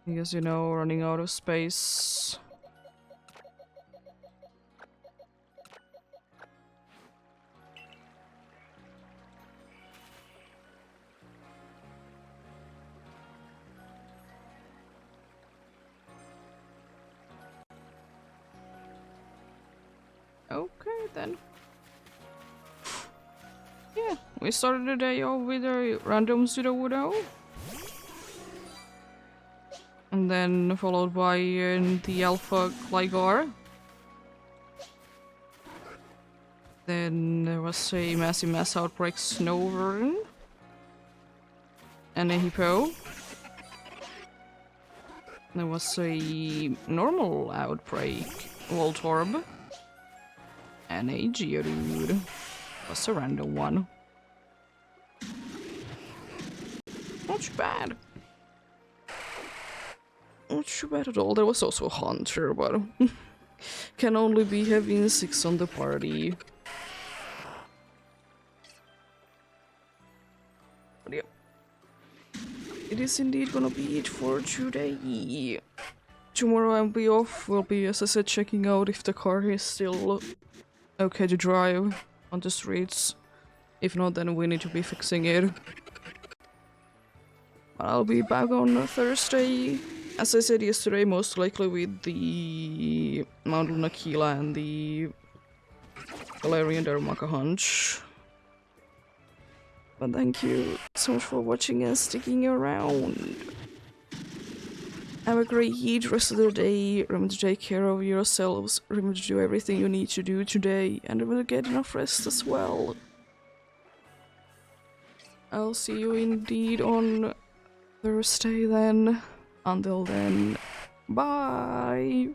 Because, you know, running out of space. Okay, then. Yeah, we started the day off with a random pseudo-widow. And then followed by the Alpha Gligar. Then there was a massive mass outbreak Snowvern. And a Hippo. There was a normal outbreak Voltorb. And a Geodude. That's a random one. Not too bad. Not too bad at all. There was also a Hunter, but can only be having 6 on the party. But yeah. It is indeed gonna be it for today. Tomorrow I'll be off. We'll be, as I said, checking out if the car is still okay to drive on the streets. If not, then we need to be fixing it. I'll be back on Thursday. As I said yesterday, most likely with the Mount Lunakila and the Galarian Darumaka Hunch. But thank you so much for watching and sticking around. Have a great rest of the day. Remember to take care of yourselves. Remember to do everything you need to do today. And remember to get enough rest as well. I'll see you indeed on Thursday then. Until then, bye!